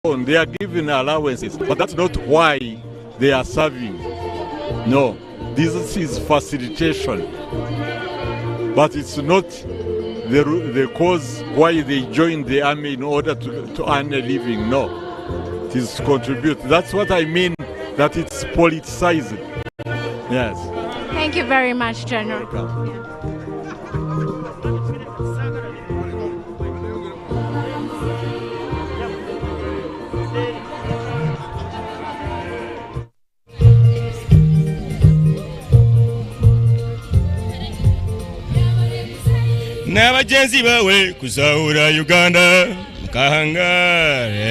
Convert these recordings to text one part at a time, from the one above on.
They are given allowances, but that's not why they are serving. No, this is facilitation, but it's not the cause why they join the army in order to earn a living. No, it is to contribute. That's what I mean, that it's politicized. Yes. Thank you very much, General. N'abagenzi bawe kuzahura Uganda mukahangare.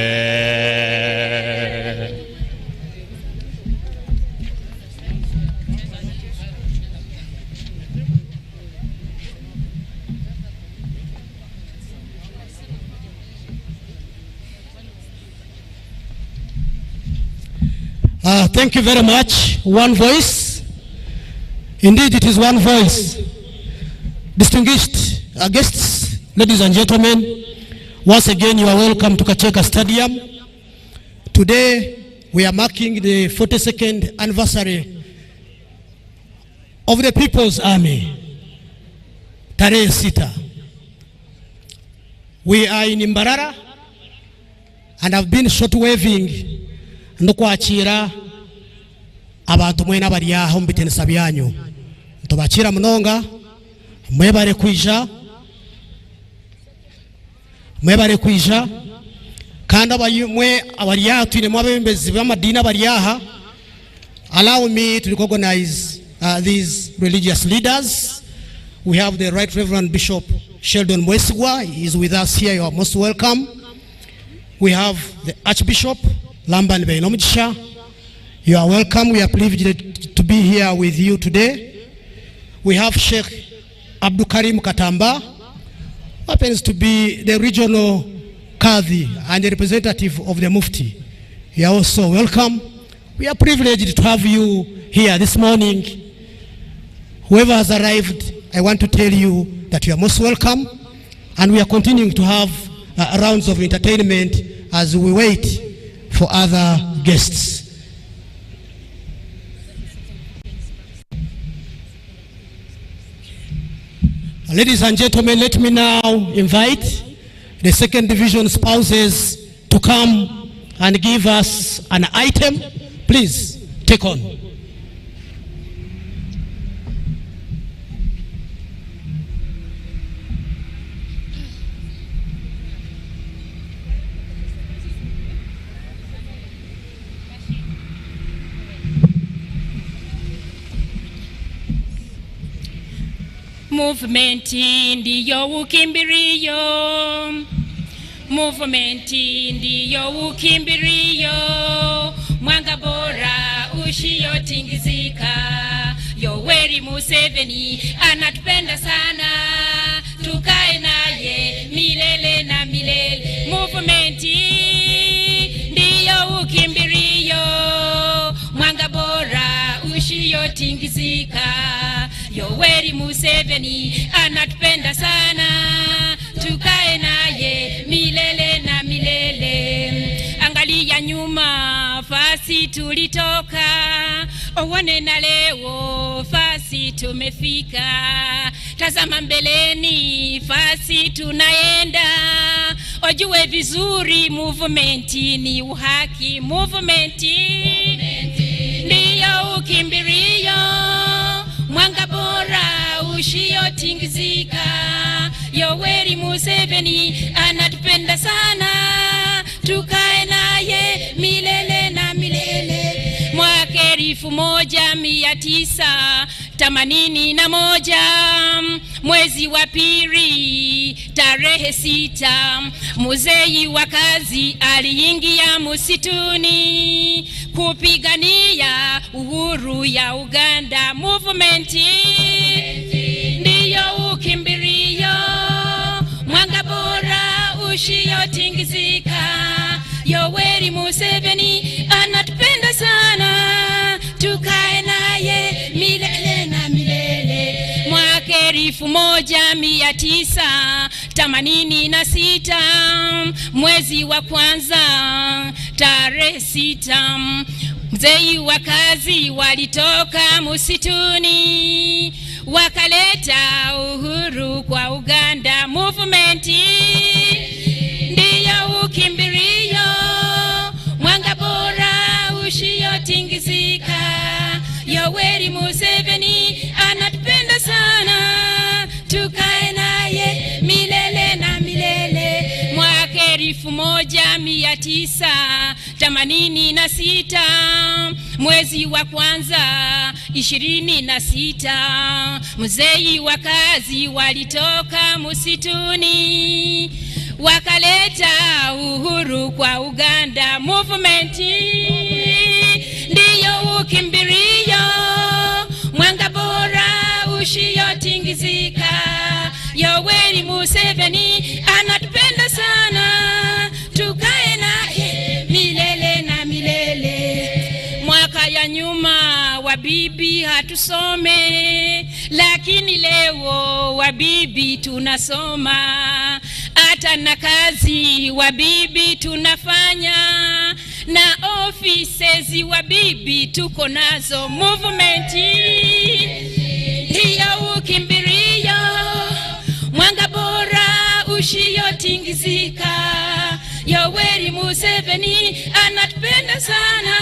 Thank you very much. One voice. Indeed, it is one voice. Distinguished guests, ladies and gentlemen, once again you are welcome to Kacheka Stadium. Today we are marking the 42nd anniversary of the People's Army, TAREHE SITA. We are in Mbarara and have been short-waving ndokwachira abantu mwena bari aho mbitenesa byanyu ntobachira munonga mwebare kwija kandi abayimwe abari aho twine mwabembezi b'amadini abari aha. Allow me to recognize these religious leaders. We have the Right Reverend Bishop Sheldon Mwesigwa. He is with us here. You are most welcome. We have the Archbishop Lamban Beinomchisha. You are welcome. We are privileged to be here with you today. We have Sheikh Abdul Karim Katamba, who happens to be the regional Qadhi and the representative of the Mufti. You are also welcome. We are privileged to have you here this morning. Whoever has arrived, I want to tell you that you are most welcome, and we are continuing to have rounds of entertainment as we wait for other guests. Ladies and gentlemen, let me now invite the 2nd Division spouses to come and give us an item. Please, take on. Movement ndiyo ukimbirio, movement ndiyo ukimbirio, mwanga bora ushiyotingizika. Yoweri Museveni anatupenda sana, tukae naye milele na milele. Movement ndiyo ukimbirio, mwanga bora ushiyotingizika. Yoweri Museveni anatupenda sana, tukae naye milele na milele. Angalia nyuma fasi tulitoka, uone na leo fasi tumefika. Tazama mbeleni fasi tunaenda, ujue vizuri movement ni uhaki. Movement ndiyo ukimbirio, mwanga bora ushiyotingizika. Yoweri Museveni anatupenda sana, tukae naye milele na milele. Mwaka 1981 mwezi wa pili tarehe 6, muzei wa kazi aliingia musituni kupigania uhuru ya Uganda. Movement ndiyo ukimbirio, mwanga bora ushiyotingizika. Yoweri Museveni anatupenda sana, tukae naye milele na milele. Mwaka 19 86 mwezi wa kwanza tarehe 6 mzee wa kazi walitoka msituni wakaleta uhuru kwa Uganda movement ndiyo ukimbirio mwanga bora ushiyotingizika Yoweri Museveni anatupenda sana tukae naye milele na milele mwaka 1986 mwezi wa kwanza 26 mzee wa kazi walitoka msituni wakaleta uhuru kwa Uganda movement ndiyo ukimbirio mwanga bora ushiyotingizika Yoweri Museveni anatupenda sana tukae naye milele na milele mwaka ya nyuma wabibi hatusome lakini leo wabibi tunasoma hata na kazi wabibi tunafanya na offices wabibi tuko nazo movement hiyo ukimbirio mwanga bora ushiyotingizika Yoweri Museveni anatupenda sana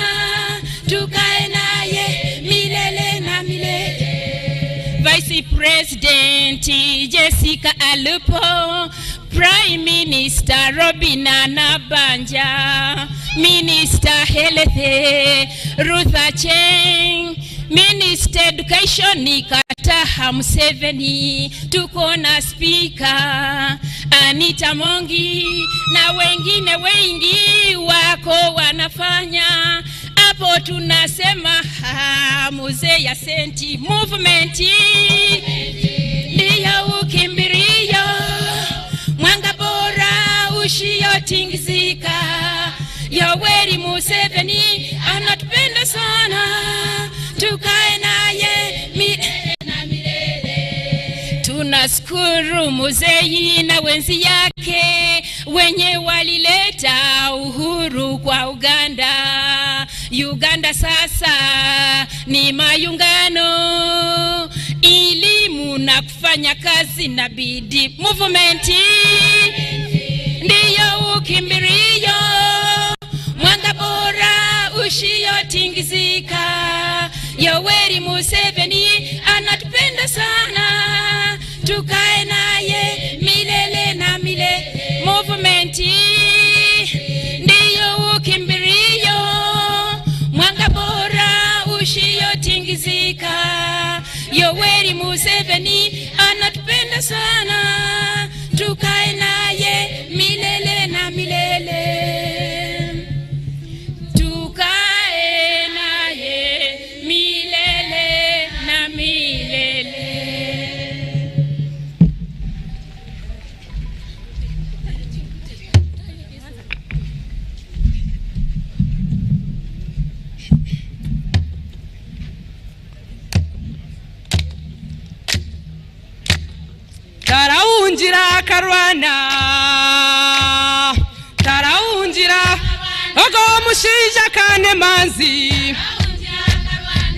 tukae naye milele na milele Vice President Jessica Alupo Prime Minister Robina Nabanja Minister Health Ruth Acheng Minister Education Kataha Museveni tuko na Speaker Anita Mongi na wengine wengi wako wanafanya hapo tunasema mzee ya senti movement ndiyo ukimbirio mwanga bora ushiyotingizika Yoweri Museveni anatupenda sana tukae naye milele na milele tunashukuru mzee na wenzi yake wenye walileta uhuru kwa Uganda sasa ni mayungano elimu na kufanya kazi na bidii movement ndiyo ukimbirio mwanga bora ushiyotingizika Yoweri Museveni anatupenda sana tukae naye milele na milele movement ndiyo ukimbirio mwanga bora ushiyotingizika Yoweri Museveni anatupenda sana tukae naye milele na milele tukae naye milele na milele Taraunjira karwana Taraunjira Ogo mushija kane manzi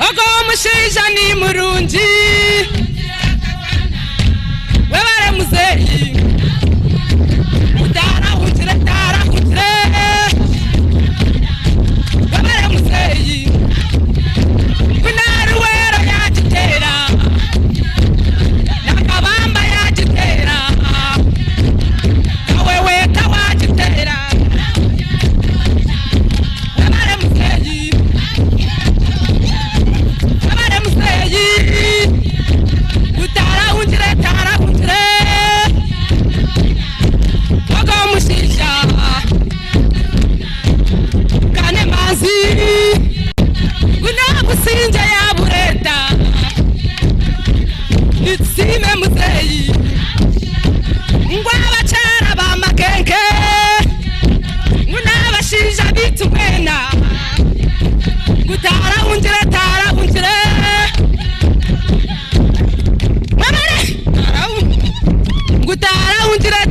Ogo mushija ni murunji Weware muzeyi Taraunjira Weware muzeyi Kunaru wero yachitera Nakabamba yachitera Kawewe kawachitera Weware muzeyi Taraunjira Ogo mushisha Kane mazi Kuna musinja ya bureta Nitsime muzeyi Ngwa bachara ba makenke Nguna bashisha bitu wena Taraunjira Mamare Taraunjira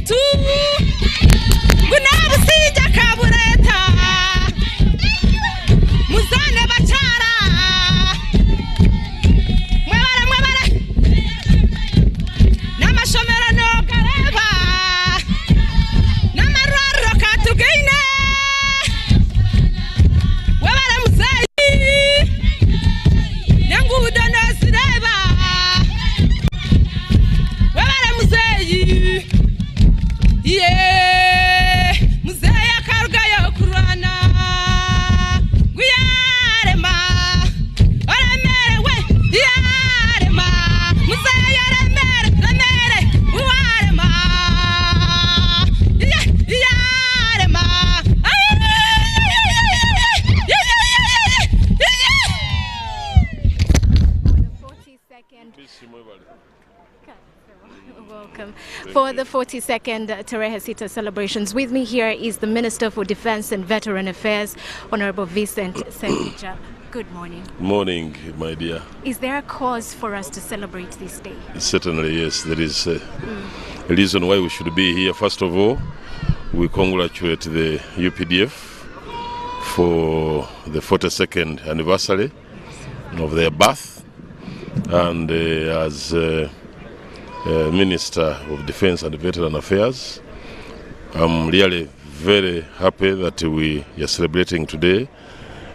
bitu Gunabusija kabureta Muzane bachara Mwebara Namashomera no kareba Namaroro katugeine Mwebara muzayi Nyangudo no sireba Mwebara muzayi Yeah, muzeya karuga yo kurwana Guyarema Oremerewe Yarema Muzeya remere Uwarema Yarema Welcome. For the 42nd TAREHE SITA celebrations, with me here is the Minister for Defense and Veteran Affairs, Honorable Vincent Sempija. Good morning. Morning, my dear. Is there a cause for us to celebrate this day? Certainly, yes. There is a reason why we should be here. First of all, we congratulate the UPDF for the 42nd anniversary of their birth. And as Minister of Defense and Veteran Affairs, I'm really very happy that we are celebrating today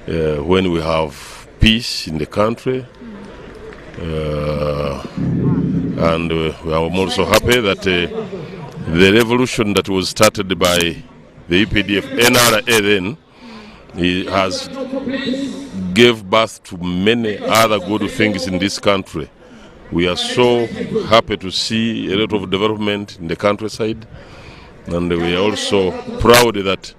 when we have peace in the country. And I'm also happy that the revolution that was started by the UPDF NRA then has gave birth to many other good things in this country. We are so happy to see a lot of development in the countryside, and we are also proud that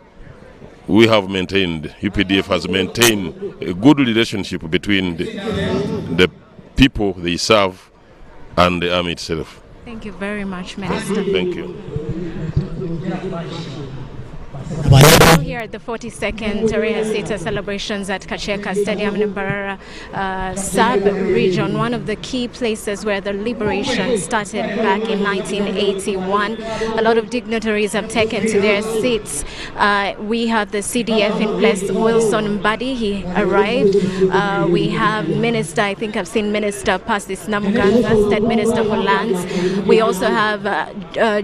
we have maintained, UPDF has maintained a good relationship between the people they serve and the army itself. Thank you very much, Minister. Thank you. Here at the 42nd TAREHE SITA celebrations at Kacheka Stadium in Mbarara sub-region, one of the key places where the liberation started back in 1981. A lot of dignitaries have taken to their seats. We have the CDF in place, Wilson Mbadi, he arrived. We have Minister, I think I've seen Minister Pasis Namuganza, State Minister for Lands. We also have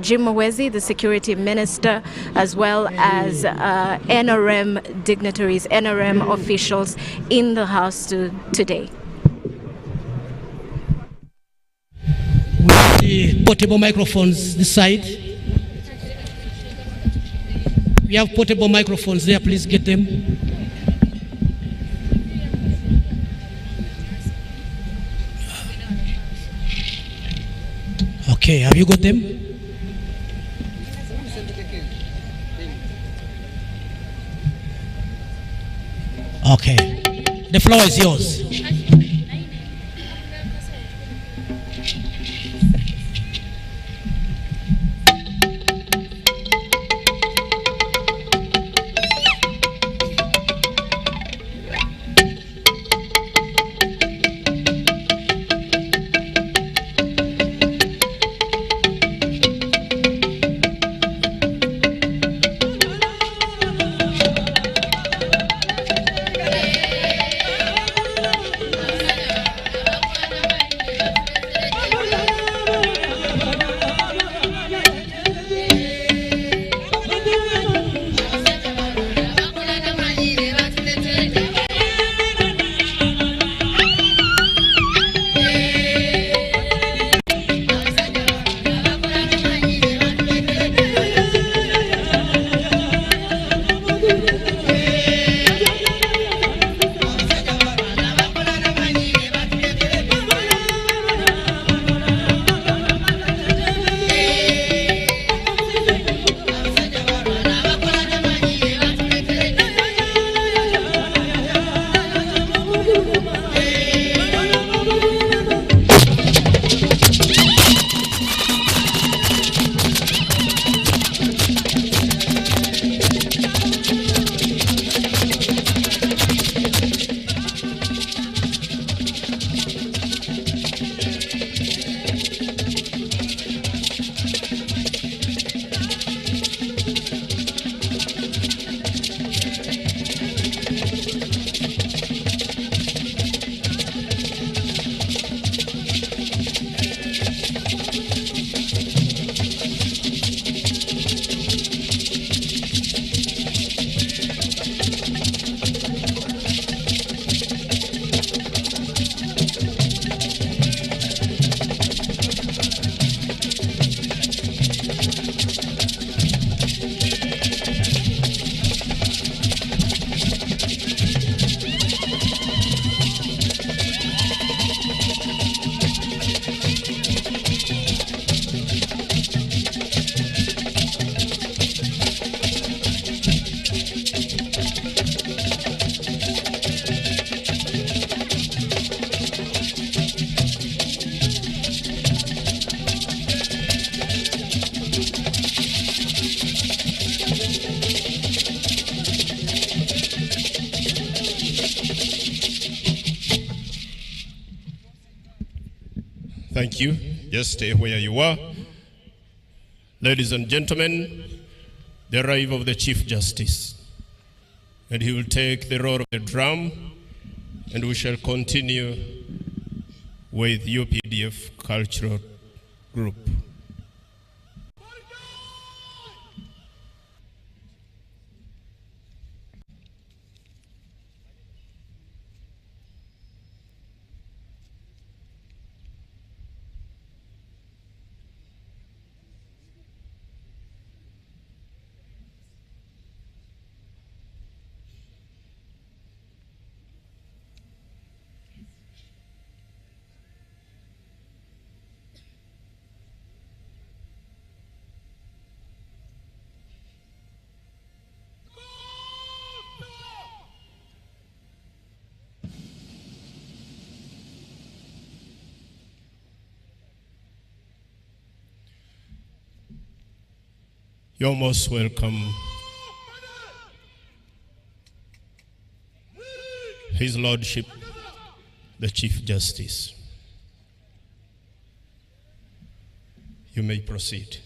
Jim Mwezi, the Security Minister, as well as NRM dignitaries, NRM officials in the House today. With the portable microphones this side. We have portable microphones there, please get them. Okay, have you got them? Okay, the floor is yours. Thank you. Just stay where you are. Ladies and gentlemen, the arrival of the Chief Justice. And he will take the roll of the drum, and we shall continue with UPDF Cultural Group. You're most welcome, His Lordship, the Chief Justice. You may proceed.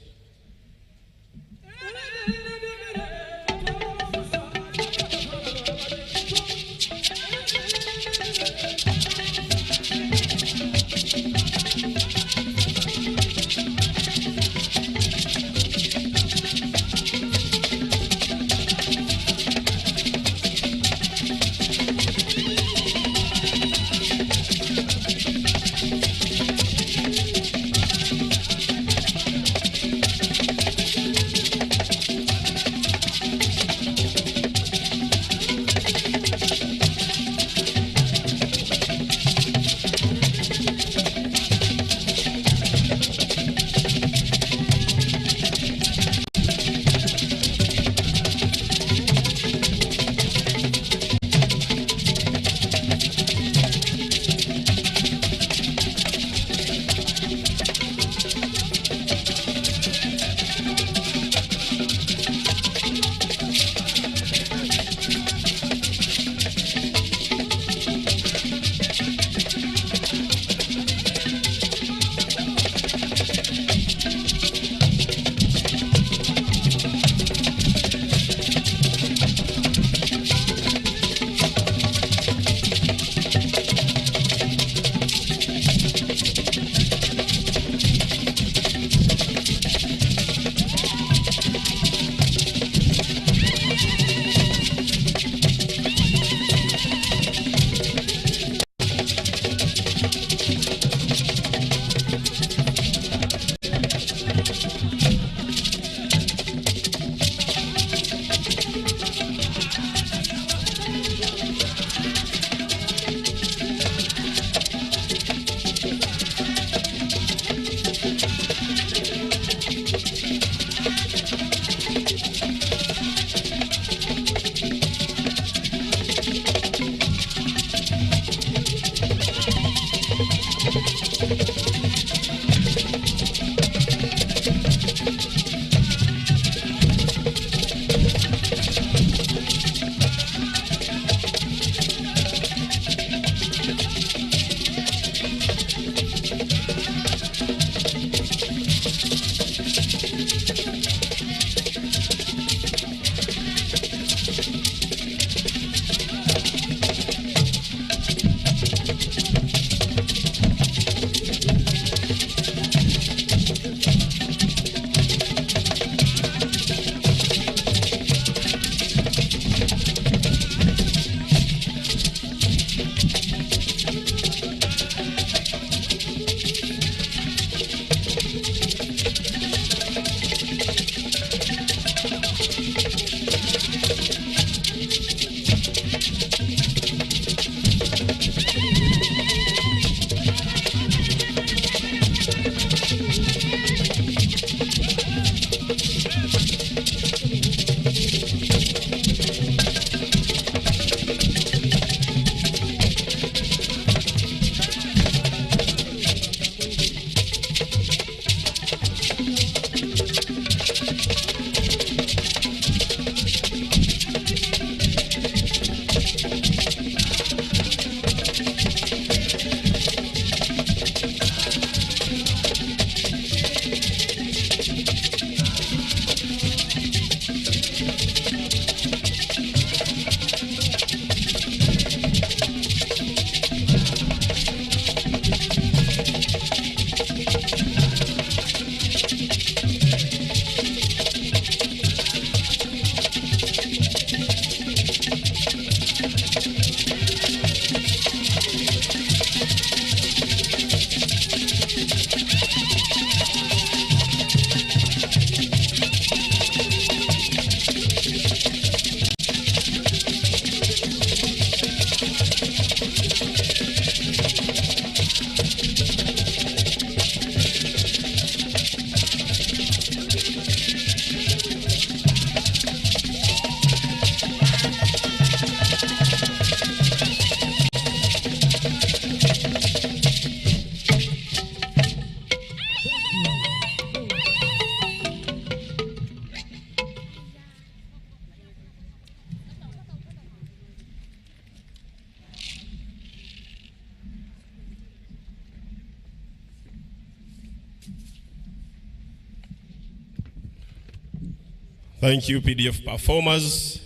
Thank you, PDF performers.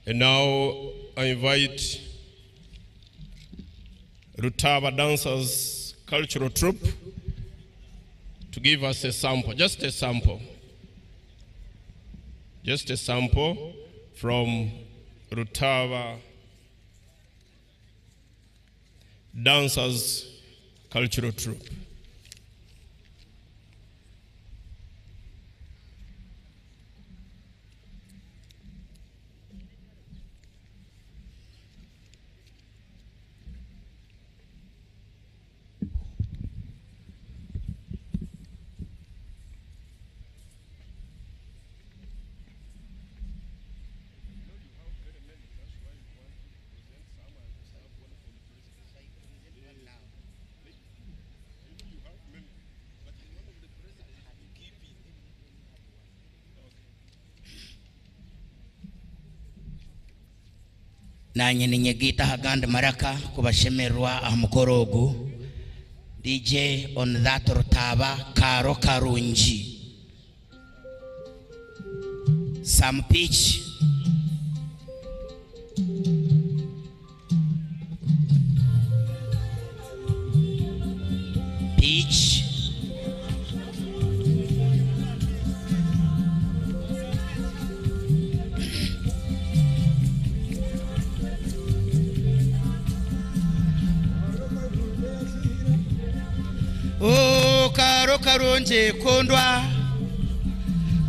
And now I invite Rutava Dancers Cultural Troupe to give us a sample, just a sample from Rutava Dancers Cultural Troupe. Nanye ninyegita haganda maraka kubashemerwa ahumukorogu DJ on that Rutava Karo Karunji some pitch Oh, Karo Karunji kondwa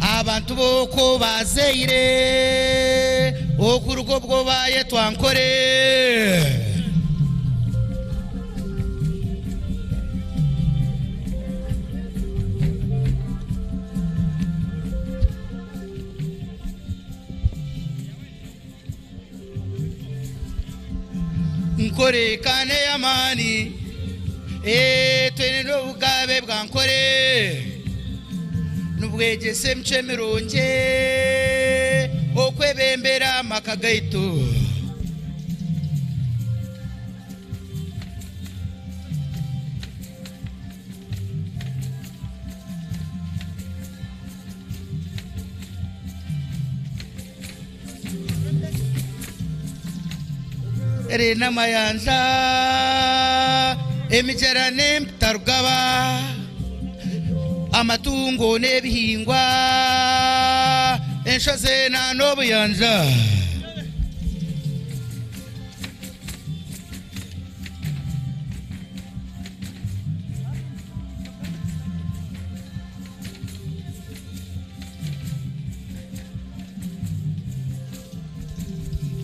abantu boko bazeire okurugo bwo baye twankore nkore kane yamani twenero ugabe bwankore nubwegese mchemirunje okwebembera makagaito Rena mayanza emijarane mtarugaba amatungo n'ebihingwa enshoze na n'obuyanja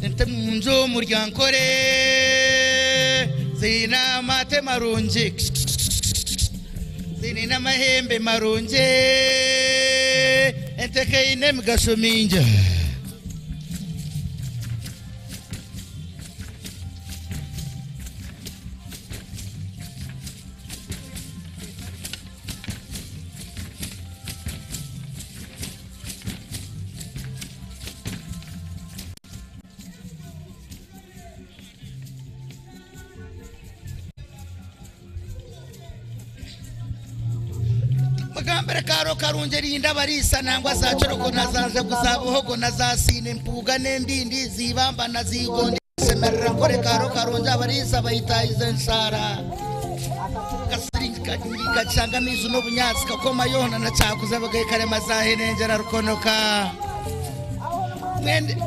ente munzo muryankore zina mate marunji zini na mahembe marunje enteke ine mgashominja Magambere Karo Karunje rinda barisa nangwa za choroko nazaza kuzabuhogo nazasine mpuga nembindi zibamba nazigonde semerra kore Karo Karunje barisa bayitayize nsara kasiringa ndika changamizo no bunyatsi kakoma yona na cyakuza bagaye kare mazahe nenjera rukonoka mwende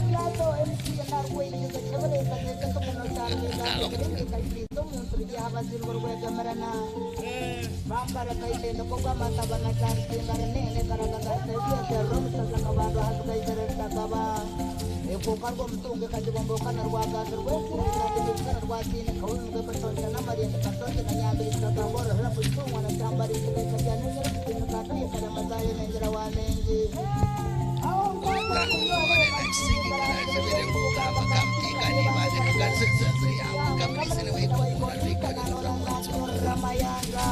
Bambara kaile ndoko mata bana chante ngarene karaga sebiya romsa zakabado hasukai deresta kaba eko kargo mtunge kaje bombo kana rwaga rwese na kana rwati ne kaunu ke patonja na mari ne patonja na nyambe sakaboro hera putunga na chambari ke kaja ne ne kata ya kada mazaye ne jira wanenji au ngata ngore na singi kaje bere buka makamti kani baje kaje sese ya kamisi ne weko ramayanga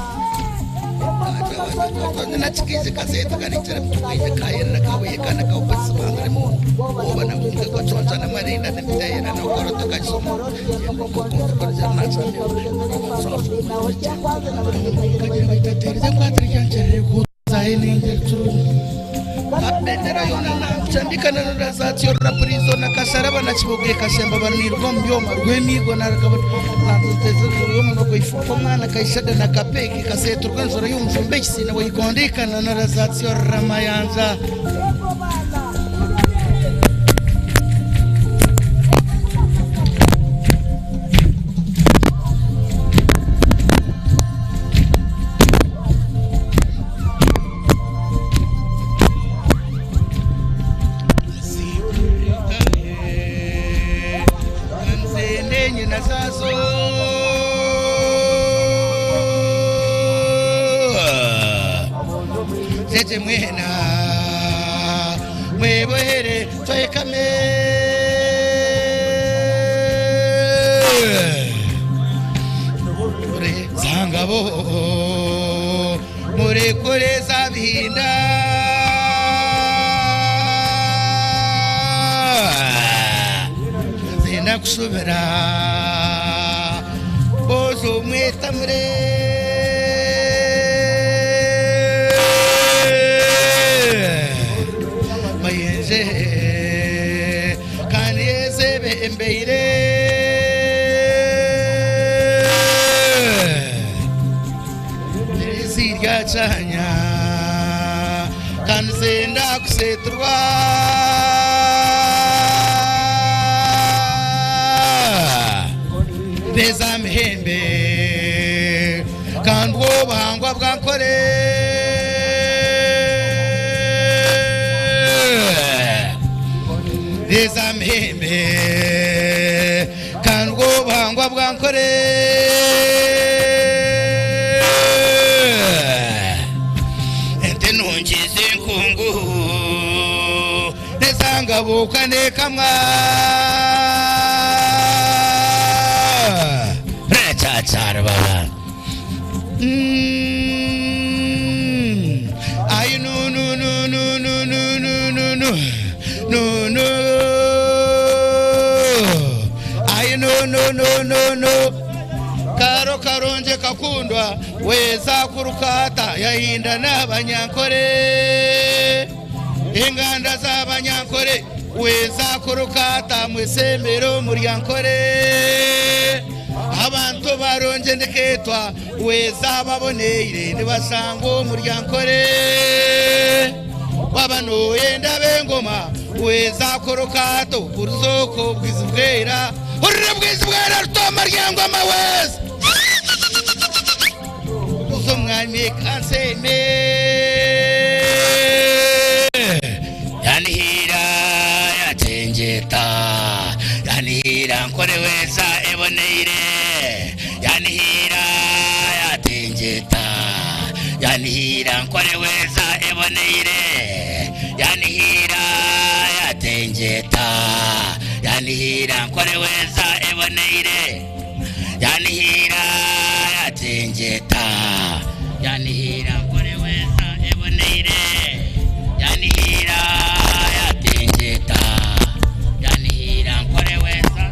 na chikize kazetu kanichira mtukuije kaira kawe kana ka upasi bangare mu obana munga ko choncha na marinda nditayira na ukoroto kachisomo ko jana chane so bendera yona chambikana na razatio raprizo na kasaraba na chiboge kashamba banirwa mbyoma rwemigo na rakabona natuteze yo muno koifuko mwana kaishada na kapeki kaseturwa nzora y'umjumbe sina wayikondikana na razatio ramayanza mwena mwebohere toyekame zangabo murekure zabinda zina kusubira bozo mwetamure kaneze bembeire zirya chanya kanzenda kusetrwa beza mhembe kandwo bangwa bwankore Eza mhembe kango bangwa bwankore ente nungize nkungu nezanga bukane kamwa rechachar baba ay no no no no no no no no no no no karo karonje kakundwa weza kurukata yahinda n'abanyankore inganda z'abanyankore weza kurukata mwesembero muryankore abantu baronje ndeketwa weza baboneire ndibasango muryankore wabano yenda bengoma weza kurukato kuruzoko bwizubwera urubwizubwera rutoma ryangwa mawezi uzumwami kanseme yanihira yatengeta yanihira nkore weza eboneire yanihira yatengeta yanihira nkore weza eboneire yanihira yatengeta yanihira nkore weza eboneire yanihira yatengeta yanihira nkore weza eboneire yanihira yatengeta yanihira nkore weza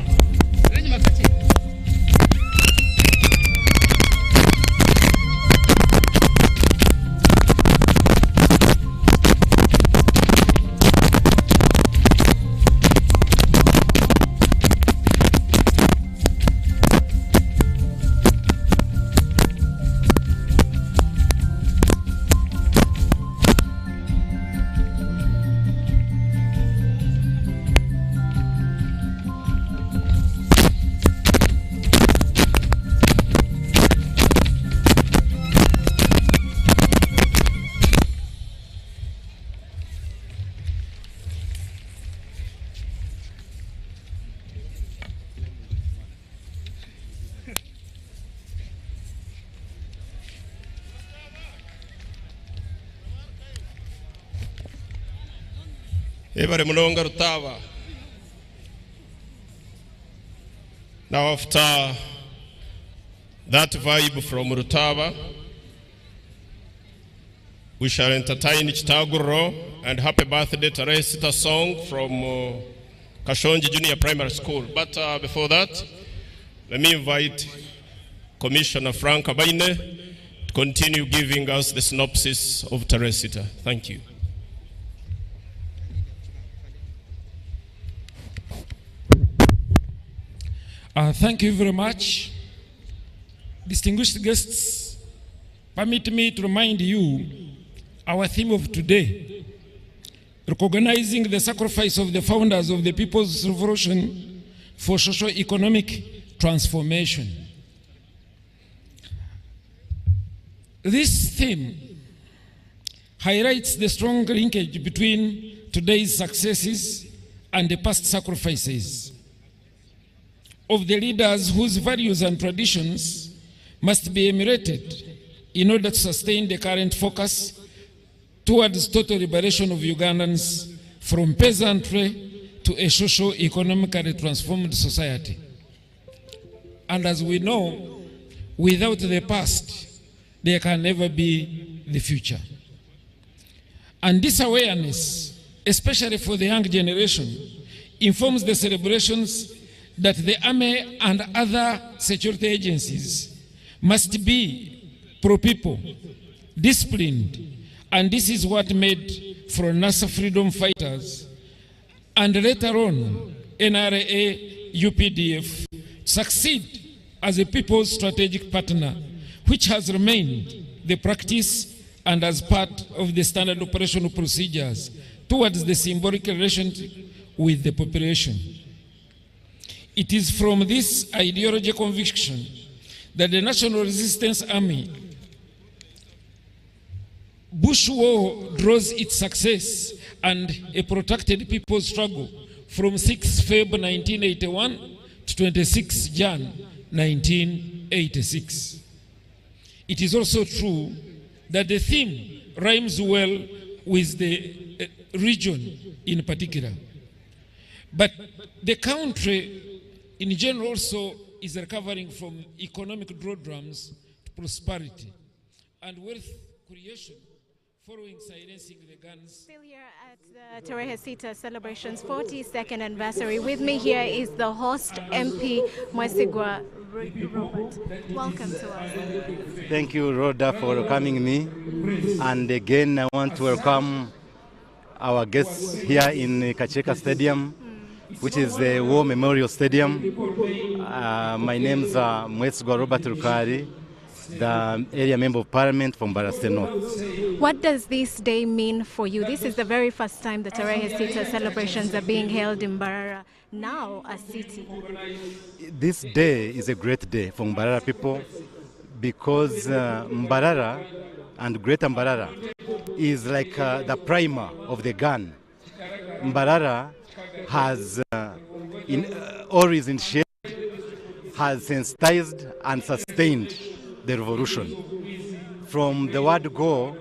Ebare mulonga rutaba. Now after that vibe from Rutaba, we shall entertain Chitaguro and Happy Birthday Tarehe Sita song from Kashonji Junior Primary School. But before that, let me invite Commissioner Frank Abaine to continue giving us the synopsis of Tarehe Sita. Thank you. Thank you very much. Distinguished guests, permit me to remind you our theme of today, recognizing the sacrifice of the founders of the People's Revolution for socio-economic transformation. This theme highlights the strong linkage between today's successes and the past sacrifices of the leaders whose values and traditions must be emulated in order to sustain the current focus towards total liberation of Ugandans from peasantry to a socio-economically transformed society. And as we know, without the past, there can never be the future. And this awareness, especially for the young generation, informs the celebrations that the army and other security agencies must be pro-people, disciplined, and this is what made Fronasa freedom fighters and later on NRA UPDF succeed as a people's strategic partner, which has remained the practice and as part of the standard operational procedures towards the symbolic relationship with the population. It is from this ideological conviction that the National Resistance Army Bush War draws its success and a protracted people's struggle from 6 February 1981 to 26 Jan 1986. It is also true that the theme rhymes well with the region in particular. But the country in general also is recovering from economic doldrums to prosperity and wealth creation following silencing the guns. Still here at the TAREHE SITA celebrations 42nd anniversary. With me here is the host, MP Mwesigwa Robert. Welcome to us. Thank you, Rhoda, for welcoming me. And again, I want to welcome our guests here in Kacheka Stadium, which is the War Memorial Stadium. My name is Mwesigwa Robert Rukari, the area member of parliament from Baraste North. What does this day mean for you? This is the very first time the TAREHE SITA celebrations are being held in Mbarara, now a city. This day is a great day for Mbarara people because Mbarara and Greater Mbarara is like the primer of the gun. Mbarara has, always in shape, has sensitized and sustained the revolution. From the word go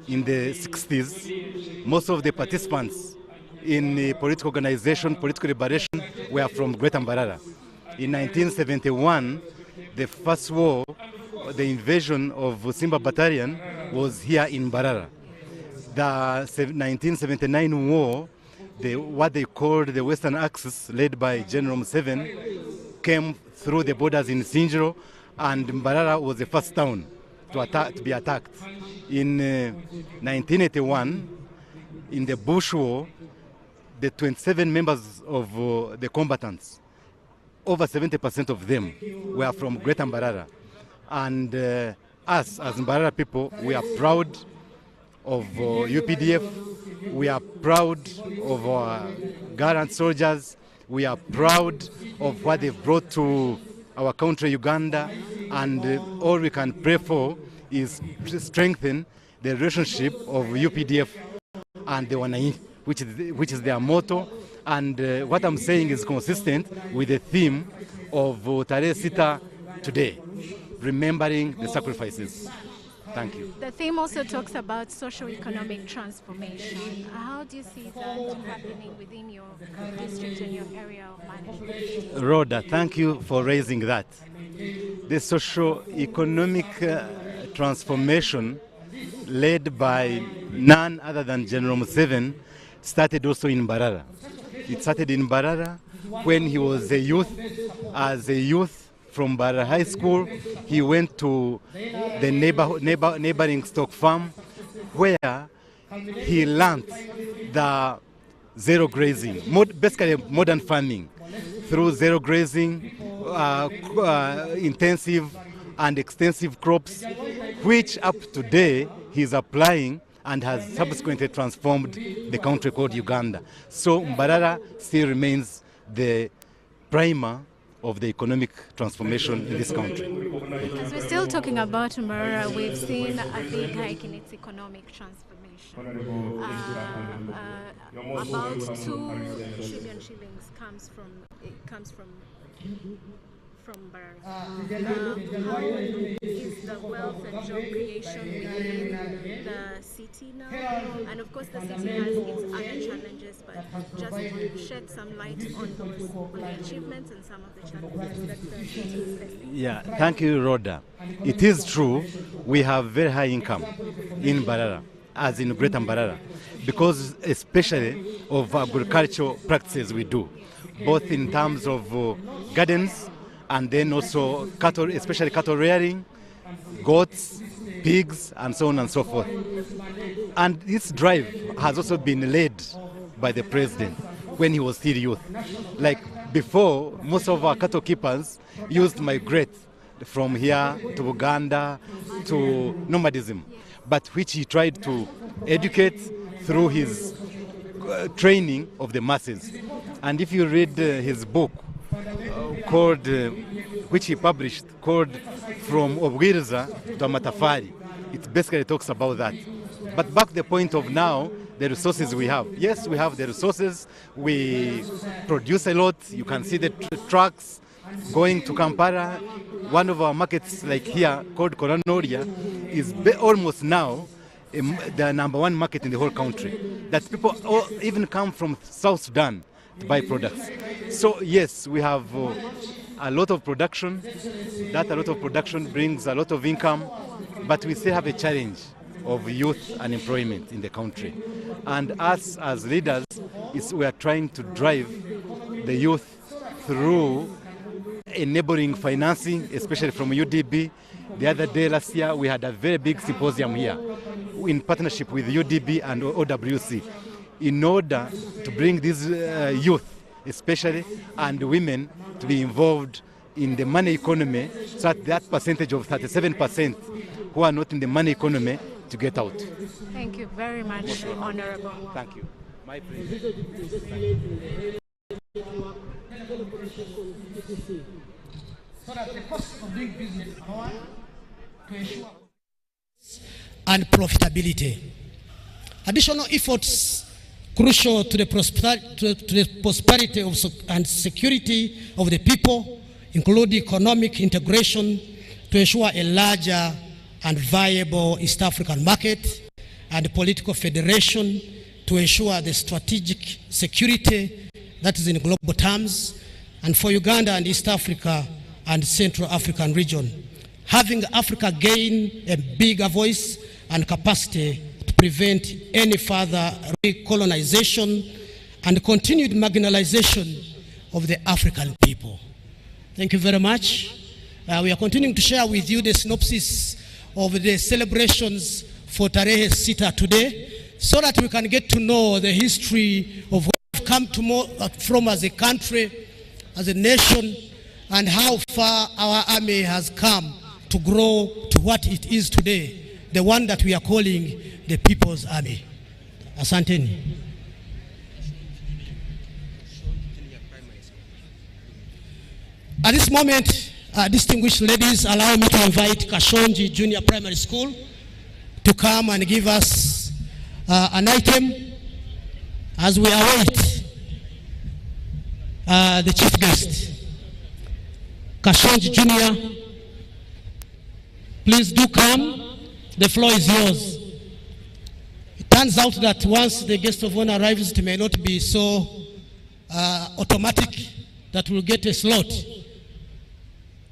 in the 60s, most of the participants in the political organization, political liberation, were from Greater Mbarara. In 1971, the first war, the invasion of Simba Battalion, was here in Mbarara. The 1979 war, what they called the Western Axis, led by General Museveni, came through the borders in Sinjiro, and Mbarara was the first town to be attacked. In 1981, in the Bush War, the 27 members of the combatants, over 70% of them were from Greater Mbarara. And us, as Mbarara people, we are proud of UPDF, we are proud of our gallant soldiers, we are proud of what they've brought to our country, Uganda, and all we can pray for is to strengthen the relationship of UPDF and the Wananchi, which is their motto. And what I'm saying is consistent with the theme of TAREHE SITA today, remembering the sacrifices. Thank you. The theme also talks about socio-economic transformation. How do you see that happening within your district and your area of management? Rhoda, thank you for raising that. The socio-economic transformation led by none other than General Museveni started also in Mbarara. It started in Mbarara when he was a youth. As a youth from Mbarara High School, he went to the neighboring stock farm where he learned the zero grazing, basically modern farming. Through zero grazing, intensive and extensive crops, which up to today he's applying and has subsequently transformed the country called Uganda. So Mbarara still remains the primer of the economic transformation in this country. As we're still talking about Mbarara, we've seen a big hike in its economic transformation. About 2 trillion shillings comes from Mbarara. How is the wealth and job creation within the city now? And of course, the city has its other challenges, but just shed some light on the achievements and some of the challenges that the city is facing. Yeah, thank you, Rhoda. It is true, we have very high income in Mbarara, as in Greater Mbarara, because especially of agricultural practices we do, both in terms of gardens, and then also cattle, especially cattle rearing, goats, pigs, and so on and so forth. And this drive has also been led by the president when he was still youth. Like before, most of our cattle keepers used to migrate from here to Uganda to nomadism, but which he tried to educate through his training of the masses. And if you read his book, called, which he published, called From Obwiriza to Amatafari. It basically talks about that. But back to the point of now, the resources we have. Yes, we have the resources. We produce a lot. You can see the trucks going to Kampala. One of our markets, like here, called Koranoria, is almost now the #1 market in the whole country. That people even come from South Sudan to buy products. So yes, we have a lot of production. That a lot of production brings a lot of income, but we still have a challenge of youth unemployment in the country. And us as leaders, we are trying to drive the youth through enabling financing, especially from UDB. The other day, last year, we had a very big symposium here in partnership with UDB and OWC in order to bring these youth, especially, and women to be involved in the money economy, so that percentage of 37% who are not in the money economy to get out. Thank you very much, Honorable. Thank you. My pleasure. So that the cost of doing business is lower to ensure and profitability. Additional efforts crucial to the prosperity and security of the people, include economic integration to ensure a larger and viable East African market, and political federation to ensure the strategic security that is in global terms, and for Uganda and East Africa and Central African region. Having Africa gain a bigger voice and capacity to prevent any further recolonization and continued marginalization of the African people. Thank you very much. We are continuing to share with you the synopsis of the celebrations for Tarehe Sita today, so that we can get to know the history of where we've come from as a country, as a nation, and how far our army has come to grow to what it is today, the one that we are calling the People's Army. Asanteni. At this moment, distinguished ladies, allow me to invite Kashonji Junior Primary School to come and give us an item as we await the chief guest. Kashonji Junior, please do come. The floor is yours. It turns out that once the guest of honor arrives, it may not be so automatic that we'll get a slot.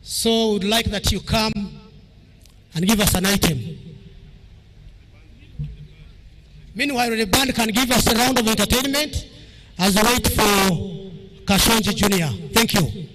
So we'd like that you come and give us an item. Meanwhile, the band can give us a round of entertainment as we wait for Kashonji Junior. Thank you.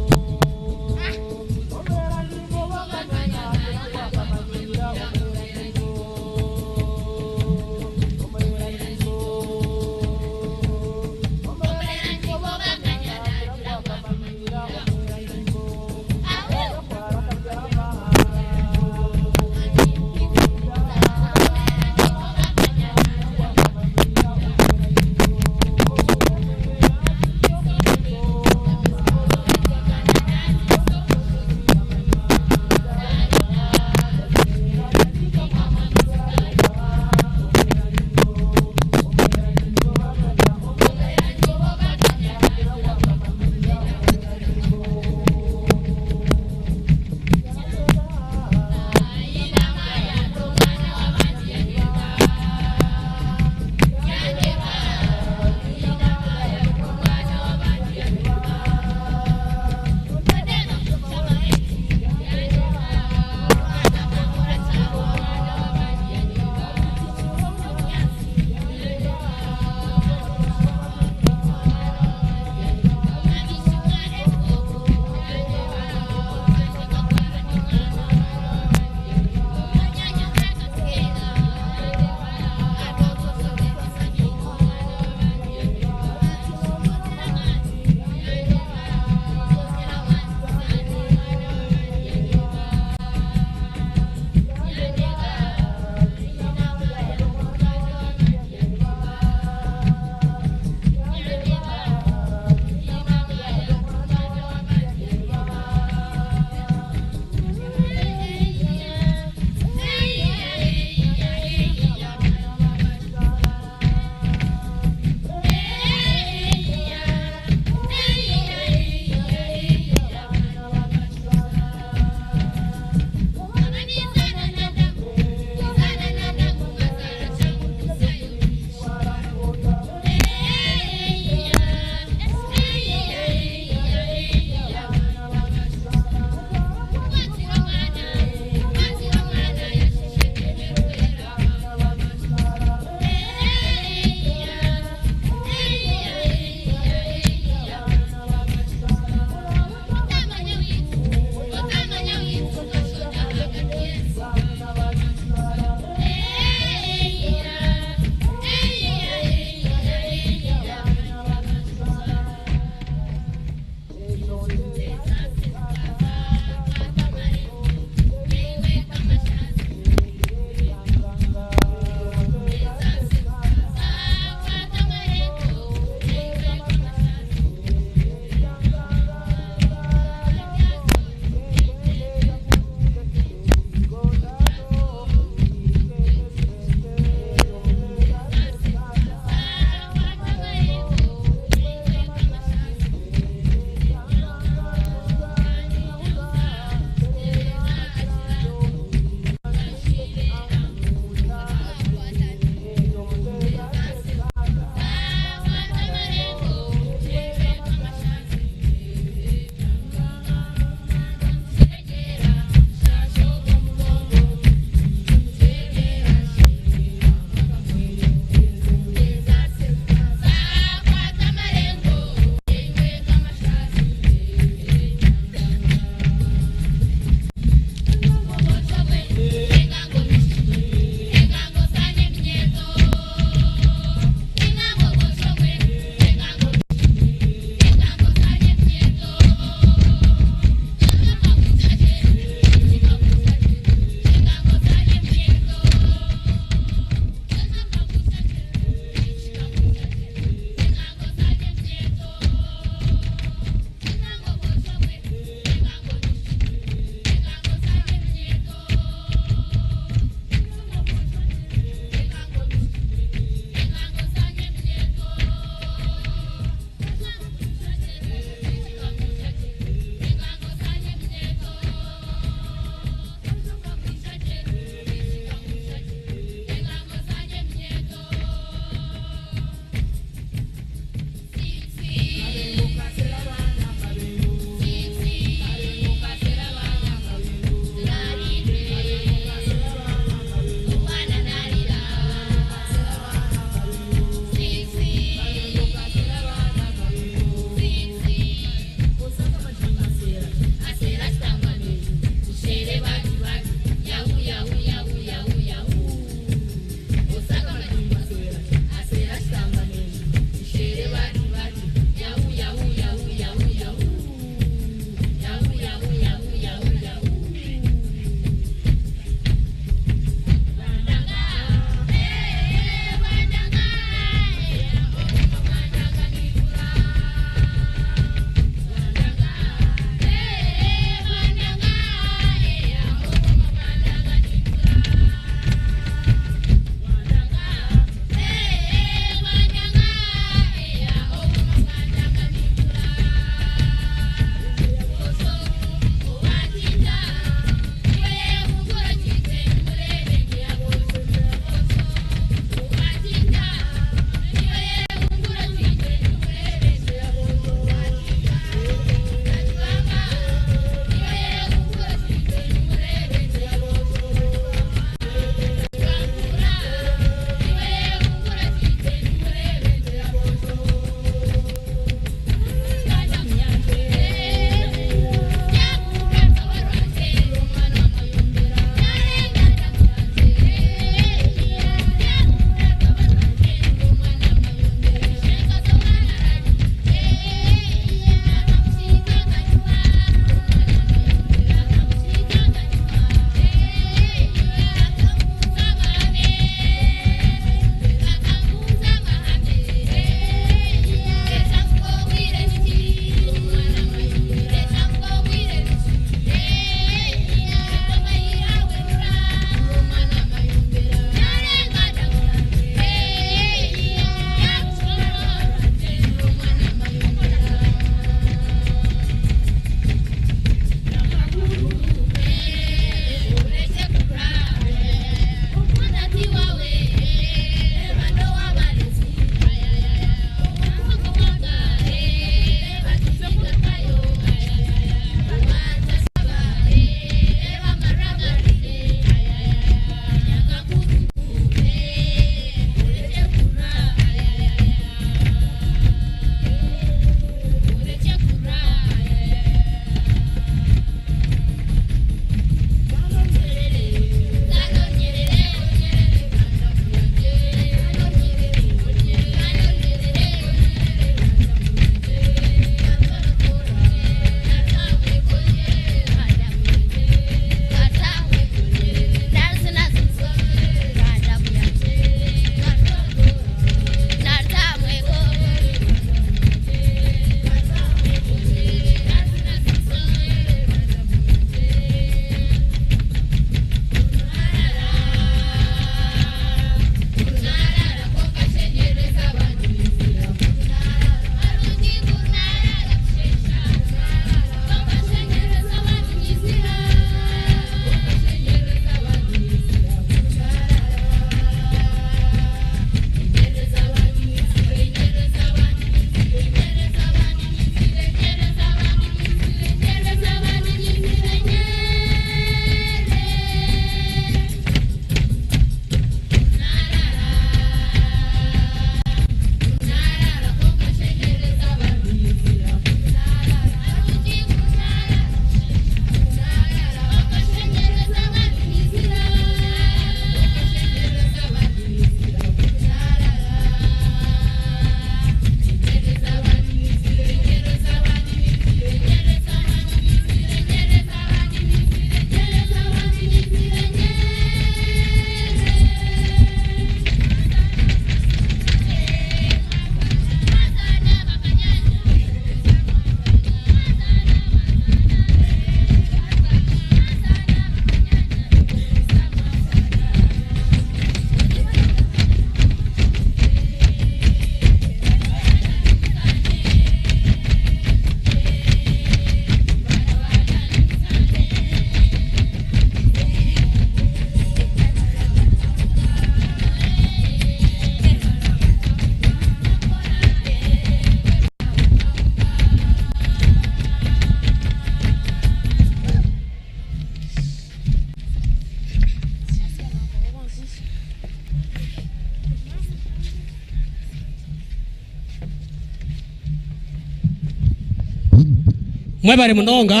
mwebare munonga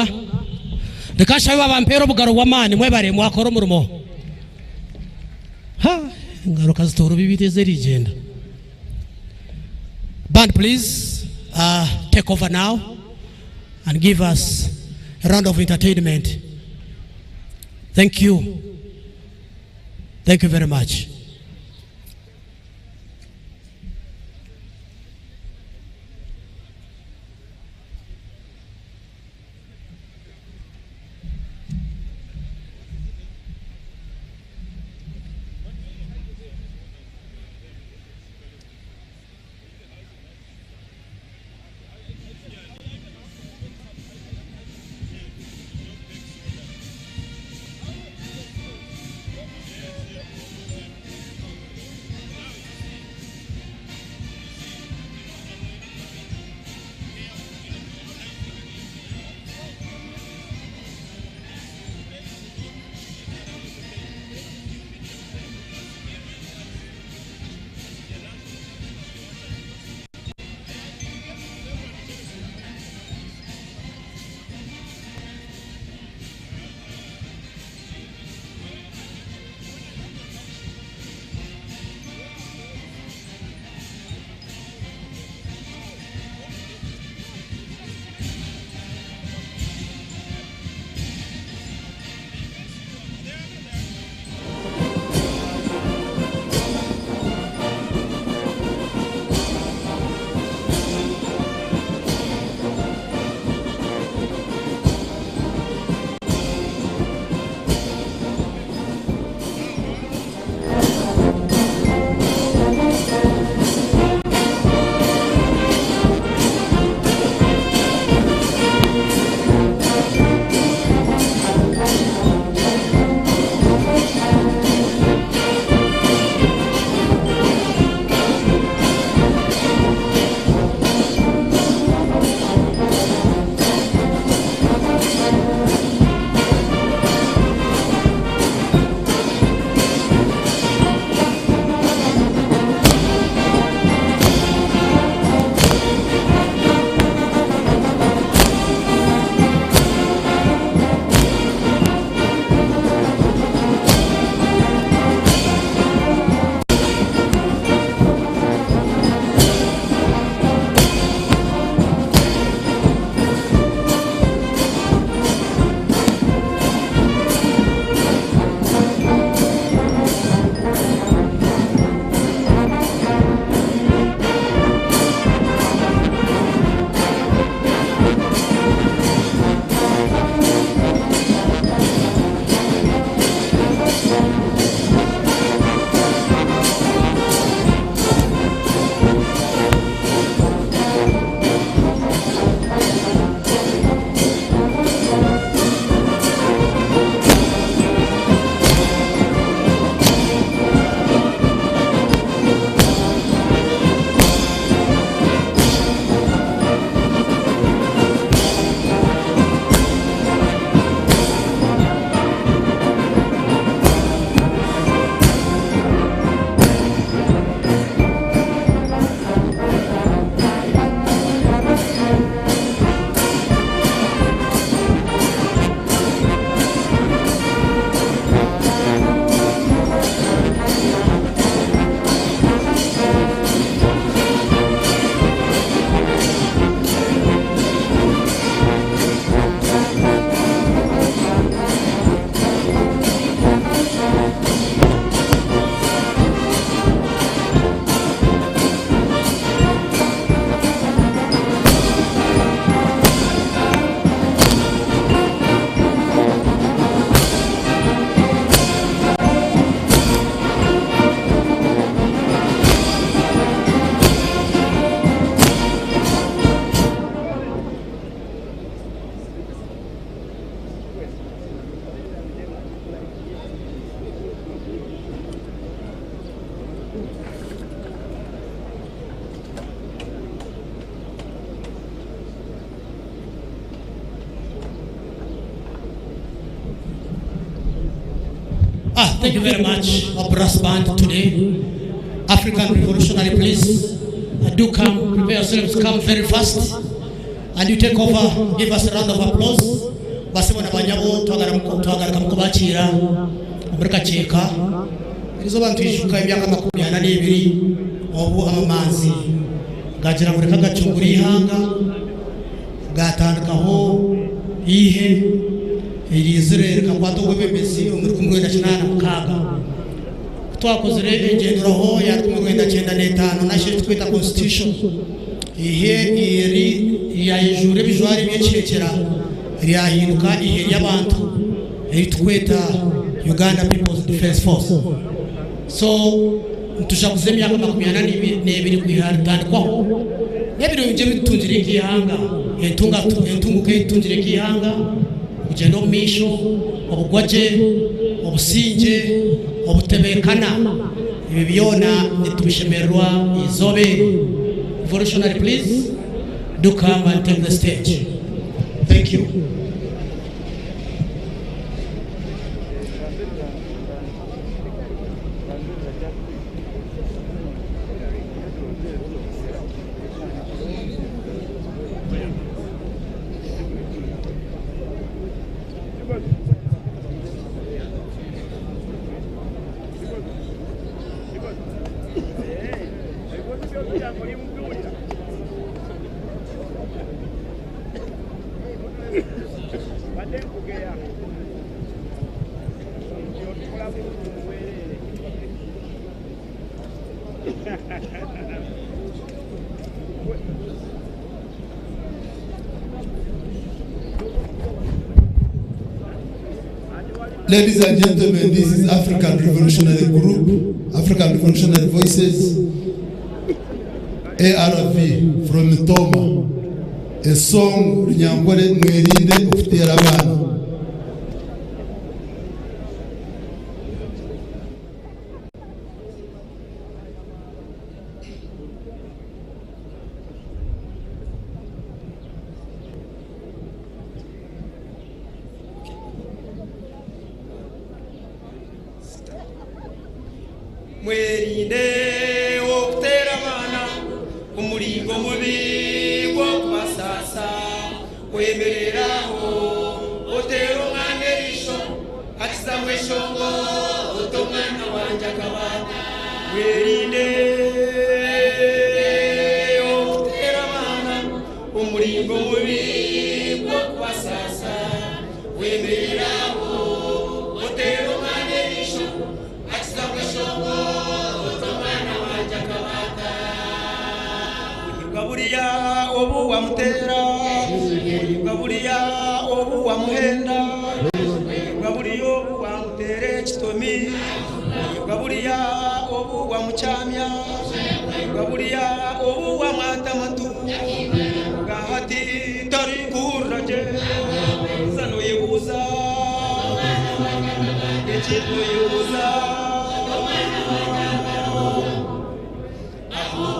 ndikashabiba bampero bugaro wamani mwebare mwakora umurimo ha ngaruka zitoro bibiteze rigenda. Band, please take over now and give us a round of entertainment. Thank you. Thank you very much. Thank you very much, our brass band today. African Revolutionary, please. Do come, prepare yourselves, come very fast. and you take over. Give us a round of applause. Basi bona banyabo twagaruka mukubakira muri Kaceka izo bantu ishuka imyaka 22 obu amamanzi gagira muri kagacungura ihanga gatandikaho ihe irizereka kwato gwebemezi muri 1996 twakozere ingenderaho ya 1995 nashe twita constitution ihe iri ya ijure bijwari byekirekera ryahinduka ihe y'abantu twita Uganda People's Defense Force. So tushakuze myaka 22 kwiharitandikwaho nebiro bije bitunjire kihanga entunguke itunjire kihanga kugenda omisho obugwaje obusinje obutebekana ibi byona nitubishemerwa izobe. Revolutionary, please do come and take the stage. Thank you. Ladies and gentlemen, this is African Revolutionary Group, African Revolutionary Voices, ARV from Toma, a song Nyangwale Mwerinde of Terabana. Mwerinde okterabana umuringo mubi gwo kubasasa kwemereraho otero mwangerisho akiza mweshongo otomwana wanje akabata. Mwerinde okterabana umuringo mubi gwo kubasasa kwemereraho otero mwangerisho akiza mweshongo Gaburiya obu wa mutera, Gaburiya obu wa muhenda, Gaburiya obu wa mutere chitomi, Gaburiya obu wa muchamya, Gaburiya obu wa matamatu, Gahati tari kuraje, zano yebuza, echito yebuza,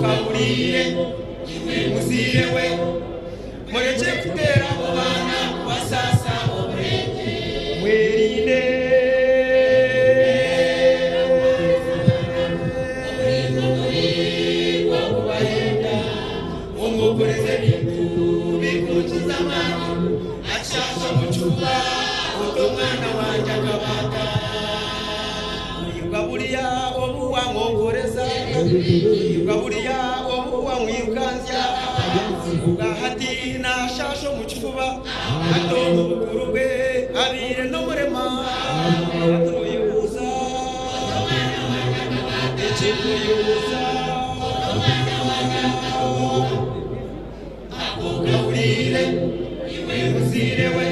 Gaburiye muzirewe mureke kutera abana basasa obreke. Mwerinde kubahenda umukoreze bintu bikukiza amani ashasha mucuba utomwana wanje akabata. Gaburiya obu wa mwokoreza, Gaburiya obu wa mwirukanzya, Gahati na shasho mukifuba ato mubukuru bwe abire no murema atoyuza echikuyuza akugabulire iwe muzirewe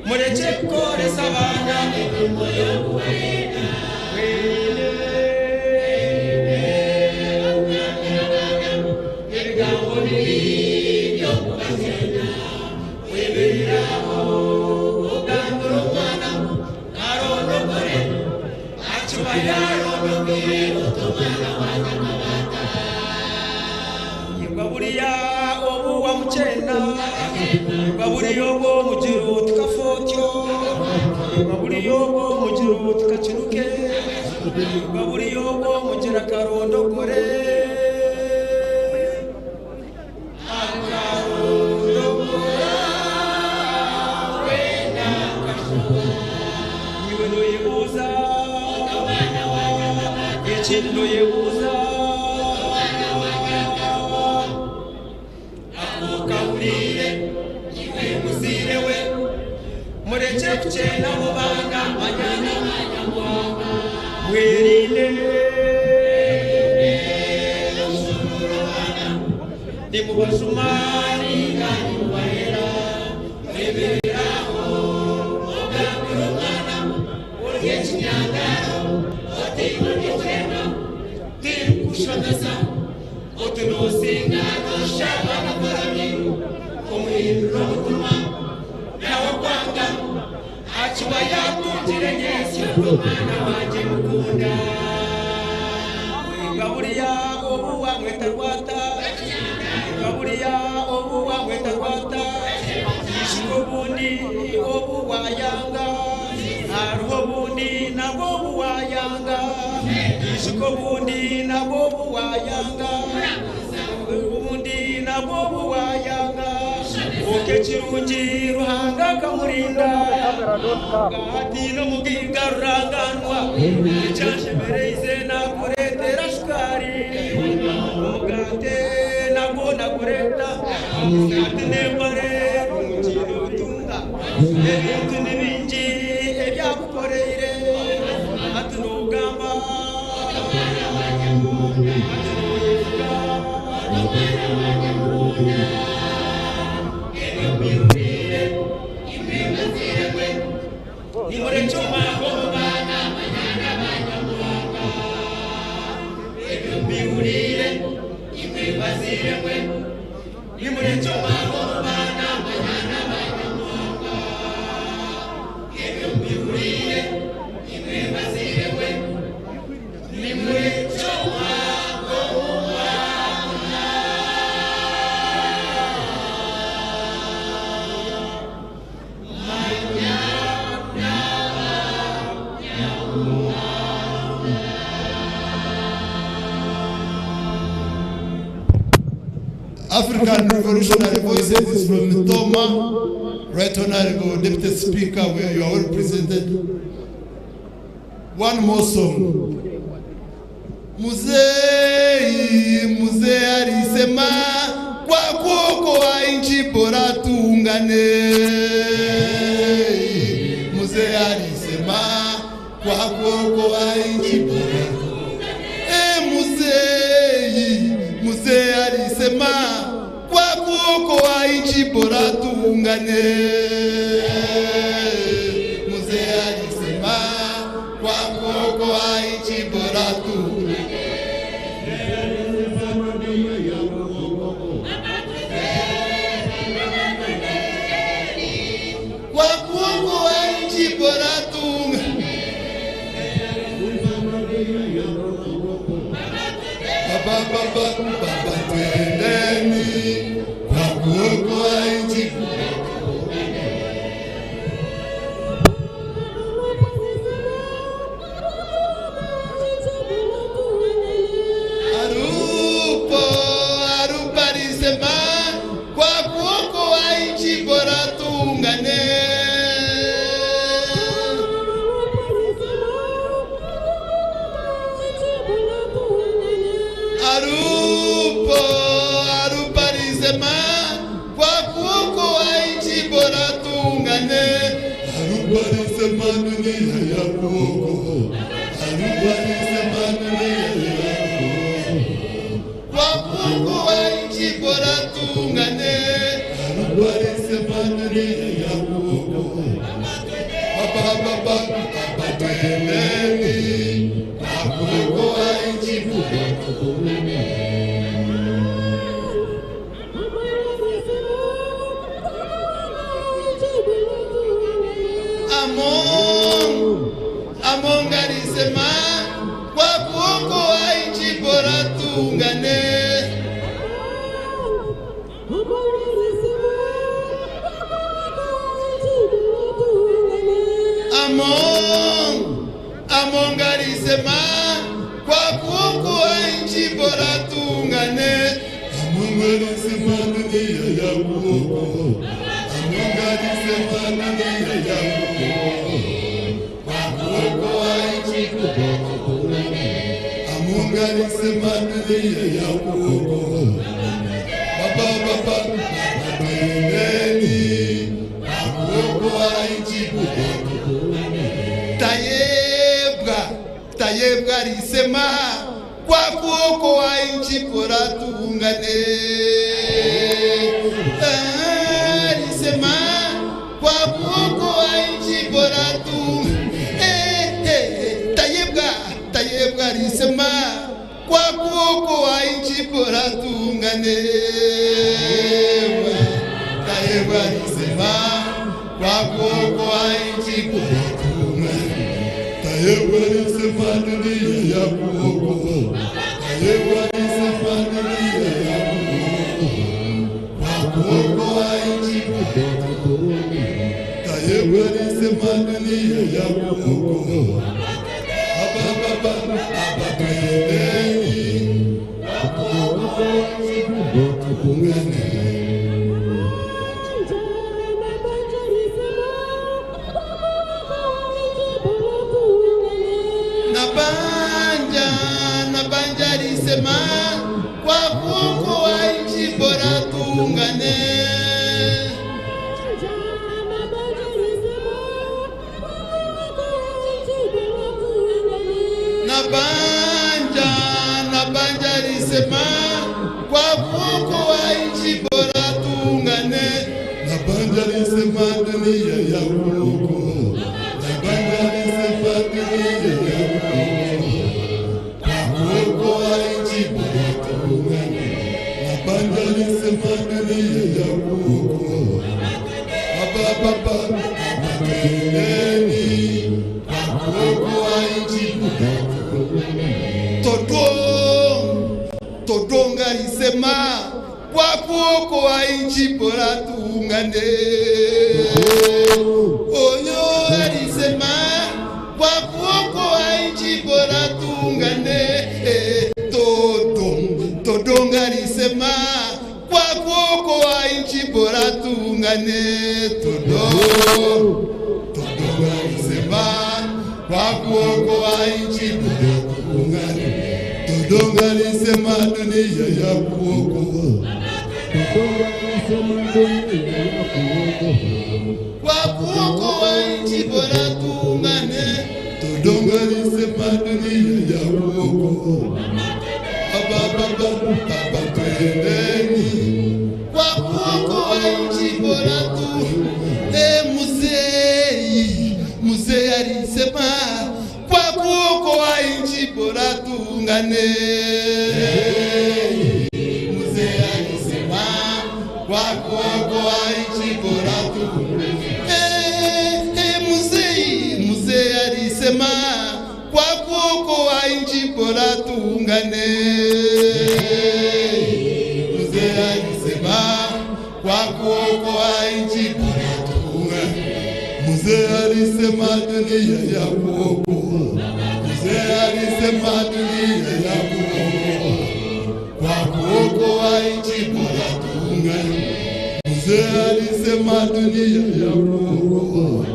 mureke kukoresa abana imirimo yo kubarera. Gaburiya obu wa muchenda, Gaburiya obu mujiru tikafotyo, Gaburiya obu mujiru tikachiruke, Gaburiya obu mujira karondo kore, akarondo chino yebuza akukawulire iwe muzirewe mureke kuchena mu bana manyana manyamwanga mwirinde ni mu basumari kandi mubahera mweberaho mugambira umwana urye kinyangaro otimunikena tikushonaza otunosinga noshabana korami umuhindura mutuma nawe kwanga achiwa yakutire nyesi umwana wanje mukunda ngaburiya obuwa mwetarwata ngaburiya obuwa mwetarwata ishiko bundi obuwa yanga aruho bundi nabwo obuwa yanga ishiko bundi nabwo obuwa yanga bundi nabwo obuwa yanga oke kirungi ruhanga kamurinda gati no mugiga ruranganwa icyashemereze nakuretera shukari umugate nabwo nakureta umugate nembare umukiri utunga ebintu n'ibingi ebyagukoreire atunugamba African Revolutionary Voices is from Mitoma. Right Honorable Deputy Speaker, where you are well represented. One more song. Muzei, muzei alisema kwa kuokoa nchi bora tuungane. Muzei alisema kwa kuokoa nchi bora tuungane. Muzei alisema kwa kuokoa nchi bora tuungane. Muzee alisema kwa kuokoa nchi bora tuungane. Kwa kuokoa nchi bora tuungane. Baba twendeni kwa kuokoa nchi. Arupa alisema kwa kuokoa nchi bora tuungane. Arupa alisema kwa kuokoa nchi bora tuungane. Arupa alisema dunia ya kuokoa. Arupa alisema dunia ya kuokoa. Kwa kuokoa nchi bora tuungane. Arupa alisema dunia ya kuokoa. Baba twendeni kwa kuokoa nchi bora tuungane. Among alisema kwa kuokoa nchi bora tuungane. Among alisema kwa kuokoa nchi bora tuungane. Among alisema dunia ya kuokoa. Among alisema dunia ya kuokoa. Kwa kuokoa nchi bora tuungane. alisema dunia ya kuokoa. Baba twendeni kuokoa nchi. Tayebwa alisema kwa kuokoa nchi bora tuungane. Alisema kwa kuokoa nchi bora Tayebwa alisema kwa kuokoa nchi bora tuungane. Tayebwa alisema kwa kuokoa nchi bora tuungane. Tayebwa alisema dunia ya kuokoa. Tayebwa alisema dunia ya kuokoa. Kwa kuokoa nchi bora tuungane. Tayebwa alisema dunia ya kuokoa. Baba twendeni kuokoa nchi bora tuungane. Nabanja alisema kwa kuokoa nchi bora tuungane. Nabanja alisema kwa kuokoa nchi bora tuungane. Nabanja alisema dunia ya kuokoa. Nabanja alisema dunia ya kuokoa. Kwa kuokoa nchi bora tuungane. Nabanja alisema dunia ya kuokoa. Baba twendeni kwa kuokoa nchi bora tuungane. Todonga alisema kwa kuokoa nchi bora tuungane. Oyo alisema kwa kuokoa nchi bora tuungane. Todonga alisema kwa kuokoa nchi bora tuungane. Todonga alisema kwa kuokoa nchi bora tuungane. Todonga alisema dunia ya kuokoa. Todonga alisema dunia ya kuokoa. Kwa kuokoa nchi bora tuungane. Todonga alisema dunia ya kuokoa. Baba twendeni kwa kuokoa nchi bora tuungane. Mzee alisema kwa kuokoa nchi bora tuungane. Mzee alisema kwa kuokoa nchi bora tuungane. Mzee alisema kwa kuokoa nchi bora tuungane. Mzee alisema kwa kuokoa nchi bora tuungane. Mzee alisema dunia ya kuokoa. Mzee alisema dunia ya kuokoa. Kwa kuokoa nchi bora tuungane. Mzee alisema dunia ya kuokoa.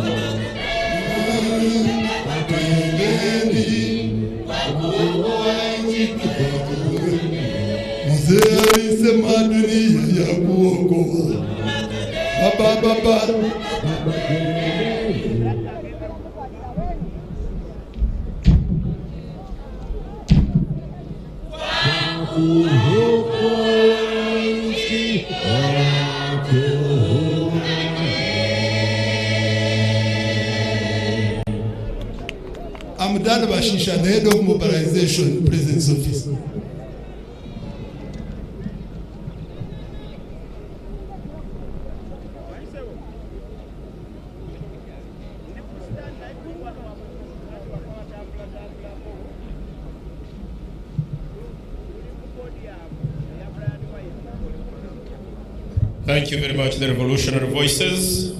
Twendeni kwa kuokoa nchi bora tuungane. Mzee alisema dunia ya kuokoa. Baba I'm Dan Bashisha, the head of mobilization, President's office. Thank you very much, the revolutionary voices.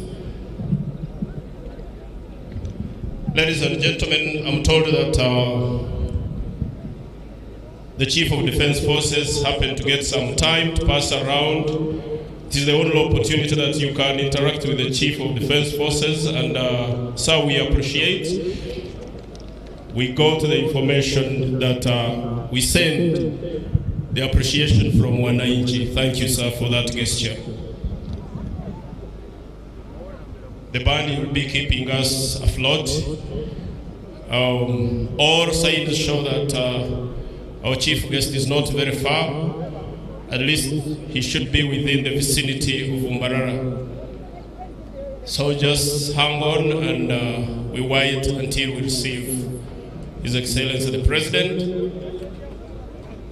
Ladies and gentlemen, I'm told that the Chief of Defense Forces happened to get some time to pass around. It is the only opportunity that you can interact with the Chief of Defense Forces, and so we appreciate. We go to the information that we send the appreciation from Wananchi. Thank you, sir, for that gesture. The band will be keeping us afloat. All signs show that our chief guest is not very far. At least he should be within the vicinity of Mbarara. So just hang on and we wait until we receive His Excellency the President,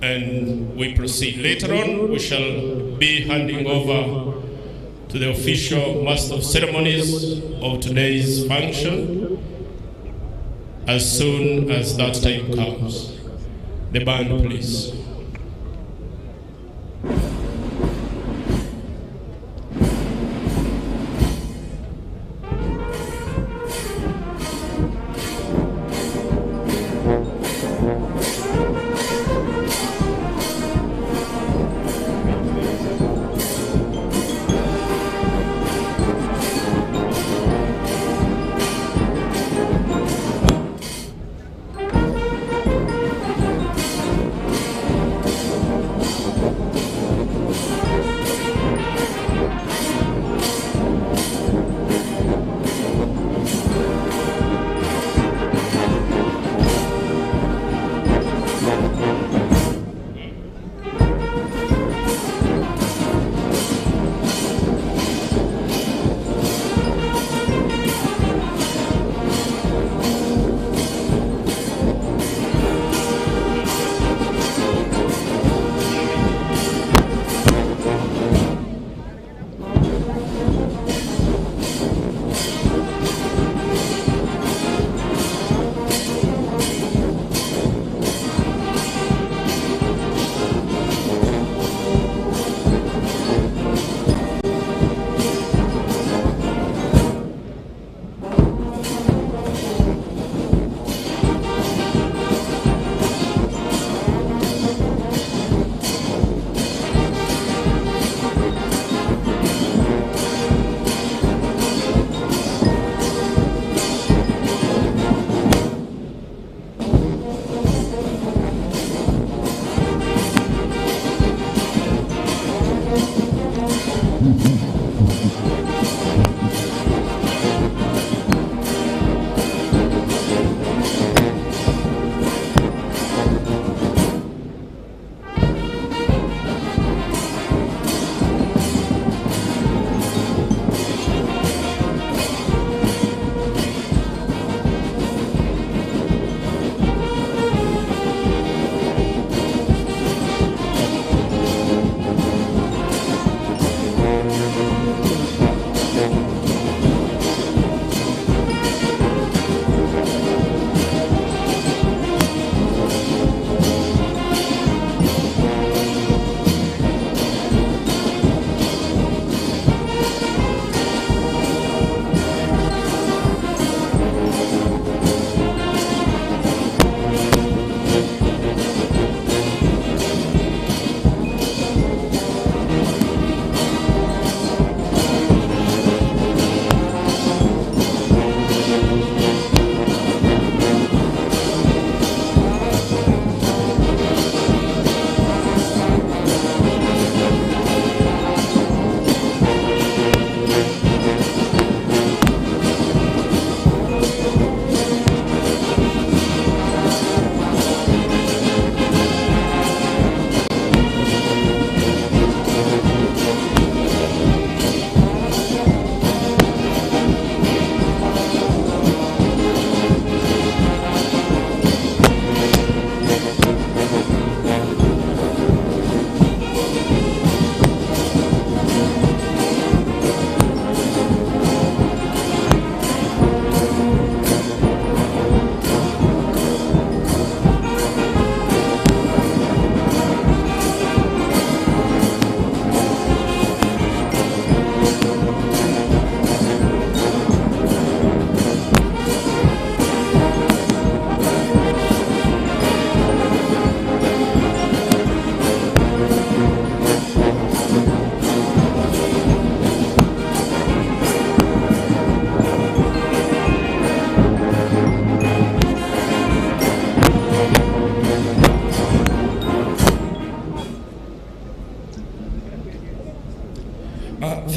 and we proceed. Later on, we shall be handing over to the official master of ceremonies of today's function as soon as that time comes. The band, please.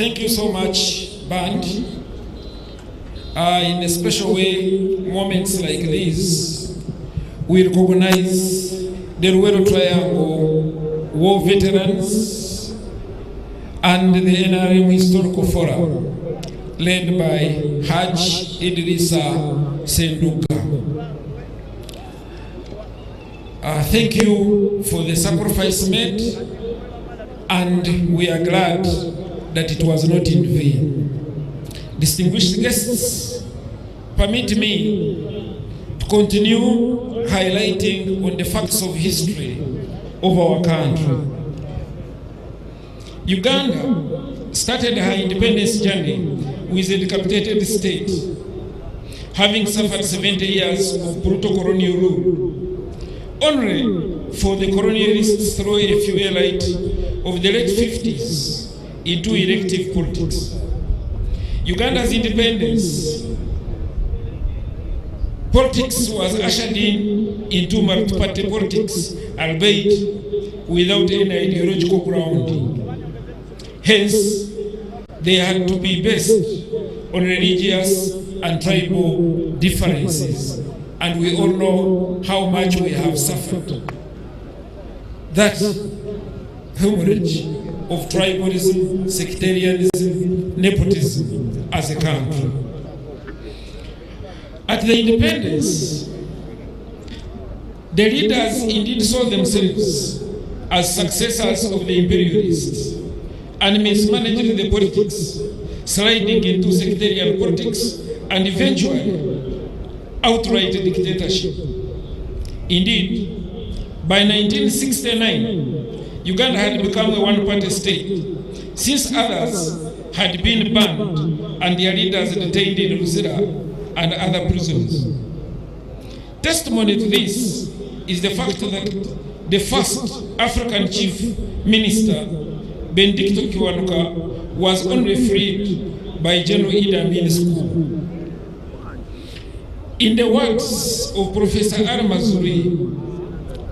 Thank you so much, band. In a special way, moments like this, we recognize the Ruwero Triangle war veterans and the NRM Historical Forum, led by Haj Idrissa Senduka. Thank you for the sacrifice made, and we are glad that it was not in vain. Distinguished guests, permit me to continue highlighting on the facts of history of our country. Uganda started her independence journey with a decapitated state, having suffered 70 years of brutal colonial rule, only for the colonialists to throw a fuel light of the late 50s into elective politics. Uganda's independence politics was ushered into multi-party politics, albeit without any ideological grounding. Hence, they had to be based on religious and tribal differences, and we all know how much we have suffered. That hemorrhage of tribalism, sectarianism, nepotism as a country. At the independence, the leaders indeed saw themselves as successors of the imperialists and mismanaged the politics, sliding into sectarian politics and eventually outright dictatorship. Indeed, by 1969, Uganda had become a one-party state, since others had been banned and their leaders detained in Luzira and other prisons. Testimony to this is the fact that the first African chief minister, Benedicto Kiwanuka, was only freed by General Idi Amin's coup. In the words of Professor Al-Mazrui,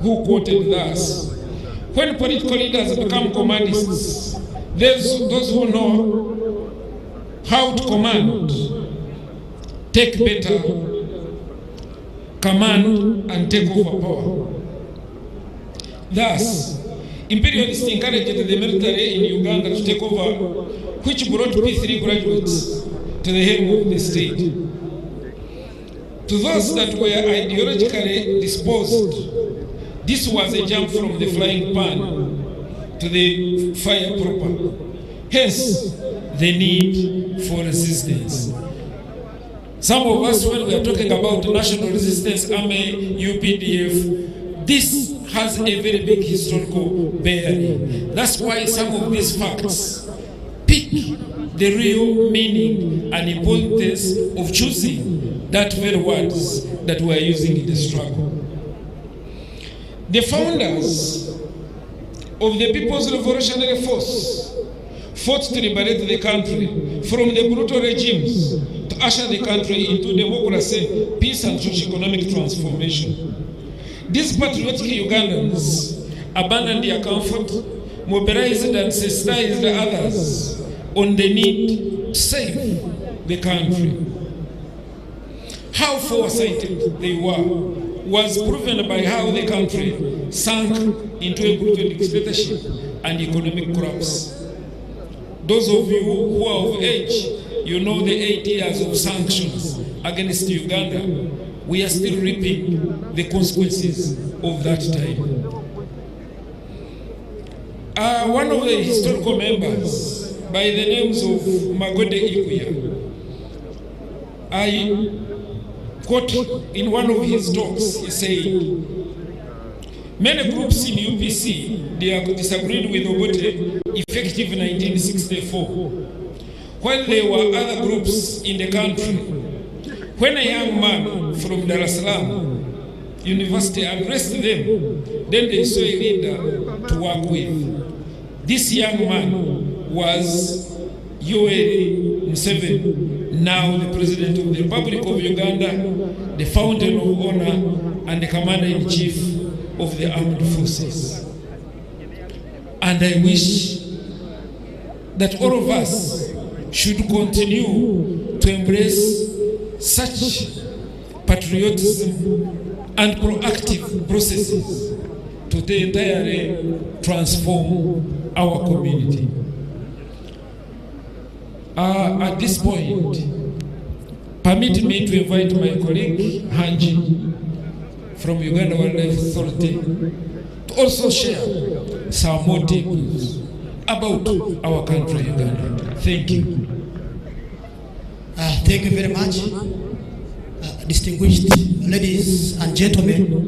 who quoted thus, when political leaders become commandists, those who know how to command take better command and take over power. Thus, imperialists encouraged the military in Uganda to take over, which brought P3 graduates to the helm of the state. To those that were ideologically disposed, this was a jump from the flying pan to the fire proper. Hence, the need for resistance. Some of us, when we are talking about National Resistance Army, UPDF, this has a very big historical bearing. That's why some of these facts pick the real meaning and importance of choosing that very words that we are using in the struggle. The founders of the People's Revolutionary Force fought to liberate the country from the brutal regimes to usher the country into democracy, peace and socio-economic transformation. These patriotic Ugandans abandoned their comfort, mobilized and sensitized others on the need to save the country. How foresighted they were was proven by how the country sank into a brutal dictatorship and economic collapse. Those of you who are of age, you know the 8 years of sanctions against Uganda. We are still reaping the consequences of that time. One of the historical members, by the names of Magode Ikuya, I quote in one of his talks, he said, many groups in UPC, they disagreed with Obote effective 1964, while there were other groups in the country. When a young man from Dar es Salaam University addressed them, then they saw a leader to work with. This young man was Yoweri Museveni, now the President of the Republic of Uganda, the fountain of honor, and the Commander-in-Chief of the Armed Forces. And I wish that all of us should continue to embrace such patriotism and proactive processes to entirely transform our community. At this point, permit me to invite my colleague Hanji from Uganda Wildlife Authority to also share some more details about our country, Uganda. Thank you. Thank you very much. Distinguished ladies and gentlemen,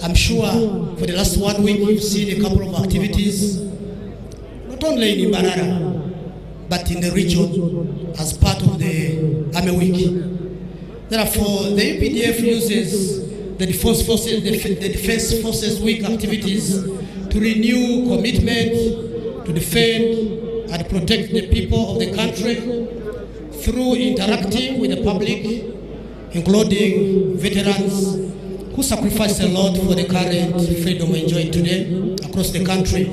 I'm sure for the last 1 week you've seen a couple of activities, not only in Mbarara, but in the region as part of the Army Week. Therefore, the UPDF uses the Defense Forces Week activities to renew commitment to defend and protect the people of the country through interacting with the public, including veterans who sacrificed a lot for the current freedom we enjoy today across the country.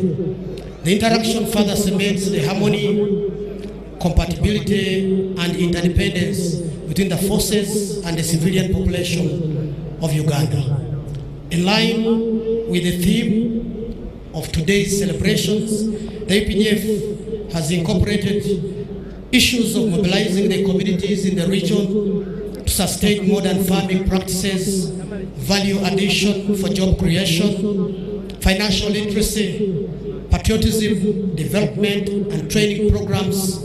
The interaction further cements the harmony, compatibility, and interdependence between the forces and the civilian population of Uganda. In line with the theme of today's celebrations, the UPDF has incorporated issues of mobilizing the communities in the region to sustain modern farming practices, value addition for job creation, financial literacy, patriotism, development, and training programs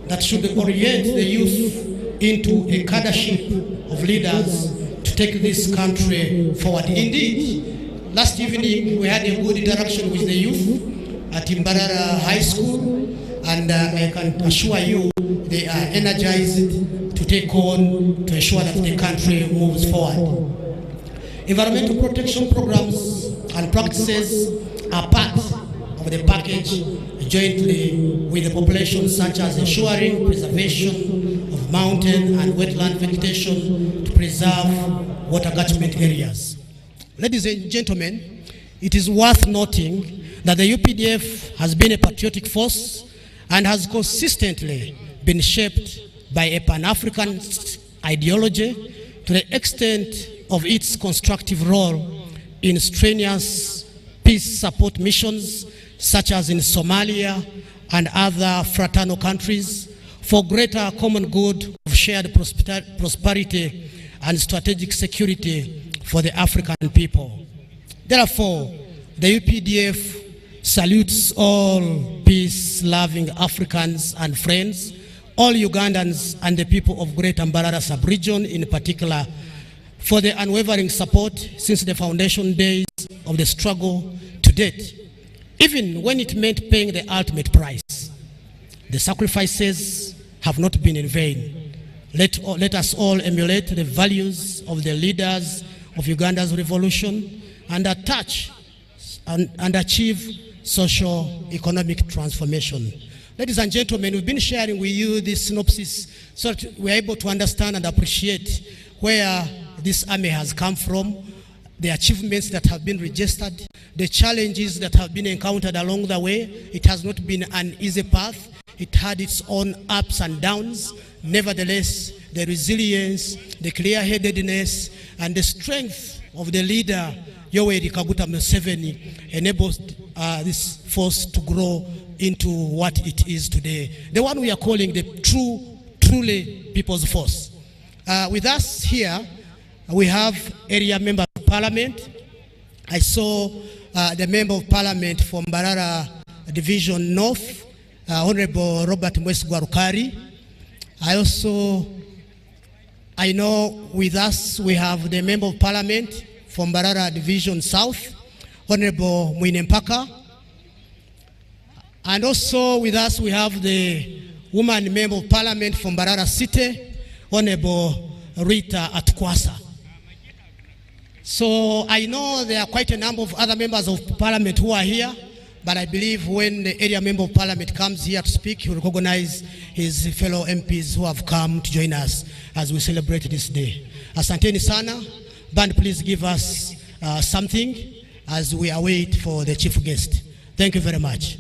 that should orient the youth into a cadreship of leaders to take this country forward. Indeed, last evening we had a good interaction with the youth at Mbarara High School, and I can assure you they are energized to take on to ensure that the country moves forward. Environmental protection programs and practices are part of the package jointly with the population, such as ensuring preservation of mountain and wetland vegetation to preserve water catchment areas. Ladies and gentlemen, it is worth noting that the UPDF has been a patriotic force and has consistently been shaped by a Pan-African ideology to the extent of its constructive role in strenuous peace support missions such as in Somalia and other fraternal countries for greater common good of shared prosperity and strategic security for the African people. Therefore, the UPDF salutes all peace-loving Africans and friends, all Ugandans and the people of Great Mbarara sub-region in particular, for the unwavering support since the foundation days of the struggle to date, even when it meant paying the ultimate price. The sacrifices have not been in vain. Let us all emulate the values of the leaders of Uganda's revolution and achieve socio-economic transformation. Ladies and gentlemen, we've been sharing with you this synopsis so that we're able to understand and appreciate where this army has come from, the achievements that have been registered, the challenges that have been encountered along the way. It has not been an easy path. It had its own ups and downs. Nevertheless, the resilience, the clear-headedness, and the strength of the leader, Yoweri Kaguta Museveni, enabled this force to grow into what it is today. The one we are calling the truly People's Force. With us here, we have area members of parliament. I saw the member of parliament from Mbarara Division North, Honorable Robert Mwesi-Gwarukari. I know with us we have the member of parliament from Mbarara Division South, Honorable Mwine Mpaka. And also with us we have the woman member of parliament from Mbarara City, Honorable Rita Atkwasa. So I know there are quite a number of other members of parliament who are here, but I believe when the area member of parliament comes here to speak, he will recognize his fellow MPs who have come to join us as we celebrate this day. Asanteni sana. Band, please give us something as we await for the chief guest. Thank you very much.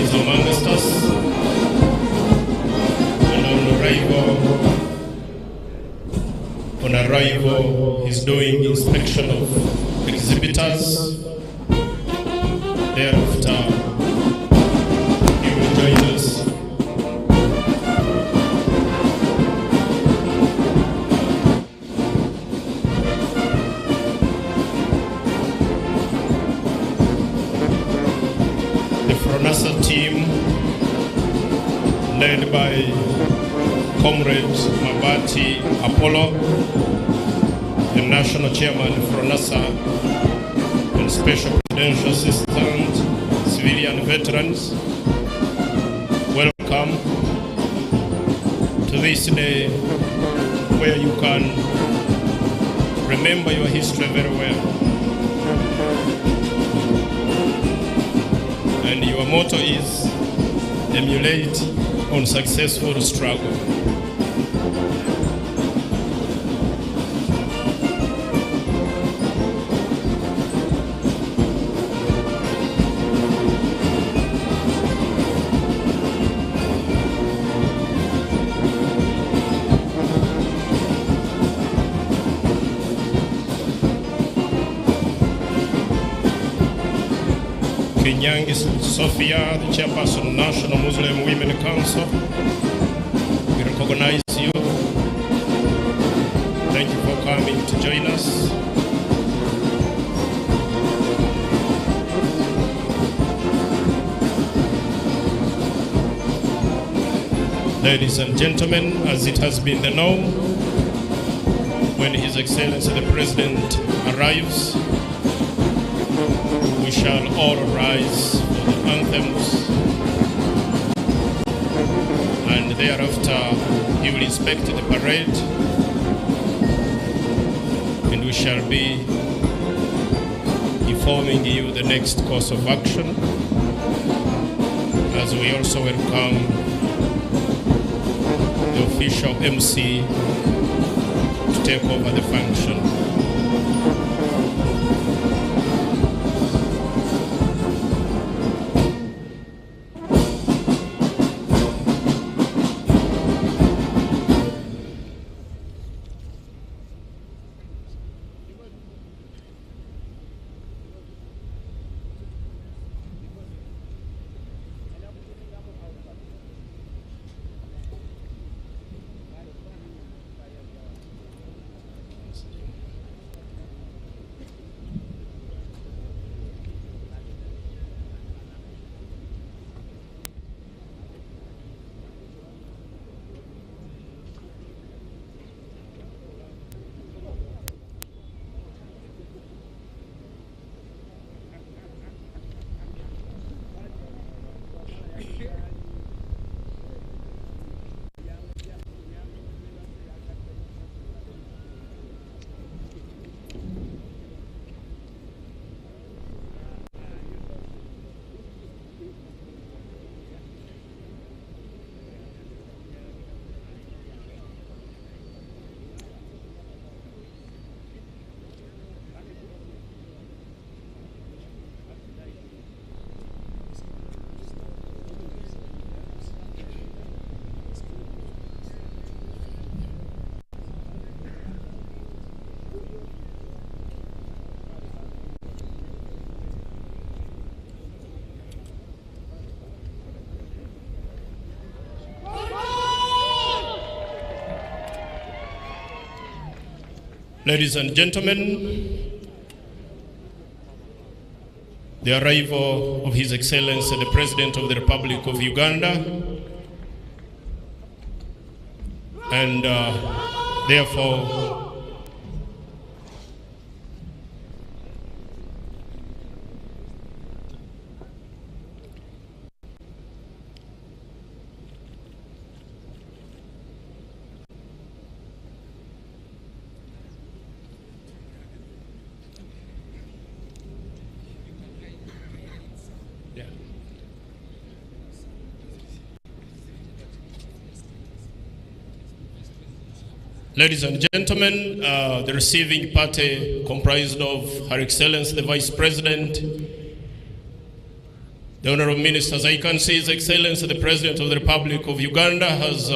is amongst us. And on arrival, he's doing inspection of exhibitors. Thereafter, he will join us. The team led by Comrade Mabati Apollo, the National Chairman for NASA and Special Presidential Assistant, civilian veterans. Welcome to this day where you can remember your history very well. And your motto is emulate on successful struggle. Kinyangi Sophia, the chairperson of National Muslim Women Council, we recognize you. Thank you for coming to join us. Ladies and gentlemen, as it has been the norm, when His Excellency the President arrives, we shall all rise for the anthems, and thereafter he will inspect the parade, and we shall be informing you the next course of action, as we also welcome the official MC to take over the function. Ladies and gentlemen, the arrival of His Excellency the President of the Republic of Uganda, and therefore ladies and gentlemen, the receiving party comprised of Her Excellency the Vice President, The Honorable Ministers, I can see His Excellency the President of the Republic of Uganda has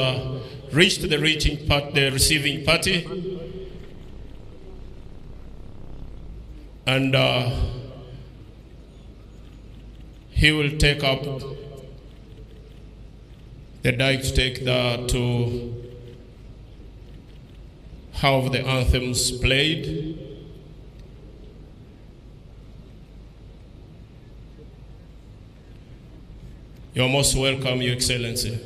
reached the receiving party. And he will take up the dike to take to have the anthems played. You are most welcome, Your Excellency.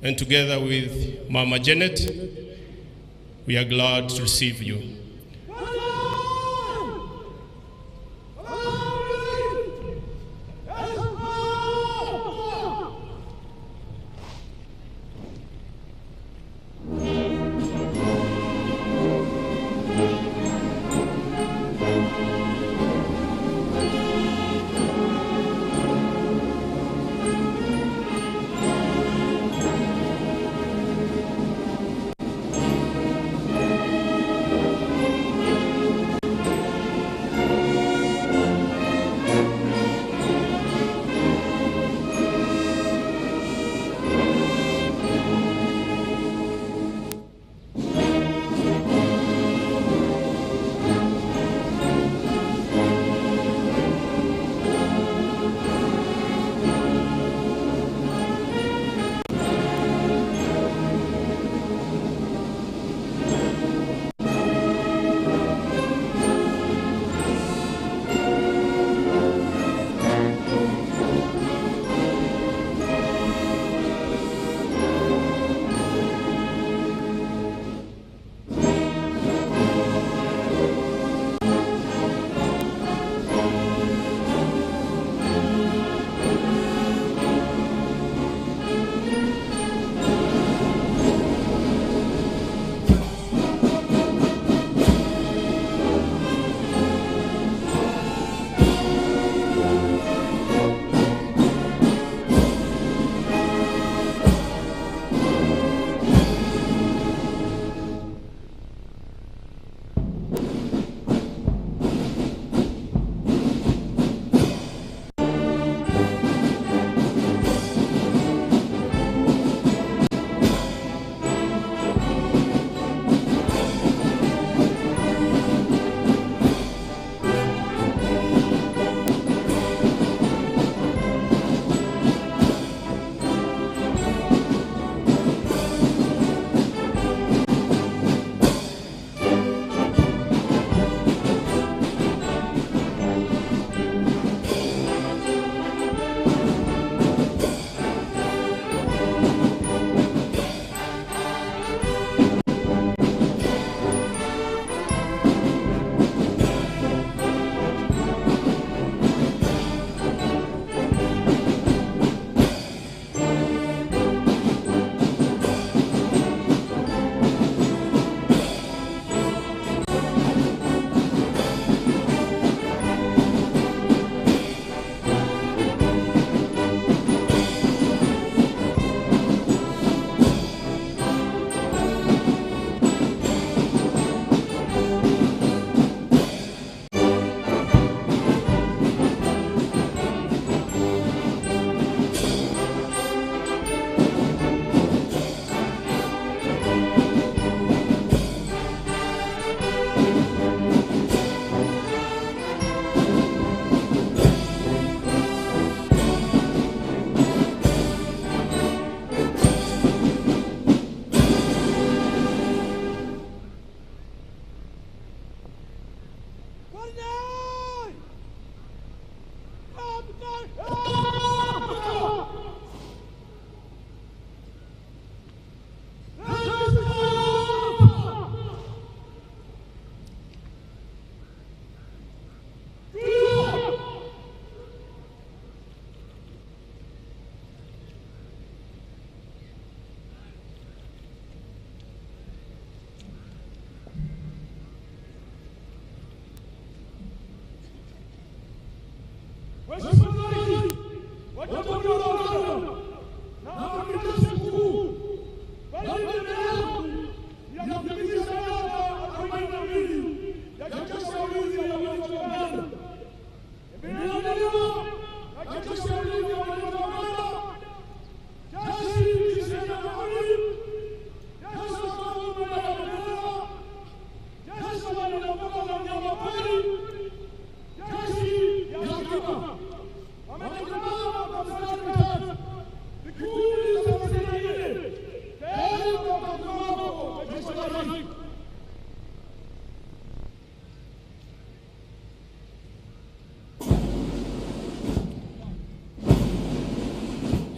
And together with Mama Janet, we are glad to receive you.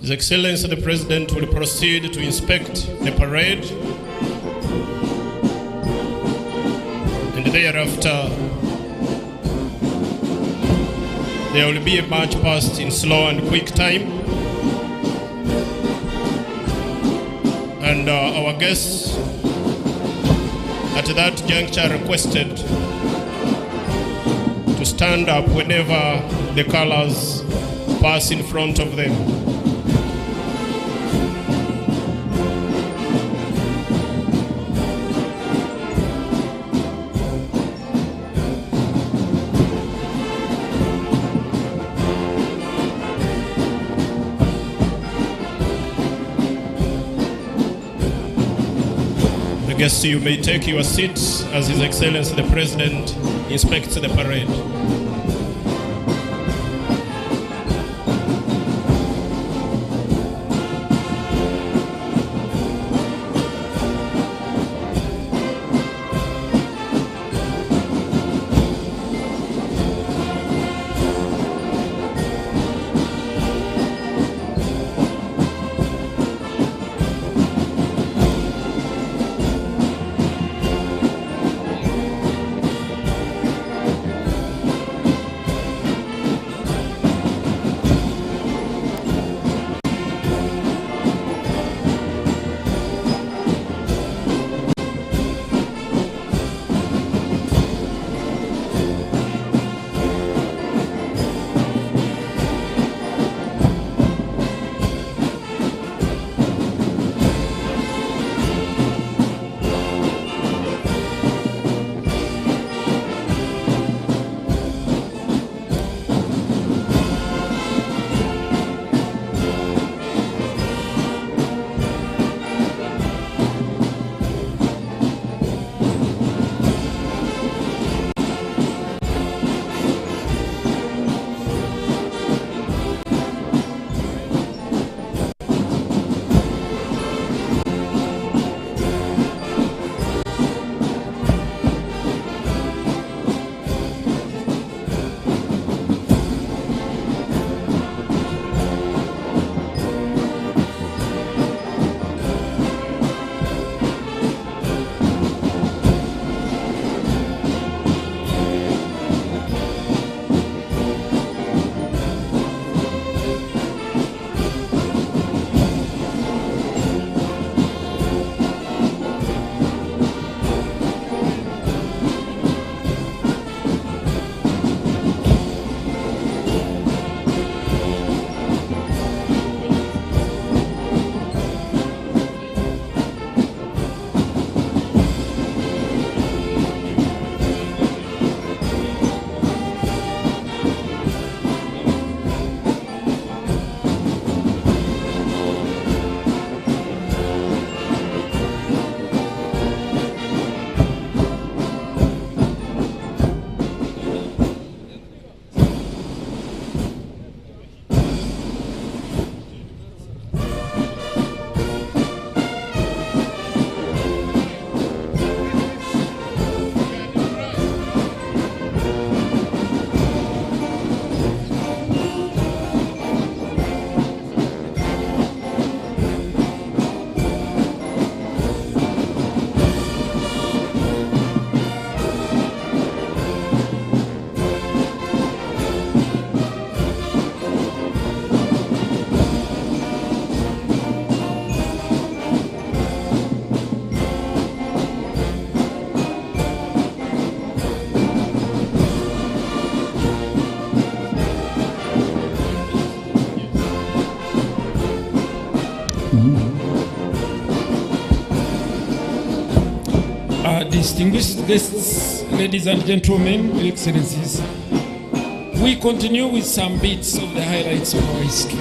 His Excellency the President will proceed to inspect the parade, and thereafter there will be a march past in slow and quick time, and our guests at that juncture requested to stand up whenever the colors pass in front of them. Guests, you may take your seats as His Excellency the President inspects the parade. Distinguished guests, ladies and gentlemen, your excellencies, we continue with some bits of the highlights of our history.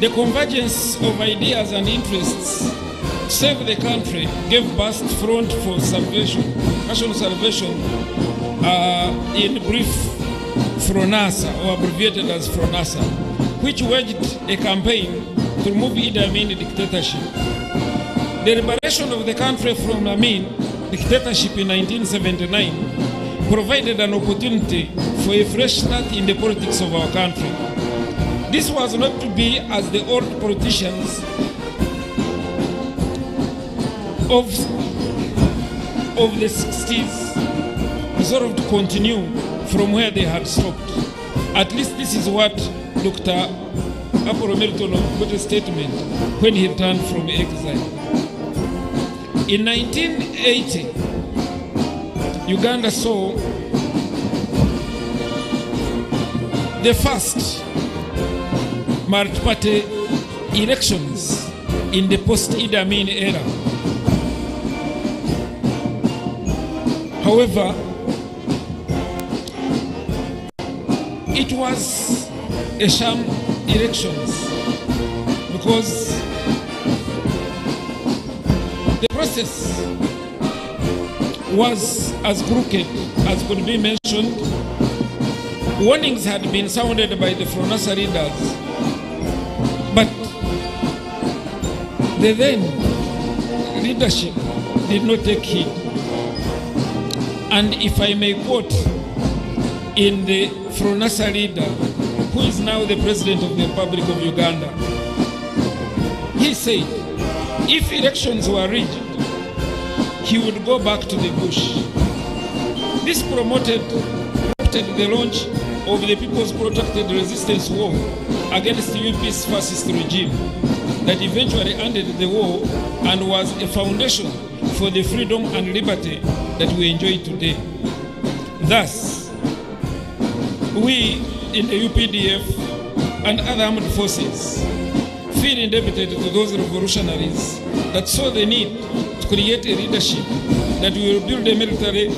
The convergence of ideas and interests to save the country gave birth to Front for Salvation, National Salvation, in brief FRONASA, or abbreviated as FRONASA, which waged a campaign to remove Idi Amin dictatorship. The liberation of the country from Amin dictatorship in 1979 provided an opportunity for a fresh start in the politics of our country. This was not to be as the old politicians of the 60s resolved to continue from where they had stopped. At least this is what Dr. Apollo Milton put a statement when he returned from exile. In 1980, Uganda saw the first multi-party elections in the post-Idi Amin era. However, it was a sham elections because the process was as crooked as could be mentioned. Warnings had been sounded by the Fronasa leaders, but the then leadership did not take heed. And if I may quote in the Fronasa leader, who is now the President of the Republic of Uganda, he said, if elections were rigged, he would go back to the bush. This promoted the launch of the People's Protracted Resistance War against UP's fascist regime that eventually ended the war and was a foundation for the freedom and liberty that we enjoy today. Thus, we in the UPDF and other armed forces feel indebted to those revolutionaries that saw the need to create a leadership that will build a military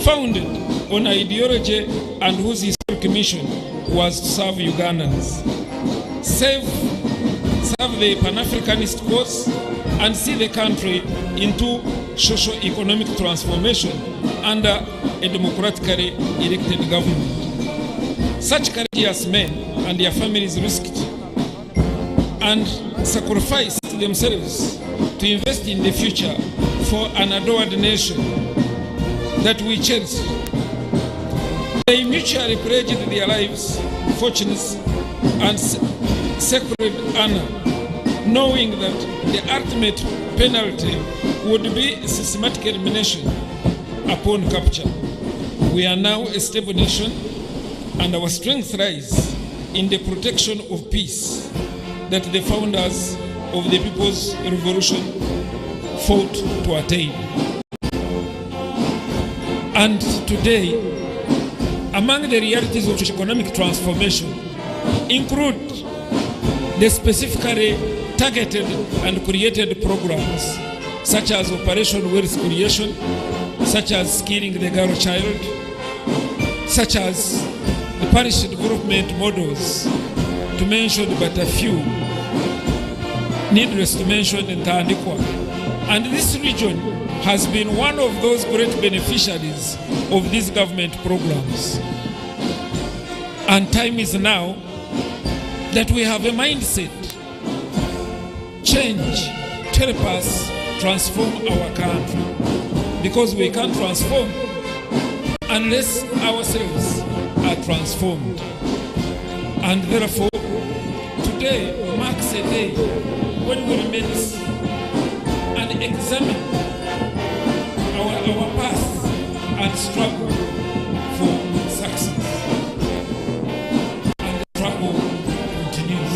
founded on ideology and whose historic mission was to serve Ugandans, serve the Pan-Africanist cause, and see the country into socio-economic transformation under a democratically elected government. Such courageous men and their families risked and sacrificed themselves to invest in the future for an adored nation that we cherish. They mutually pledged their lives, fortunes, and sacred honor, knowing that the ultimate penalty would be systematic elimination upon capture. We are now a stable nation, and our strength lies in the protection of peace that the founders of the People's Revolution fought to attain. And today, among the realities of economic transformation include the specifically targeted and created programs such as Operation Wealth Creation, such as skilling the girl child, such as the parish development models, to mention but a few, needless to mention in Tandikwa. And this region has been one of those great beneficiaries of these government programs. And time is now that we have a mindset change to help us transform our country, because we can't transform unless ourselves are transformed. And therefore, today marks a day when we reminisce and examine our past and struggle for success. And the struggle continues.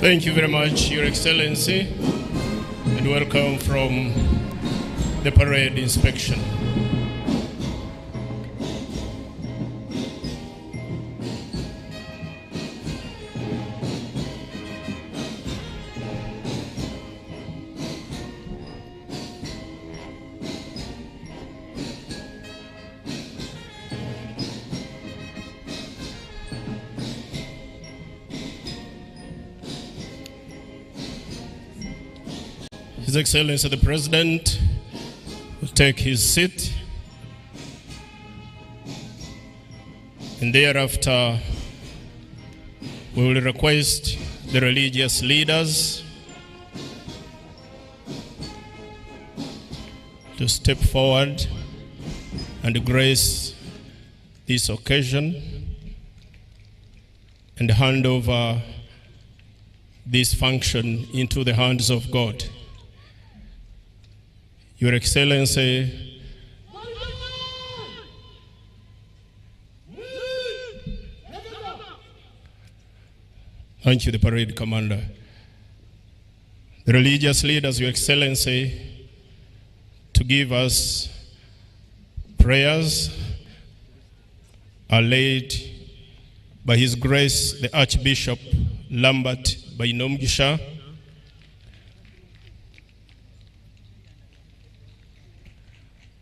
Thank you very much, Your Excellency, and welcome from the parade inspection. His Excellency the President will take his seat, and thereafter we will request the religious leaders to step forward and grace this occasion and hand over this function into the hands of God. Your Excellency, thank you, the parade commander. The religious leaders, Your Excellency, to give us prayers are laid by His Grace, the Archbishop Lambert Bainomgisha,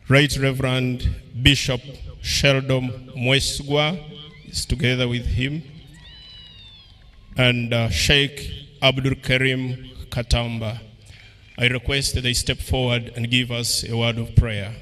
Right Reverend Bishop Sheldon Mwesugwa is together with him, and Sheikh Abdul Karim Katamba. I request that they step forward and give us a word of prayer.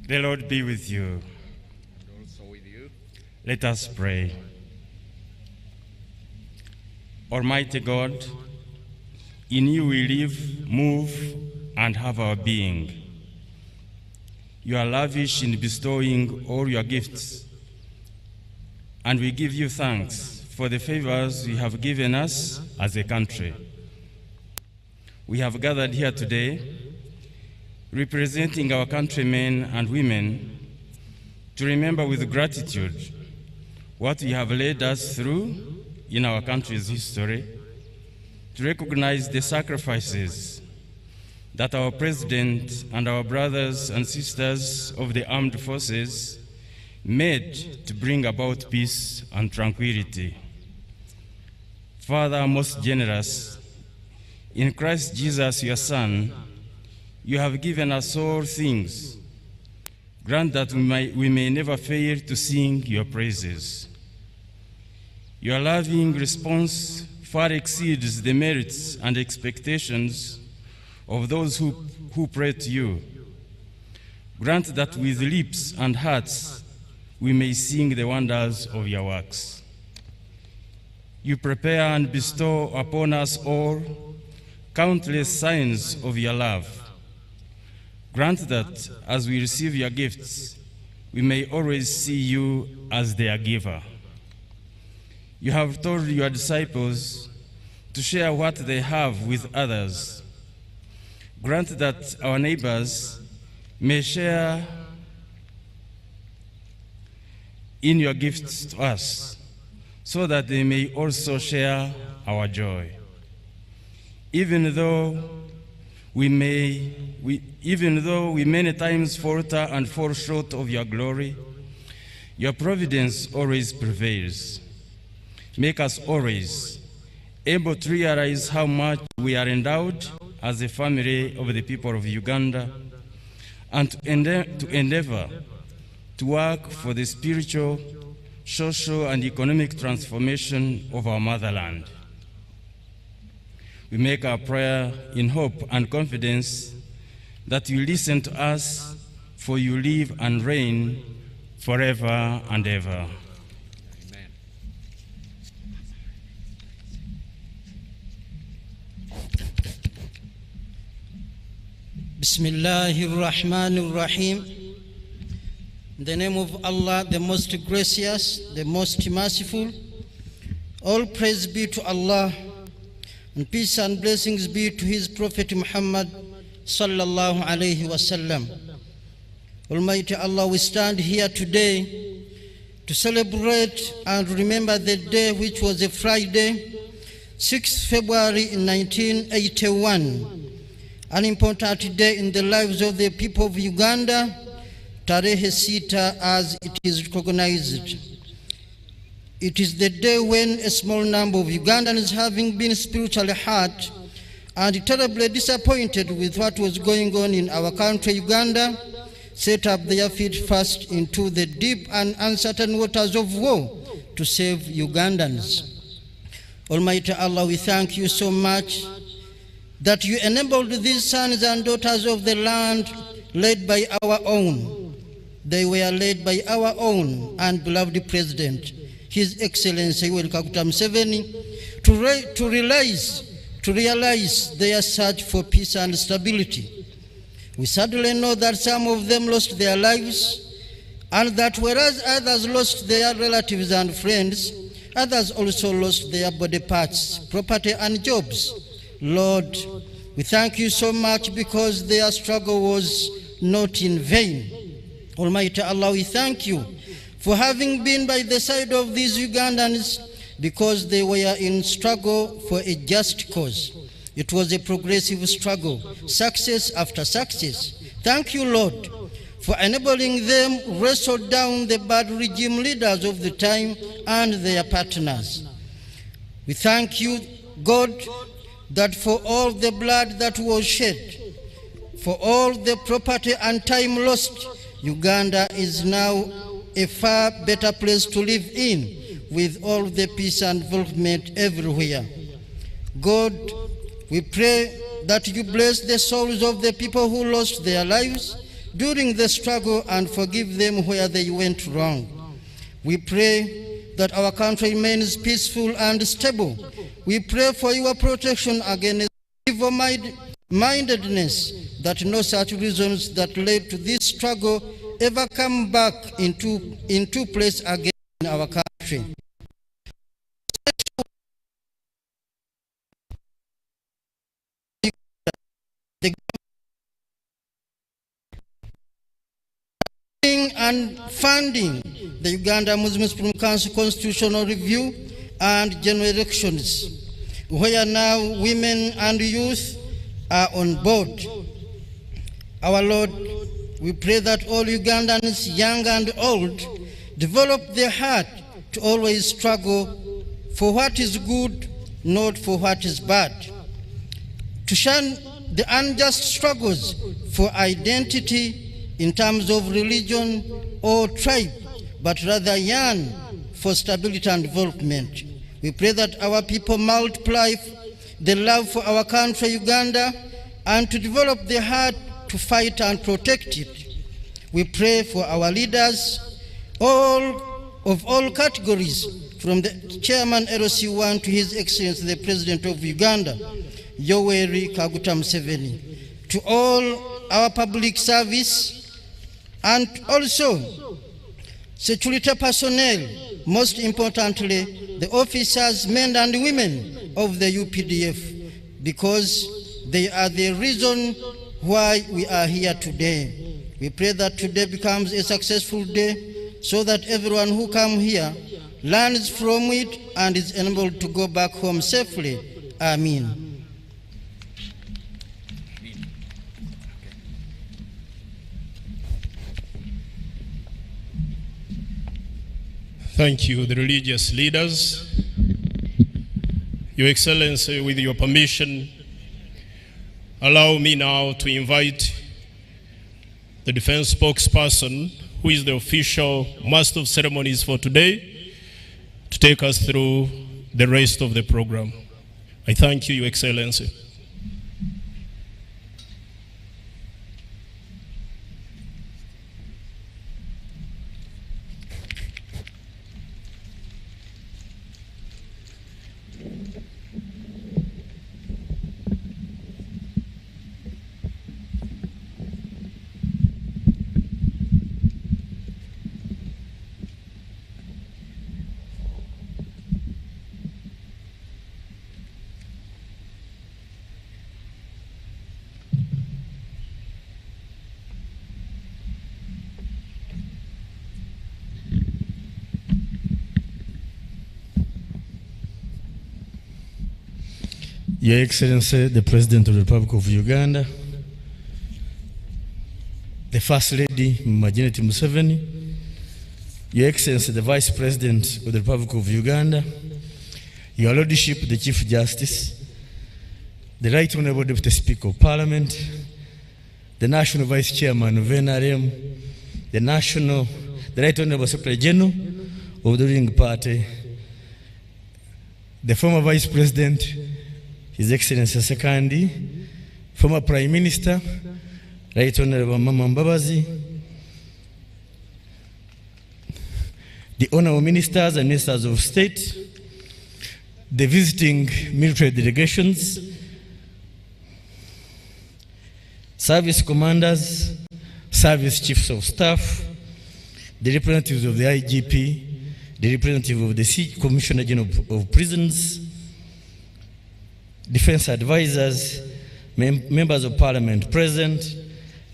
The Lord be with you. And also with you. Let us pray. Almighty God, in you we live, move, and have our being. You are lavish in bestowing all your gifts, and we give you thanks for the favors you have given us as a country. We have gathered here today representing our countrymen and women to remember with gratitude what you have led us through in our country's history, to recognize the sacrifices that our president and our brothers and sisters of the armed forces made to bring about peace and tranquility. Father, most generous, in Christ Jesus, your Son, you have given us all things. Grant that we may never fail to sing your praises. Your loving response far exceeds the merits and expectations of those who pray to you. Grant that with lips and hearts we may sing the wonders of your works. You prepare and bestow upon us all countless signs of your love. Grant that as we receive your gifts, we may always see you as their giver. You have told your disciples to share what they have with others. Grant that our neighbors may share in your gifts to us, so that they may also share our joy. Even though we many times falter and fall short of your glory, your providence always prevails. make us always able to realize how much we are endowed as a family of the people of Uganda, and to endeavor to work for the spiritual, social, and economic transformation of our motherland. We make our prayer in hope and confidence that you listen to us, for you live and reign forever and ever. Bismillahir Rahmanir Rahim. In the name of Allah, the most gracious, the most merciful. All praise be to Allah, and peace and blessings be to His Prophet Muhammad sallallahu alayhi wasallam. Almighty Allah, we stand here today to celebrate and remember the day which was a Friday, 6th February 1981. An important day in the lives of the people of Uganda, TAREHE SITA as it is recognized. It is the day when a small number of Ugandans, having been spiritually hurt and terribly disappointed with what was going on in our country, Uganda, set up their feet first into the deep and uncertain waters of war to save Ugandans. Almighty Allah, we thank you so much that you enabled these sons and daughters of the land led by our own. They were led by our own and beloved President, His Excellency Yoweri Kaguta Museveni, to realize their search for peace and stability. We certainly know that some of them lost their lives, and that whereas others lost their relatives and friends, others also lost their body parts, property, and jobs. Lord, we thank you so much because their struggle was not in vain. Almighty Allah, we thank you for having been by the side of these Ugandans because they were in struggle for a just cause. It was a progressive struggle, success after success. Thank you, Lord, for enabling them wrestle down the bad regime leaders of the time and their partners. We thank you, God, that for all the blood that was shed, for all the property and time lost, Uganda is now a far better place to live in, with all the peace and development everywhere. God, we pray that you bless the souls of the people who lost their lives during the struggle and forgive them where they went wrong. We pray that our country remains peaceful and stable. We pray for your protection against evil-mindedness, that no such reasons that led to this struggle ever come back into place again in our country. And funding the Uganda Muslim Supreme Council Constitutional Review and general elections, where now women and youth are on board. Our Lord, we pray that all Ugandans, young and old, develop their heart to always struggle for what is good, not for what is bad, to shun the unjust struggles for identity in terms of religion or tribe, but rather yearn for stability and development. We pray that our people multiply the love for our country, Uganda, and to develop the heart to fight and protect it. We pray for our leaders, of all categories, from the Chairman LC1 to His Excellency the President of Uganda, Yoweri Kaguta Museveni, to all our public service, and also security personnel, most importantly, the officers, men and women of the UPDF, because they are the reason why we are here today. We pray that today becomes a successful day so that everyone who comes here learns from it and is enabled to go back home safely. Amen. Thank you, the religious leaders. Your Excellency, with your permission, allow me now to invite the defense spokesperson, who is the official master of ceremonies for today, to take us through the rest of the program. I thank you, Your Excellency. Your Excellency, the President of the Republic of Uganda, the First Lady, Janet Museveni, Your Excellency, the Vice President of the Republic of Uganda, Your Lordship, the Chief Justice, the Right Honorable Deputy Speaker of Parliament, the National Vice Chairman of NRM, the Right Honorable Secretary General of the ruling party, the former Vice President, His Excellency Sekandi, former Prime Minister, Right Honorable Mama Mbabazi, the Honorable Ministers and Ministers of State, the visiting military delegations, service commanders, service chiefs of staff, the representatives of the IGP, the representative of the Commissioner General of Prisons, defense advisors, members of parliament present,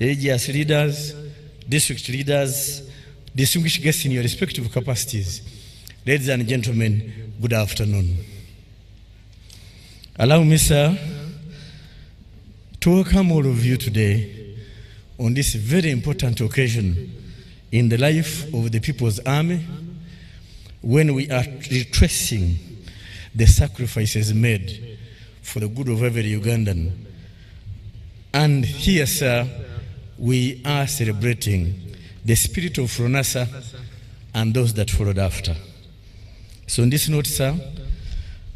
religious leaders, district leaders, distinguished guests in your respective capacities. Ladies and gentlemen, good afternoon. Allow me, sir, to welcome all of you today on this very important occasion in the life of the People's Army, when we are retracing the sacrifices made for the good of every Ugandan. And here, sir, we are celebrating the spirit of Ronasa and those that followed after. So on this note, sir,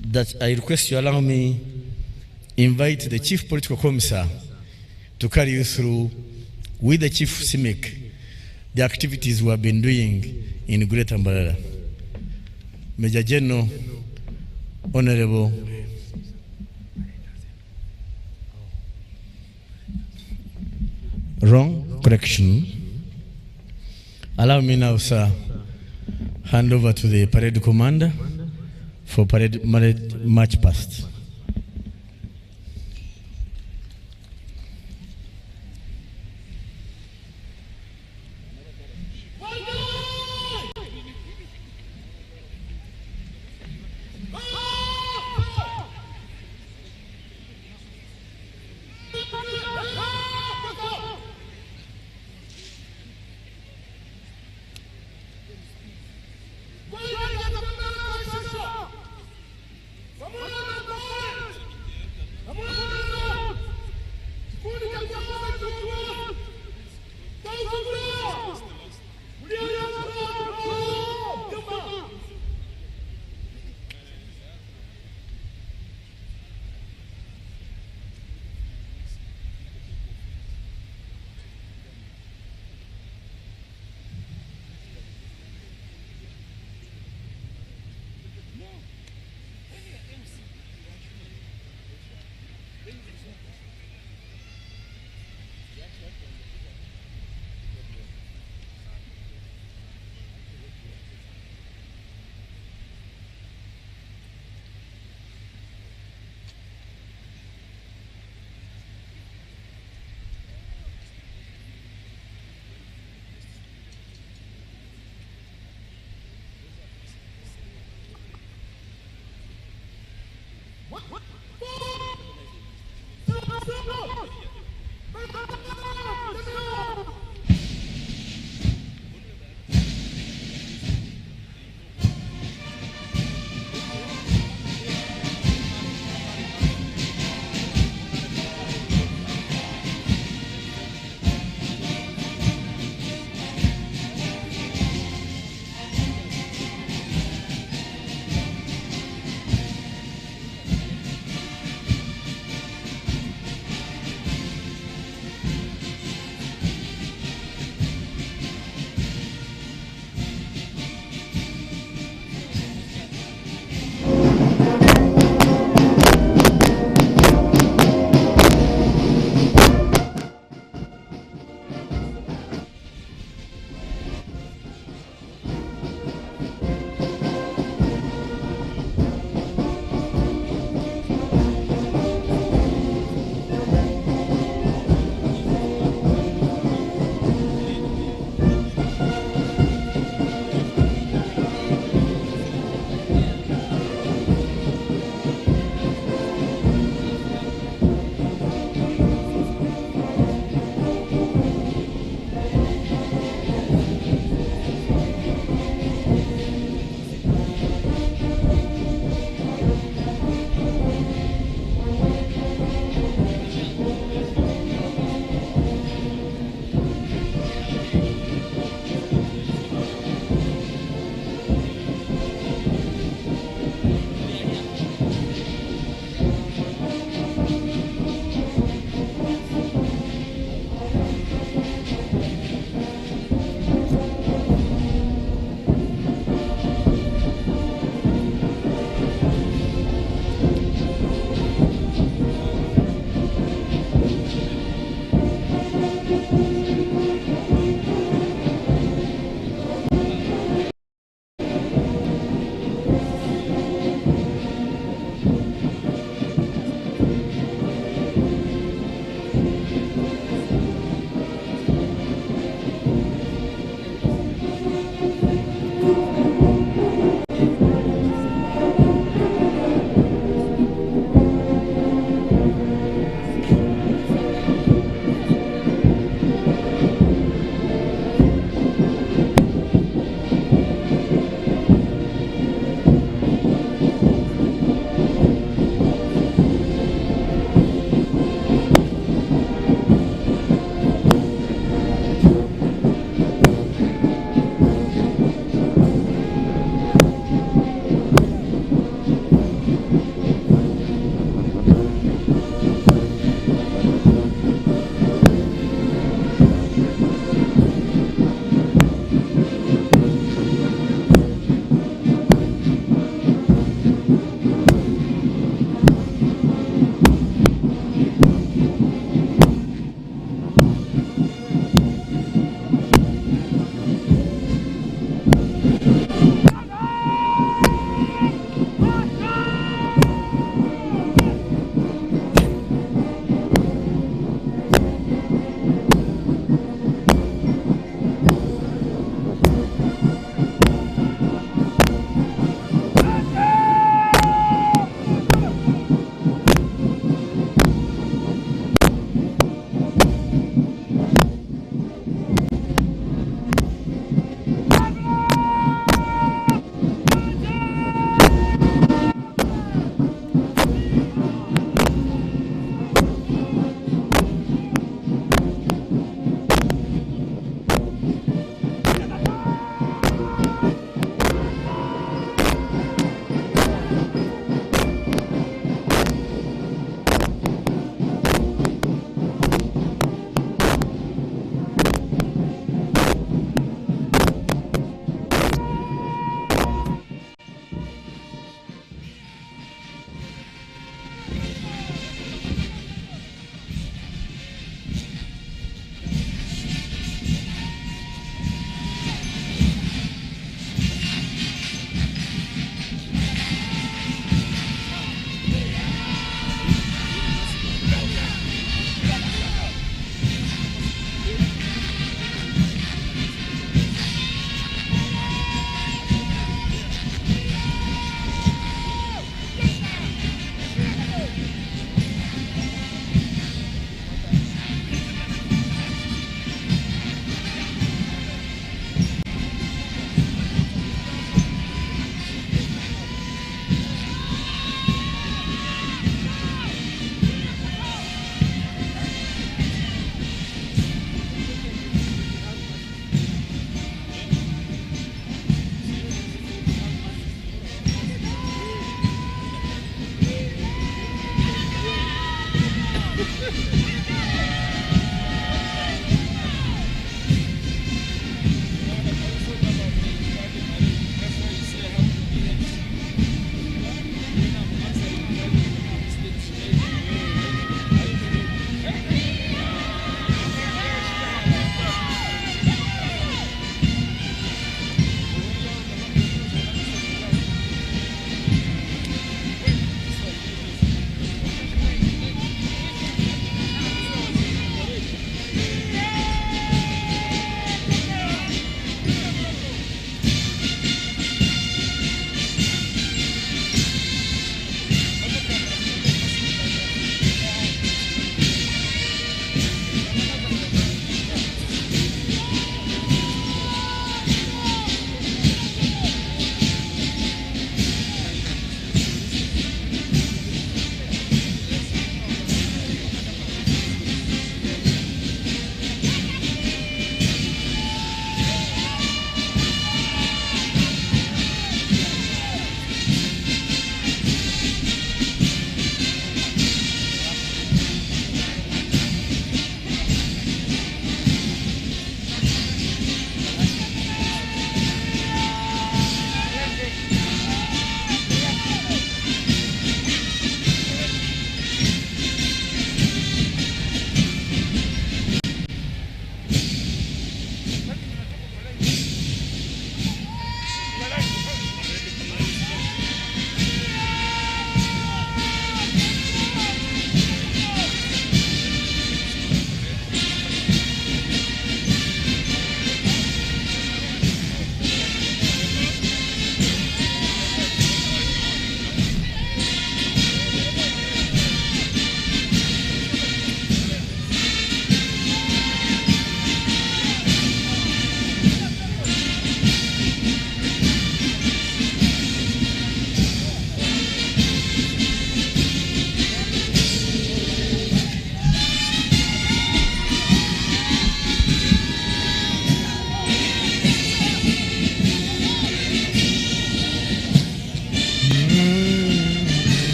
that I request you allow me invite the Chief Political Commissar to carry you through, with the Chief CIMIC, the activities we have been doing in Greater Mbarara. Major General, Honorable Wrong correction. Allow me now, sir, hand over to the parade commander for parade march past.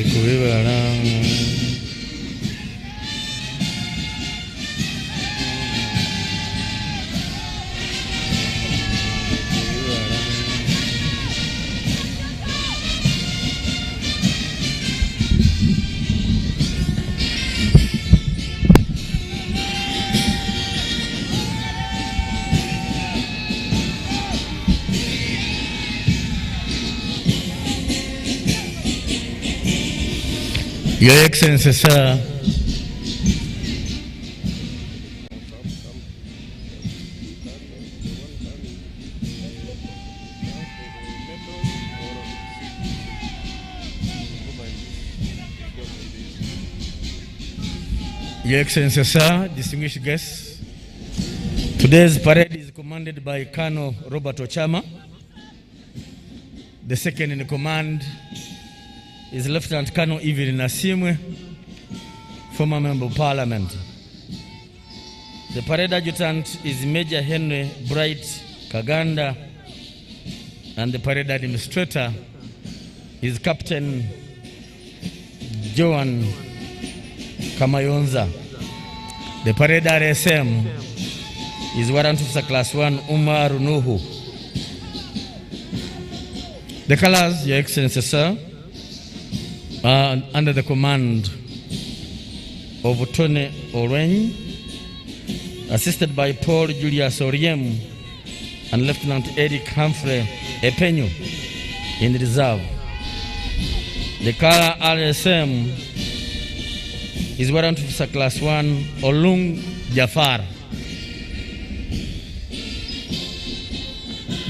kubibara. Your Excellency, sir, Your Excellency, sir, distinguished guests, today's parade is commanded by Colonel Robert Ochama. The second in command is Lieutenant Colonel Evelyn Nasimwe, former Member of Parliament. The parade adjutant is Major Henry Bright Kaganda, and the parade administrator is Captain Joan Kamayonza. The parade RSM is Warrant Officer Class 1 Umar Nuhu. The colors, Your Excellency, sir, under the command of Tony Oreng, assisted by Paul Julius Oriem and Lieutenant Eric Humphrey Epenyo in reserve. The color RSM is Warrant Officer Class 1 Olung Jafar.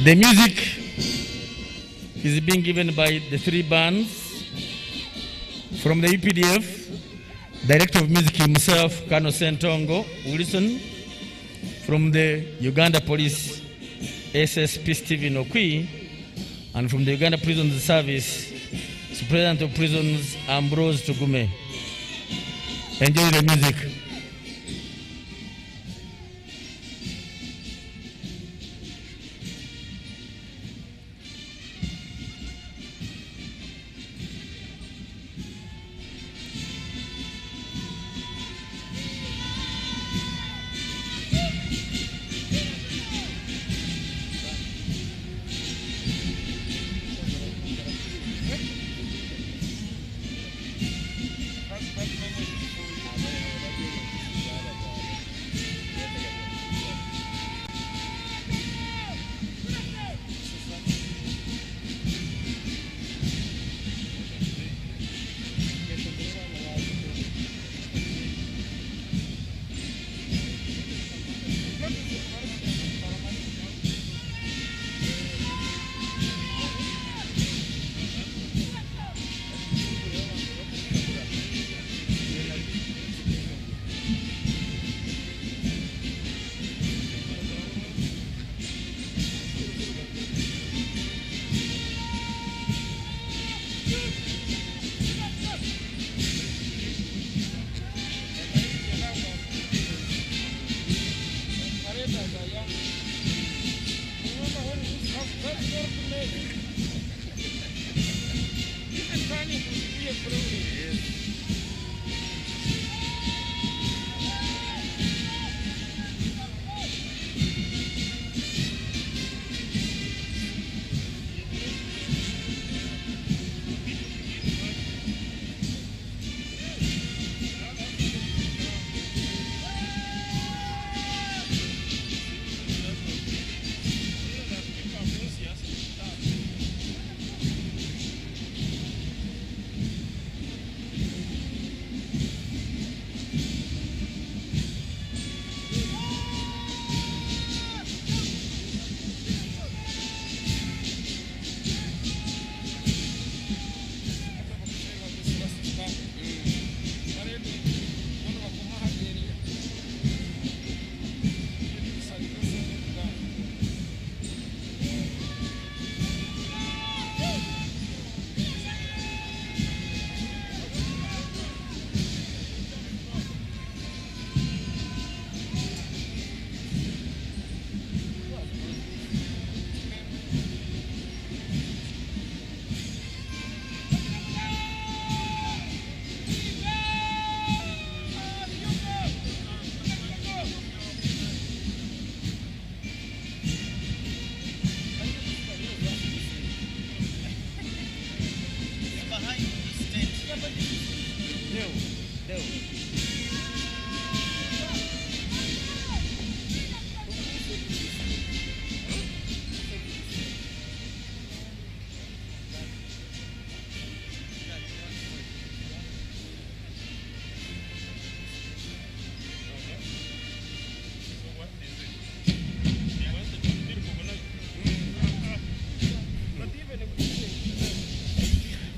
The music is being given by the three bands. From the UPDF, Director of Music himself, Colonel Sentongo Wilson. From the Uganda Police, SSP Stephen Okwi. And from the Uganda Prison Service, Superintendent of Prisons, Ambrose Tugume. Enjoy the music.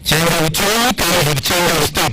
Chamber 2, Tarehe Chamber stop.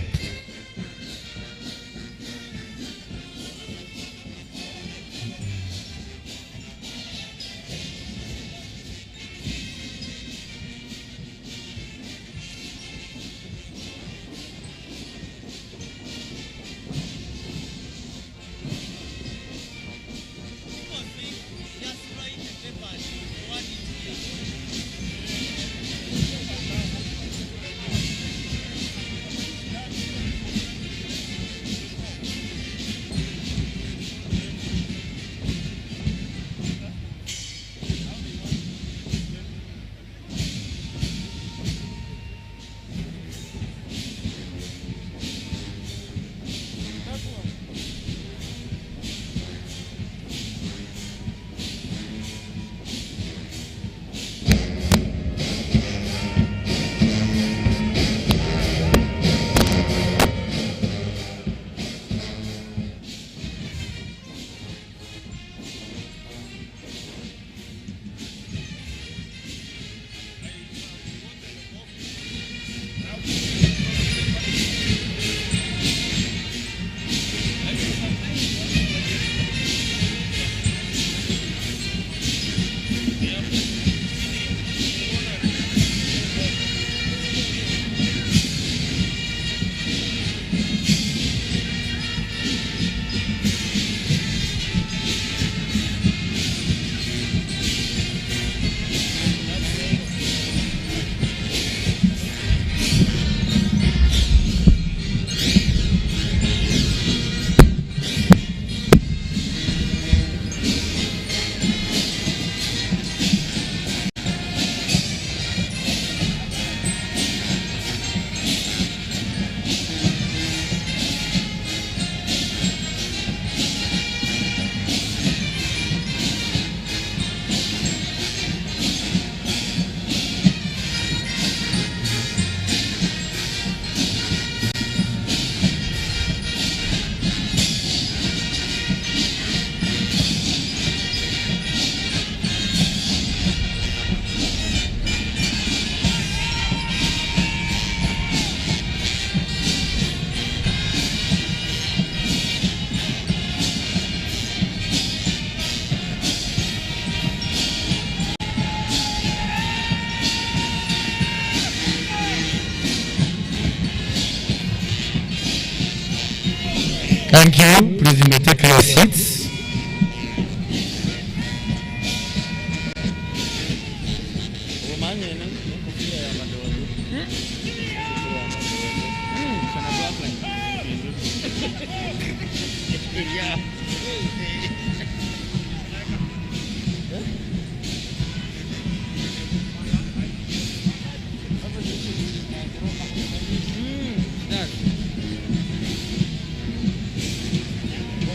Thank you. Please you may take your seats.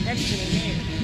Wakati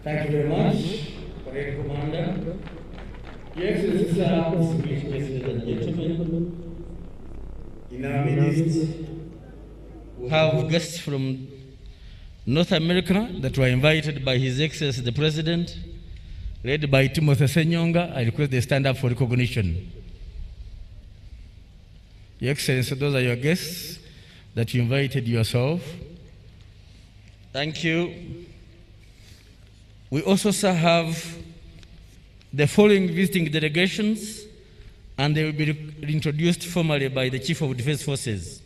Thank you very much, Parade Commander. Your Excellency, sir, distinguished President and gentlemen, in our midst, we have guests from North America that were invited by His Excellency the President, led by Timothy Senyonga. I request they stand up for recognition. Your Excellency, those are your guests that you invited yourself. Thank you. We also have the following visiting delegations, and they will be introduced formally by the Chief of Defense Forces.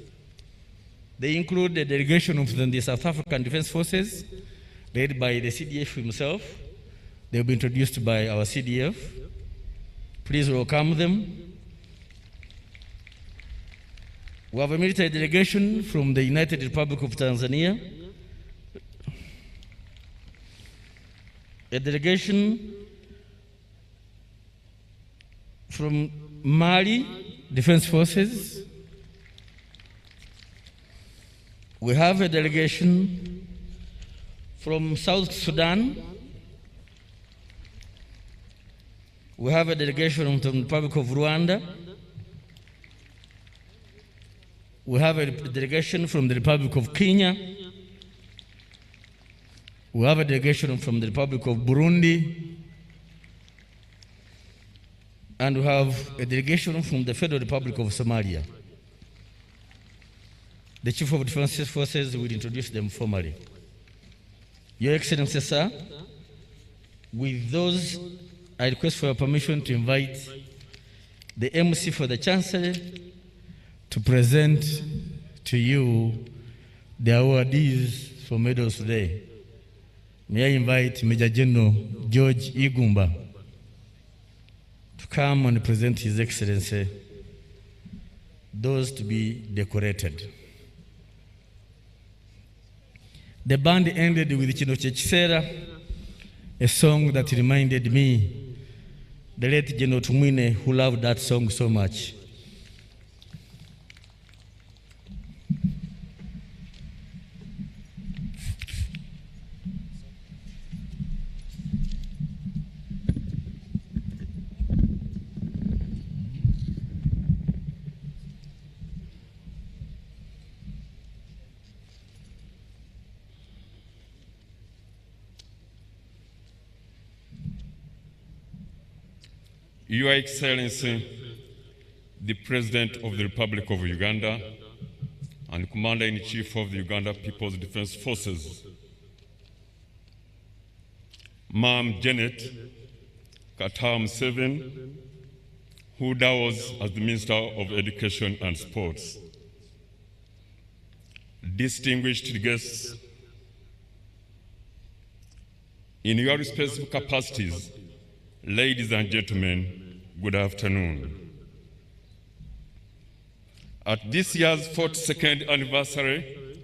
They include the delegation from the South African Defense Forces, led by the CDF himself, They will be introduced by our CDF. Please welcome them. We have a military delegation from the United Republic of Tanzania, a delegation from Mali Defense Forces. We have a delegation from South Sudan. We have a delegation from the Republic of Rwanda. We have a delegation from the Republic of Kenya. We have a delegation from the Republic of Burundi. And we have a delegation from the Federal Republic of Somalia. The Chief of Defense Forces will introduce them formally. Your Excellency, sir, with those, I request for your permission to invite the MC for the Chancellor to present to you the awardees for medals today. May I invite Major General George Igumba to come and present His Excellency those to be decorated. The band ended with Kino Kyekisera, a song that reminded me the late General Tumwine, who loved that song so much. Your Excellency, the President of the Republic of Uganda and Commander-in-Chief of the Uganda People's Defense Forces, Ma'am Janet Katam-Seven, who was as the Minister of Education and Sports, distinguished guests, in your respective capacities, ladies and gentlemen, good afternoon. At this year's 42nd anniversary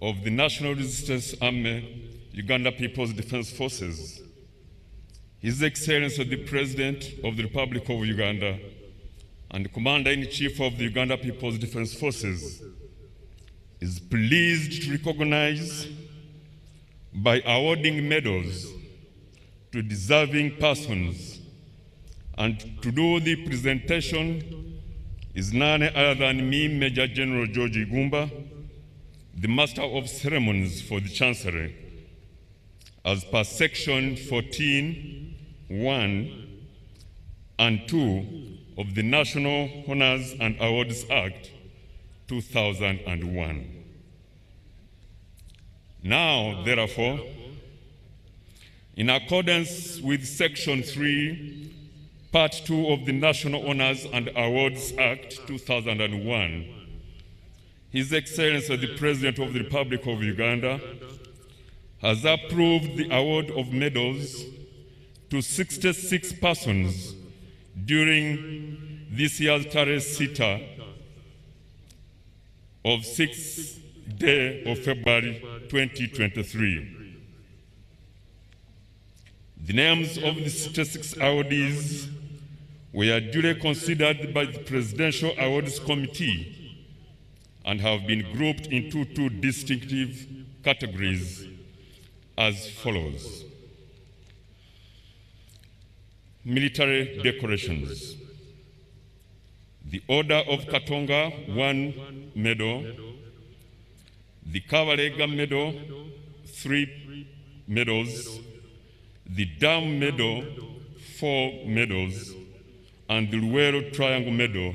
of the National Resistance Army, Uganda People's Defense Forces, His Excellency the President of the Republic of Uganda and Commander-in-Chief of the Uganda People's Defense Forces is pleased to recognize by awarding medals to deserving persons, and to do the presentation is none other than me, Major General George Igumba, the Master of Ceremonies for the Chancellery, as per Section 14(1) and 2 of the National Honors and Awards Act 2001. Now, therefore, in accordance with Section 3, Part 2 of the National Honors and Awards Act 2001, His Excellency the President of the Republic of Uganda has approved the award of medals to 66 persons during this year's TAREHE SITA of 6th day of February 2023. The names of the 66 awardees were duly considered by the Presidential Awards Committee and have been grouped into two distinctive categories as follows. Military decorations. The Order of Katonga, 1 medal. The Kabalega Medal, 3 medals. The Dam Medal, 4 medals, and the Luero Triangle Medal,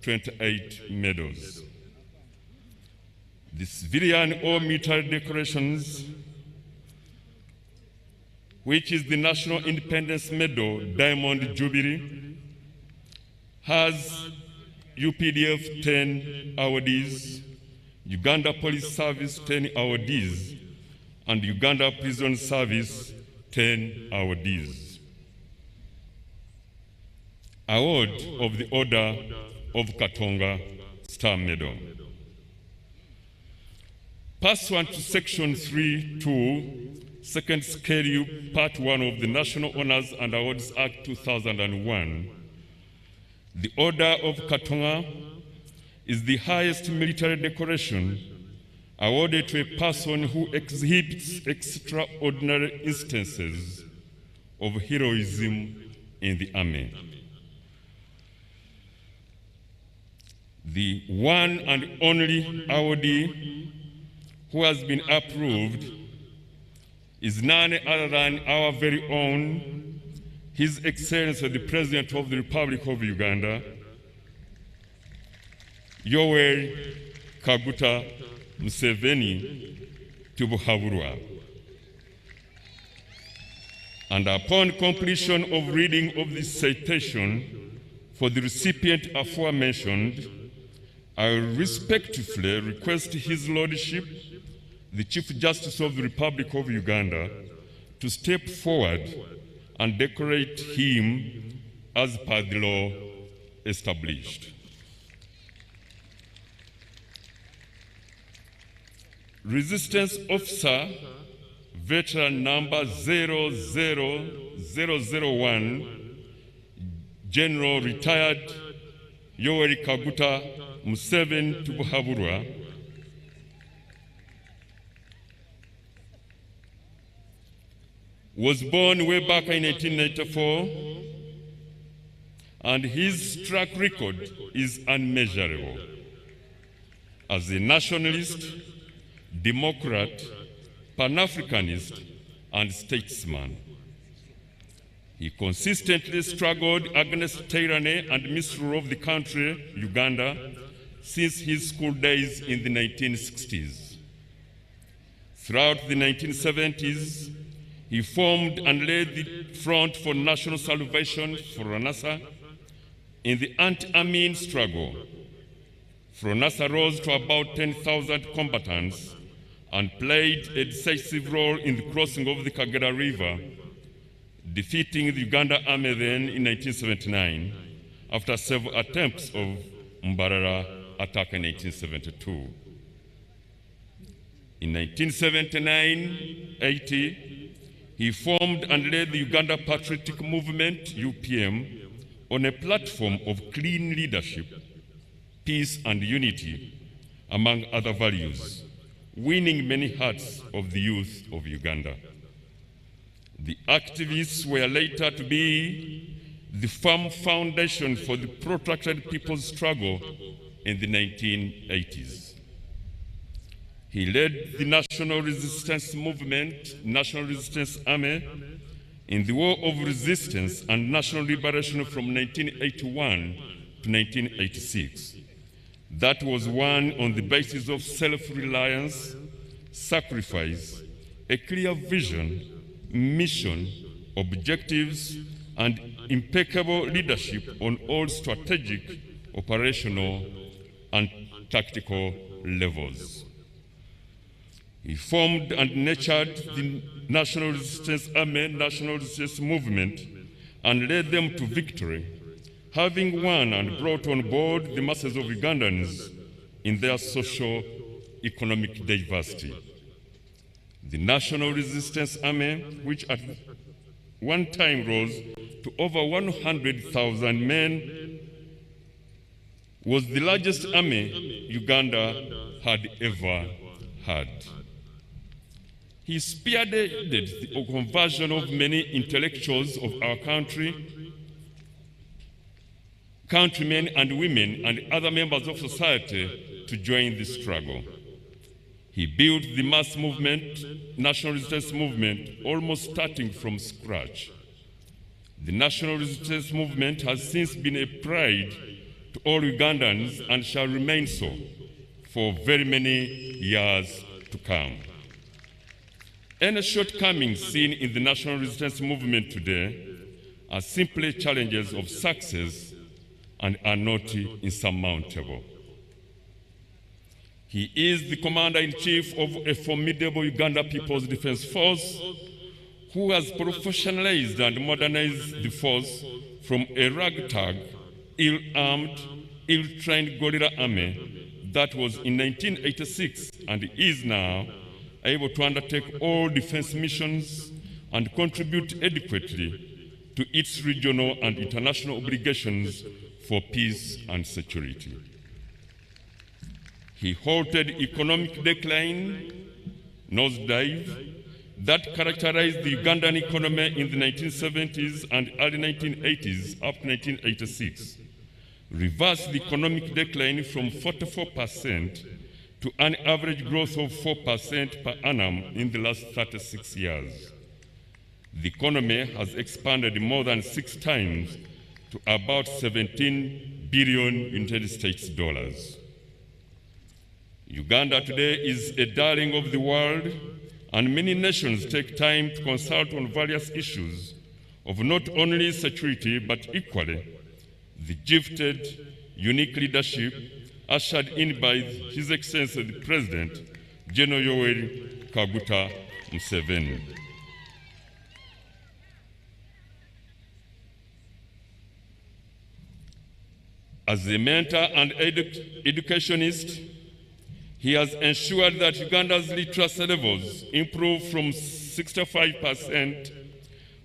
28 medals. The civilian or military decorations, which is the National Independence Medal, Diamond Jubilee, has UPDF 10 awardees, Uganda Police Service 10 awardees, and Uganda Prison Service 10 awardees. Award of the Order of Katonga Star Medal. Pursuant to Section 3.2, Second Schedule, Part 1 of the National Honors and Awards Act 2001, the Order of Katonga is the highest military decoration awarded to a person who exhibits extraordinary instances of heroism in the army. The one and only awardee who has been approved is none other than our very own, His Excellency the President of the Republic of Uganda, Yoweri Kaguta Museveni Tubuhaburwa. And upon completion of reading of this citation for the recipient aforementioned, I will respectfully request His Lordship, the Chief Justice of the Republic of Uganda, to step forward and decorate him as per the law established. Resistance Officer, Veteran number 00001, General Retired Yoweri Kaguta Museveni Tubuhaburwa, was born way back in 1894, and his track record is unmeasurable. As a nationalist, democrat, Pan-Africanist, and statesman, he consistently struggled against tyranny and misrule of the country, Uganda, since his school days in the 1960s. Throughout the 1970s, he formed and led the Front for National Salvation, FRONASA, in the anti-Amin struggle. FRONASA rose to about 10,000 combatants and played a decisive role in the crossing of the Kagera River, defeating the Uganda Army then in 1979 after several attempts of Mbarara attack in 1972. In 1979-80, he formed and led the Uganda Patriotic Movement, UPM, on a platform of clean leadership, peace and unity, among other values, winning many hearts of the youth of Uganda. The activists were later to be the firm foundation for the protracted people's struggle in the 1980s. He led the National Resistance Movement, National Resistance Army, in the War of Resistance and National Liberation from 1981 to 1986. That was won on the basis of self-reliance, sacrifice, a clear vision, mission, objectives, and impeccable leadership on all strategic, operational, and tactical levels. He formed and nurtured the National Resistance Army, National Resistance Movement, and led them to victory, having won and brought on board the masses of Ugandans in their socio-economic diversity. The National Resistance Army, which at one time rose to over 100,000 men, was the largest army Uganda had ever had. He spearheaded the conversion of many intellectuals of our country, countrymen and women and other members of society to join the struggle. He built the mass movement, National Resistance Movement, almost starting from scratch. The National Resistance Movement has since been a pride to all Ugandans and shall remain so for very many years to come. Any shortcomings seen in the National Resistance Movement today are simply challenges of success and are not insurmountable. He is the Commander-in-Chief of a formidable Uganda People's Defense Force who has professionalized and modernized the force from a ragtag, ill-armed, ill-trained guerrilla army that was in 1986 and is now able to undertake all defense missions and contribute adequately to its regional and international obligations for peace and security. He halted economic decline, nosedive, that characterized the Ugandan economy in the 1970s and early 1980s up to 1986, reversed the economic decline from 44% to an average growth of 4% per annum in the last 36 years. The economy has expanded more than 6 times to about 17 billion United States dollars. Uganda today is a darling of the world, and many nations take time to consult on various issues of not only security but equally the gifted, unique leadership ushered in by His Excellency the President, General Yoweri Kaguta Museveni. As a mentor and educationist, he has ensured that Uganda's literacy levels improved from 65%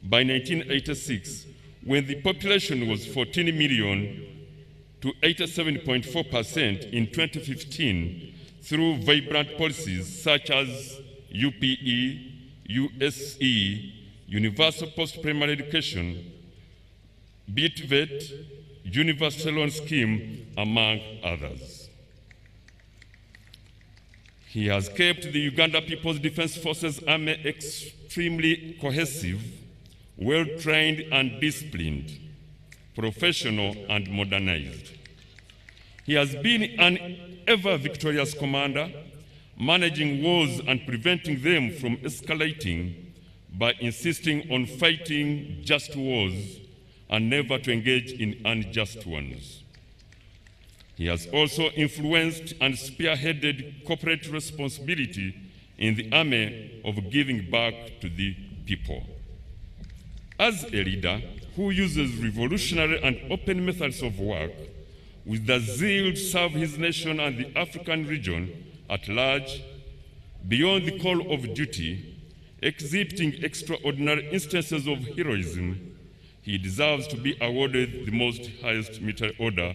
by 1986, when the population was 14 million, to 87.4% in 2015 through vibrant policies such as UPE, USE, Universal Post-Primary Education, BITVET, Universal Loan Scheme, among others. He has kept the Uganda People's Defense Forces Army extremely cohesive, well-trained and disciplined, professional and modernized. He has been an ever-victorious commander, managing wars and preventing them from escalating by insisting on fighting just wars and never to engage in unjust ones. He has also influenced and spearheaded corporate responsibility in the army of giving back to the people. As a leader who uses revolutionary and open methods of work with the zeal to serve his nation and the African region at large, beyond the call of duty, exhibiting extraordinary instances of heroism, he deserves to be awarded the most highest military order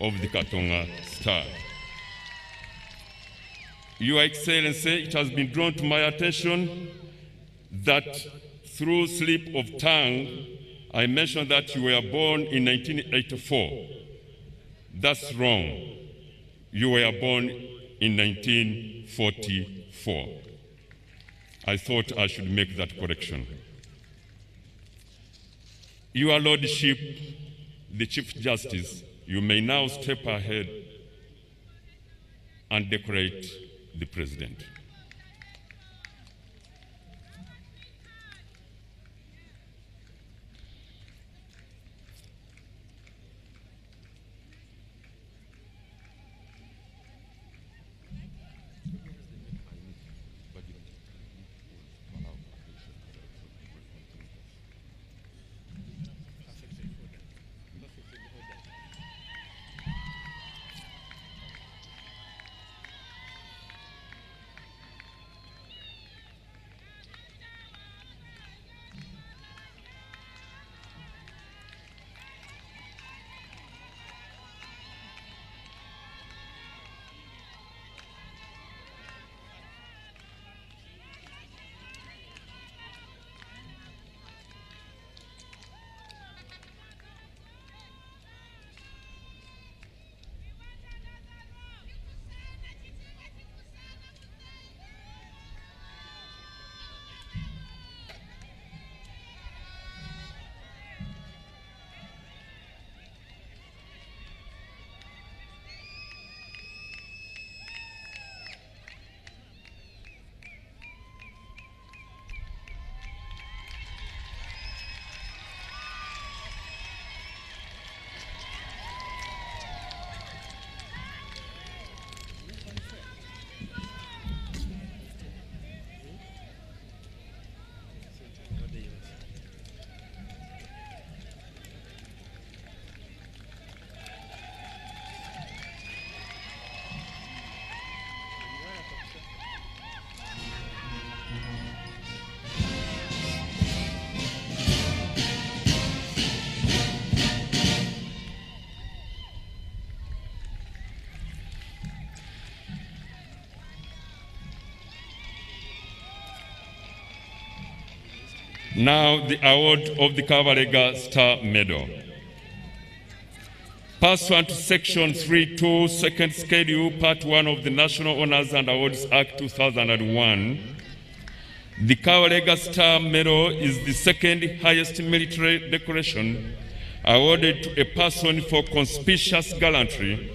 of the Katonga Star. Your Excellency, it has been drawn to my attention that through slip of tongue, I mentioned that you were born in 1984. That's wrong. You were born in 1944. I thought I should make that correction. Your Lordship, the Chief Justice, you may now step ahead and decorate the President. Now the award of the Kabalega Star Medal. Pursuant to Section 3.2, Second Schedule, Part 1 of the National Honors and Awards Act 2001, the Kabalega Star Medal is the second highest military decoration awarded to a person for conspicuous gallantry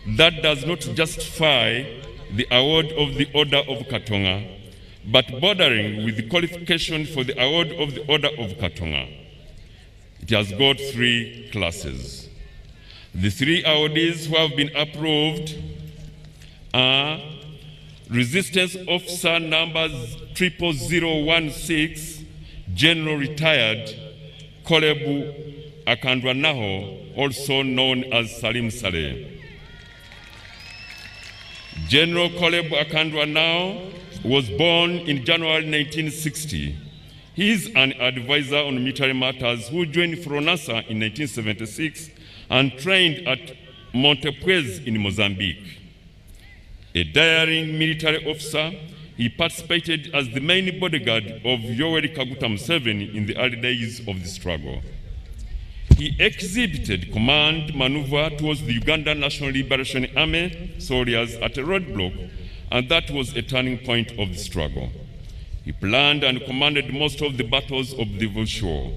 that does not justify the award of the Order of Katonga, but bordering with the qualification for the award of the Order of Katonga. It has got 3 classes. The 3 awardees who have been approved are Resistance Officer numbers 00016, General Retired Kolebu Akandwanaho, also known as Salim Saleh. General Kolebu Akandwanaho was born in January 1960. He is an advisor on military matters who joined Fronasa in 1976 and trained at Montepuez in Mozambique. A daring military officer, he participated as the main bodyguard of Yoweri Kaguta Museveni in the early days of the struggle. He exhibited command maneuver towards the Uganda National Liberation Army soldiers at a roadblock, and that was a turning point of the struggle. He planned and commanded most of the battles of the Bush War.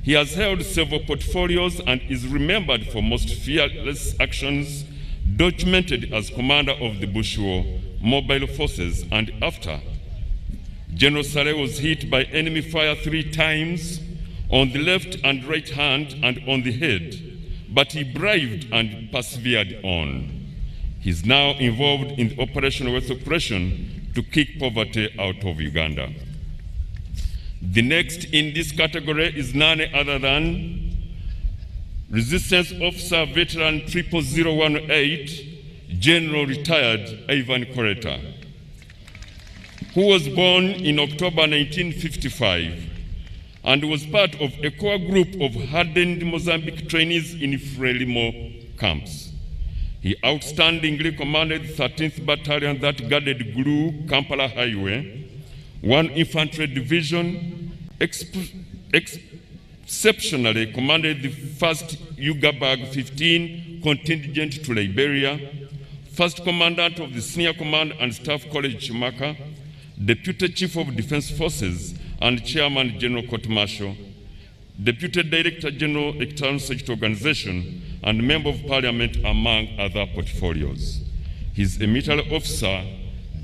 He has held several portfolios and is remembered for most fearless actions documented as commander of the Bush War mobile forces, and after. General Saleh was hit by enemy fire 3 times on the left and right hand and on the head, but he braved and persevered on. He is now involved in the Operation Wealth Operation to kick poverty out of Uganda. The next in this category is none other than Resistance Officer Veteran 00018, General Retired Ivan Koreta, who was born in October 1955 and was part of a core group of hardened Mozambique trainees in Frelimo camps. He outstandingly commanded the 13th Battalion that guarded Gulu Kampala Highway, 1 Infantry Division, exceptionally commanded the 1st Ugabag 15 contingent to Liberia, 1st Commandant of the Senior Command and Staff College Chimaka, Deputy Chief of Defense Forces and Chairman General Court Martial, Deputy Director General External Security Organization, and Member of Parliament, among other portfolios. He is a military officer,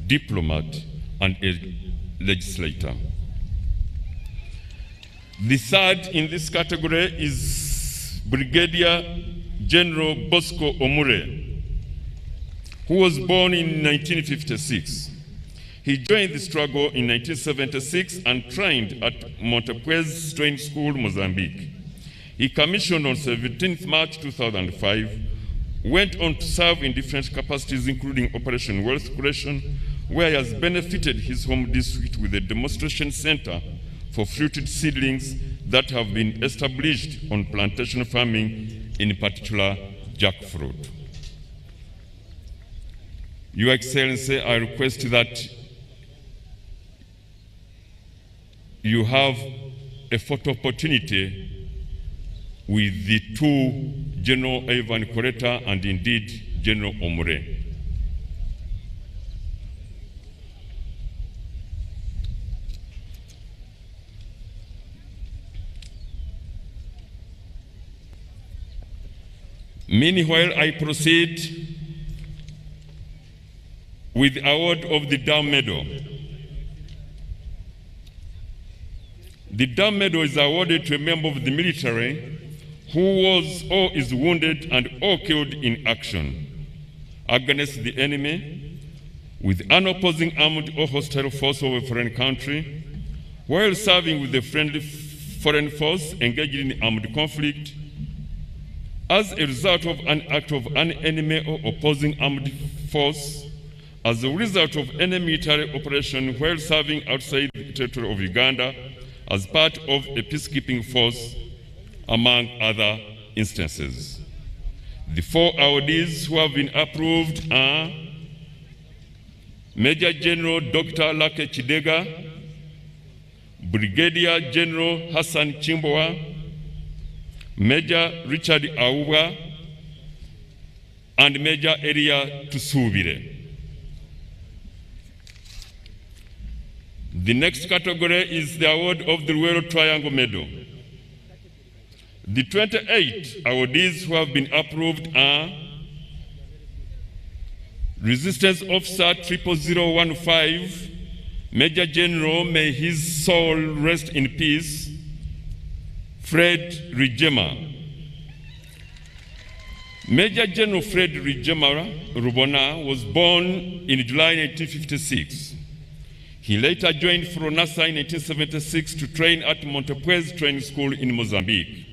diplomat, and a legislator. The third in this category is Brigadier General Bosco Omure, who was born in 1956. He joined the struggle in 1976 and trained at Montepuez Training School, Mozambique. He commissioned on 17th March 2005, went on to serve in different capacities, including Operation Wealth Creation, where he has benefited his home district with a demonstration center for fruited seedlings that have been established on plantation farming, in particular jackfruit. Your Excellency, I request that you have a photo opportunity with the 2 General Ivan Koreta and indeed General Omure. Meanwhile, I proceed with the award of the Dam Medal. The Dam Medal is awarded to a member of the military who was or is wounded and or killed in action against the enemy with an opposing armed or hostile force of a foreign country, while serving with a friendly foreign force engaged in armed conflict, as a result of an act of an enemy or opposing armed force, as a result of any military operation while serving outside the territory of Uganda, as part of a peacekeeping force, among other instances. The 4 awardees who have been approved are Major General Dr. Lake Chidega, Brigadier General Hassan Chimboa, Major Richard Auba, and Major Elia Tusubire. The next category is the award of the Royal Triangle Medal. The 28 awardees who have been approved are Resistance Officer 00015, Major General, may his soul rest in peace, Fred Rijema. Major General Fred Rijema Rubona was born in July 1956. He later joined Fronasa in 1976 to train at Montepuez Training School in Mozambique.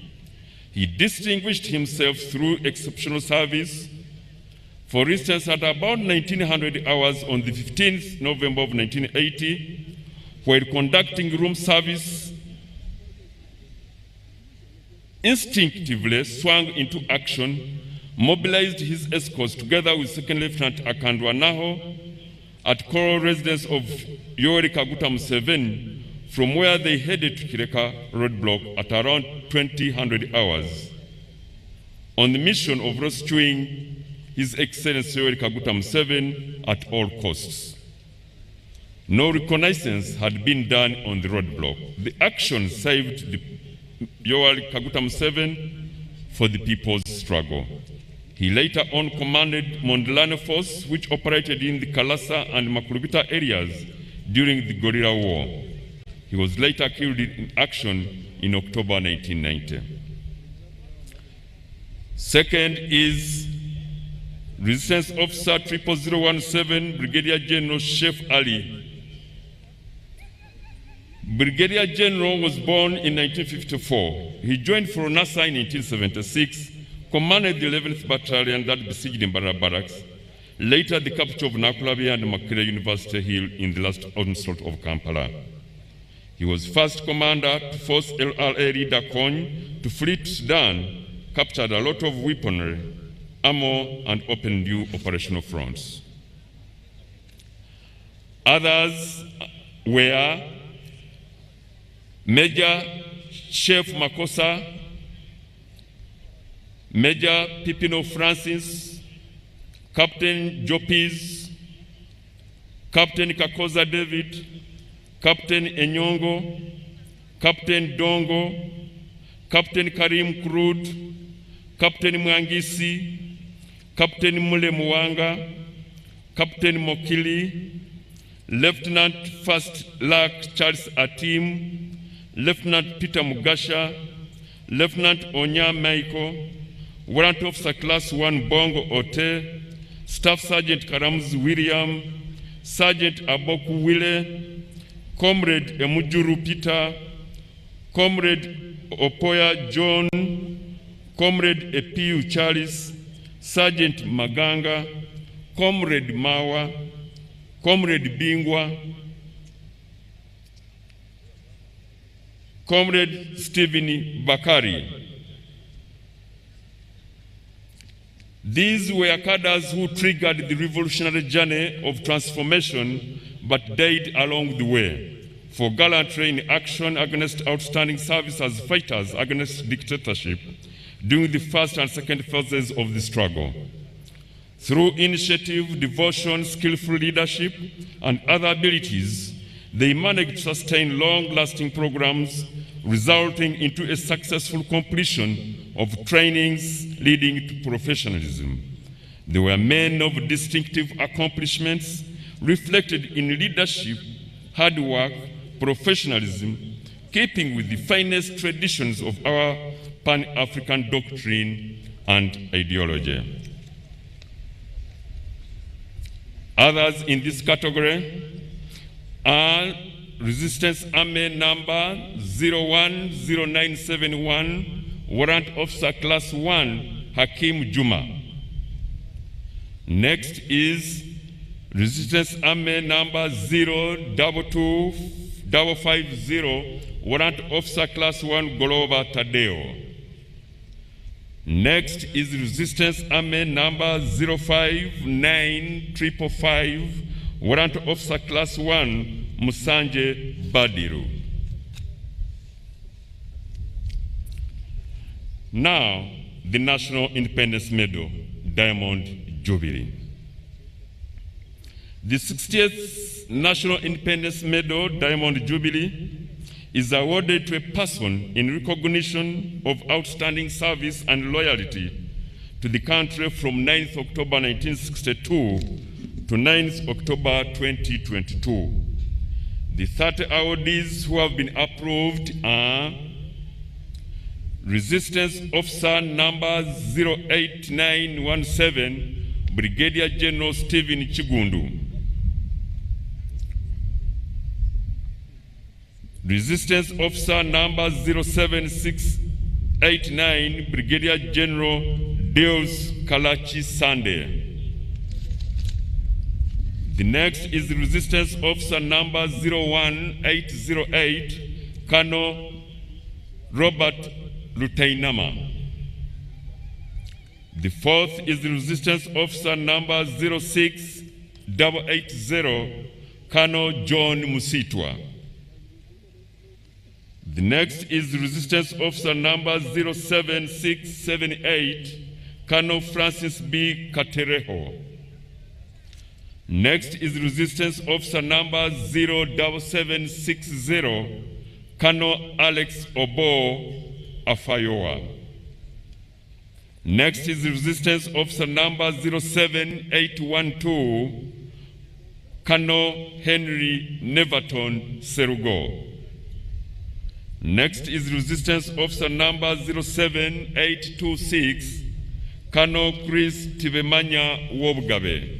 He distinguished himself through exceptional service. For instance, at about 1900 hours on the 15th November of 1980, while conducting room service, instinctively swung into action, mobilized his escorts together with Second Lieutenant Akandwa Naho at Coral residence of Yoweri Kaguta Museveni, from where they headed to Kireka roadblock at around 2000 hours, on the mission of rescuing His Excellency Yoweri Kaguta Museveni at all costs. No reconnaissance had been done on the roadblock. The action saved the Yoweri Kaguta Museveni for the people's struggle. He later on commanded Mondlane Force, which operated in the Kalasa and Makurubita areas during the guerrilla war. He was later killed in action in October 1990. Second is Resistance Officer 00017, Brigadier General Chef Ali. Brigadier General was born in 1954. He joined Fronasa in 1976, commanded the 11th Battalion that besieged Mbarara Barracks, later the capital of Nakulabi and Makerere University Hill in the last onslaught of Kampala. He was first commander to force LRA leader Kony to flee to Sudan, captured a lot of weaponry, ammo, and opened new operational fronts. Others were Major Chef Makosa, Major Pipino Francis, Captain Jopis, Captain Kakoza David, Captain Enyongo, Captain Dongo, Captain Karim Krud, Captain Mwangisi, Captain Mule Muwanga, Captain Mokili, Lieutenant First Luck Charles Atim, Lieutenant Peter Mugasha, Lieutenant Onya Michael, Warrant Officer Class 1 Bongo Ote, Staff Sergeant Karamz William, Sergeant Aboku Wile, Comrade Emujuru Peter, Comrade Opoya John, Comrade Epiu Charles, Sergeant Maganga, Comrade Mawa, Comrade Bingwa, Comrade Stephen Bakari. These were cadres who triggered the revolutionary journey of transformation but died along the way for gallantry in action against outstanding service as fighters against dictatorship during the first and second phases of the struggle. Through initiative, devotion, skillful leadership, and other abilities, they managed to sustain long-lasting programs, resulting into a successful completion of trainings leading to professionalism. They were men of distinctive accomplishments, reflected in leadership, hard work, professionalism, keeping with the finest traditions of our Pan-African doctrine and ideology. Others in this category are Resistance Army number 010971, Warrant Officer Class 1, Hakim Juma. Next is Resistance Army number 022550, Warrant Officer Class 1, Goloba Tadeo. Next is Resistance Army number 059555, Warrant Officer Class 1, Musanje Badiru. Now, the National Independence Medal, Diamond Jubilee. The 60th National Independence Medal, Diamond Jubilee, is awarded to a person in recognition of outstanding service and loyalty to the country from 9th October 1962 to 9th October 2022. The 30 awardees who have been approved are Resistance Officer number 08917, Brigadier General Stephen Chigundu. Resistance Officer number 07689, Brigadier General Deus Kalachi Sande. The next is Resistance Officer number 01808, Colonel Robert Lutainama. The fourth is Resistance Officer number 06880, Colonel John Musitwa. The next is Resistance Officer number 07678, Colonel Francis B. Katereho. Next is Resistance Officer number 07760, Colonel Alex Obo Afayoa. Next is Resistance Officer number 07812, Colonel Henry Neverton Serugo. Next is Resistance Officer number 07826, Colonel Chris Tivemanya Wobgabe.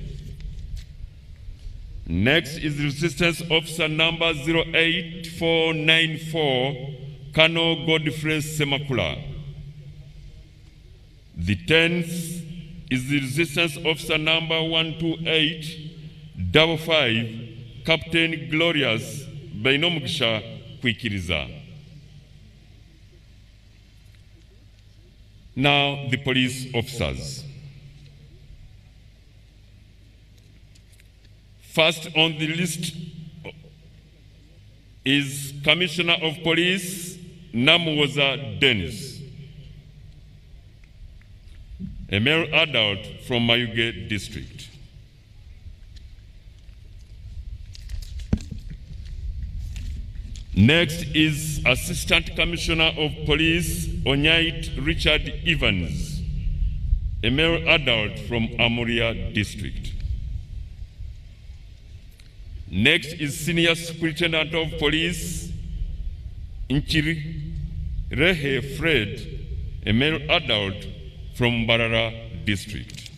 Next is Resistance Officer number 08494, Colonel Godfrey Semakula. The 10th is the Resistance Officer number 12855, Captain Glorious Bainomugisha Kwikiriza. Now the police officers. First on the list is Commissioner of Police Namuwoza Dennis, a male adult from Mayuge District. Next is Assistant Commissioner of Police Onyait Richard Evans, a male adult from Amuria District. Next is Senior Superintendent of Police Rehe Fred, a male adult from Barara District.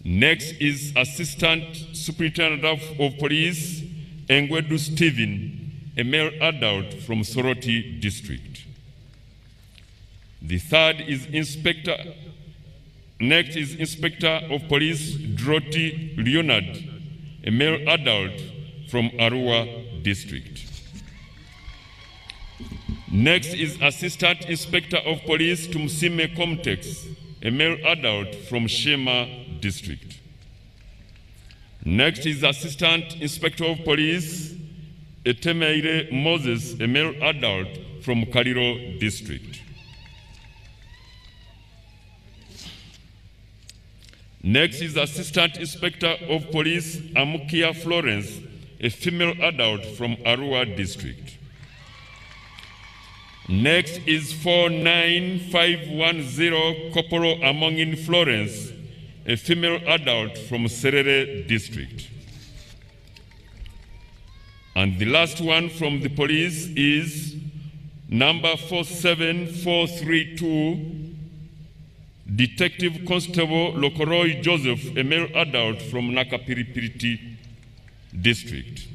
Next is Assistant Superintendent of Police Engwedu Stephen, a male adult from Soroti District. The third is Next is Inspector of Police Droti Leonard, a male adult from Arua District. Next is Assistant Inspector of Police Tumsime Comtex, a male adult from Shema District. Next is Assistant Inspector of Police Etemeire Moses, a male adult from Kariro District. Next is Assistant Inspector of Police Amukia Florence, a female adult from Arua District. Next is 49510 Corporal Amongin Florence, a female adult from Serere District. And the last one from the police is number 47432, Detective Constable Lokoroi Joseph, a male adult from Nakapiripiriti District.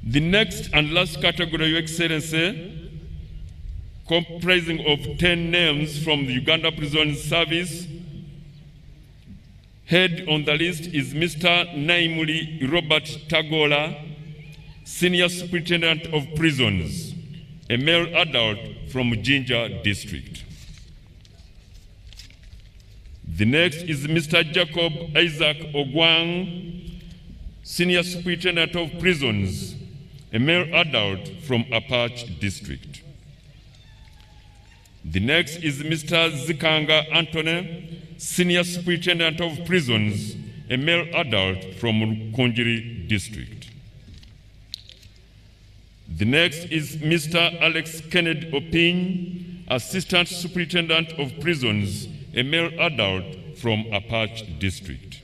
The next and last category, Your Excellency, comprising of 10 names from the Uganda Prison Service. Head on the list is Mr. Naimuli Robert Tagola, Senior Superintendent of Prisons, a male adult from Jinja District. The next is Mr. Jacob Isaac Ogwang, Senior Superintendent of Prisons, a male adult from Apache District. The next is Mr. Zikanga Antone, Senior Superintendent of Prisons, a male adult from Rukonjiri District. The next is Mr. Alex Kennedy Opin, Assistant Superintendent of Prisons, a male adult from Apache District.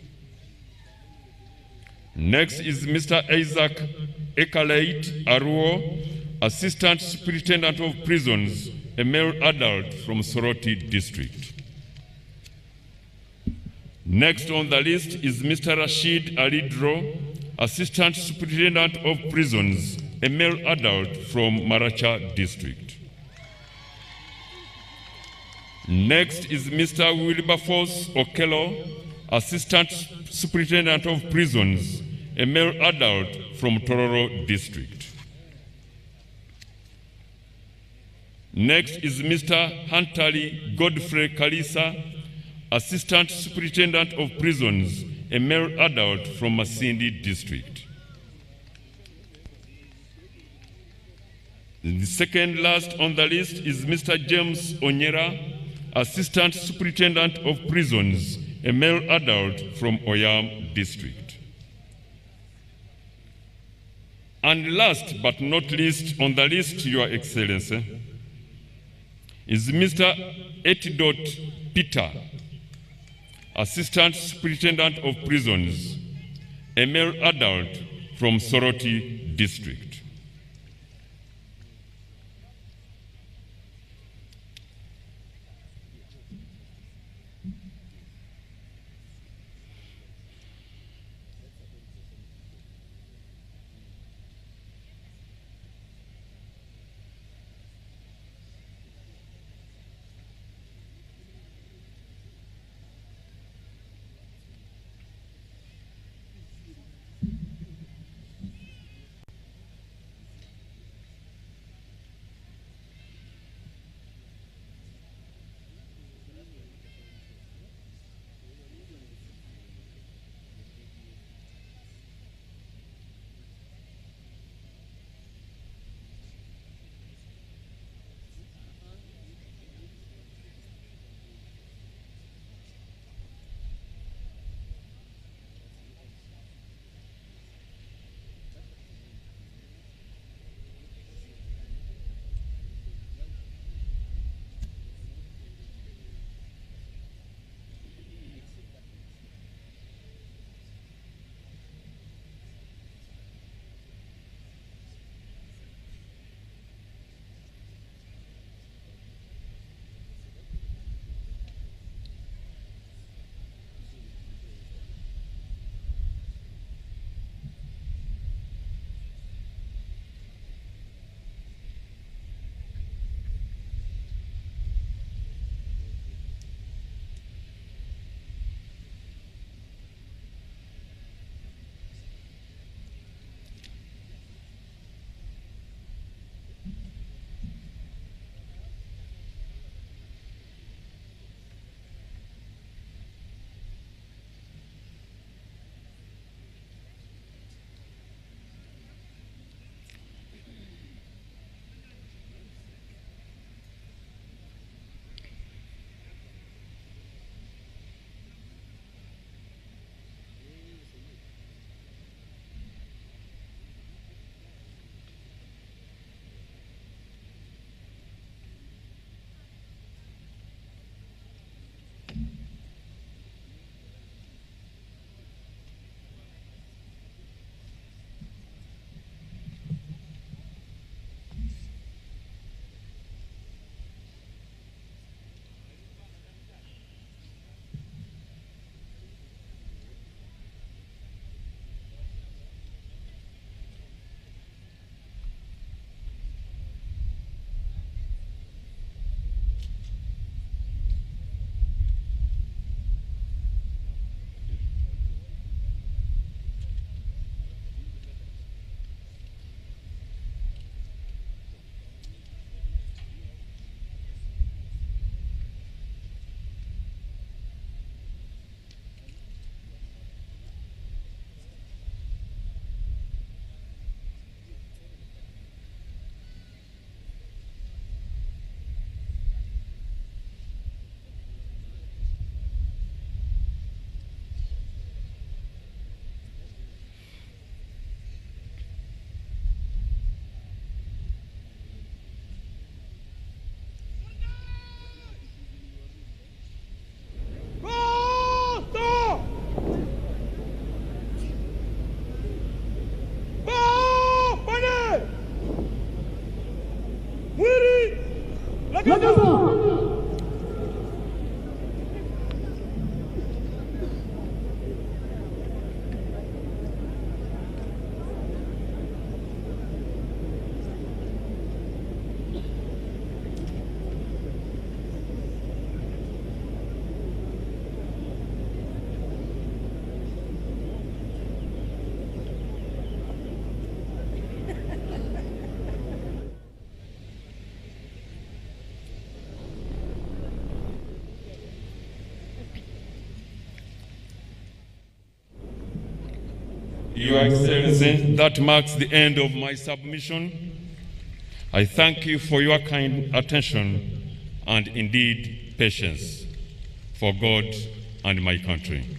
Next is Mr. Isaac Ekaleit Aruo, Assistant Superintendent of Prisons, a male adult from Soroti District. Next on the list is Mr. Rashid Alidro, Assistant Superintendent of Prisons, a male adult from Maracha District. Next is Mr. Wilberforce Okello, Assistant Superintendent of Prisons, a male adult from Tororo District. Next is Mr. Huntali Godfrey Kalisa, Assistant Superintendent of Prisons, a male adult from Masindi District. The second last on the list is Mr. James Onyera, Assistant Superintendent of Prisons, a male adult from Oyam District. And last but not least on the list, Your Excellency, is Mr. Etidot Peter, Assistant Superintendent of Prisons, a male adult from Soroti District. Your Excellency, that marks the end of my submission. I thank you for your kind attention and indeed patience for God and my country.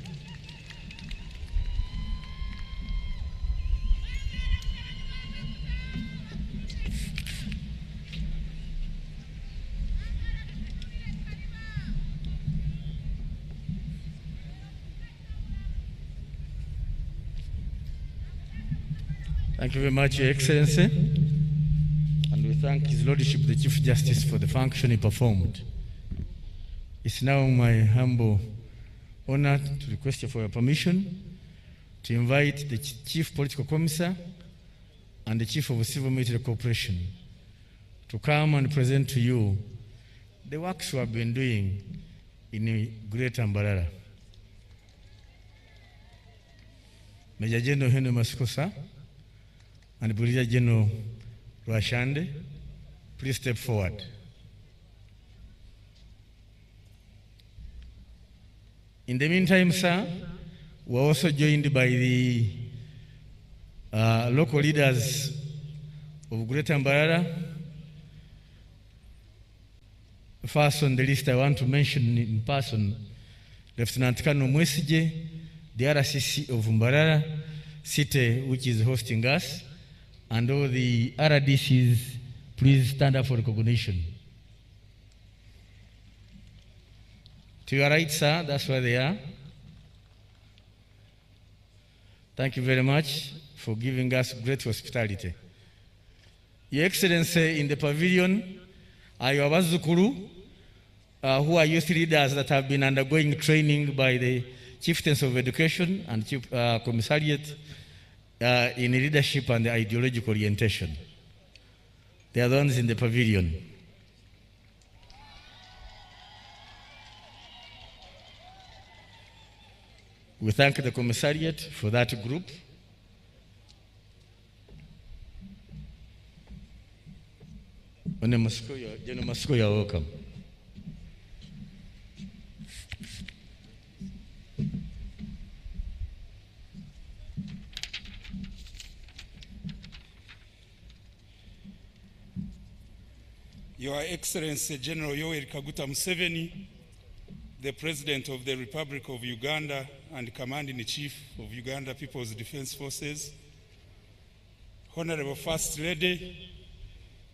Thank you very much, Your Excellency. And we thank His Lordship, the Chief Justice, for the function he performed. It's now my humble honor to request you for your permission to invite the Chief Political Commissar and the Chief of Civil Military Corporation to come and present to you the works we have been doing in Greater Mbarara. Major General Henry Masikosa and Brigadier General Rwashande, please step forward. In the meantime, sir, we're also joined by the local leaders of Greater Mbarara. First on the list, I want to mention in person Lieutenant Colonel Mwesije, the RCC of Mbarara City, which is hosting us, and all the RDCs, please stand up for recognition. To your right, sir, that's where they are. Thank you very much for giving us great hospitality. Your Excellency, in the pavilion are your Bazukuru, who are youth leaders that have been undergoing training by the Chieftains of Education and Commissariat in leadership and ideological orientation. They are the ones in the pavilion. We thank the Commissariat for that group. General Masiko, you are welcome. Your Excellency General Yoweri Kaguta Museveni, the President of the Republic of Uganda and Commander-in-Chief of Uganda People's Defense Forces, Honorable First Lady,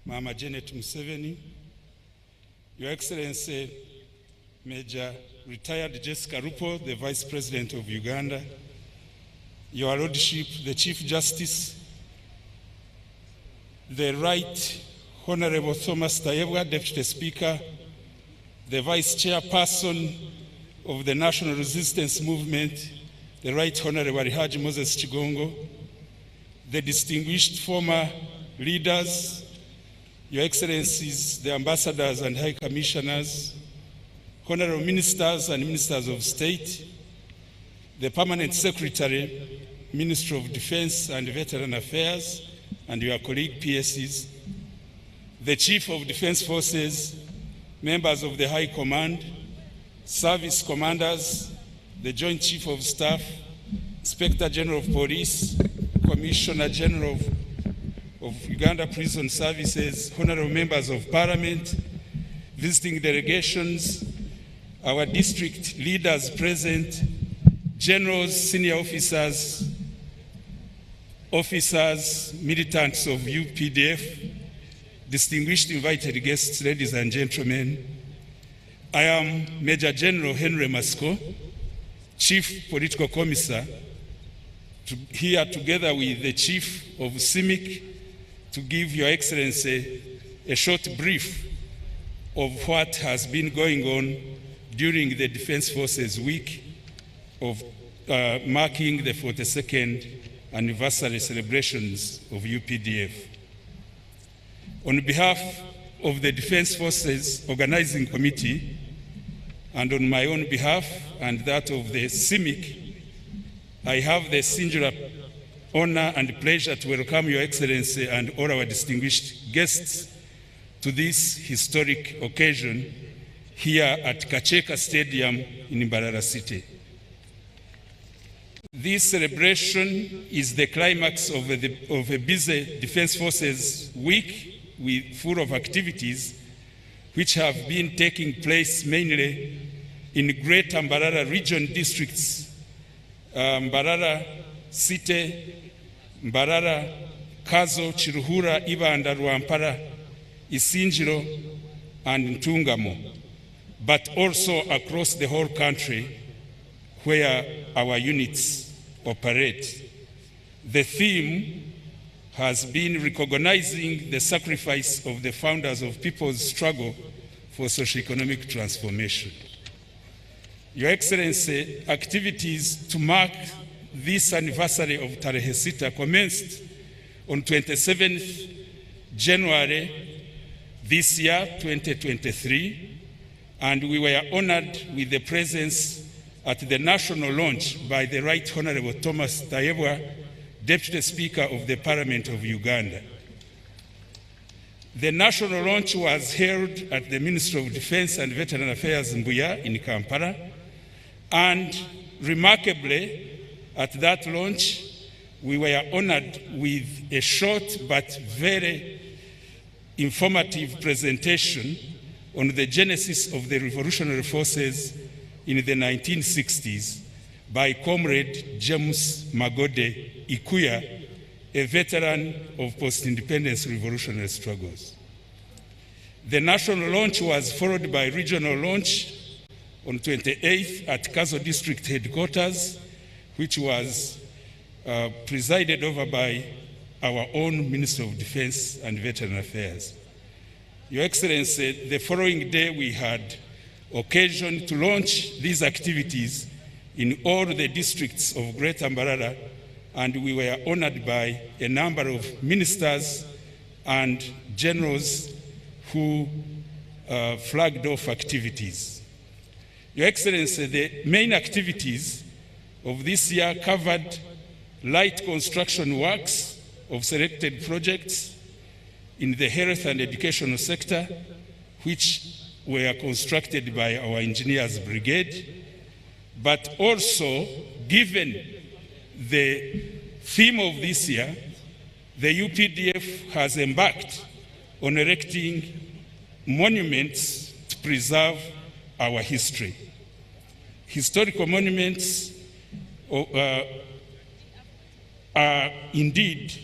Mama Janet Museveni, Your Excellency Major Retired Jessica Rupo, the Vice President of Uganda, Your Lordship, the Chief Justice, the Right Honorable Thomas Tayebwa, Deputy Speaker, the Vice Chairperson of the National Resistance Movement, the Right Honorable Haji Moses Chigongo, the distinguished former leaders, Your Excellencies, the ambassadors and high commissioners, honorable ministers and ministers of state, the permanent secretary, Minister of Defense and Veteran Affairs, and your colleague PSCs, the Chief of Defense Forces, members of the High Command, service commanders, the Joint Chief of Staff, Inspector General of Police, Commissioner General of Uganda Prison Services, honorable members of Parliament, visiting delegations, our district leaders present, generals, senior officers, militants of UPDF, distinguished invited guests, ladies and gentlemen. I am Major General Henry Masiko, Chief Political Commissar, here together with the Chief of CIMIC to give Your Excellency a short brief of what has been going on during the Defense Forces Week of marking the 42nd anniversary celebrations of UPDF. On behalf of the Defense Forces Organizing Committee, and on my own behalf and that of the CIMIC, I have the singular honor and pleasure to welcome Your Excellency and all our distinguished guests to this historic occasion here at Kacheka Stadium in Mbarara City. This celebration is the climax of a busy Defense Forces Week full of activities which have been taking place mainly in Greater Mbarara region districts, Mbarara City, Mbarara, Kazo, Chiruhura, Ibanda, Rwampara, Isinjiro, and Ntungamo, but also across the whole country where our units operate. The theme has been recognizing the sacrifice of the founders of people's struggle for socioeconomic transformation. Your Excellency, activities to mark this anniversary of TAREHE SITA commenced on 27th January this year, 2023, and we were honored with the presence at the national launch by the Right Honorable Thomas Tayebwa, Deputy Speaker of the Parliament of Uganda. The national launch was held at the Ministry of Defense and Veteran Affairs in Mbuya in Kampala, and remarkably, at that launch, we were honored with a short but very informative presentation on the genesis of the revolutionary forces in the 1960s by Comrade James Magode Ikuya, a veteran of post-independence revolutionary struggles. The national launch was followed by regional launch on 28th at Kazo District Headquarters, which was presided over by our own Minister of Defense and Veteran Affairs. Your Excellency, the following day we had occasion to launch these activities in all the districts of Greater Mbarara, and we were honored by a number of ministers and generals who flagged off activities. Your Excellency, the main activities of this year covered light construction works of selected projects in the health and educational sector, which were constructed by our engineers brigade, but also, given the theme of this year, the UPDF has embarked on erecting monuments to preserve our history. Historical monuments are indeed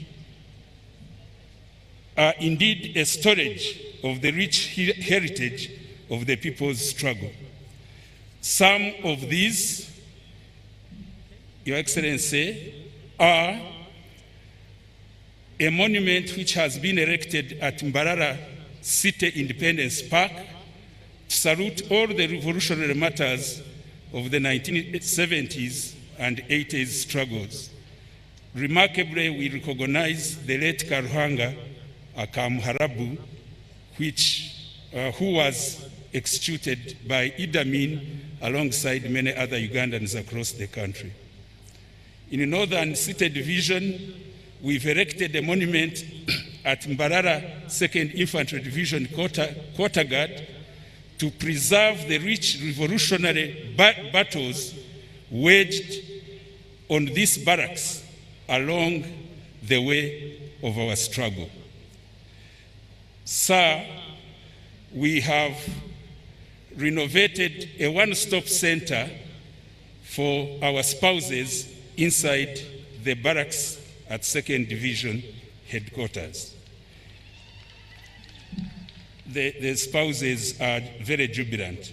a storage of the rich heritage of the people's struggle. Some of these, Your Excellency, are a monument which has been erected at Mbarara City Independence Park to salute all the revolutionary martyrs of the 1970s and 80s struggles. Remarkably, we recognize the late Karuhanga Akamuharabu, who was executed by Idi Amin alongside many other Ugandans across the country. In Northern City Division, we've erected a monument at Mbarara 2nd Infantry Division Quarter Guard to preserve the rich revolutionary battles waged on these barracks along the way of our struggle. Sir, we have renovated a one-stop center for our spouses inside the barracks at 2nd Division headquarters. The spouses are very jubilant.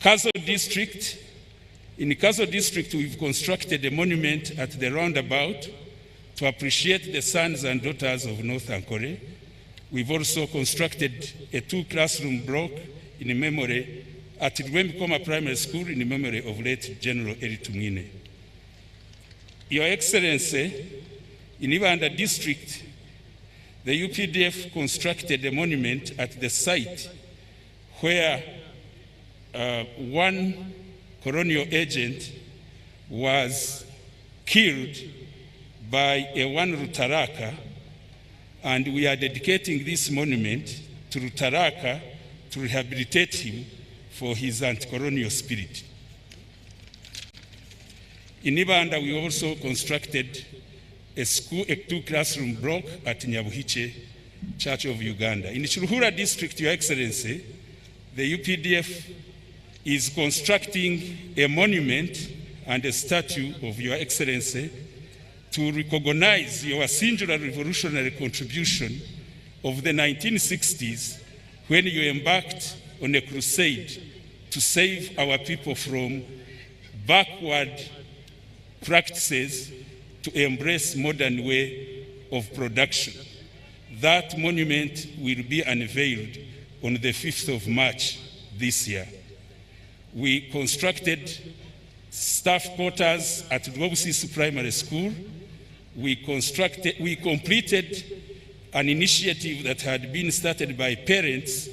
Kazo District, in Kazo District, we've constructed a monument at the roundabout to appreciate the sons and daughters of North Ankole, We've also constructed a 2-classroom block in memory at Rwemikoma Primary School in memory of late General Eritumwine. Your Excellency, in Ibanda District, the UPDF constructed a monument at the site where one colonial agent was killed by a one Rutaraka, and we are dedicating this monument to Rutaraka to rehabilitate him for his anti-colonial spirit. In Ibanda, we also constructed a 2-classroom block at Nyabuhiche Church of Uganda. In Chiruhura District, Your Excellency, the UPDF is constructing a monument and a statue of Your Excellency to recognize your singular revolutionary contribution of the 1960s when you embarked on a crusade to save our people from backward practices to embrace modern way of production. That monument will be unveiled on the 5th of March this year. We constructed staff quarters at Rwabusisi Primary School. We completed an initiative that had been started by parents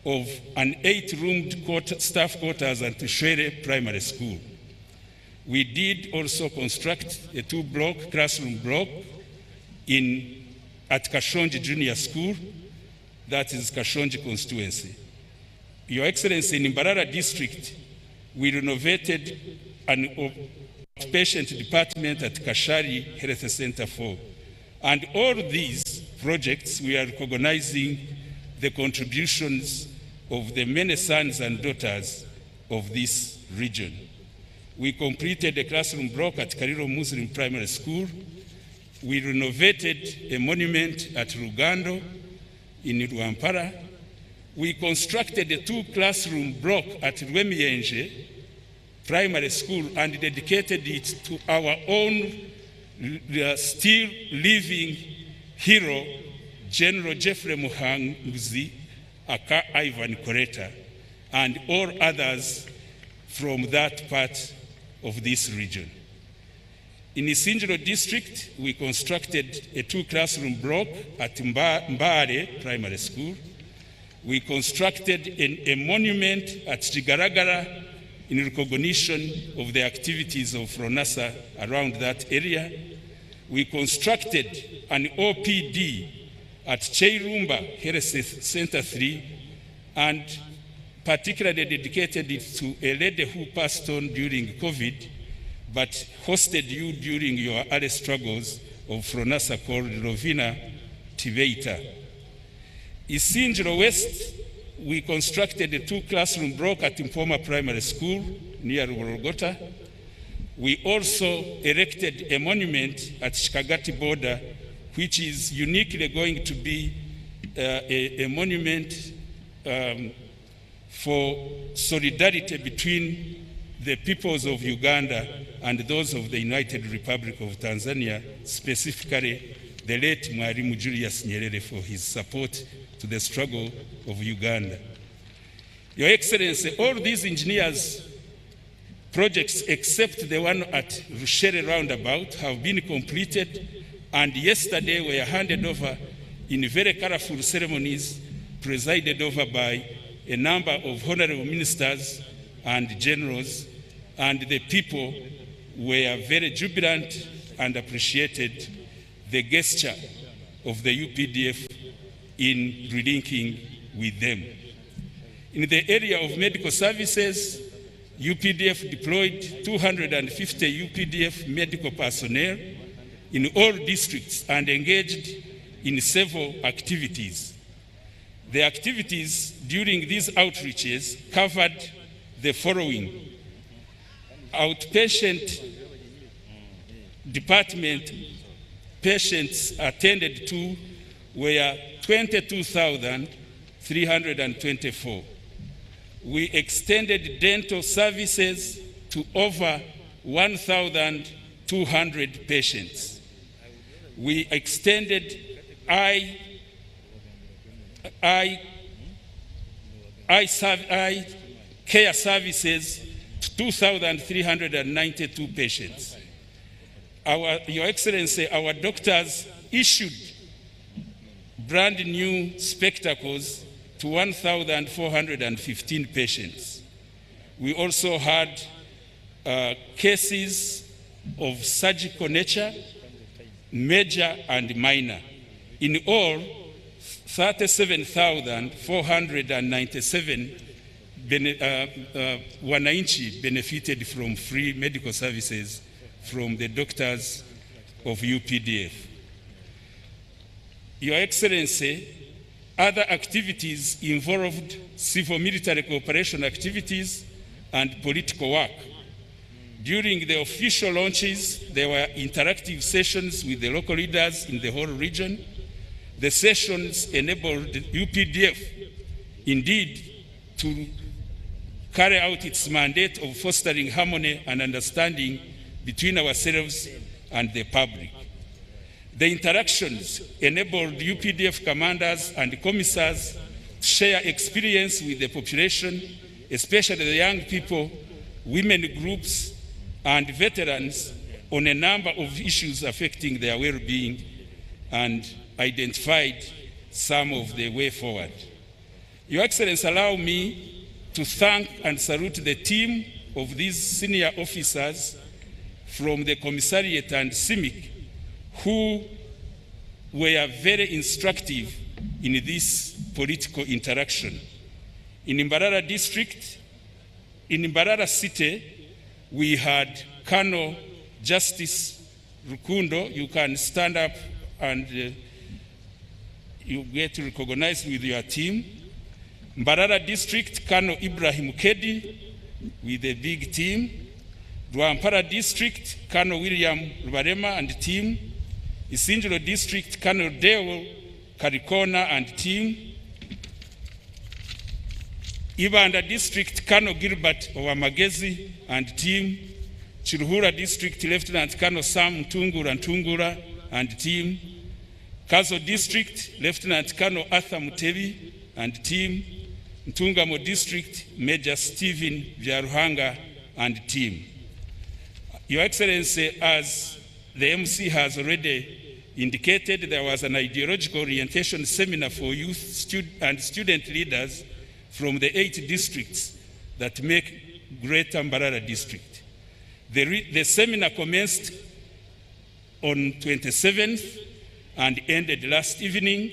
of an 8-roomed staff quarters at Tushere Primary School. We did also construct a 2-block classroom block at Kashonji Junior School, that is Kashonji constituency. Your Excellency, in Mbarara District, we renovated an outpatient department at Kashari Health Center 4. And all these projects, we are recognizing the contributions of the many sons and daughters of this region. We completed a classroom block at Kariro Muslim Primary School. We renovated a monument at Rugando in Rwampara. We constructed a 2-classroom block at Rwemiyenje Primary School and dedicated it to our own still living hero, General Jeffrey Muhanguzi, aka Ivan Koreta, and all others from that part of this region. In Isinjiro District, we constructed a 2-classroom block at Mbare Primary School. We constructed a monument at Chigaragara in recognition of the activities of FRONASA around that area. We constructed an OPD at Cheirumba Health Center 3 and particularly dedicated it to a lady who passed on during COVID, but hosted you during your early struggles of FRONASA called Rovina Tiveita. Isinjiro West, we constructed a 2-classroom block at Impoma Primary School near Rugorogota. We also erected a monument at Shikagati border, which is uniquely going to be a monument for solidarity between the peoples of Uganda and those of the United Republic of Tanzania, specifically the late Mwalimu Julius Nyerere for his support to the struggle of Uganda. Your Excellency, all these engineers' projects except the one at Rushere Roundabout have been completed, and yesterday were handed over in very colorful ceremonies presided over by a number of honorable ministers and generals, and the people were very jubilant and appreciated the gesture of the UPDF in relinking with them. In the area of medical services, UPDF deployed 250 UPDF medical personnel in all districts and engaged in several activities. The activities during these outreaches covered the following: outpatient department patients attended to were 22,324. We extended dental services to over 1,200 patients. We extended eye eye care services to 2,392 patients. Your Excellency, our doctors issued brand new spectacles to 1,415 patients. We also had cases of surgical nature, major and minor. In all, 37,497 wananchi benefited from free medical services from the doctors of UPDF. Your Excellency, other activities involved civil-military cooperation activities and political work. During the official launches, there were interactive sessions with the local leaders in the whole region. The sessions enabled UPDF, indeed, to carry out its mandate of fostering harmony and understanding between ourselves and the public. The interactions enabled UPDF commanders and commissars to share experience with the population, especially the young people, women groups, and veterans on a number of issues affecting their well-being, and identified some of the way forward. Your Excellency, allow me to thank and salute the team of these senior officers from the Commissariat and CIMIC who were very instructive in this political interaction. In Mbarara district, in Mbarara city, we had Colonel Justice Rukundo. You can stand up and you get recognized with your team. Mbarara district, Colonel Ibrahim Kedi with a big team. Rwampara district, Colonel William Rubarema and team. Isinjiro district, Colonel Deo Karikona and team. Ibanda district, Colonel Gilbert Owamagezi and team. Chiruhura district, Lieutenant Colonel Sam Ntungura and team. Kazo district, Lieutenant Colonel Arthur Mutebi and team. Ntungamo district, Major Stephen Vyaruhanga and team. Your Excellency, as the MC has already indicated, there was an ideological orientation seminar for youth and student leaders from the 8 districts that make Greater Mbarara district. The seminar commenced on 27th and ended last evening,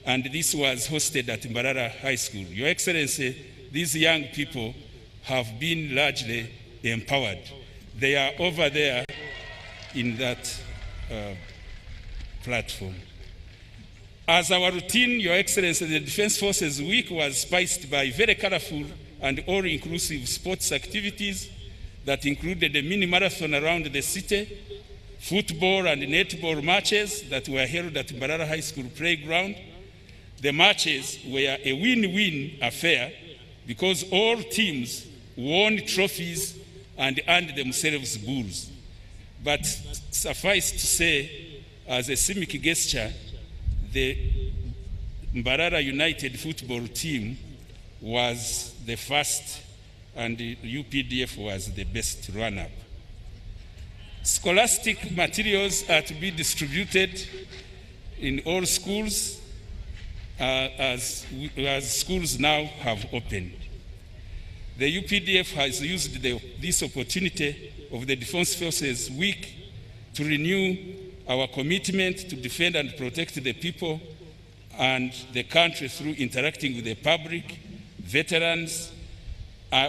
and this was hosted at Mbarara High School. Your Excellency, these young people have been largely empowered. They are over there in that platform. As our routine, Your Excellency, the Defense Forces Week was spiced by very colorful and all-inclusive sports activities that included a mini marathon around the city, football and netball matches that were held at Mbarara High School playground. The matches were a win-win affair because all teams won trophies and earned themselves bulls. But suffice to say, as a CIMIC gesture, the Mbarara United football team was the first and the UPDF was the best run-up. Scholastic materials are to be distributed in all schools as schools now have opened. The UPDF has used this opportunity of the Defense Forces Week to renew our commitment to defend and protect the people and the country through interacting with the public, veterans,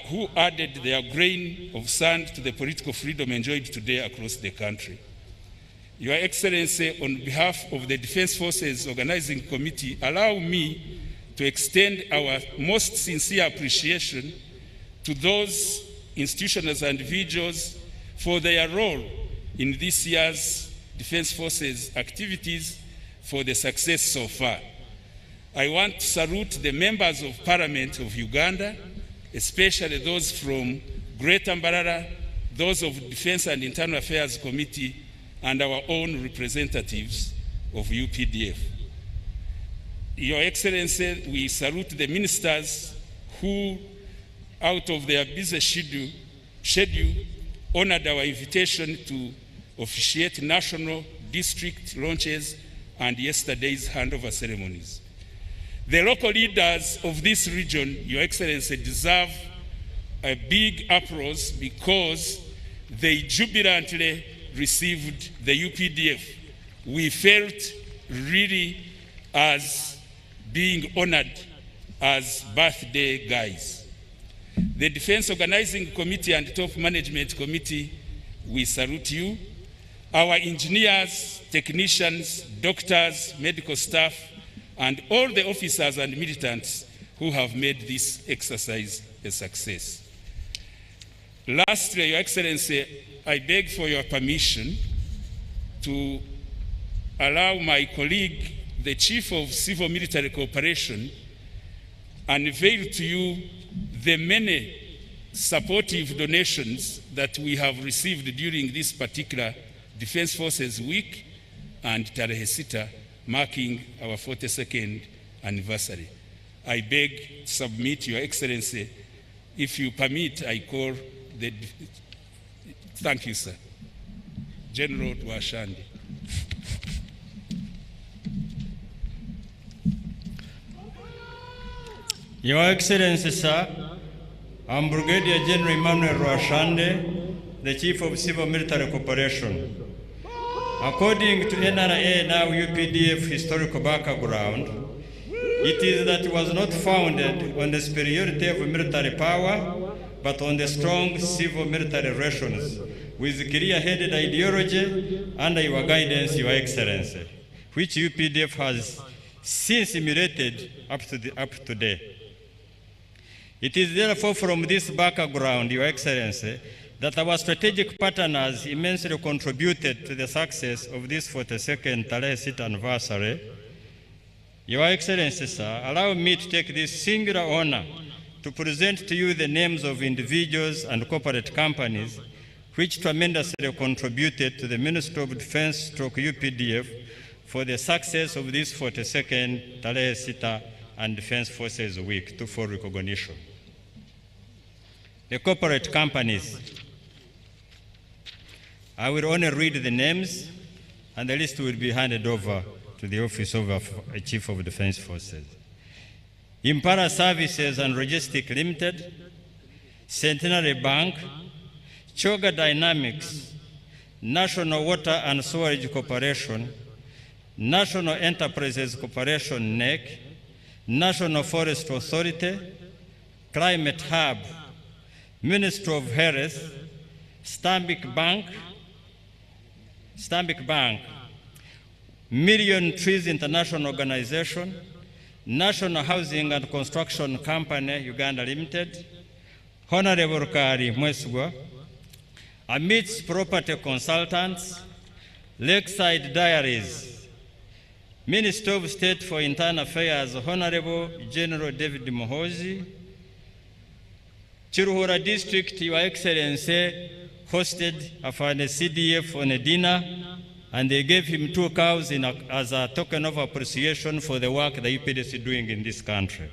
who added their grain of sand to the political freedom enjoyed today across the country. Your Excellency, on behalf of the Defense Forces Organizing Committee, allow me to extend our most sincere appreciation to those institutions and individuals for their role in this year's Defense Forces activities for the success so far. I want to salute the members of Parliament of Uganda, especially those from Greater Mbarara, those of Defense and Internal Affairs Committee, and our own representatives of UPDF. Your Excellency, we salute the ministers who, out of their busy schedule, honored our invitation to officiate national district launches and yesterday's handover ceremonies. The local leaders of this region, Your Excellency, deserve a big applause because they jubilantly received the UPDF. We felt really as being honored as birthday guys. The Defense Organizing Committee and Top Management Committee, we salute you. Our engineers, technicians, doctors, medical staff, and all the officers and militants who have made this exercise a success. Lastly, Your Excellency, I beg for your permission to allow my colleague, the Chief of Civil Military Cooperation, unveil to you the many supportive donations that we have received during this particular Defense Forces Week and TAREHE SITA, marking our 42nd anniversary. I beg to submit, Your Excellency, if you permit, I call the... Thank you, sir. General Dwashandi. Your Excellency, sir, I'm Brigadier General Emmanuel Rwashande, the Chief of Civil Military Cooperation. According to NRA, now UPDF historical background, it is that it was not founded on the superiority of military power, but on the strong civil-military relations, with clear-headed ideology under your guidance, Your Excellency, which UPDF has since emulated up to today. It is therefore from this background, Your Excellency, that our strategic partners immensely contributed to the success of this 42nd TAREHE SITA anniversary. Your Excellency, sir, allow me to take this singular honor to present to you the names of individuals and corporate companies which tremendously contributed to the Ministry of Defense / UPDF for the success of this 42nd TAREHE SITA and Defense Forces Week to full recognition. The corporate companies, I will only read the names, and the list will be handed over to the Office of a Chief of Defense Forces. Impala Services and Logistics Limited, Centenary Bank, Choga Dynamics, National Water and Sewerage Corporation, National Enterprises Corporation, NEC, National Forest Authority, Climate Hub, Ministry of Health, Stanbic Bank, Million Trees International Organization, National Housing and Construction Company, Uganda Limited, Honorable Kari Mwesugwa, Amidst Property Consultants, Lakeside Diaries, Minister of State for Internal Affairs, Honorable General David Mohozi, Chiruhura District, Your Excellency, hosted a CDF on a dinner, and they gave him 2 cows as a token of appreciation for the work the UPDF is doing in this country.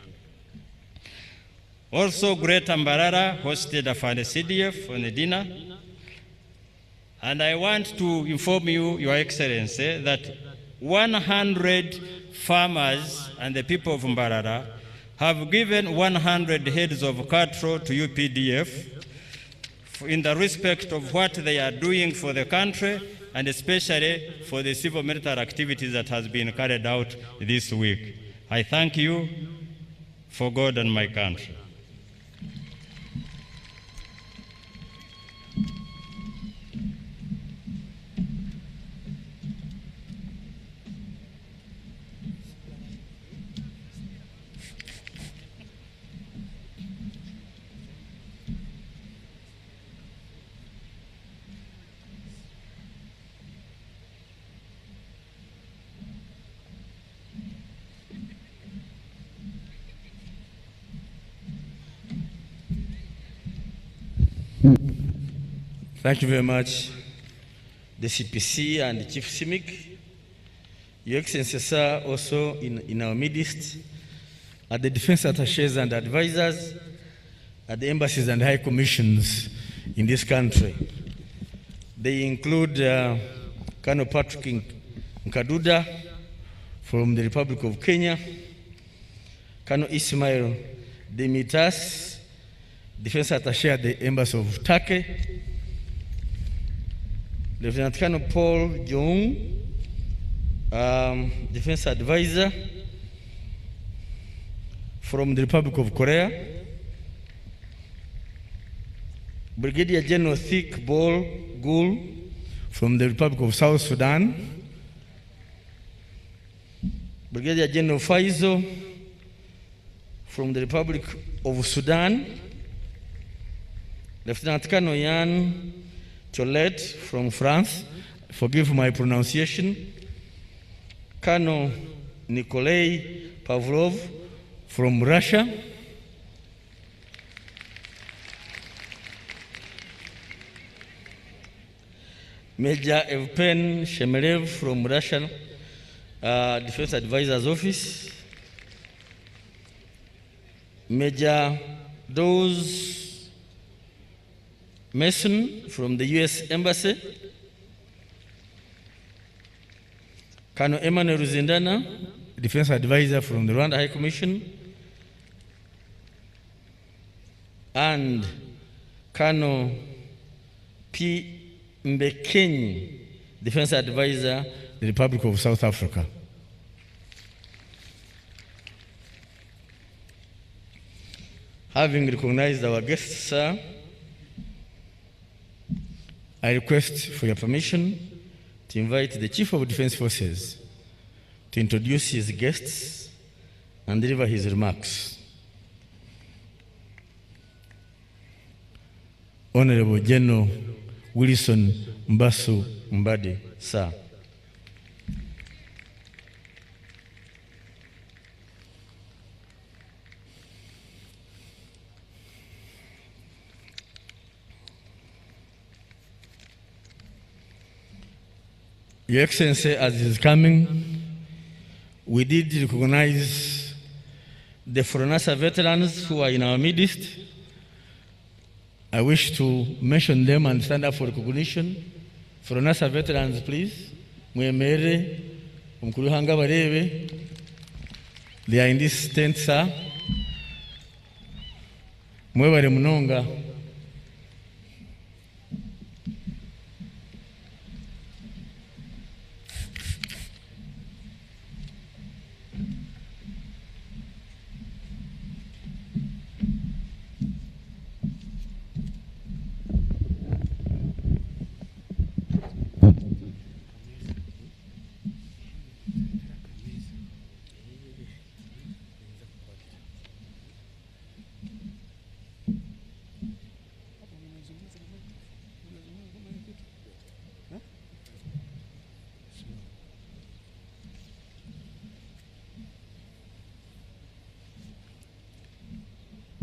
Also, Great Mbarara hosted a CDF on a dinner, and I want to inform you, Your Excellency, that 100 farmers and the people of Mbarara have given 100 heads of cattle to UPDF in the respect of what they are doing for the country, and especially for the civil military activities that has been carried out this week. I thank you for God and my country. Thank you very much, the CPC and the Chief CIMIC. Your Excellency, sir, also in our midst are the defense attaches and advisors at the embassies and high commissions in this country. They include Colonel Patrick Nkaduda from the Republic of Kenya, Colonel Ismail Demitas, defense attaché at the Embassy of Turkey, Lieutenant Colonel Paul Jung, defense advisor from the Republic of Korea, Brigadier General Thik Bol Gul from the Republic of South Sudan, Brigadier General Faizo from the Republic of Sudan, Lieutenant Colonel Yan Cholet from France, forgive my pronunciation, Colonel Nikolai Pavlov from Russia, Major Evpen Shemelev from Russian Defense Advisor's Office, Major Dawes Mason from the U.S. Embassy, Colonel Emmanuel Ruzindana, Defense Advisor from the Rwanda High Commission, and Colonel P. Mbekenyi, Defense Advisor, the Republic of South Africa. Having recognized our guests, sir, I request for your permission to invite the Chief of Defense Forces to introduce his guests and deliver his remarks. Honorable General Wilson Mbasu Mbadi, sir. Your Excellency, as is coming, we did recognize the Foronasa veterans who are in our midst. I wish to mention them and stand up for recognition. Foronasa veterans, please. Mwemere, Mkuluhanga Barebe. They are in this tent, sir. Mwebare Munonga.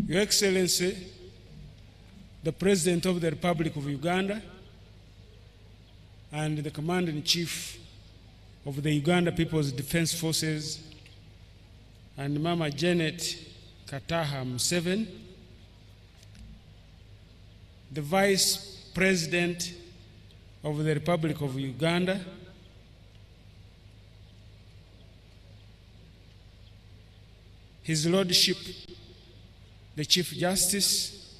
Your Excellency, the President of the Republic of Uganda and the Commander-in-Chief of the Uganda People's Defense Forces, and Mama Janet Kataha Museveni, the Vice President of the Republic of Uganda, His Lordship, the Chief Justice,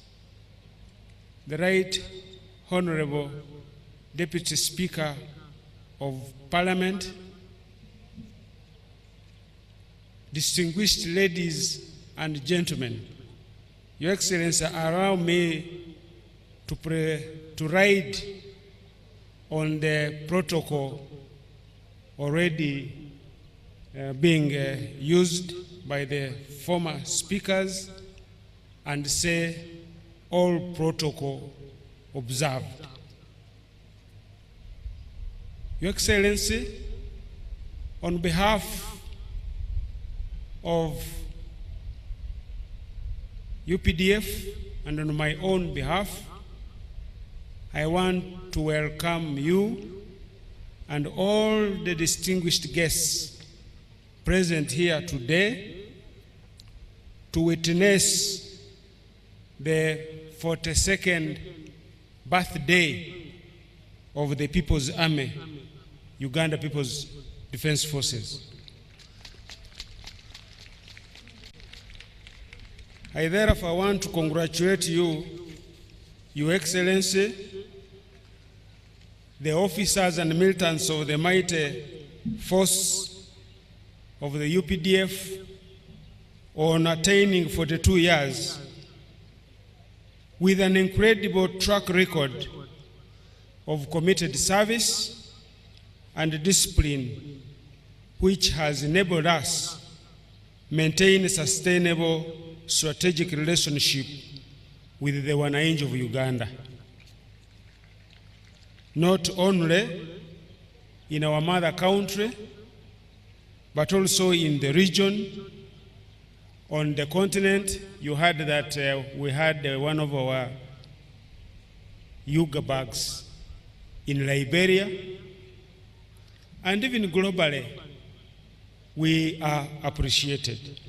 the Right Honorable Deputy Speaker of Parliament, distinguished ladies and gentlemen, Your Excellency, allow me to ride on the protocol already being used by the former speakers and say all protocol observed. Your Excellency, on behalf of UPDF and on my own behalf, I want to welcome you and all the distinguished guests present here today to witness the 42nd birthday of the People's Army, Uganda People's Defense Forces. I therefore want to congratulate you, Your Excellency, the officers and militants of the mighty force of the UPDF on attaining 42 years with an incredible track record of committed service and discipline, which has enabled us maintain a sustainable strategic relationship with the wananchi of Uganda, not only in our mother country, but also in the region. On the continent, you heard that we had one of our Yuga bags in Liberia, and even globally, we are appreciated.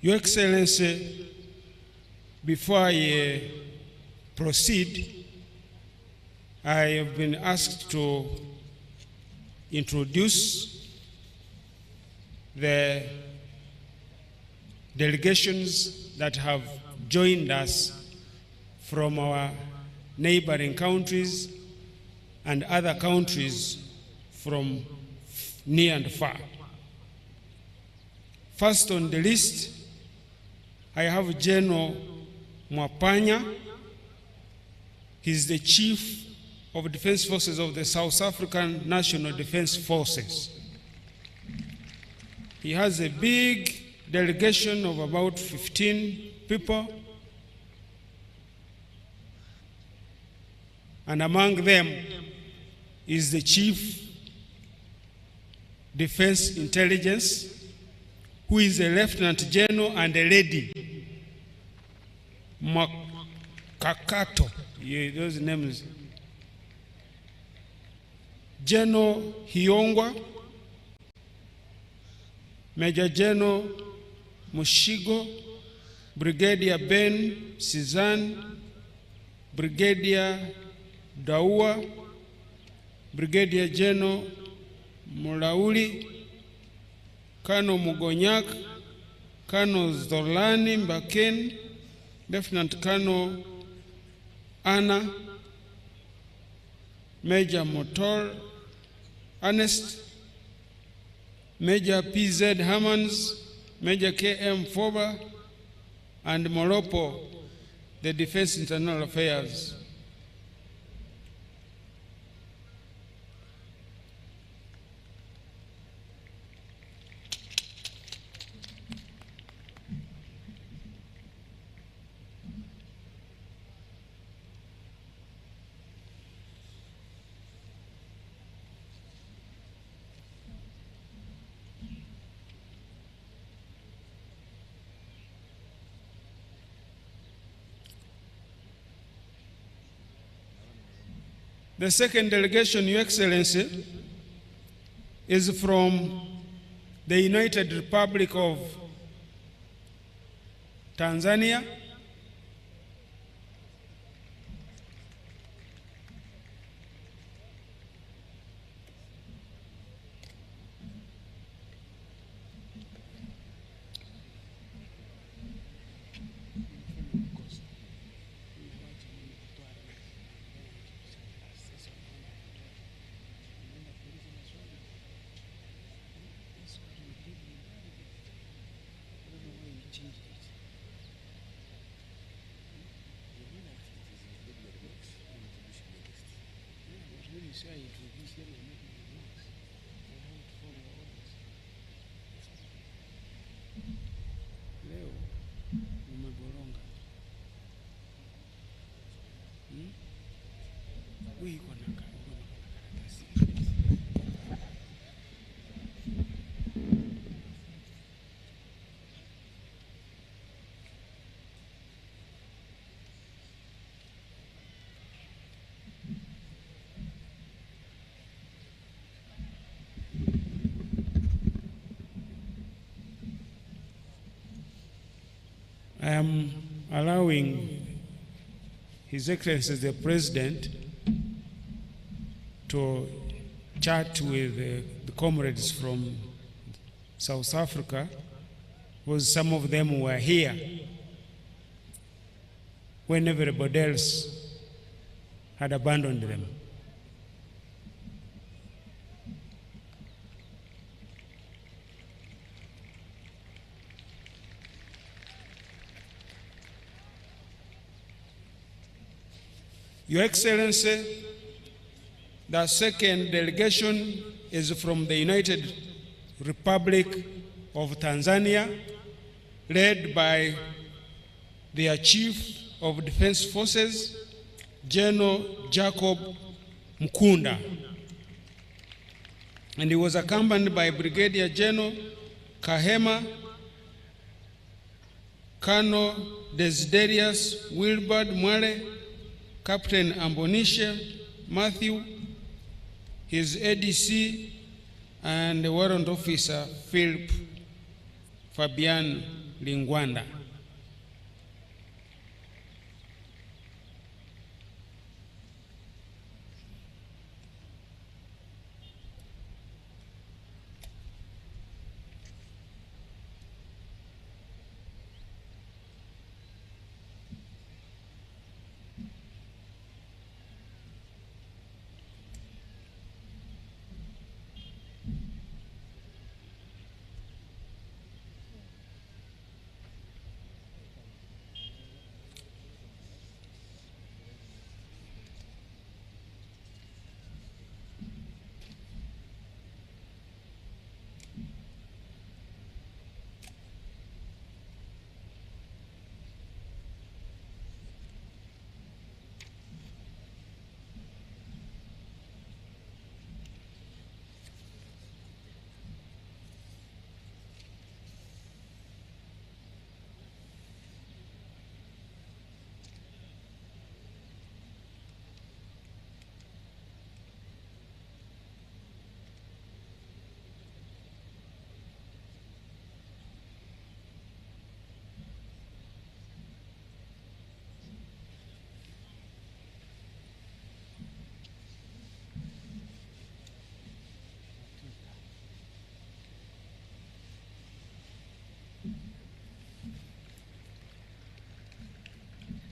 Your Excellency, before I proceed, I have been asked to introduce the delegations that have joined us from our neighboring countries and other countries from near and far. First on the list, I have General Mwapanya. He's the Chief of Defense Forces of the South African National Defense Forces. He has a big delegation of about 15 people, and among them is the Chief Defense Intelligence, who is a Lieutenant General and a lady, Makakato. Yeah, those names. General Hiongwa, Major General Mushigo, Brigadier Ben Sizan, Brigadier Daua, Brigadier General Mulauli, Colonel Mugonyak, Colonel Zolani Mbaken, Lieutenant Colonel Anna, Major Motor Ernest, Major PZ Hammonds, Major KM Foba, and Moropo, the Defense Internal Affairs. The second delegation, Your Excellency, is from the United Republic of Tanzania, I am allowing His Excellency the President to chat with the comrades from South Africa, because some of them were here when everybody else had abandoned them. Your Excellency, the second delegation is from the United Republic of Tanzania, led by their Chief of Defense Forces, General Jacob Mkunda. And he was accompanied by Brigadier General Kahema, Colonel Desiderius Wilbard Mwale, Captain Ambonisha Matthew, his ADC, and the Warrant Officer Philip Fabian Lingwanda.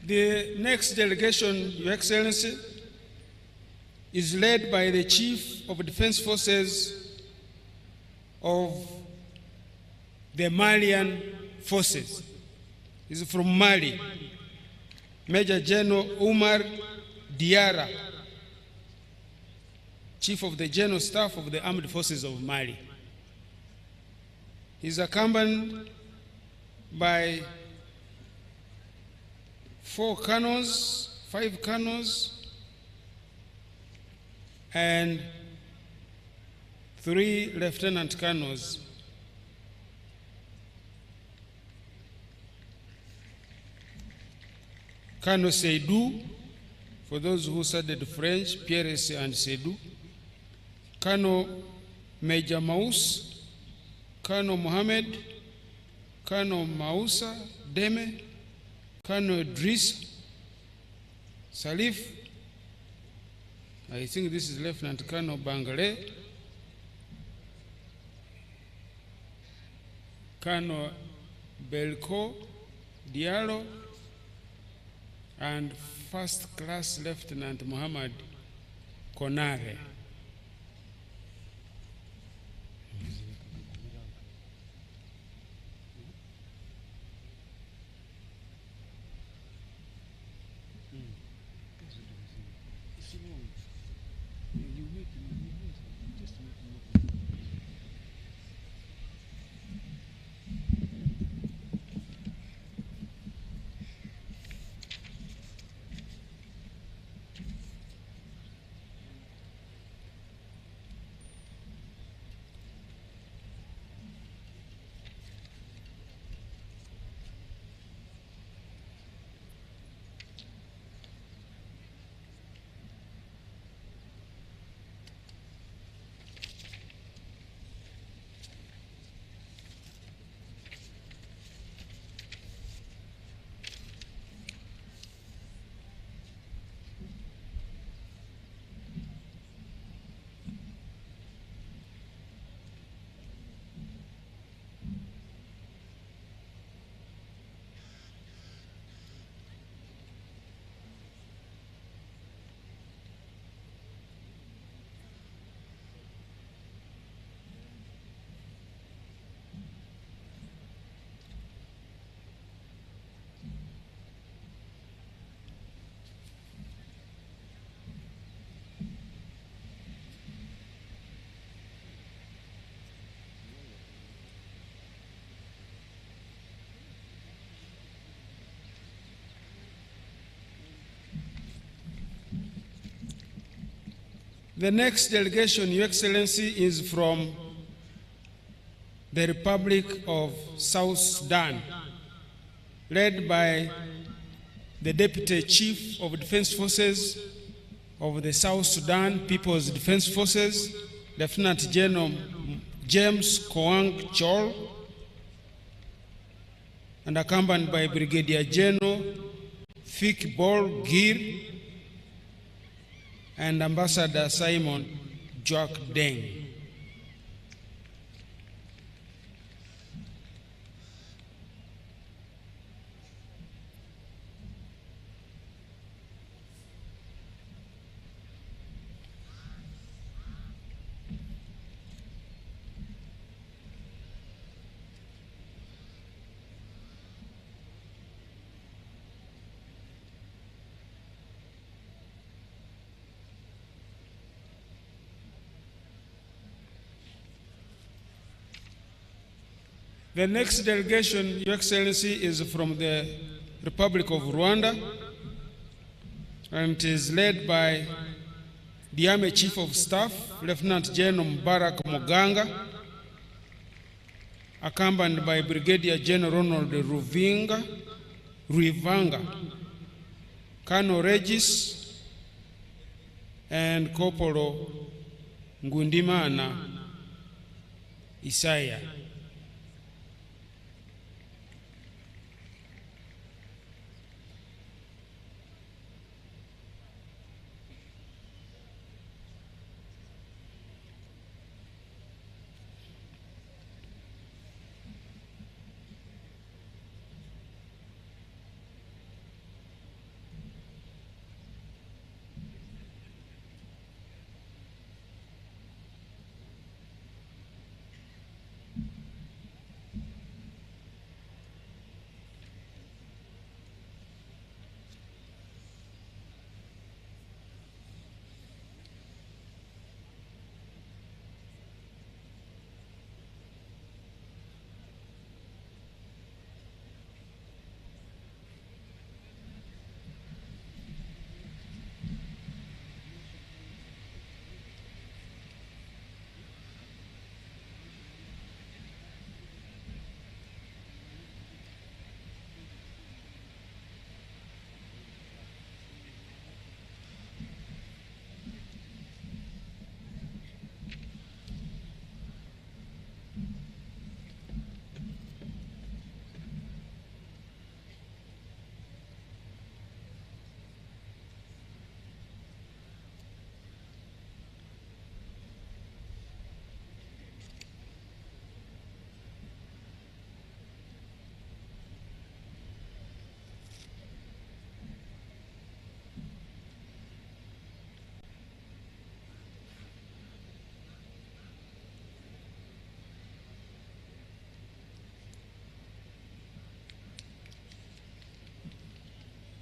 The next delegation, Your Excellency, is led by the Chief of Defense Forces of the Malian Forces. He's from Mali, Major General Umar Diarra, Chief of the General Staff of the Armed Forces of Mali. He's accompanied by 4 colonels, 5 colonels, and 3 lieutenant colonels. Colonel Seydou, for those who studied French, Pierre and Seydou. Colonel Major Maus, Colonel Mohammed, Colonel Mausa Deme, Colonel Idris Salif, I think this is Lieutenant Colonel Bangale, Colonel Belko Diallo, and First Class Lieutenant Muhammad Konare. The next delegation, Your Excellency, is from the Republic of South Sudan, led by the Deputy Chief of Defense Forces of the South Sudan People's Defense Forces, Lieutenant General James Koang Chol, and accompanied by Brigadier General Fik Bol Gir and Ambassador Simon Joak Deng. The next delegation, Your Excellency, is from the Republic of Rwanda, and it is led by the Army Chief of Staff, Lieutenant General Mubarak Muganga, accompanied by Brigadier General Ronald Ruivanga, Colonel Regis, and Corporal Ngundimana Isaiah.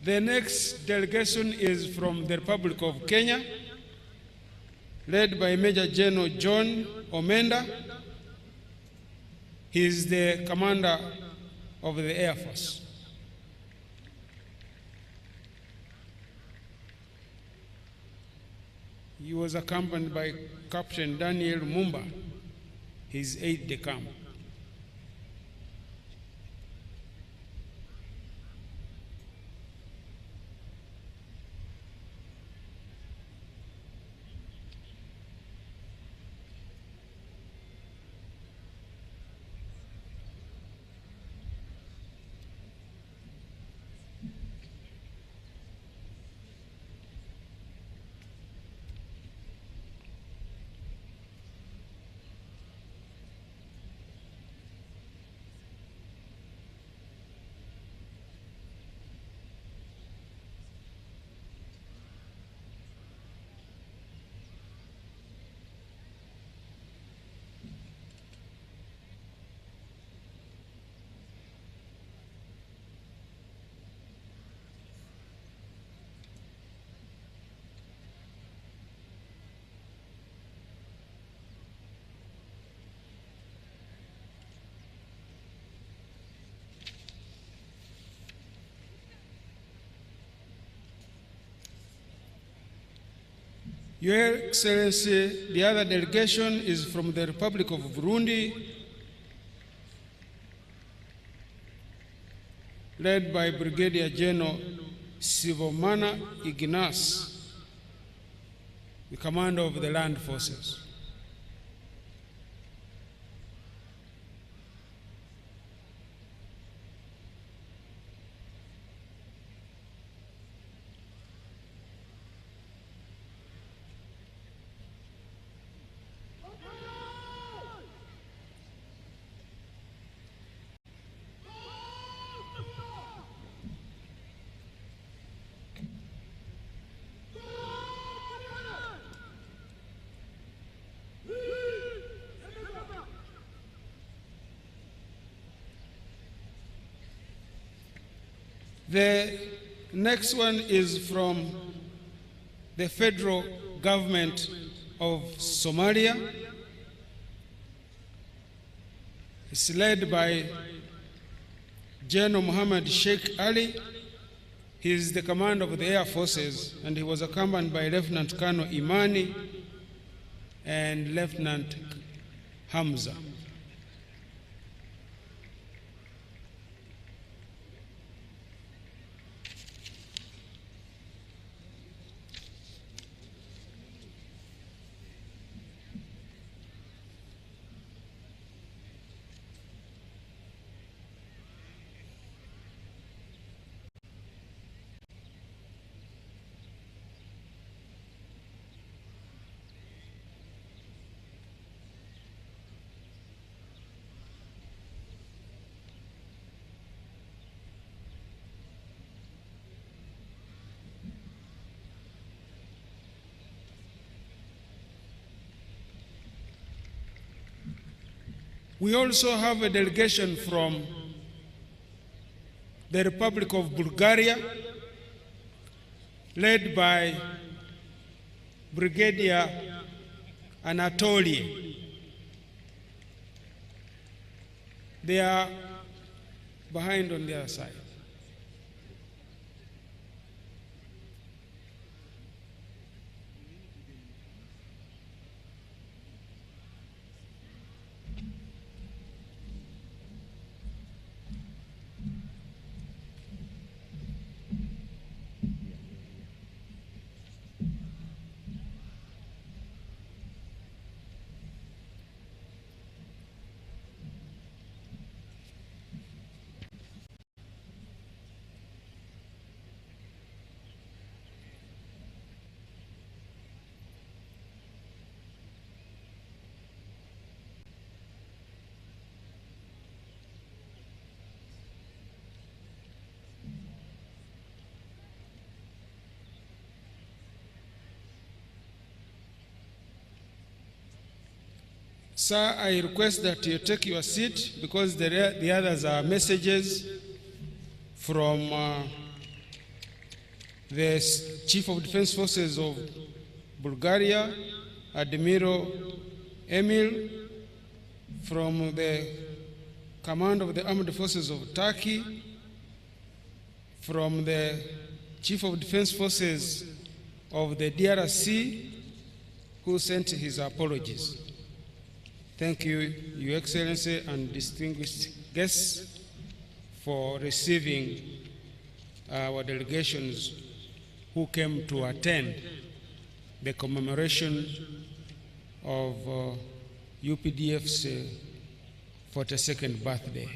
The next delegation is from the Republic of Kenya, led by Major General John Omenda. He is the commander of the Air Force. He was accompanied by Captain Daniel Mumba, his aide-de-camp. Your Excellency, the other delegation is from the Republic of Burundi, led by Brigadier General Sibomana Ignas, the commander of the land forces. The next one is from the federal government of Somalia. It's led by General Muhammad Sheikh Ali. He is the commander of the Air Forces, and he was accompanied by Lieutenant Colonel Imani and Lieutenant Hamza. We also have a delegation from the Republic of Bulgaria, led by Brigadier Anatoly. They are behind on the other side. Sir, I request that you take your seat because the others are messages from the Chief of Defense Forces of Bulgaria, Admiral Emil, from the Command of the Armed Forces of Turkey, from the Chief of Defense Forces of the DRC, who sent his apologies. Thank you, Your Excellency and distinguished guests, for receiving our delegations who came to attend the commemoration of UPDF's 42nd birthday.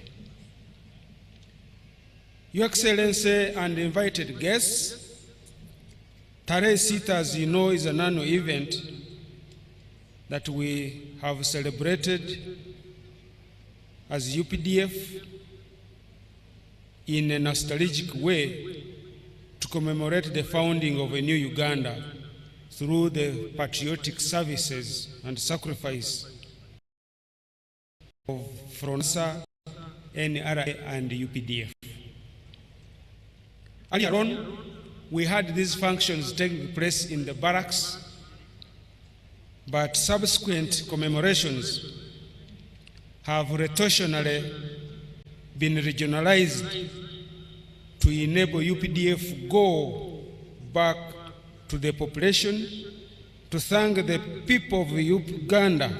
Your Excellency and invited guests, TAREHE SITA, as you know, is an annual event that we have celebrated as UPDF in a nostalgic way to commemorate the founding of a new Uganda through the patriotic services and sacrifice of FRONSA, NRA, and UPDF. Earlier on, we had these functions taking place in the barracks, but subsequent commemorations have rotationally been regionalized to enable UPDF go back to the population to thank the people of Uganda,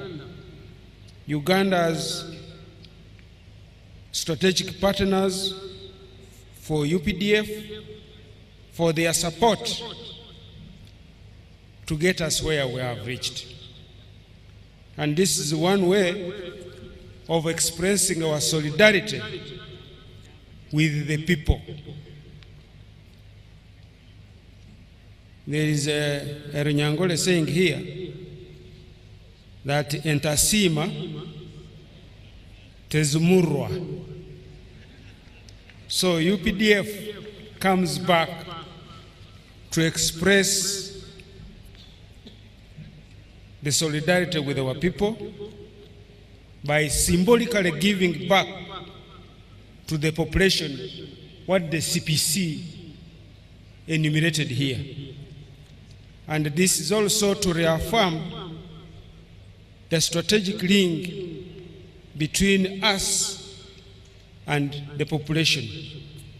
Uganda's strategic partners, for UPDF, for their support to get us where we have reached. And this is one way of expressing our solidarity with the people. There is a Runyangole saying here that entasima tezumurwa. So UPDF comes back to express the solidarity with our people by symbolically giving back to the population what the CPC enumerated here. And this is also to reaffirm the strategic link between us and the population.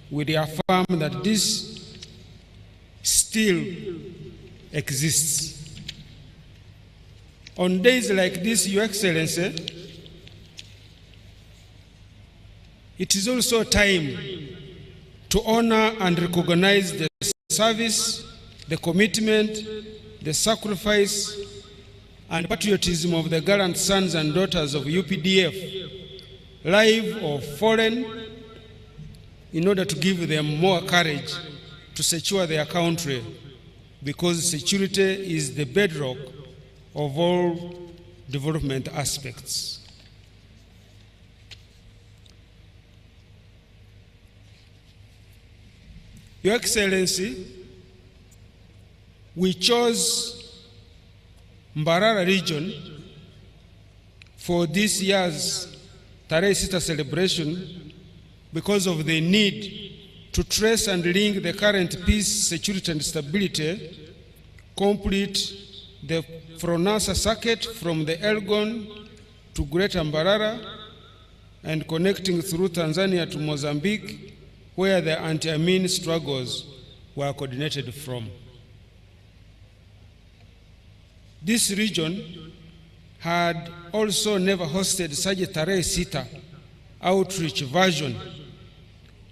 We reaffirm that this still exists. On days like this, Your Excellency, it is also time to honor and recognize the service, the commitment, the sacrifice, and patriotism of the gallant sons and daughters of UPDF, live or foreign, in order to give them more courage to secure their country, because security is the bedrock of all development aspects. Your Excellency, we chose Mbarara region for this year's Tarehe Sita celebration because of the need to trace and link the current peace, security, and stability, complete the Fronasa circuit from the Elgon to Greater Mbarara, and connecting through Tanzania to Mozambique, where the anti-Amin struggles were coordinated from. This region had also never hosted such a Tarehe Sita outreach version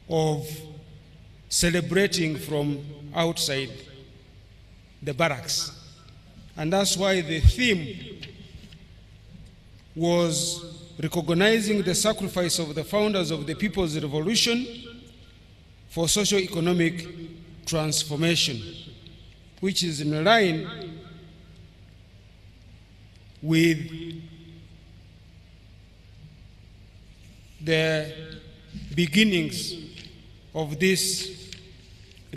of celebrating from outside the barracks. And that's why the theme was recognizing the sacrifice of the founders of the People's Revolution for socio-economic transformation, which is in line with the beginnings of this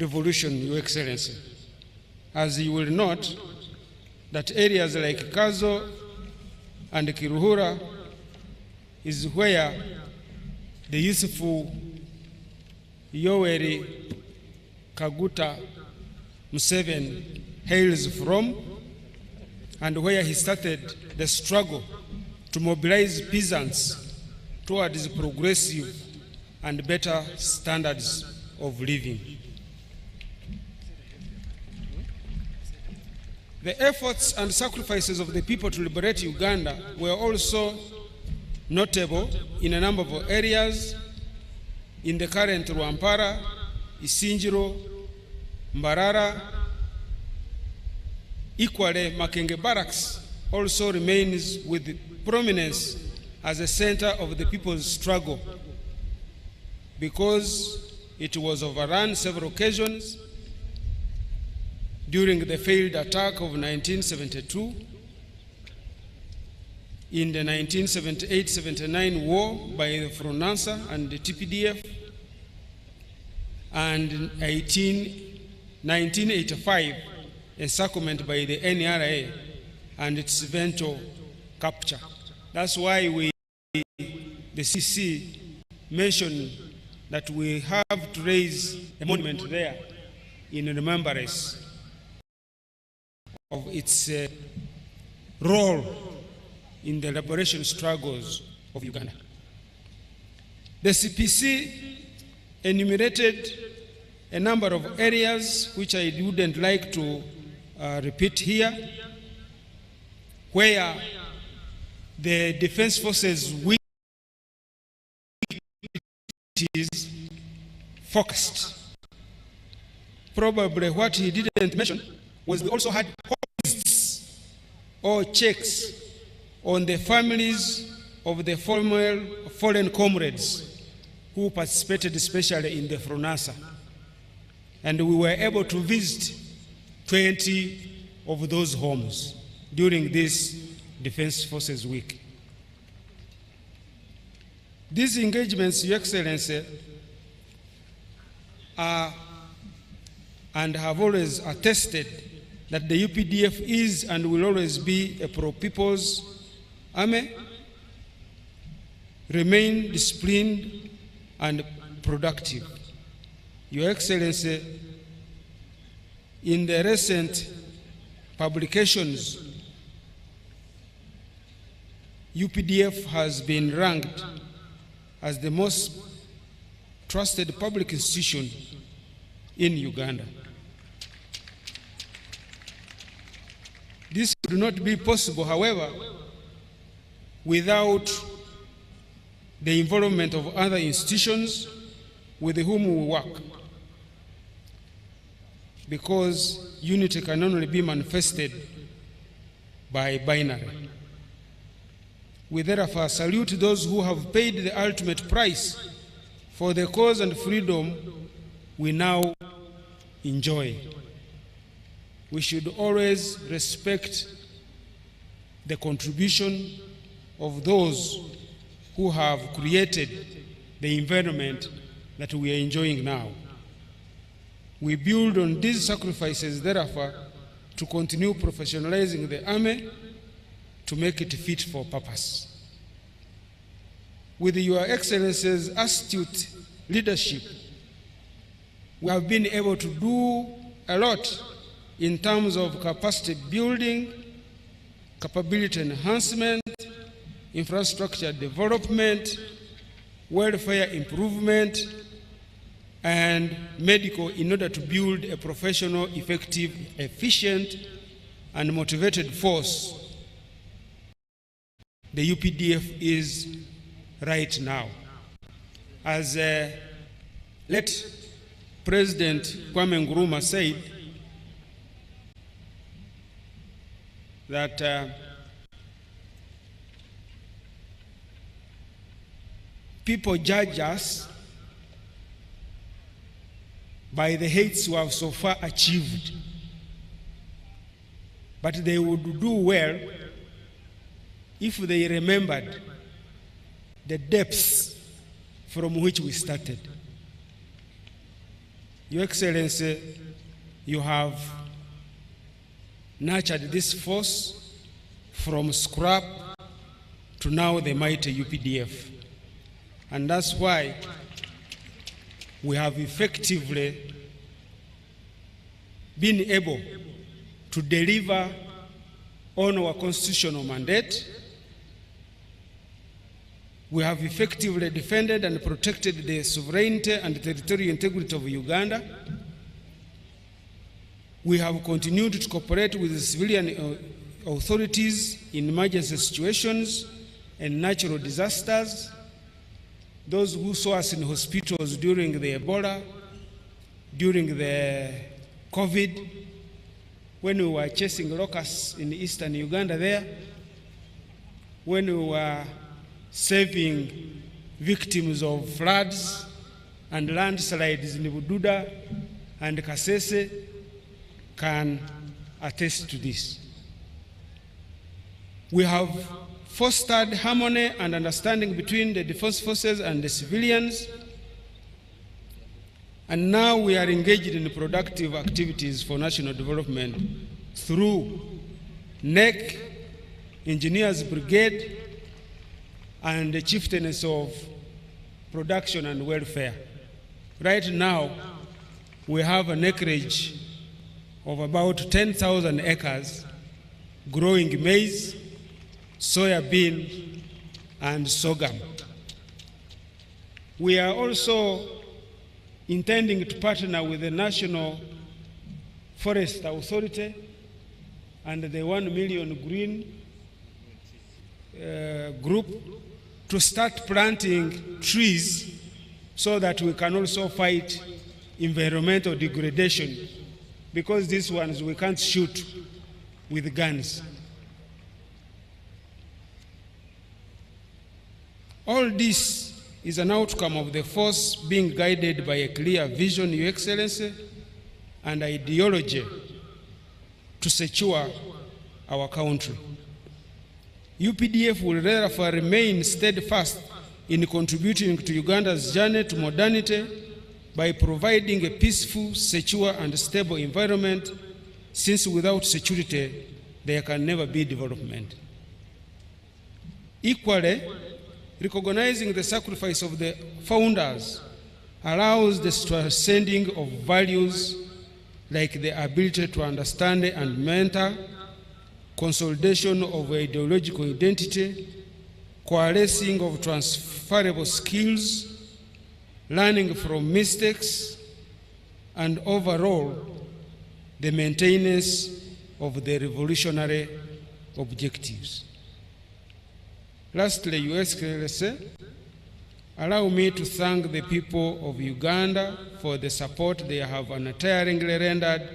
revolution, Your Excellency. As you will note, that areas like Kazo and Kiruhura is where the useful Yoweri Kaguta Museveni hails from, and where he started the struggle to mobilize peasants towards progressive and better standards of living. The efforts and sacrifices of the people to liberate Uganda were also notable in a number of areas in the current Rwampara, Isinjiro, Mbarara. Equally, Makenge Barracks also remains with prominence as a center of the people's struggle, because it was overrun several occasions during the failed attack of 1972, in the 1978-79 war by the Fronasa and the TPDF, and in 1985, encirclement by the NRA and its eventual capture. That's why we, the CC, mentioned that we have to raise a monument there in remembrance of its role in the liberation struggles of Uganda. The CPC enumerated a number of areas which I wouldn't like to repeat here, where the Defense Forces weak is focused. Probably what he didn't mention was we also had visits or checks on the families of the foreign comrades who participated especially in the FRONASA. And we were able to visit 20 of those homes during this Defense Forces Week. These engagements, Your Excellency, are and have always attested that the UPDF is and will always be a pro-people's army, remain disciplined and productive. Your Excellency, in the recent publications, UPDF has been ranked as the most trusted public institution in Uganda. This would not be possible, however, without the involvement of other institutions with whom we work, because unity can only be manifested by binary. We therefore salute those who have paid the ultimate price for the cause and freedom we now enjoy. We should always respect the contribution of those who have created the environment that we are enjoying now. We build on these sacrifices, therefore, to continue professionalizing the army to make it fit for purpose. With Your Excellency's astute leadership, we have been able to do a lot in terms of capacity building, capability enhancement, infrastructure development, welfare improvement, and medical in order to build a professional, effective, efficient, and motivated force. The UPDF is right now. As late President Kwame Nkrumah said, that people judge us by the heights we have so far achieved, but they would do well if they remembered the depths from which we started. Your Excellency, you have nurtured this force from scrap to now the mighty UPDF. And that's why we have effectively been able to deliver on our constitutional mandate. We have effectively defended and protected the sovereignty and territorial integrity of Uganda. We have continued to cooperate with the civilian authorities in emergency situations and natural disasters. Those who saw us in hospitals during the Ebola, during the COVID, when we were chasing locusts in eastern Uganda there, when we were saving victims of floods and landslides in Bududa and Kasese, can attest to this. We have fostered harmony and understanding between the defense forces and the civilians, and now we are engaged in productive activities for national development through NEC, Engineers Brigade, and the chieftains of production and welfare. Right now, we have an acreage of about 10,000 acres growing maize, soya bean, and sorghum. We are also intending to partner with the National Forest Authority and the 1 million green group to start planting trees so that we can also fight environmental degradation, because these ones we can't shoot with guns. All this is an outcome of the force being guided by a clear vision, Your Excellency, and ideology to secure our country. UPDF will therefore remain steadfast in contributing to Uganda's journey to modernity by providing a peaceful, secure, and stable environment, since without security, there can never be development. Equally, recognizing the sacrifice of the founders allows the transcending of values like the ability to understand and mentor, consolidation of ideological identity, coalescing of transferable skills, learning from mistakes, and overall, the maintenance of the revolutionary objectives. Lastly, Your Excellency, allow me to thank the people of Uganda for the support they have untiringly rendered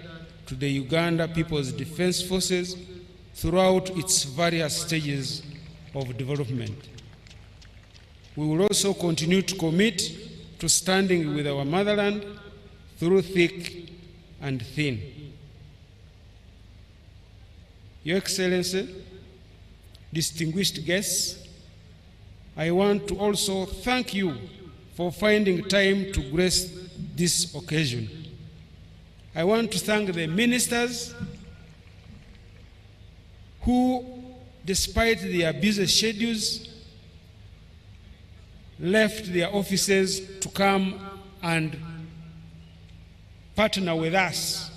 to the Uganda People's Defense Forces throughout its various stages of development. We will also continue to commit to standing with our motherland through thick and thin. Your Excellency, distinguished guests, I want to also thank you for finding time to grace this occasion. I want to thank the ministers who, despite their busy schedules, left their offices to come and partner with us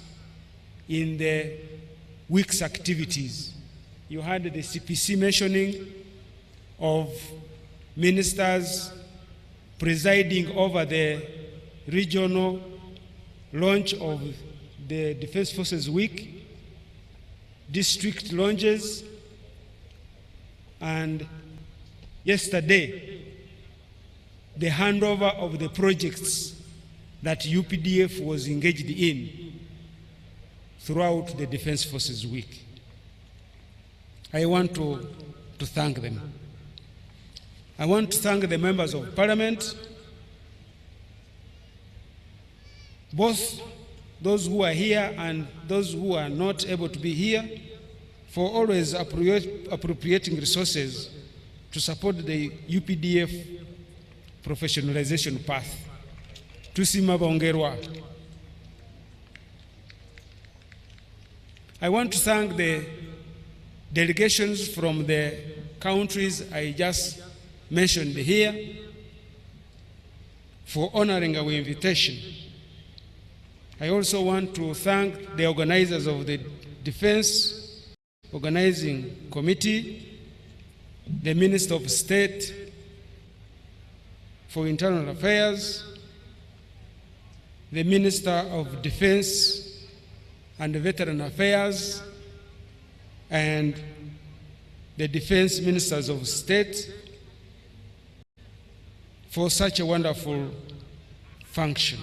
in the week's activities. You had the CPC mentioning of ministers presiding over the regional launch of the Defense Forces Week, district launches, and yesterday, the handover of the projects that UPDF was engaged in throughout the Defense Forces Week. I want to thank them. I want to thank the members of Parliament, both those who are here and those who are not able to be here, for always appropriating resources to support the UPDF professionalization path. Tusima bongerwa. I want to thank the delegations from the countries I just mentioned here for honoring our invitation. I also want to thank the organizers of the Defense Organizing Committee, the Minister of State for Internal Affairs, the Minister of Defense and Veteran Affairs, and the Defense Ministers of State for such a wonderful function.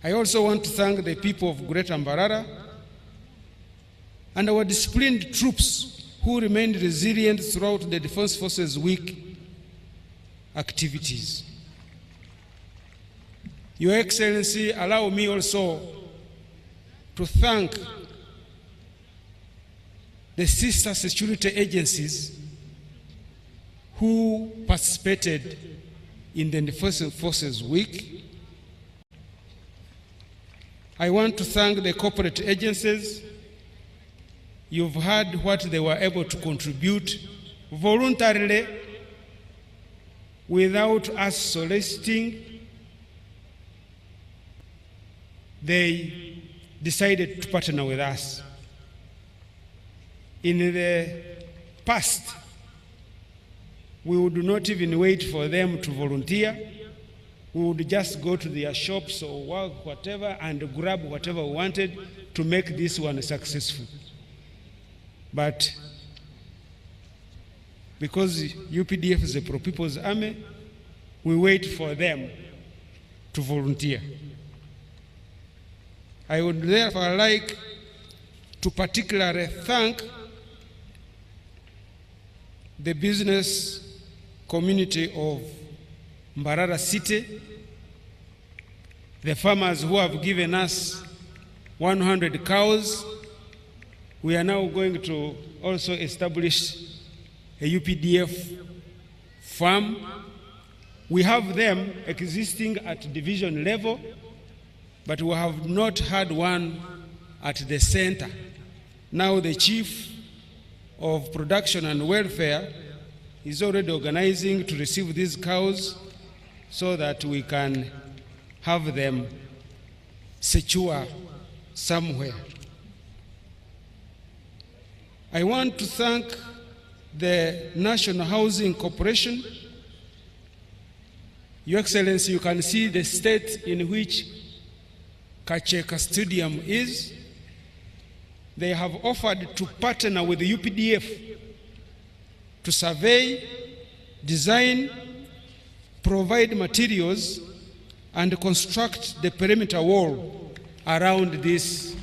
I also want to thank the people of Greater Mbarara and our disciplined troops who remained resilient throughout the Defense Forces Week activities. Your Excellency, allow me also to thank the sister security agencies who participated in the Defense Forces Week. I want to thank the corporate agencies. You've heard what they were able to contribute voluntarily without us soliciting. They decided to partner with us. In the past, we would not even wait for them to volunteer. We would just go to their shops or work, whatever, and grab whatever we wanted to make this one successful. But because UPDF is a pro-people's army, we wait for them to volunteer. I would therefore like to particularly thank the business community of Mbarara City, the farmers who have given us 100 cows. We are now going to also establish a UPDF farm. We have them existing at division level, but we have not had one at the center. Now the chief of production and welfare is already organizing to receive these cows so that we can have them secure somewhere. I want to thank the National Housing Corporation. Your Excellency, you can see the state in which Kacheka Stadium is. They have offered to partner with the UPDF to survey, design, provide materials, and construct the perimeter wall around this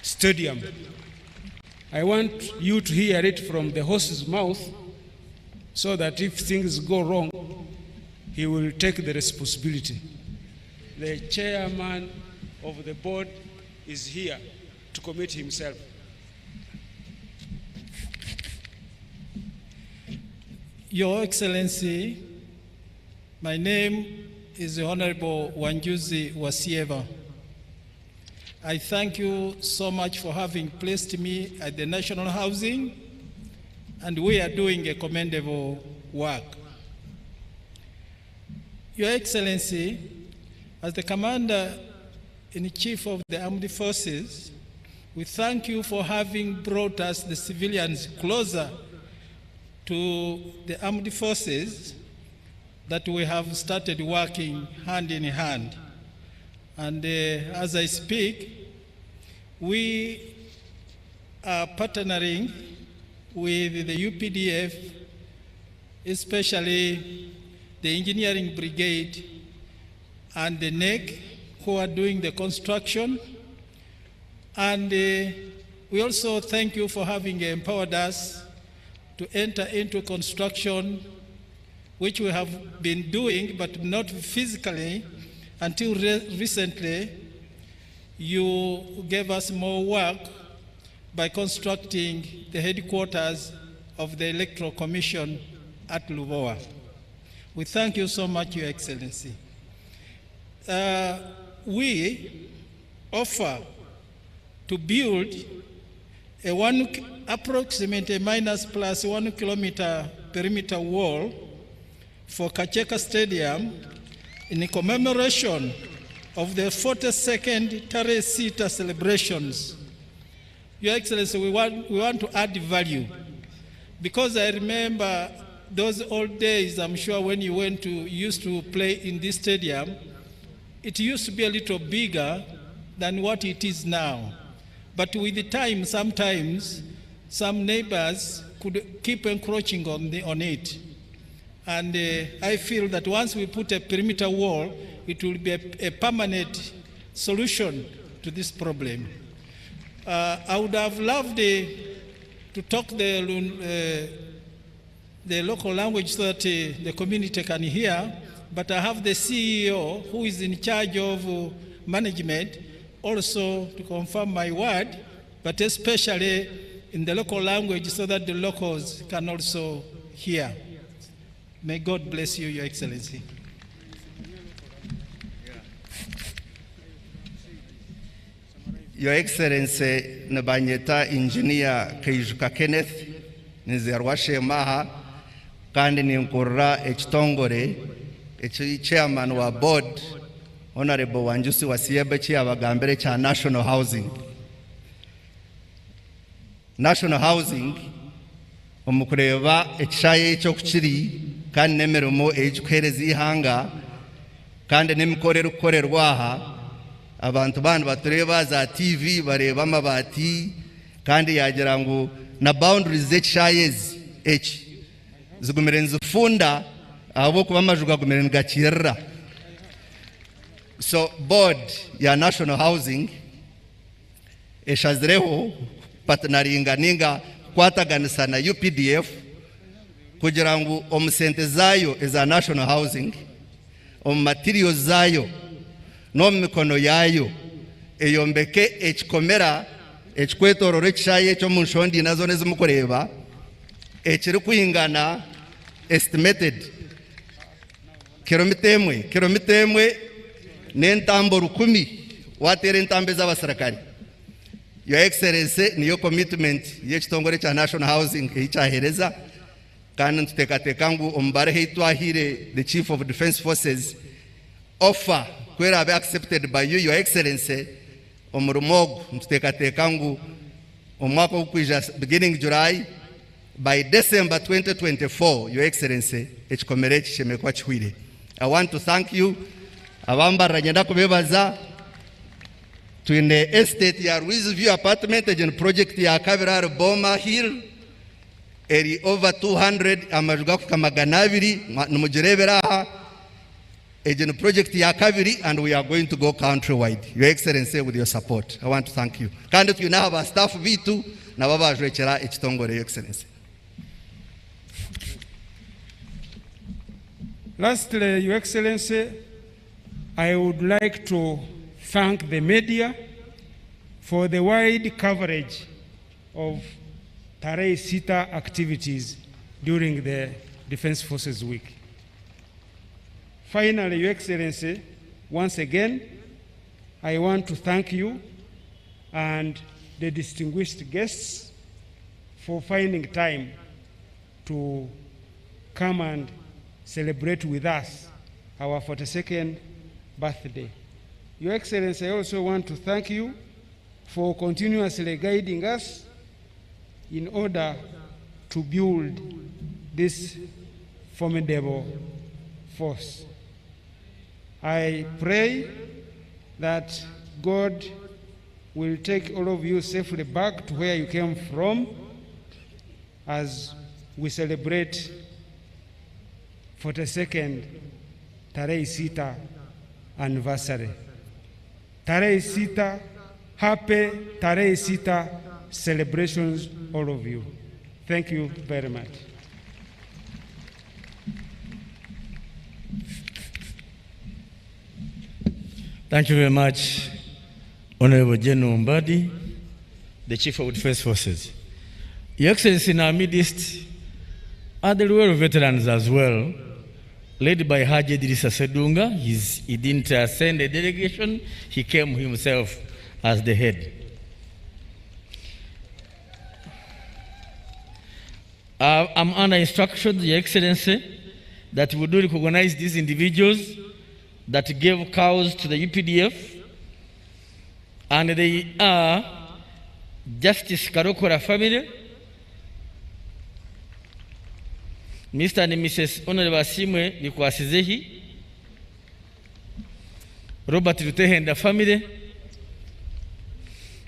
stadium. I want you to hear it from the horse's mouth so that if things go wrong, he will take the responsibility. The chairman of the board is here to commit himself. Your Excellency, my name is the Honorable Wanjuzi Wasieva. I thank you so much for having placed me at the National Housing, and we are doing a commendable work. Your Excellency, as the Commander-in-Chief of the Armed Forces, we thank you for having brought us, the civilians, closer to the armed forces, that we have started working hand in hand. And as I speak, we are partnering with the UPDF, especially the Engineering Brigade and the NEC, who are doing the construction. And we also thank you for having empowered us to enter into construction, which we have been doing, but not physically, until recently. You gave us more work by constructing the headquarters of the Electoral Commission at Lubowa. We thank you so much, Your Excellency. We offer to build a approximately minus plus 1 kilometer perimeter wall for Kacheka Stadium in commemoration of the 42nd TAREHE SITA celebrations. Your Excellency, we want to add value, because I remember those old days, I'm sure, when you used to play in this stadium, it used to be a little bigger than what it is now. But with the time, sometimes some neighbors could keep encroaching on it. And I feel that once we put a perimeter wall, it will be a permanent solution to this problem. I would have loved to talk the local language so that the community can hear, but I have the CEO who is in charge of management also to confirm my word, but especially in the local language so that the locals can also hear. May God bless you, Your Excellency. Your Excellency, Nabanyeta Engineer Keijuka Kenneth, Nizerwashe Maha, kandi ninkurra ekitongore, Chairman wa board, Honorable Wanjusi Wasieba Chiabagambere cha National Housing. National Housing, omukureba ekishaye ekyokukiri kandi n'emirimo egikuhereza ihanga kandi n'emikorere kukorerwa aha abantu bandi batureba za TV bareba amabati kandi yagira ngo na boundaries z'ekishayezi eki zigumire nzifunda abo kuba amaju gagumire ngakirira. So board ya national housing eshazireho partneringa ninga kwataganisa na UPDF kugira ngo omusente zayo eza national housing materials zayo no mikono yayo eyombeke ekikomera ekikwetorora ekishayi ekyo mu nshondi nazo nezimukureba ekiri kuyingana estimated kilomita emwe n'entambo 10 watera entambo z'abasirikari. Your Excellency niyo commitment y'ekitongore kya national housing ekyahereza kandi ntutekateka ngu omubare heitwahire the Chief of Defense Forces offer kwera be accepted by you, Your Excellency, omurumogo ntutekateka ngu omwaka okwija beginning July by December 2024, Your Excellency, ekikomere kishemekwa kihwire. I want to thank you. Abamba nyenda kubebaza twine estate ya Louisview apartment and project ya Kavirar Boma Hill eri over 200 amajuga kukamagana 2 numujirebera aha agent project ya kabiri, and we are going to go countrywide, Your Excellency, with your support. I want to thank you. Kandi twina aba staff bitu na babajwekera ekitongore, Your Excellency. Lastly, Your Excellency, I would like to thank the media for the wide coverage of TAREHE SITA activities during the Defense Forces Week. Finally, Your Excellency, once again, I want to thank you and the distinguished guests for finding time to come and celebrate with us our 42nd birthday. Your Excellency, I also want to thank you for continuously guiding us in order to build this formidable force. I pray that God will take all of you safely back to where you came from as we celebrate 42nd TAREHE SITA anniversary. TAREHE SITA, happy TAREHE SITA celebrations, all of you. Thank you very much. Thank you very much, Honorable General Mbadi, the Chief of Defense Forces. Your Excellency, in our midst are the royal veterans as well, led by Haji Idrissa Sedunga. He didn't send a delegation, he came himself as the head. I'm under instruction, Your Excellency, that we do recognize these individuals that gave cows to the UPDF, and they are Justice Karokora family, Mr. and Mrs. Honorable Simwe Nikwasizehi, Robert Lutehe and the family,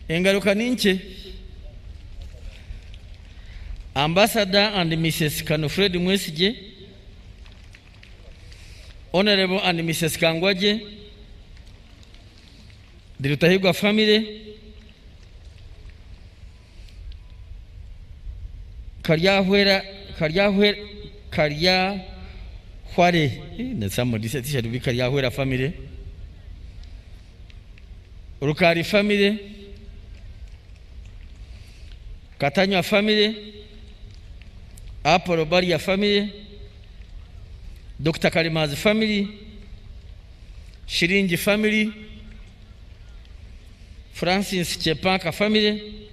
Engaruka Ninche, Ambassador and Mrs. Kanofred Mwesije, Honorable and Mrs. Kangwaje, the Lutahigwa family, somebody said it should be Karyahwera family, Rukari family, Katanya family, Apollo Baria family, Dr. Karima's family, Shirinji family, Francis Chepanka family,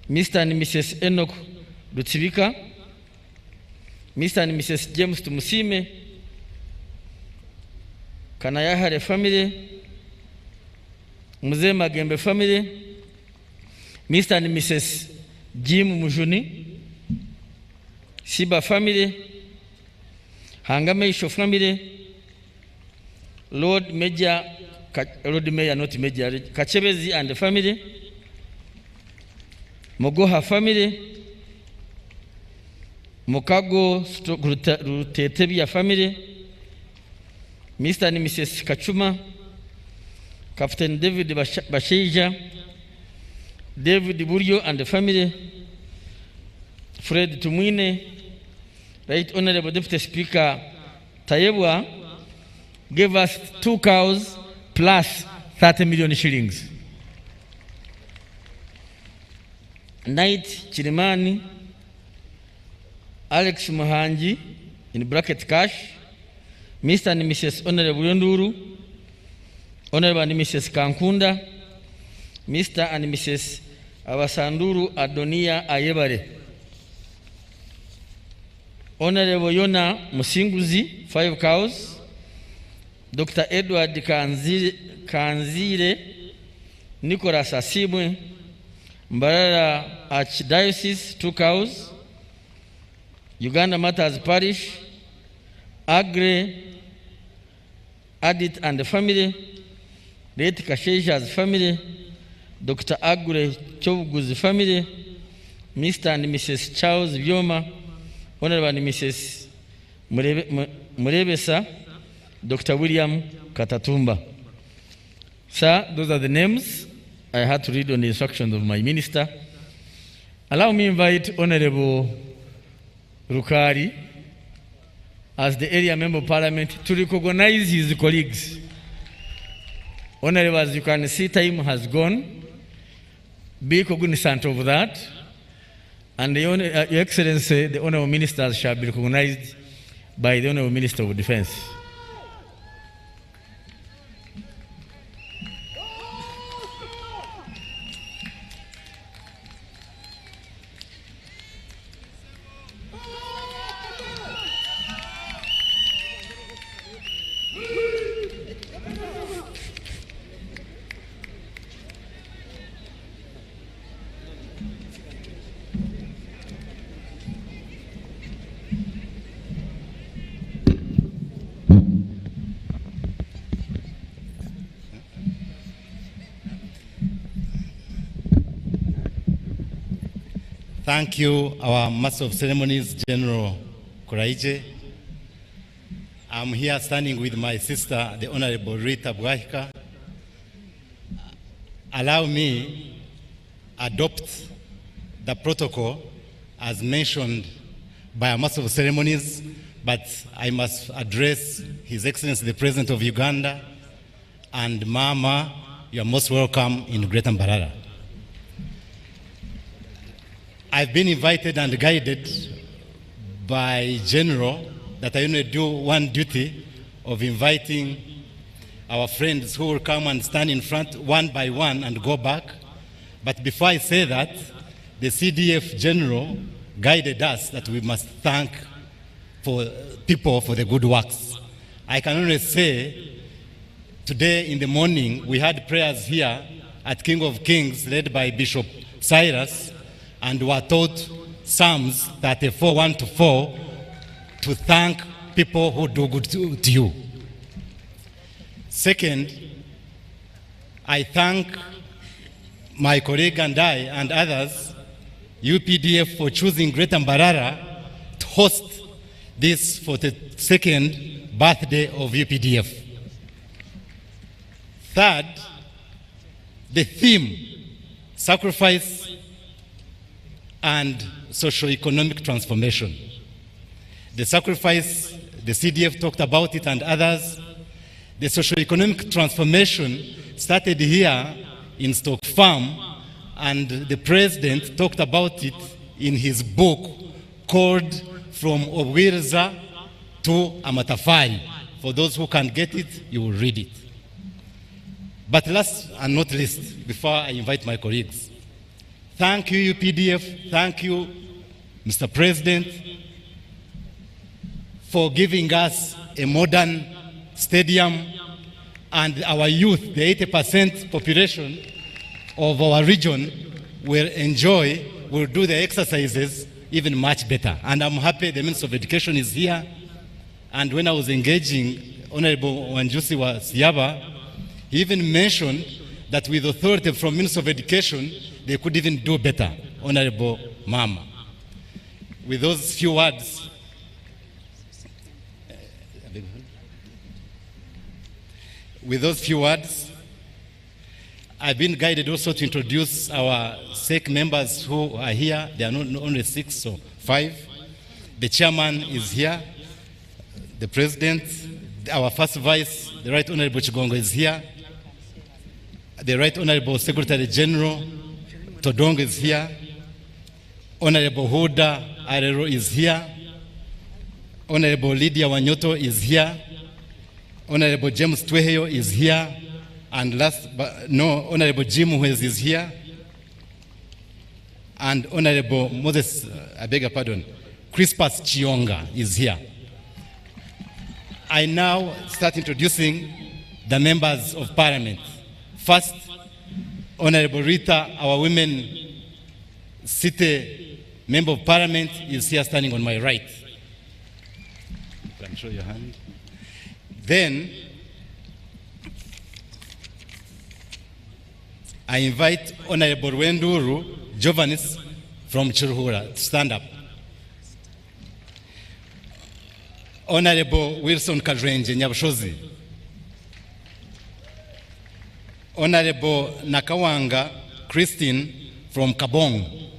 Mr. and Mrs. Enoch Lutsivika, Mr. and Mrs. James Tumusime, Kanayahare family, Mzee Magembe family, Mr. and Mrs. Jim Mujuni, Siba family, Hangameisho family, Lord Mayor, not Major, Kachebezi and the family, Mogoha family, Mokago Rutetebia family, Mr. and Mrs. Kachuma, Captain David Basheja, David Buryo and the family, Fred Tumwine, Right Honorable Deputy Speaker Tayebwa gave us 2 cows plus 30 million shillings. Knight Chirimani, Alex Muhanji, in bracket cash, Mr. and Mrs. Honorable Yonduru, Honorable and Mrs. Kankunda, Mr. and Mrs. Awasanduru Adonia Ayebare, Honorable Yona Musinguzi, 5 cows, Dr. Edward Kanzire, Nicholas Asibwe, Mbarara Archdiocese, 2 cows, Uganda Matters Parish, Agre, Adit and the family, Late Kashesha's family, Dr. Agre Chogu's family, Mr. and Mrs. Charles Vyoma, Honorable and Mrs. Murebesa, Dr. William Katatumba. Sir, those are the names I had to read on the instructions of my minister. Allow me to invite Honorable Rukari as the area member of parliament to recognize his colleagues. Honorable, as you can see, time has gone. Be cognizant of that. And Your Excellency, the Honorable Ministers shall be recognized by the Honorable Minister of Defense. Thank you, our Master of Ceremonies, General Koraije. I'm here standing with my sister, the Honorable Rita Bwahika. Allow me adopt the protocol as mentioned by our Master of Ceremonies, but I must address His Excellency, the President of Uganda, and Mama, you are most welcome in Greater Mbarara. I've been invited and guided by General that I only do one duty of inviting our friends who will come and stand in front one by one and go back. But before I say that, the CDF General guided us that we must thank for people for the good works. I can only say today in the morning we had prayers here at King of Kings led by Bishop Cyrus, and were taught Psalms 34, 1-4 to thank people who do good to you. Second, I thank my colleague and I and others, UPDF, for choosing Greater Mbarara to host this 42nd birthday of UPDF. Third, the theme, sacrifice and socio-economic transformation. The sacrifice, the CDF talked about it and others. The socio-economic transformation started here in Stoke Farm, and the President talked about it in his book called From Obwiriza to Amatafari. For those who can get it, you will read it. But last and not least, before I invite my colleagues, thank you, UPDF. Thank you, Mr. President, for giving us a modern stadium, and our youth, the 80% population of our region, will do the exercises even much better. And I'm happy the Minister of Education is here. And when I was engaging Honorable Wanjusi wa Siaba, he even mentioned that with authority from Minister of Education, they could even do better. Honorable Mama. With those few words, I've been guided also to introduce our SEC members who are here. They are not only 6 or 5. The chairman is here. The president, our first vice, the Right Honorable Chigongo is here. The Right Honorable Secretary General Todong is here. Honorable Huda Arero is here. Honorable Lydia Wanyoto is here. Honorable James Tweheyo is here. And last but no, Honorable Jim Huez is here. And Honorable Moses, I beg your pardon, Crispus Chionga is here. I now start introducing the members of Parliament. First, Honorable Rita, our women city member of Parliament, is here standing on my right. You can show your hand. Then, I invite Honorable Wenduru Jovanis from Chirhura to stand up. Honorable Wilson Kadrenje Nyabushozi. Honorable Nakawanga Christine from Kabong.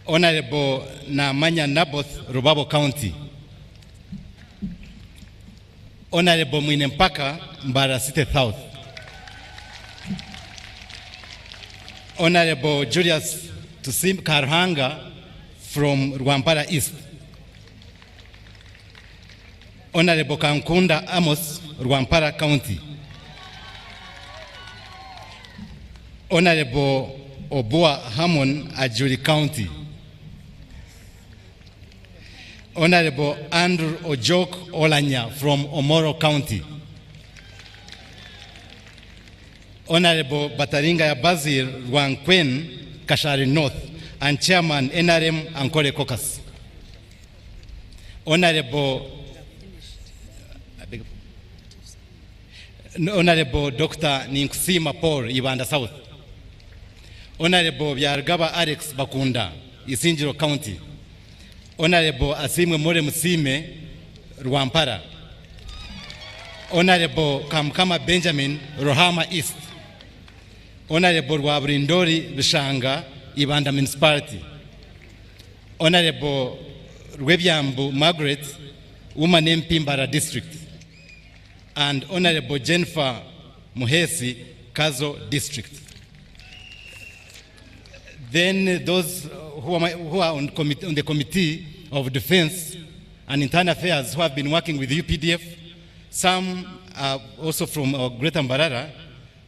Honorable Namanya Naboth, Rubabo County. Honorable Mwinempaka, Mbara City South. Honorable Julius Tusim Karhanga from Rwampara East. Honorable Kankunda Amos, Rwampara County. Honorable Obua Hamon, Ajuri County. Honorable Andrew Ojok Olanya from Omoro County. Honorable Bataringa Bazir Rwankwen, Kashari North, and Chairman NRM Ankole Caucus. Honorable Dr. Ninkusima Paul, Ibanda South. Honorable Byargaba Alex Bakunda, Isinjiro County. Honorable Asimwe More Musime, Rwampara. Honorable Kamkama Benjamin, Rohama East. Honorable Wabrindori Bishanga, Ibanda Municipality. Honorable Rwebyambu Margaret, Woman MP Mbara District. And Honorable Jennifer Muhesi, Kazo District. Then those who are on the Committee of Defense and Internal Affairs who have been working with UPDF, some are also from Greater Mbarara,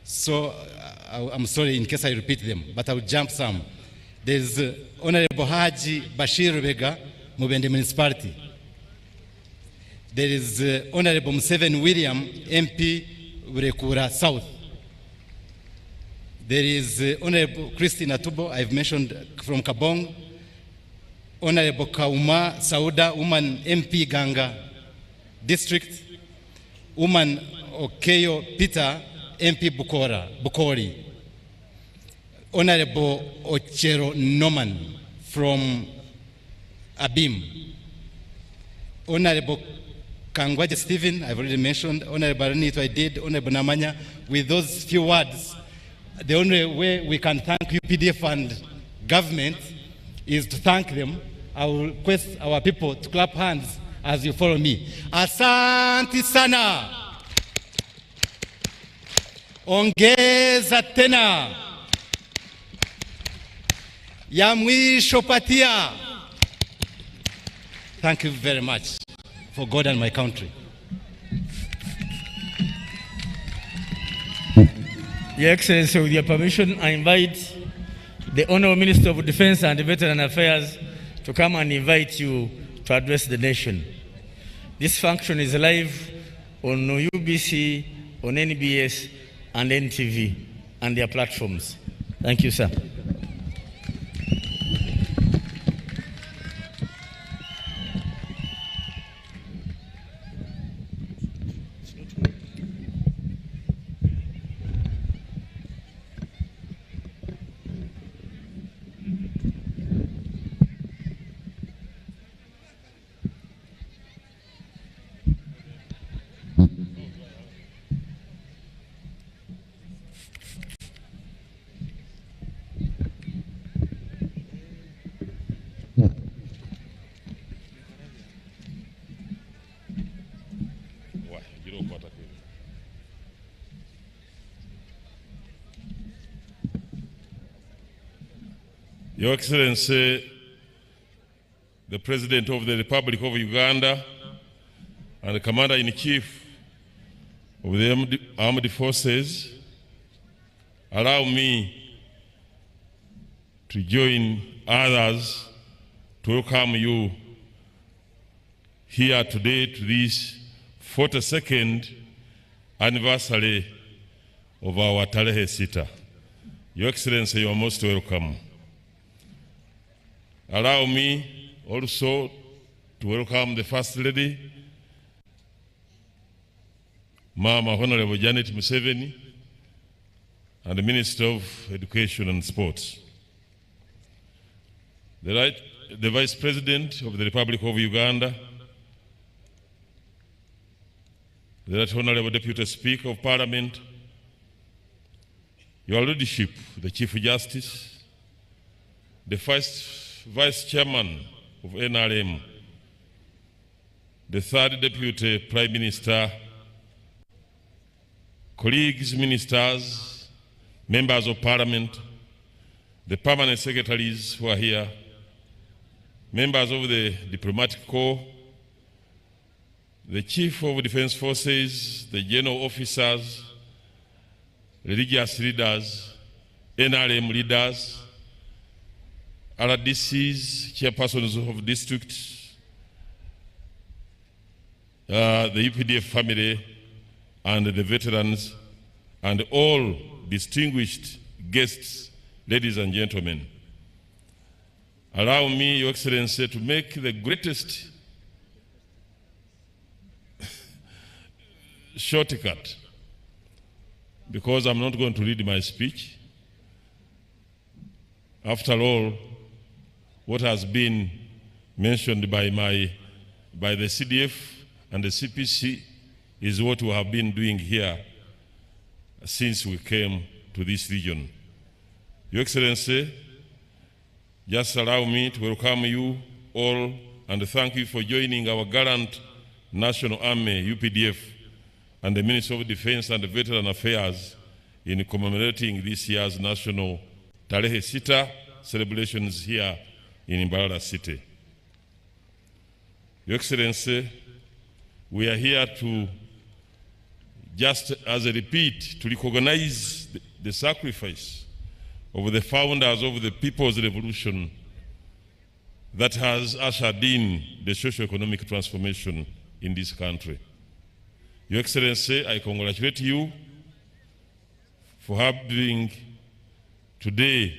so I'm sorry in case I repeat them, but I will jump some. There's Honorable Haji Bashir Rubega, Mubende Municipality. There is Honorable Museven William, MP, Urekura South. There is Honorable Christina Tubo, I've mentioned, from Kabong. Honorable Kauma Sauda, Woman MP Ganga District. Woman Okeyo Peter, MP Bukori. Honorable Ochero Norman from Abim. Honorable Kangwaje Stephen, I've already mentioned. Honorable Ranito, I did. Honorable Namanya. With those few words, the only way we can thank UPDF and government is to thank them. I will request our people to clap hands as you follow me. Asante sana. Ongeza tena. Ya mwisho patia. Thank you very much for God and my country. Your Excellency, with your permission, I invite the Honorable Minister of Defense and Veteran Affairs to come and invite you to address the nation. This function is live on UBC, on NBS, and NTV, and their platforms. Thank you, sir. Your Excellency, the President of the Republic of Uganda and the Commander-in-Chief of the Armed Forces, allow me to join others to welcome you here today to this 42nd anniversary of our TAREHE SITA. Your Excellency, you are most welcome. Allow me also to welcome the First Lady, Mama Honorable Janet Museveni, and the Minister of Education and Sports. The Vice President of the Republic of Uganda, the Right Honorable Deputy Speaker of Parliament, Your Lordship, the Chief Justice, the First Vice Chairman of NRM, the Third Deputy Prime Minister, colleagues, ministers, members of Parliament, the permanent secretaries who are here, members of the Diplomatic Corps, the Chief of Defense Forces, the General Officers, religious leaders, NRM leaders, RDCs, chairpersons of districts, the UPDF family, and the veterans, and all distinguished guests, ladies and gentlemen. Allow me, Your Excellency, to make the greatest shortcut, because I'm not going to read my speech. After all, what has been mentioned by the CDF and the CPC is what we have been doing here since we came to this region. Your Excellency, just allow me to welcome you all and thank you for joining our gallant National Army, UPDF, and the Ministry of Defense and Veteran Affairs in commemorating this year's National TAREHE SITA celebrations here in Mbarara City. Your Excellency, we are here to, just as a repeat, to recognize the sacrifice of the founders of the People's Revolution that has ushered in the socio-economic transformation in this country. Your Excellency, I congratulate you for having today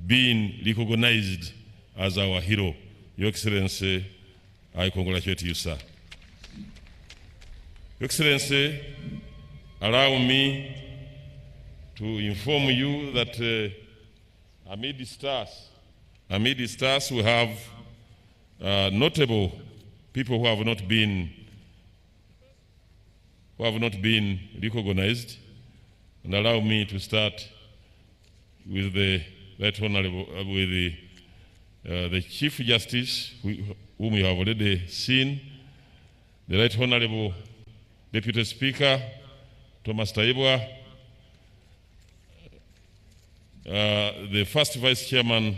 been recognized as our hero. Your Excellency, I congratulate you, sir. Your Excellency, allow me to inform you that amid the stars we have notable people who have not been recognized, and allow me to start with the Right Honorable, with the Chief Justice, whom you have already seen, the Right Honorable Deputy Speaker Thomas Taibwa, the First Vice Chairman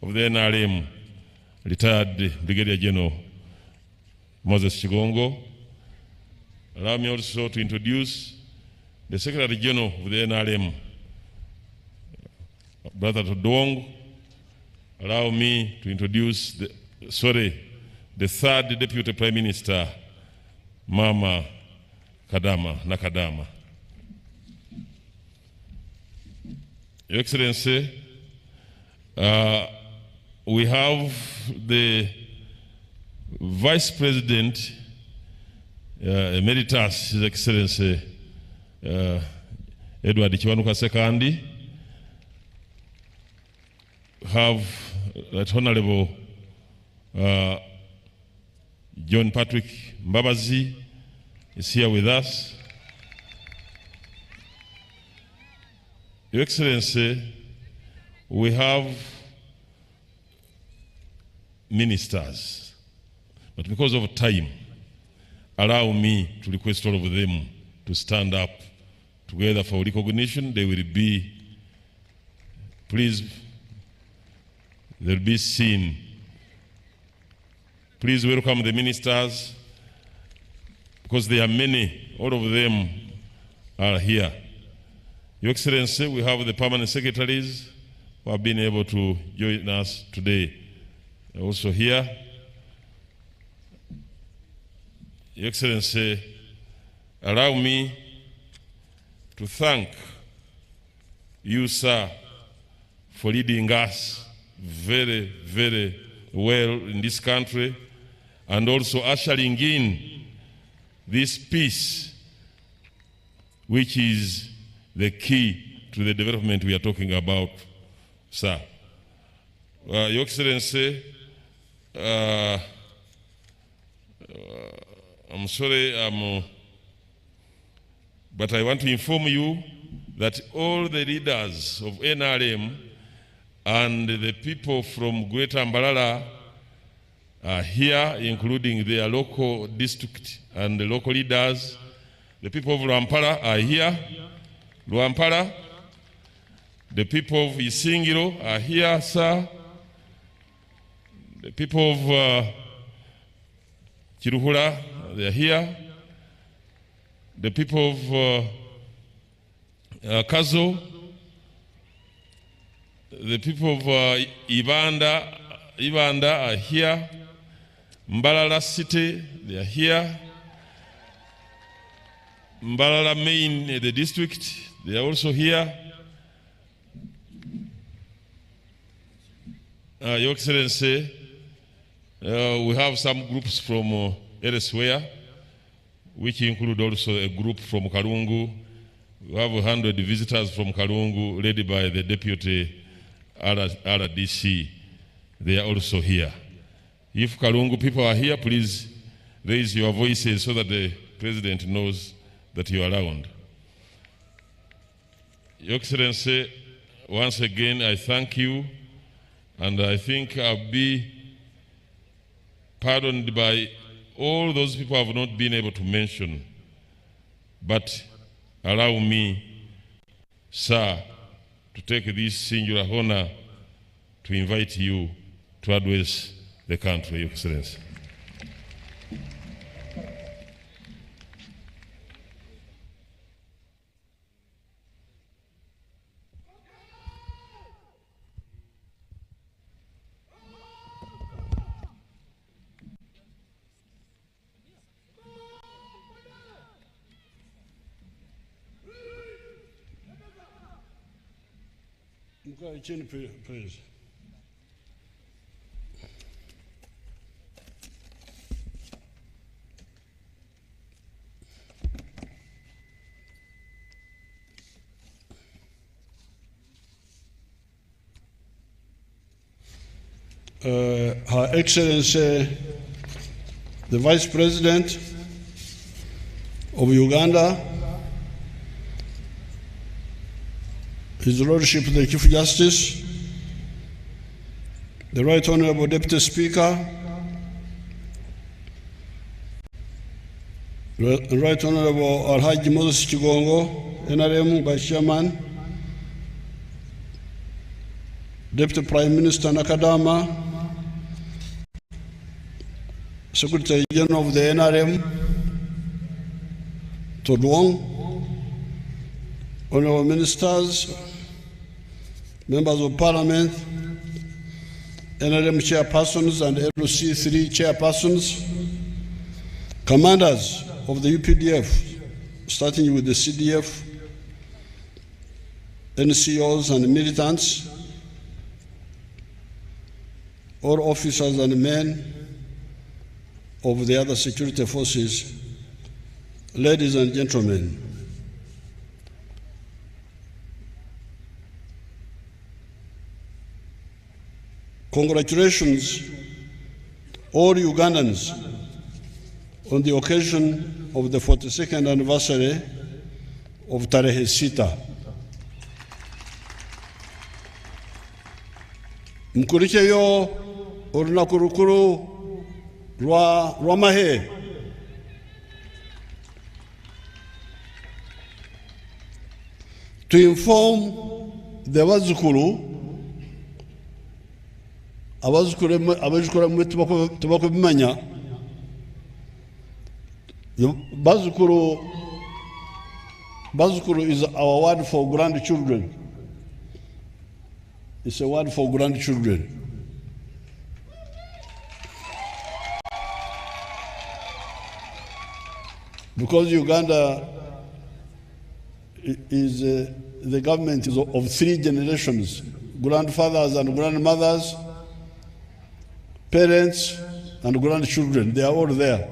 of the NRM, retired Brigadier General Moses Chigongo. Allow me also to introduce the Secretary General of the NRM, Brother Todong. Allow me to introduce the Third Deputy Prime Minister, Mama Nakadama. Your Excellency, we have the Vice President Emeritus, His Excellency Edward Kiwanuka Sekandi, have Right Honorable John Patrick Mbabazi is here with us. Your Excellency, we have ministers, but because of time, allow me to request all of them to stand up together for recognition. They will be, please they'll be seen. Please welcome the ministers, because there are many, all of them are here. Your Excellency, we have the permanent secretaries who have been able to join us today. They're also here. Your Excellency, allow me to thank you, sir, for leading us very, very well in this country, and also ushering in this peace, which is the key to the development we are talking about, sir. Your Excellency, I'm sorry, but I want to inform you that all the leaders of NRM and the people from Greater Mbarara are here, including their local district and the local leaders. The people of Rwampara are here. Rwampara. The people of Isingiro are here, sir. The people of Kiruhura, they are here. The people of Kazo, the people of Ibanda are here. Mbarara City, they are here. Mbarara Main, the district, they are also here. Your Excellency, we have some groups from elsewhere, which include also a group from Karungu. We have 100 visitors from Karungu, led by the Deputy RDC. They are also here. If Karungu people are here, please raise your voices so that the President knows that you are around. Your Excellency, once again, I thank you, and I think I'll be pardoned by all those people I have not been able to mention, but allow me, sir, to take this singular honor to invite you to address the country, Your Excellency. Please. Her Excellency, the Vice President of Uganda, His Lordship the Chief Justice, the Right Honorable Deputy Speaker, Right Honorable Alhaji Moses Chigongo, NRM Vice Chairman, Deputy Prime Minister Nakadama, Secretary General of the NRM, Todwong, Honorable Ministers, Members of Parliament, NRM chairpersons and LC3 chairpersons, commanders of the UPDF, starting with the CDF, NCOs and militants, all officers and men of the other security forces, ladies and gentlemen, congratulations all Ugandans on the occasion of the 42nd anniversary of TAREHE SITA. Mkurikeyo olunaku lukulu lwa mahe to inform the Wazukulu abazukuru mwe tubakubimanya bazukuru is our word for grandchildren. It's a word for grandchildren. Because Uganda is the government is of 3 generations: grandfathers and grandmothers, parents and grandchildren. They are all there.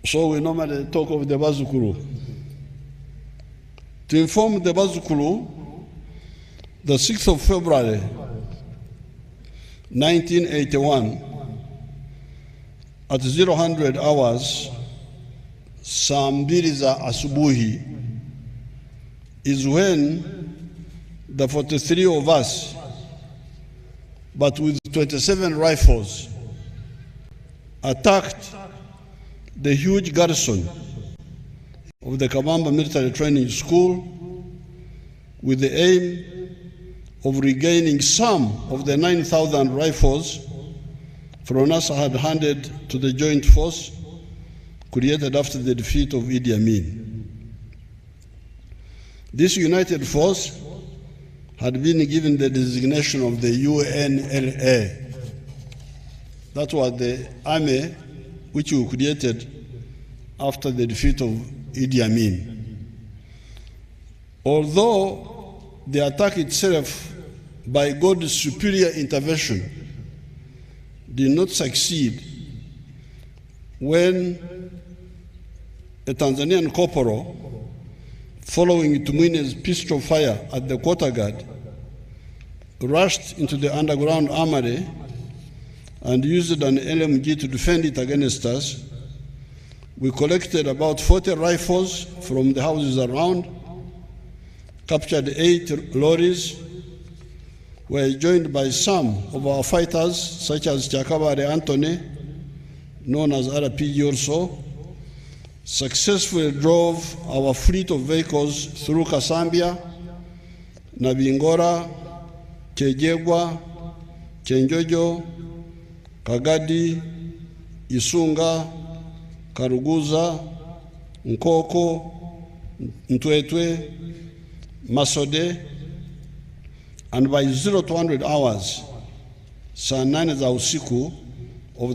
So we normally talk of the Bazukuru. To inform the Bazukuru, the 6th of February, 1981, at 0000 hours, saa 2 za asubuhi, is when the 43 of us, but with 27 rifles, attacked the huge garrison of the Kabamba Military Training School with the aim of regaining some of the 9,000 rifles Fronasa had handed to the joint force created after the defeat of Idi Amin. This united force had been given the designation of the UNLA. That was the army which we created after the defeat of Idi Amin. Although the attack itself, by God's superior intervention, did not succeed, when a Tanzanian corporal, following Tumine's pistol fire at the quarter guard, rushed into the underground armory and used an LMG to defend it against us, we collected about 40 rifles from the houses around, captured 8 lorries, were joined by some of our fighters, such as Chakabare Anthony, known as RPG also, successfully drove our fleet of vehicles through Kasambia, Nabingora, Chejegwa, Chenjojo, Kagadi, Isunga, Karuguza, Nkoko, Ntwetwe, Masode, and by 0200 hours, saa 9 za usiku of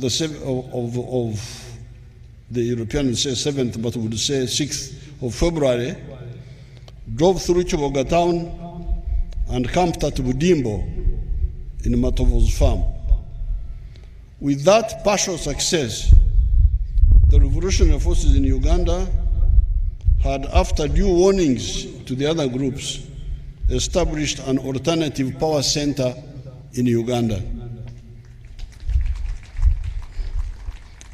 the Europeans say 7th, but we would say 6th of February, drove through Chiboga town and camped at Budimbo in Matovo's farm. With that partial success, the revolutionary forces in Uganda had, after due warnings to the other groups, established an alternative power center in Uganda.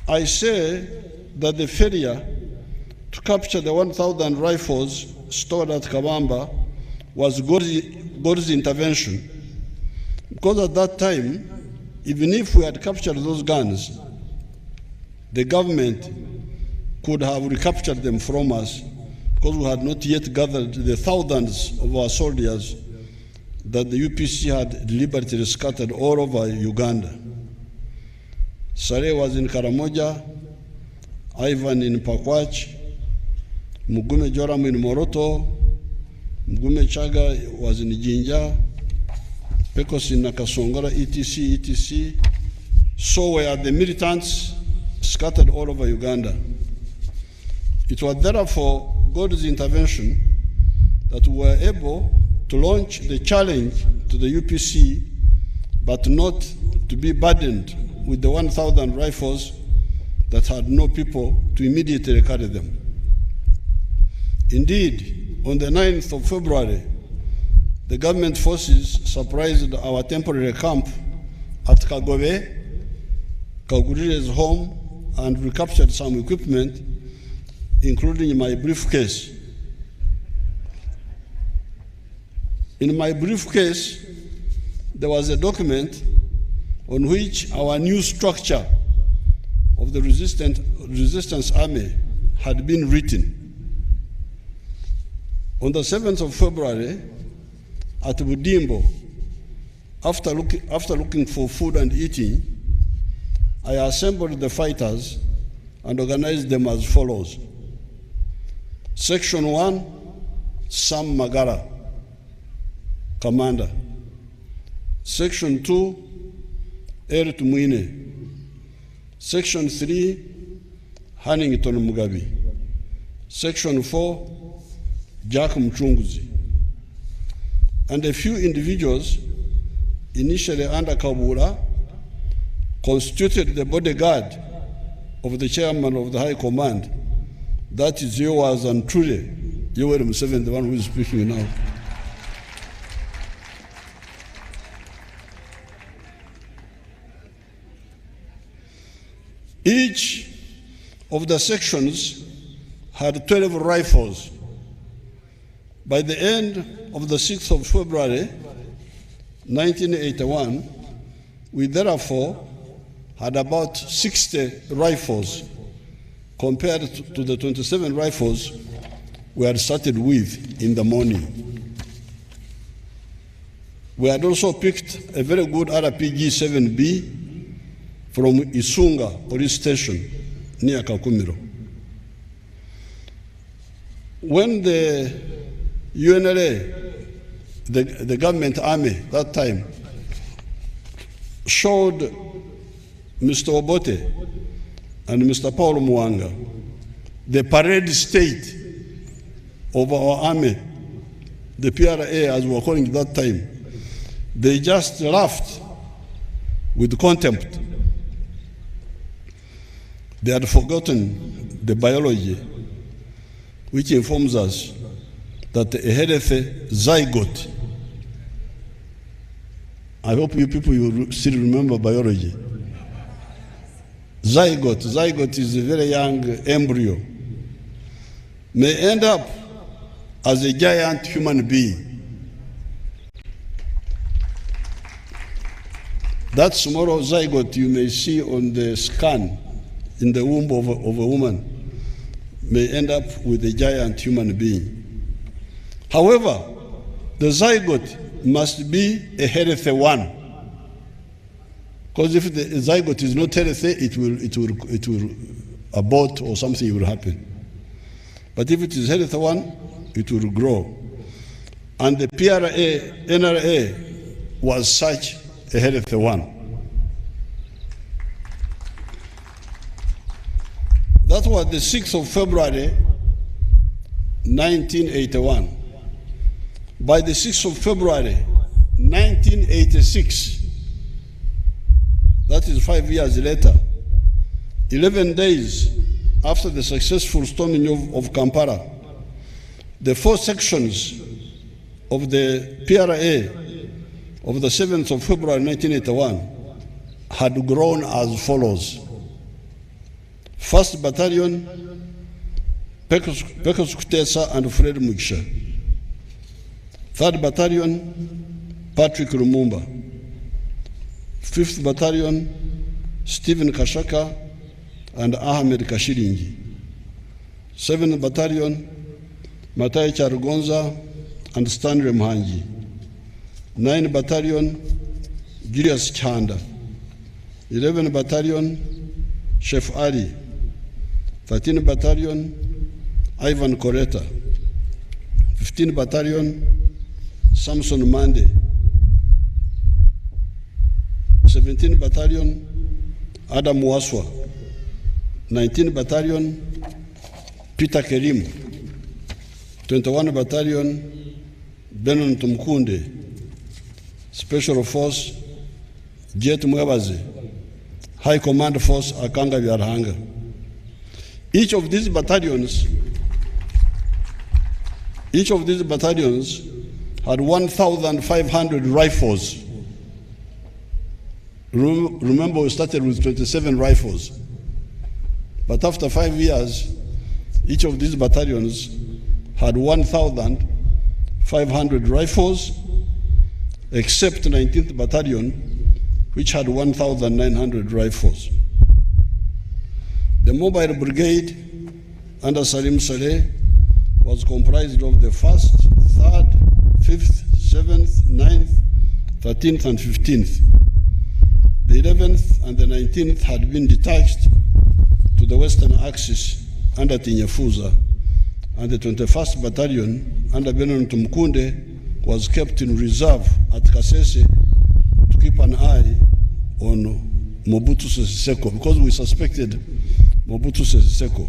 I say that the failure to capture the 1,000 rifles stored at Kabamba was God's intervention, because at that time, even if we had captured those guns, the government could have recaptured them from us, because we had not yet gathered the thousands of our soldiers that the UPC had deliberately scattered all over Uganda. Sare was in Karamoja, Ivan in Pakwach, Mugume Joram in Moroto, Mugume Chaga was in Jinja, Pecos in Nakasongora, etc. So were the militants scattered all over Uganda. It was therefore God's intervention that we were able to launch the challenge to the UPC, but not to be burdened with the 1,000 rifles that had no people to immediately carry them. Indeed, on the 9th of February, the government forces surprised our temporary camp at Kagobe, Kagurire's home, and recaptured some equipment, including my briefcase. In my briefcase, there was a document on which our new structure of the resistance army had been written. On the 7th of February, at Budimbo, After looking for food and eating, I assembled the fighters and organized them as follows. Section 1, Sam Magara, Commander. Section 2, Eric Mwine. Section 3, Hannington Mugabe. Section 4, Jack Mchunguzi. And a few individuals, initially under Kabula, constituted the bodyguard of the chairman of the High Command. That is yours and truly, Yoweri Museveni, the one who is speaking now. Each of the sections had 12 rifles. By the end of the 6th of February, 1981, we therefore had about 60 rifles compared to the 27 rifles we had started with in the morning. We had also picked a very good RPG-7B from Isunga police station near Kakumiro. When the UNLA, the government army that time, showed Mr. Obote and Mr. Paul Mwanga the parade state of our army, the PRA as we were calling it that time, they just laughed with contempt. They had forgotten the biology, which informs us that a healthy zygote, I hope you people you still remember biology. Zygote is a very young embryo, may end up as a giant human being. That small zygote you may see on the scan in the womb of a woman may end up with a giant human being. However, the zygote must be a healthy one. Because if the zygote is not healthy, it will abort or something will happen. But if it is a healthy one, it will grow. And the NRA was such a healthy one. That was the 6th of February, 1981. By the 6th of February, 1986, that is 5 years later, 11 days after the successful storming of Kampala, the 4 sections of the PRA of the 7th of February 1981 had grown as follows. 1st Battalion, Pecos Kutesa and Fred Mugisha. 3rd Battalion, Patrick Lumumba. 5th Battalion, Stephen Kashaka and Ahmed Kashiringi. 7th Battalion, Matai Charugonza and Stanley Mhanji. 9th Battalion, Julius Chanda. 11th Battalion, Chef Ali. 13th Battalion, Ivan Koreta. 15th Battalion, Samson Mande. 17th Battalion, Adam Waswa. 19th Battalion, Peter Kerim. 21 Battalion, Benon Tumkunde. Special Force, Jet Mwebaze. High Command Force, Akanga Vyarhanga. Each of these battalions had 1,500 rifles. Remember, we started with 27 rifles. But after 5 years, each of these battalions had 1,500 rifles, except 19th Battalion, which had 1,900 rifles. The mobile brigade under Salim Saleh was comprised of the 1st, 3rd, 5th, 7th, 9th, 13th and 15th. The 11th and the 19th had been detached to the western axis under Tinyefuza, and the 21st Battalion under Benon Tumkunde was kept in reserve at Kasese to keep an eye on Mobutu Sese Seko, because we suspected Mobutu Sese Seko.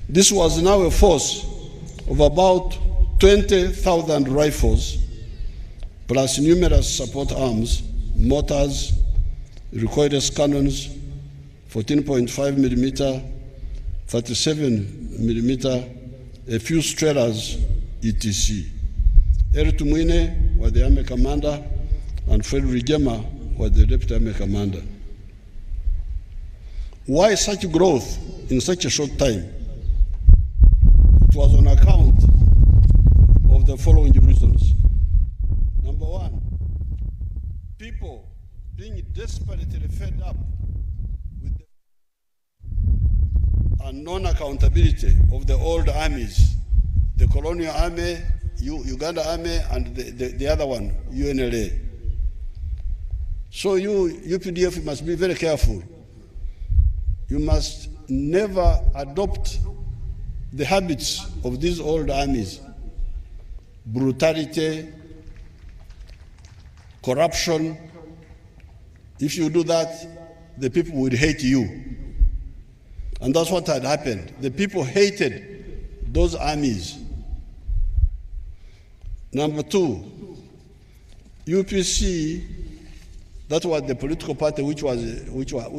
This was now a force of about 20,000 rifles, plus numerous support arms, mortars, recoilless cannons, 14.5 millimeter, 37 millimeter, a few Strelers, etc. Eric Tumwine was the army commander, and Fred Rigema was the deputy army commander. Why such growth in such a short time? It was on account of the following reasons. Number one, people being desperately fed up with the non-accountability of the old armies, the colonial army, Uganda army, and the other one, UNLA. So you UPDF must be very careful. You must never adopt the habits of these old armies: brutality, corruption. If you do that, the people will hate you. And that's what had happened. The people hated those armies. Number two, UPC, that was the political party which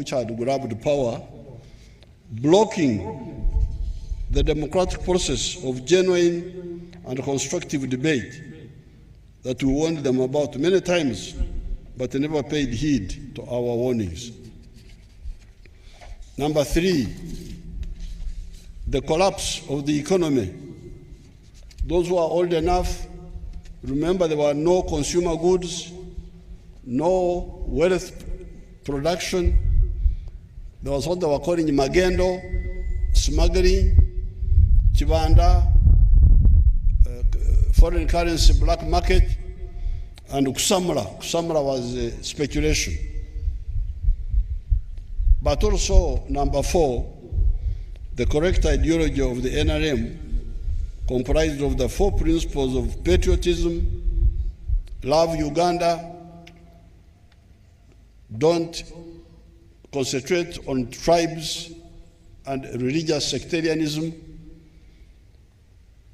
had grabbed power, blocking the democratic process of genuine and constructive debate that we warned them about many times, but they never paid heed to our warnings. Number three, the collapse of the economy. Those who are old enough, remember there were no consumer goods, no wealth production. There was what they were calling magendo, smuggling, chibanda, foreign currency black market, and kusamra. Kusamra was speculation. But also, number four, the correct ideology of the NRM, comprised of the four principles of patriotism, love Uganda, don't concentrate on tribes and religious sectarianism.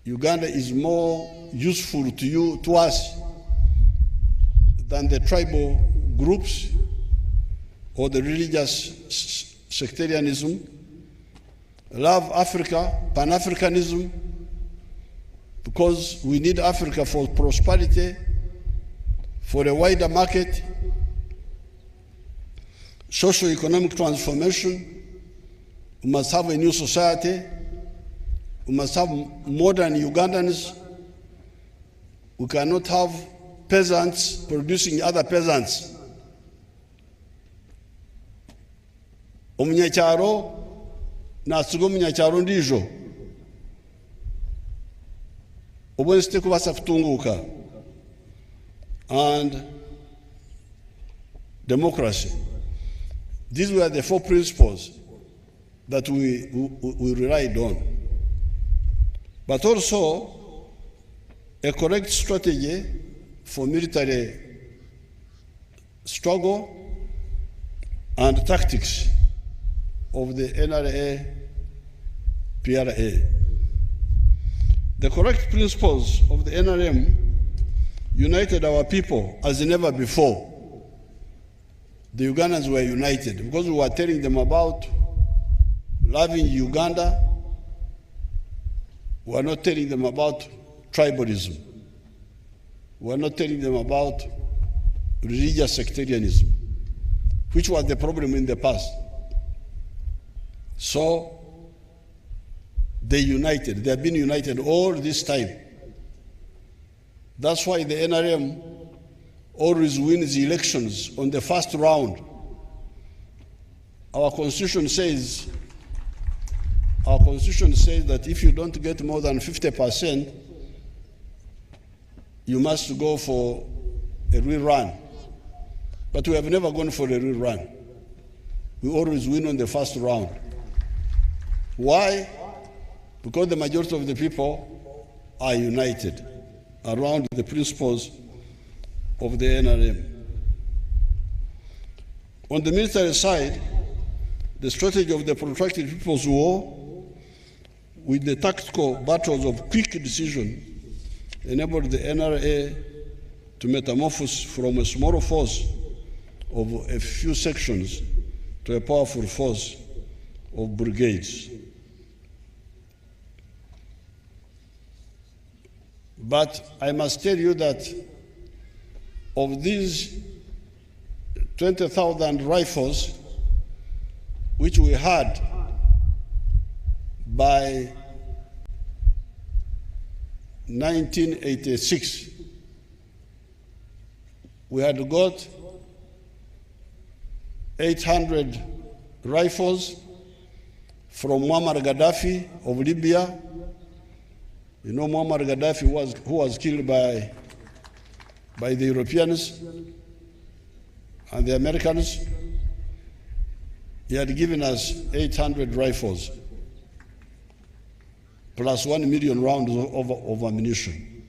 Uganda is more useful to us than the tribal groups or the religious sectarianism. Love Africa, Pan-Africanism, because we need Africa for prosperity, for a wider market, socio-economic transformation. We must have a new society. We must have modern Ugandans. We cannot have peasants producing other peasants. Omunyacharo nasiga omunyacharo ndijo obwensite kubasa kutunguka. And democracy. These were the four principles that we relied on. But also a correct strategy for military struggle and tactics of the NRA, PRA. The correct principles of the NRM united our people as never before. The Ugandans were united because we were telling them about loving Uganda. We are not telling them about tribalism. We are not telling them about religious sectarianism, which was the problem in the past. So they united. They have been united all this time. That's why the NRM always wins the elections on the first round. Our constitution says that if you don't get more than 50%, you must go for a rerun. But we have never gone for a rerun. We always win on the first round. Why? Because the majority of the people are united around the principles of the NRM. On the military side, the strategy of the protracted People's War with the tactical battles of quick decision enabled the NRA to metamorphose from a small force of a few sections to a powerful force of brigades. But I must tell you that of these 20,000 rifles which we had by 1986, we had got 800 rifles from Muammar Gaddafi of Libya. You know Muammar Gaddafi who was killed by the Europeans and the Americans. He had given us 800 rifles plus 1 million rounds of ammunition.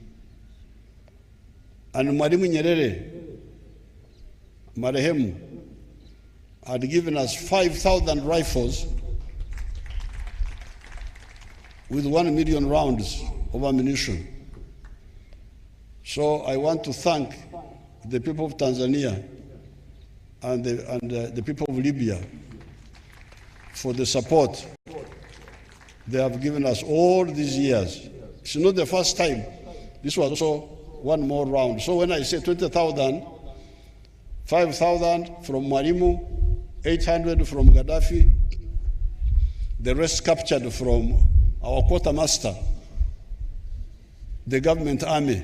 And Mwalimu Nyerere, marehemu, had given us 5,000 rifles with 1 million rounds of ammunition. So I want to thank the people of Tanzania and the people of Libya for the support they have given us all these years. It's not the first time. This was also one more round. So when I say 20,000, 5,000 from Mwalimu, 800 from Gaddafi, the rest captured from our quartermaster, the government army.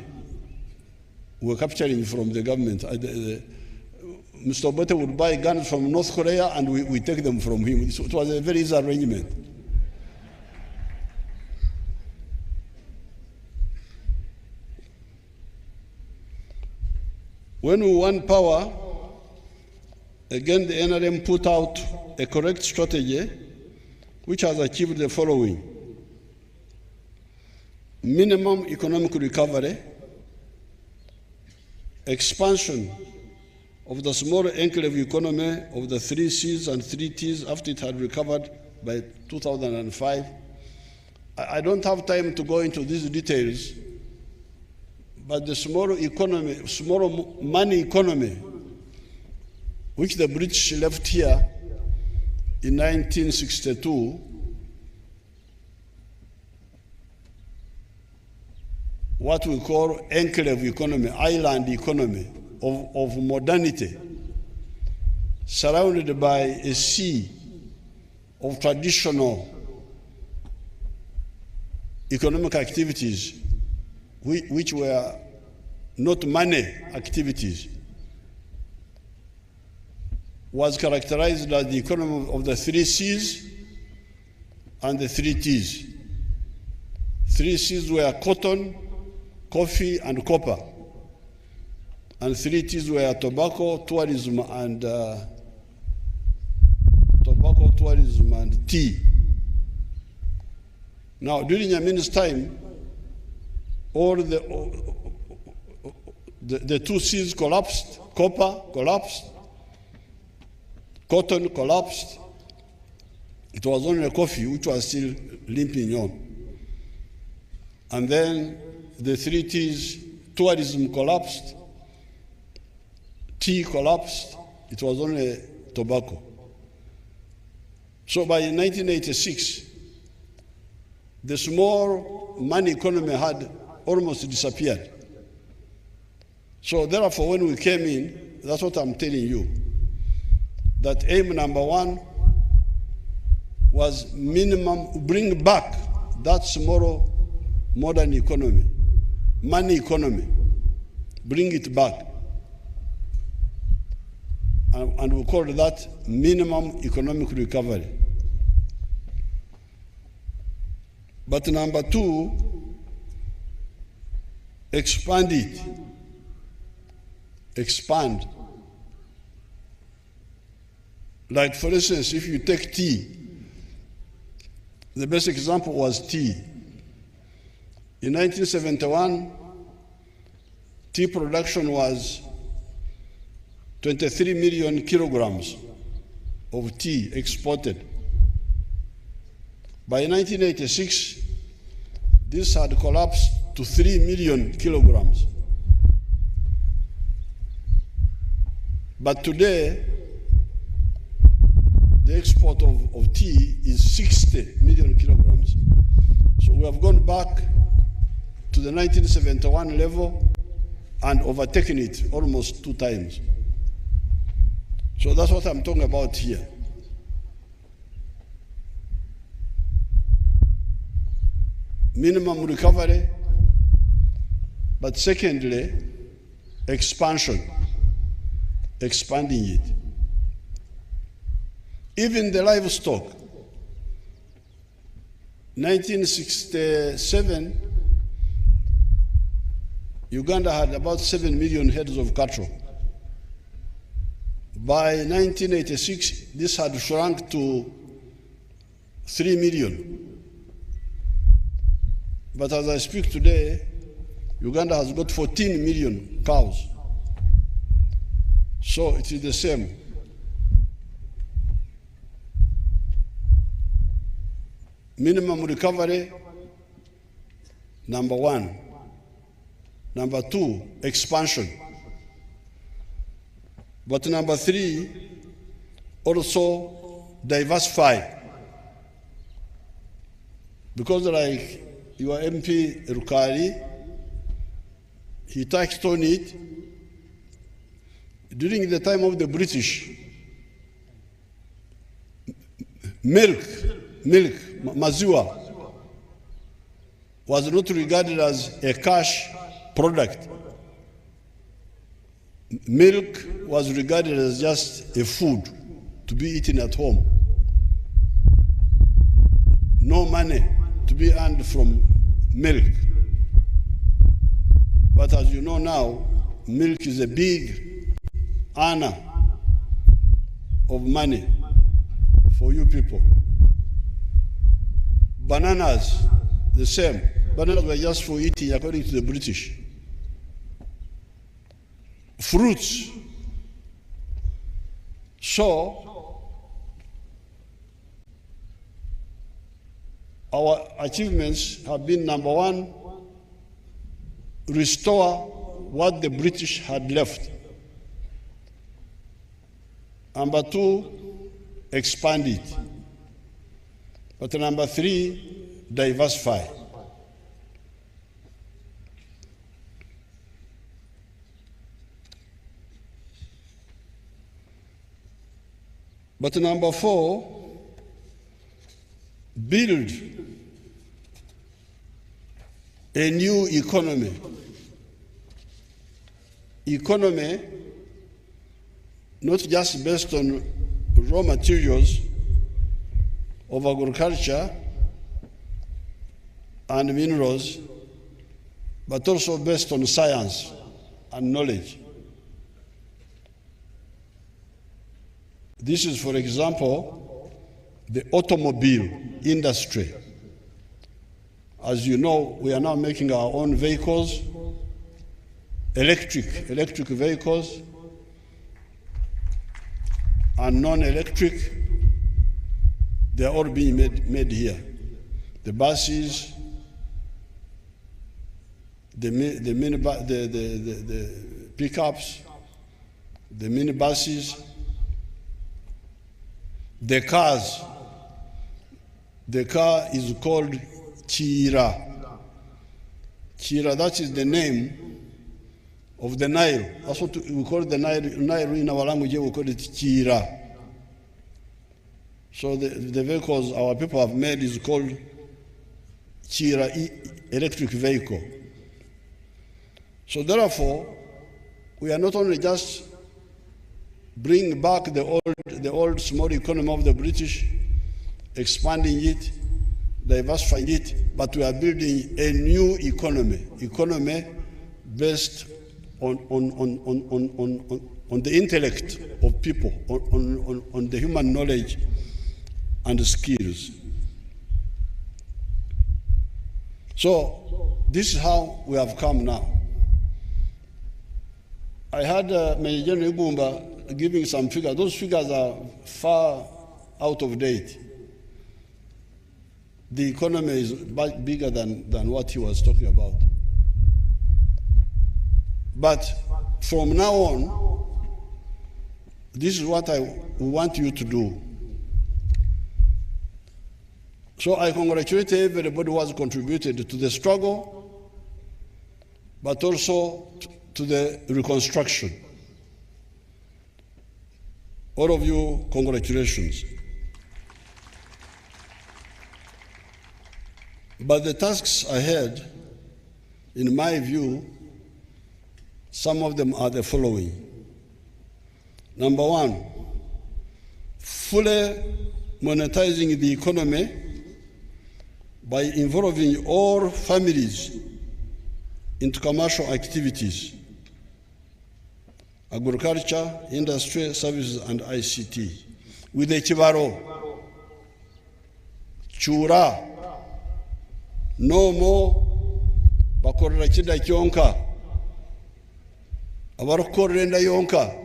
We're capturing from the government. Mr. Obote would buy guns from North Korea and we take them from him. It was a very easy arrangement. When we won power, again the NRM put out a correct strategy which has achieved the following: minimum economic recovery, expansion of the small enclave economy of the 3 Cs and 3 Ts after it had recovered by 2005. I don't have time to go into these details, but the small economy, small money economy, which the British left here in 1962, what we call enclave economy, island economy of modernity, surrounded by a sea of traditional economic activities which were not money activities, was characterized as the economy of the 3 Cs and the 3 Ts. 3 Cs were cotton, coffee, and copper. And 3 Ts were tobacco, tourism, and tea. Now, during Amin's time, all the 2 Cs collapsed. Copper collapsed. Cotton collapsed. It was only coffee which was still limping on. And then the 3 Ts, tourism collapsed. Tea collapsed. It was only tobacco. So by 1986, the small money economy had almost disappeared. So therefore, when we came in, that's what I'm telling you, that aim number 1 was minimum, bring back that small modern economy, money economy, bring it back. And we call that minimum economic recovery. But number 2 expand it. Expand. Like, for instance, if you take tea, the best example was tea. In 1971, tea production was 23 million kilograms of tea exported. By 1986, this had collapsed to 3 million kilograms. But today, the export of tea is 60 million kilograms. So we have gone back to the 1971 level and overtaken it almost 2 times. So that's what I'm talking about here. Minimum recovery, but secondly, expansion, expanding it. Even the livestock, 1967, Uganda had about 7 million heads of cattle. By 1986, this had shrunk to 3 million. But as I speak today, Uganda has got 14 million cows. So it is the same. Minimum recovery, number 1. Number 2, expansion. But number 3, also diversify. Because like your MP Rukari, he touched on it. During the time of the British, milk, maziwa, was not regarded as a cash product. Milk was regarded as just a food to be eaten at home. No money to be earned from milk. But as you know now, milk is a big earner of money for you people. Bananas, the same. Bananas were just for eating according to the British. Fruits. So, our achievements have been, number 1, restore what the British had left. Number 2, expand it. But number 3, diversify. But number 4, build a new economy. Economy not just based on raw materials of agriculture and minerals, but also based on science and knowledge. This is, for example, the automobile industry. As you know, we are now making our own vehicles, electric vehicles, and non-electric. They are all being made here. The buses, the pickups, the minibuses, the cars. The car is called Chira. Chira, that is the name of the Nile. That's what we call the Nile in our language, we call it Chira. So the vehicles our people have made is called Chira electric vehicle. So therefore, we are not only just bringing back the old small economy of the British, expanding it, diversifying it, but we are building a new economy based on the intellect of people, on the human knowledge and skills. So this is how we have come now. I had Major General Igumba giving some figures. Those figures are far out of date. The economy is much bigger than what he was talking about. But from now on, this is what I want you to do. So I congratulate everybody who has contributed to the struggle, but also to the reconstruction. All of you, congratulations. But the tasks ahead, in my view, some of them are the following. Number one, fully monetizing the economy by involving all families into commercial activities, agriculture, industry, services, and ICT. With the Chivaro, Chura, no more bakorera chida kyonka, abarokorenda yonka,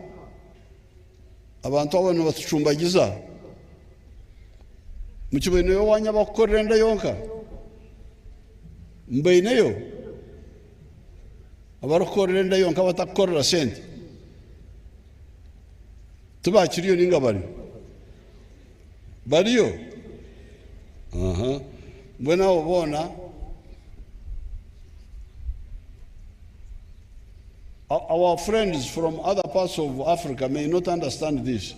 abantu abana batuchumbagiza, mukibeneyo wanya bakorenda yonka, mbeneyo abarokorenda yonka batakorera sente. Tubakiriyo ninga bariyo. Mbona ubona our friends from other parts of Africa may not understand this.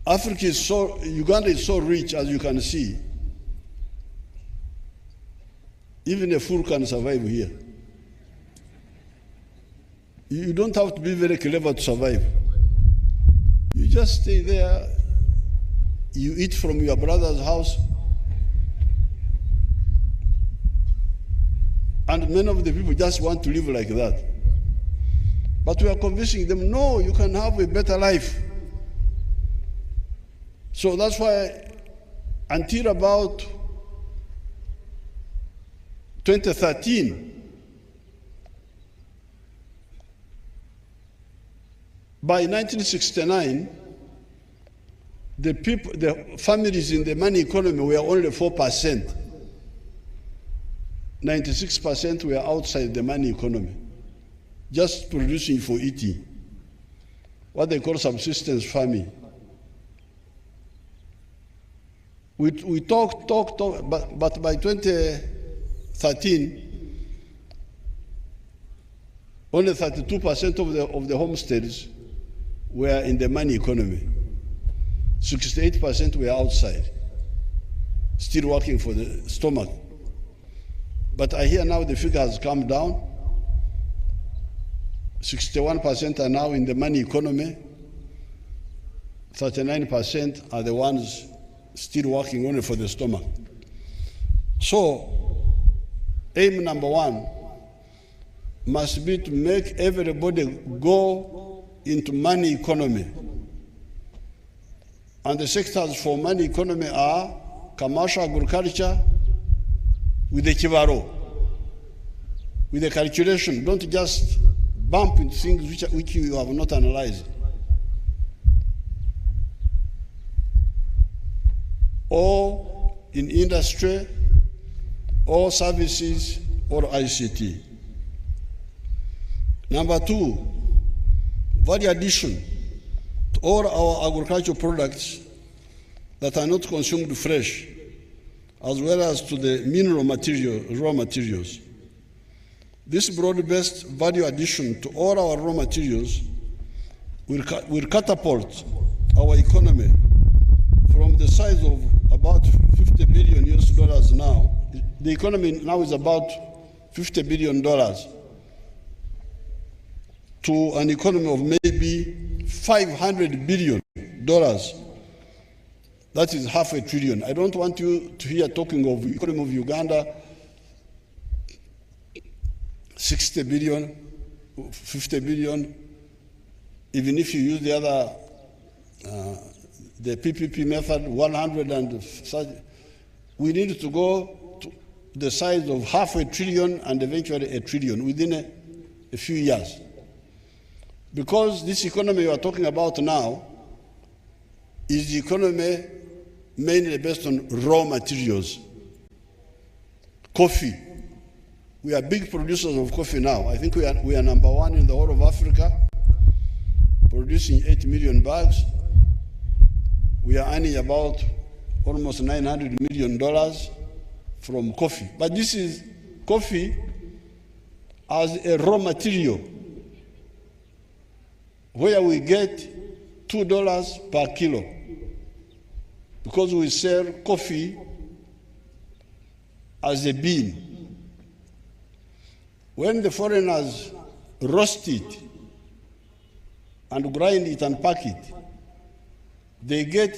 Uganda is so rich, as you can see. Even a fool can survive here. You don't have to be very clever to survive. You just stay there, you eat from your brother's house, and many of the people just want to live like that. But we are convincing them, no, you can have a better life. So that's why until about 2013, by 1969, the families in the money economy were only 4%. 96% were outside the money economy, just producing for eating, what they call subsistence farming. We talk, but by 2013, only 32% of the homesteads were in the money economy. 68% were outside, still working for the stomach. But I hear now the figure has come down. 61% are now in the money economy. 39% are the ones still working only for the stomach. So, aim number one must be to make everybody go into money economy. And the sectors for money economy are commercial agriculture, with the Chivaro, with the calculation. Don't just bump into things which you have not analyzed. Or in industry, or services, or ICT. Number two, value addition to all our agricultural products that are not consumed fresh, as well as to the mineral material, raw materials. This broad-based value addition to all our raw materials will catapult our economy from the size of about $50 billion now. The economy now is about $50 billion to an economy of maybe $500 billion. That is $500 billion. I don't want you to hear talking of the economy of Uganda 60 billion, 50 billion. Even if you use the other, the PPP method, 130, we need to go to the size of $500 billion and eventually $1 trillion within a few years. Because this economy you are talking about now is the economy mainly based on raw materials. Coffee. We are big producers of coffee now. I think we are #1 in the whole of Africa, producing 8 million bags. We are earning about almost $900 million from coffee. But this is coffee as a raw material, where we get $2 per kilo, because we sell coffee as a bean. When the foreigners roast it and grind it and pack it, they get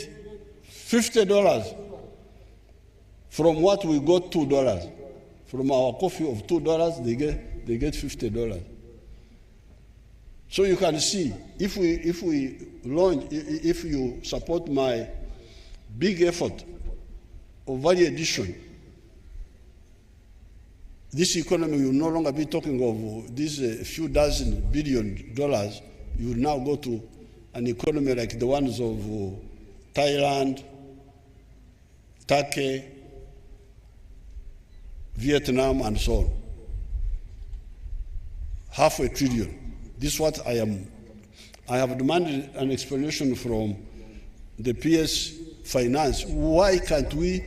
$50 from what we got $2. From our coffee of $2, they get $50. So you can see, if you support my big effort of value addition, this economy will no longer be talking of these few dozen $billion. You will now go to an economy like the ones of Thailand, Turkey, Vietnam, and so on. $500 billion. This is what I have demanded an explanation from the PS Finance. Why can't we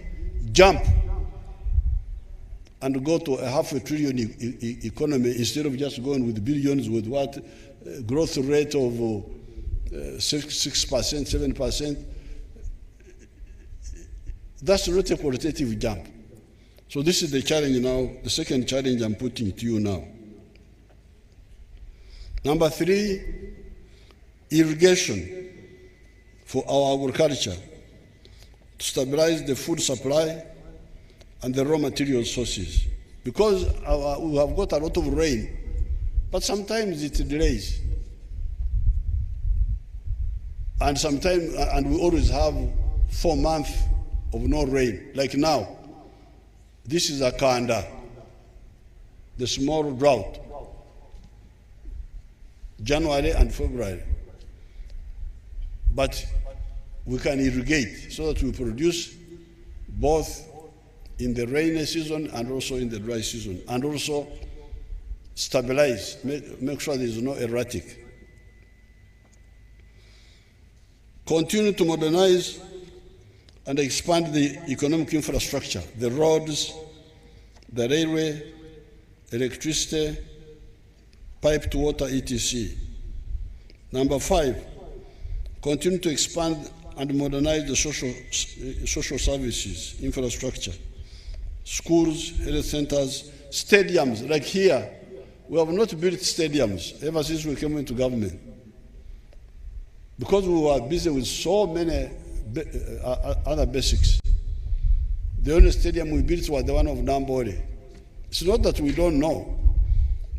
jump and go to a $500 billion economy instead of just going with billions, with what growth rate of 6%, 7%? That's not a qualitative jump. So this is the challenge now, the second challenge I'm putting to you now. Number 3, irrigation for our agriculture to stabilize the food supply and the raw material sources. Because we have got a lot of rain, but sometimes it delays. And sometimes, and we always have 4 months of no rain. Like now, this is a Kanda, the small drought, January and February. But we can irrigate so that we produce both in the rainy season and also in the dry season, and also stabilize, make sure there is no erratic. Continue to modernize and expand the economic infrastructure, the roads, the railway, electricity, pipe to water, etc. Number 5, continue to expand and modernize the social services infrastructure, schools, health centers, stadiums. Like here, we have not built stadiums ever since we came into government, because we were busy with so many other basics. The only stadium we built was the one of Nambole. It's not that we don't know,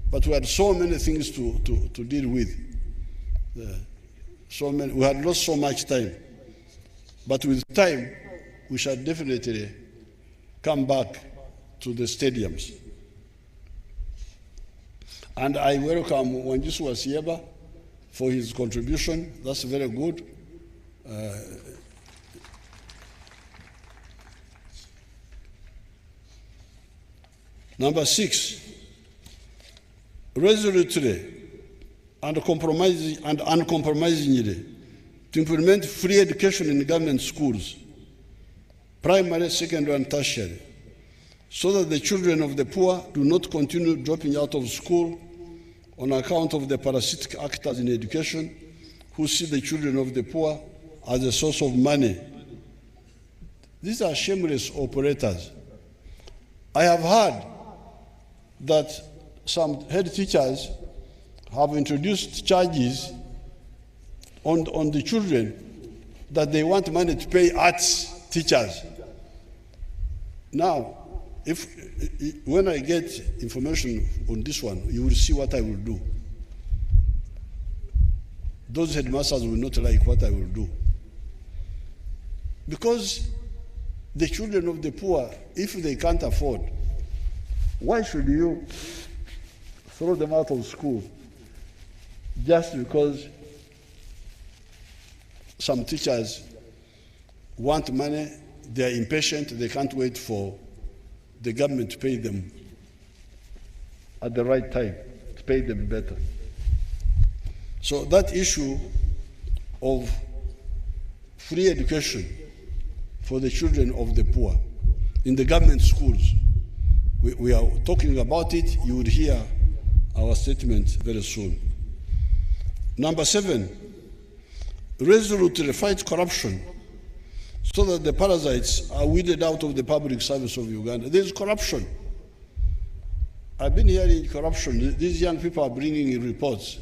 but we had so many things to deal with. We had lost so much time. But with time, we shall definitely come back to the stadiums. And I welcome Wanjisu Wasieba for his contribution. That's very good. Number 6, resolutely and uncompromisingly to implement free education in government schools, primary, secondary, and tertiary, so that the children of the poor do not continue dropping out of school on account of the parasitic actors in education who see the children of the poor as a source of money. These are shameless operators. I have heard that some head teachers have introduced charges on the children that they want money to pay arts teachers. Now, when I get information on this one, you will see what I will do. Those headmasters will not like what I will do. Because the children of the poor, if they can't afford, why should you throw them out of school just because some teachers want money, they're impatient, they can't wait for the government to pay them at the right time, to pay them better. So that issue of free education for the children of the poor in the government schools, we are talking about it. You will hear our statement very soon. Number 7, resolutely fight corruption so that the parasites are weeded out of the public service of Uganda. There is corruption. I've been hearing corruption. These young people are bringing in reports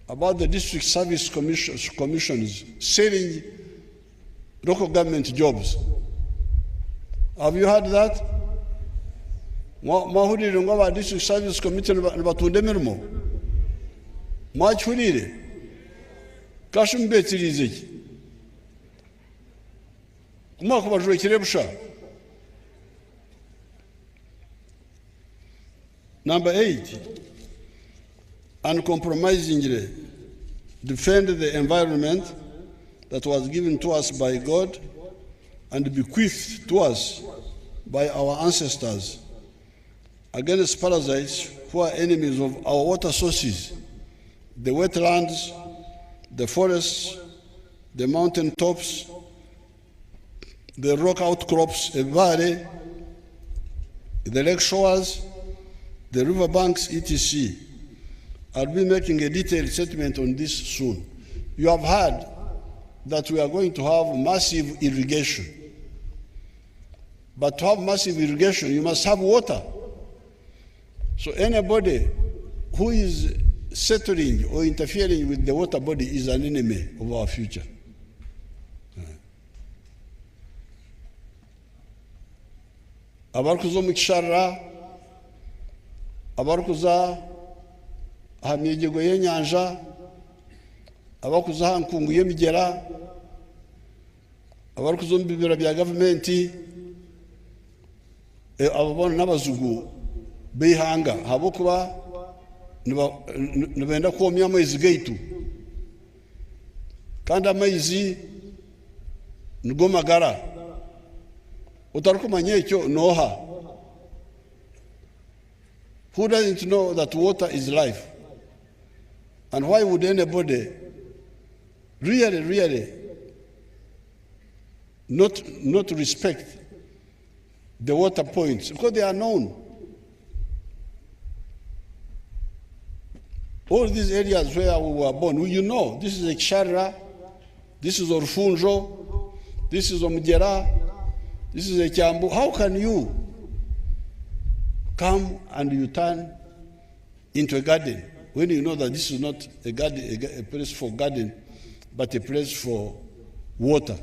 about the district service commissions selling local government jobs. Have you heard that? Mahurire ngo aba district service committee nibatunde emirimo. Mwachurire. Kashumbetirize iki? Kumaka bajwe kirebusha. Number 8, uncompromisingly defend the environment that was given to us by God and bequeathed to us by our ancestors against parasites who are enemies of our water sources, the wetlands, the forests, the mountain tops, the rock outcrops, the valley, the lake shores, the river banks, etc. I'll be making a detailed statement on this soon. You have heard that we are going to have massive irrigation. But to have massive irrigation, you must have water. So anybody who is settling or interfering with the water body is an enemy of our future. Abarkuzo mukishara, abarkuza hamyegego y'enyanja, abakuza hankungu y'emigera, abarkuzo mbibira bya gavumenti, ababona n'abazugu b'ihanga habo kuba nibenda komya amaizi gaitu kandi amaizi nigo magara utarukumanya ekyo noha. Who doesn't know that water is life? And why would anybody really not respect the water points? Because they are known. All these areas where we were born, you know, this is Ekshara, this is Orfunjo, this is Omugera, this is Ekyambu. How can you come and you turn into a garden when you know that this is not a garden, a place for garden, but a place for water?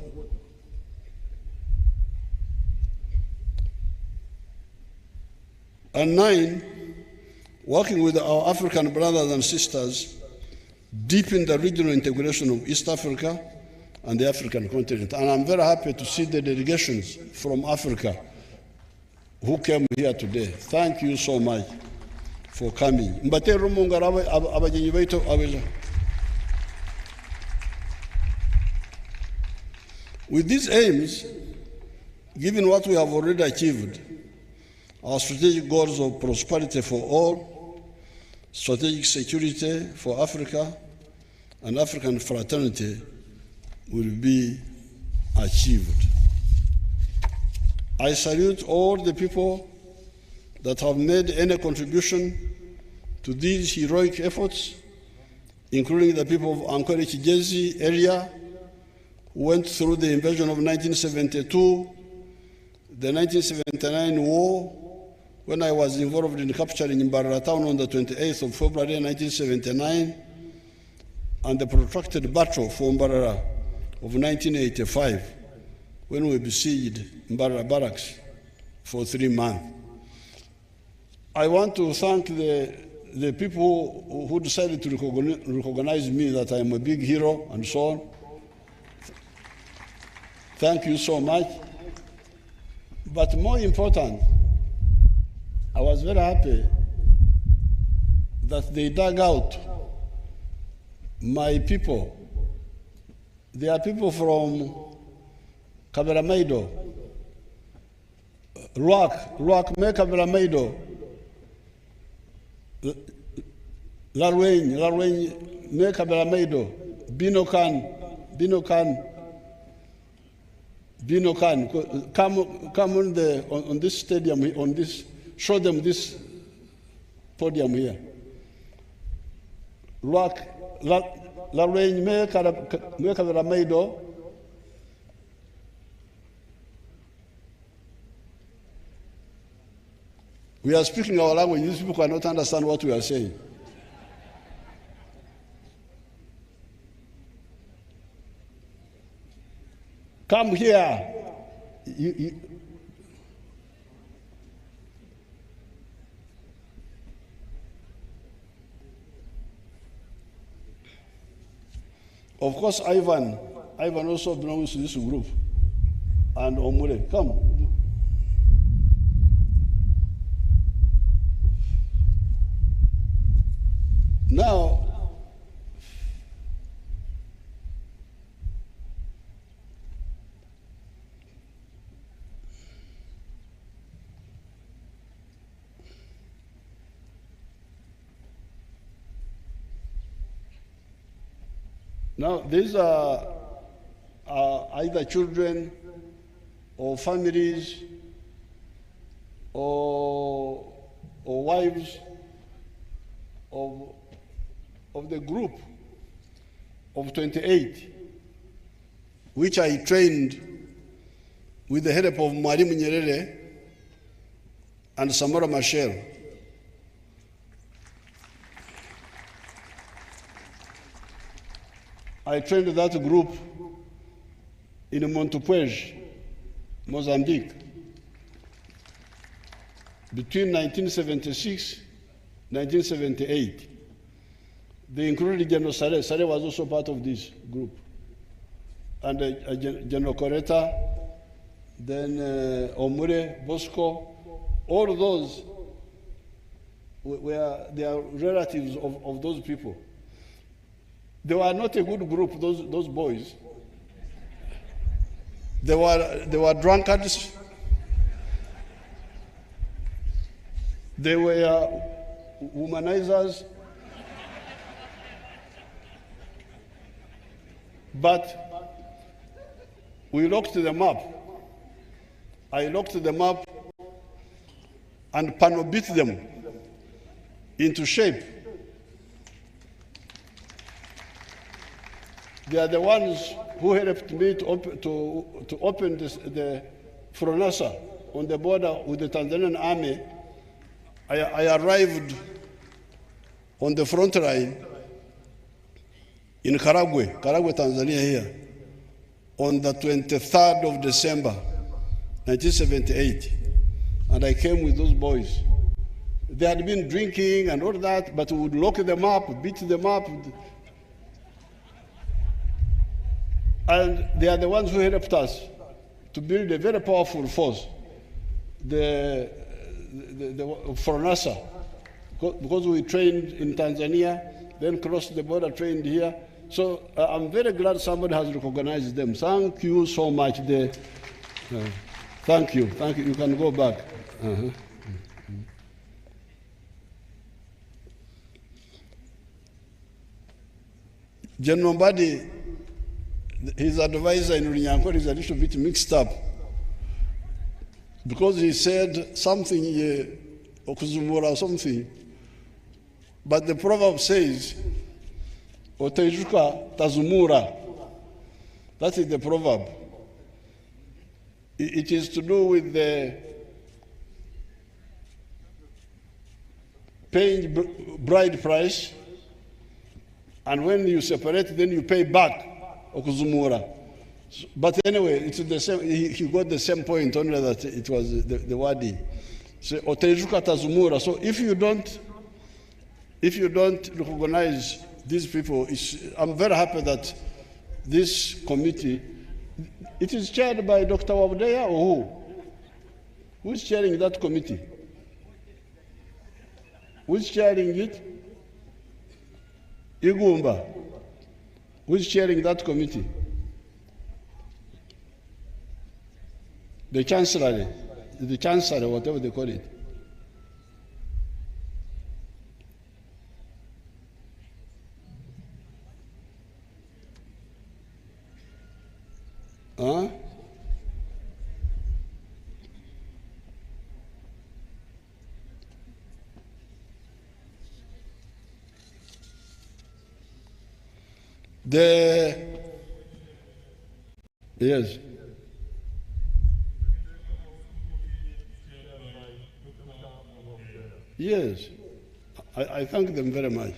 And 9, working with our African brothers and sisters, deepen the regional integration of East Africa and the African continent. And I'm very happy to see the delegations from Africa who came here today. Thank you so much for coming. With these aims, given what we have already achieved, our strategic goals of prosperity for all, strategic security for Africa, and African fraternity will be achieved. I salute all the people that have made any contribution to these heroic efforts, including the people of Ankole Kigezi area who went through the invasion of 1972, the 1979 war, when I was involved in capturing Mbarara town on the 28th of February 1979, and the protracted battle for Mbarara of 1985, when we besieged Mbarara barracks for 3 months. I want to thank the people who decided to recognize me that I am a big hero and so on. Thank you so much. But more important, I was very happy that they dug out my people. They are people from Kaberamaido, Ruak me Kaberamaido, Larweny me Kaberamaido, Binokan, come on this stadium, show them this podium here. Larweny me Kaberamaido, we are speaking our language, these people cannot understand what we are saying. Come here. Of course, Ivan also belongs to this group. And Omure, come. Now, these are either children or families or wives of the group of 28, which I trained with the help of Mwalimu Nyerere and Samora Machel. I trained that group in Montepuez, Mozambique, between 1976 and 1978. They included General Sare. Sare was also part of this group. And General Coretta, then Omure, Bosco, all of those they are relatives of those people. They were not a good group, those boys. They were drunkards. They were womanizers. But we locked them up. I locked them up and panobit them into shape. They are the ones who helped me to open the Fronasa on the border with the Tanzanian army. I arrived on the front line in Karagwe, Tanzania here, on the 23rd of December, 1978. And I came with those boys. They had been drinking and all that, but we would lock them up, beat them up. And they are the ones who helped us to build a very powerful force, for NASA, because we trained in Tanzania, then crossed the border, trained here. So I'm very glad somebody has recognized them. Thank you so much. Thank you. You can go back. General Mbadi, his advisor in Runyankore is a little bit mixed up because he said something, Okuzumura or something, but the proverb says, Otejuka Tazumura. That is the proverb. It is to do with the paying bride price, and when you separate, then you pay back Okuzumura. But anyway, it's the same. He got the same point, only that it was the wording. So Otejuka Tazumura. So if you don't recognize these people, I'm very happy that this committee, it is chaired by Dr. Wabdeya or who? Who is chairing that committee? Who is chairing it? Igumba. Who is chairing that committee? The chancellor, whatever they call it. Huh? Yes. Yes, I thank them very much.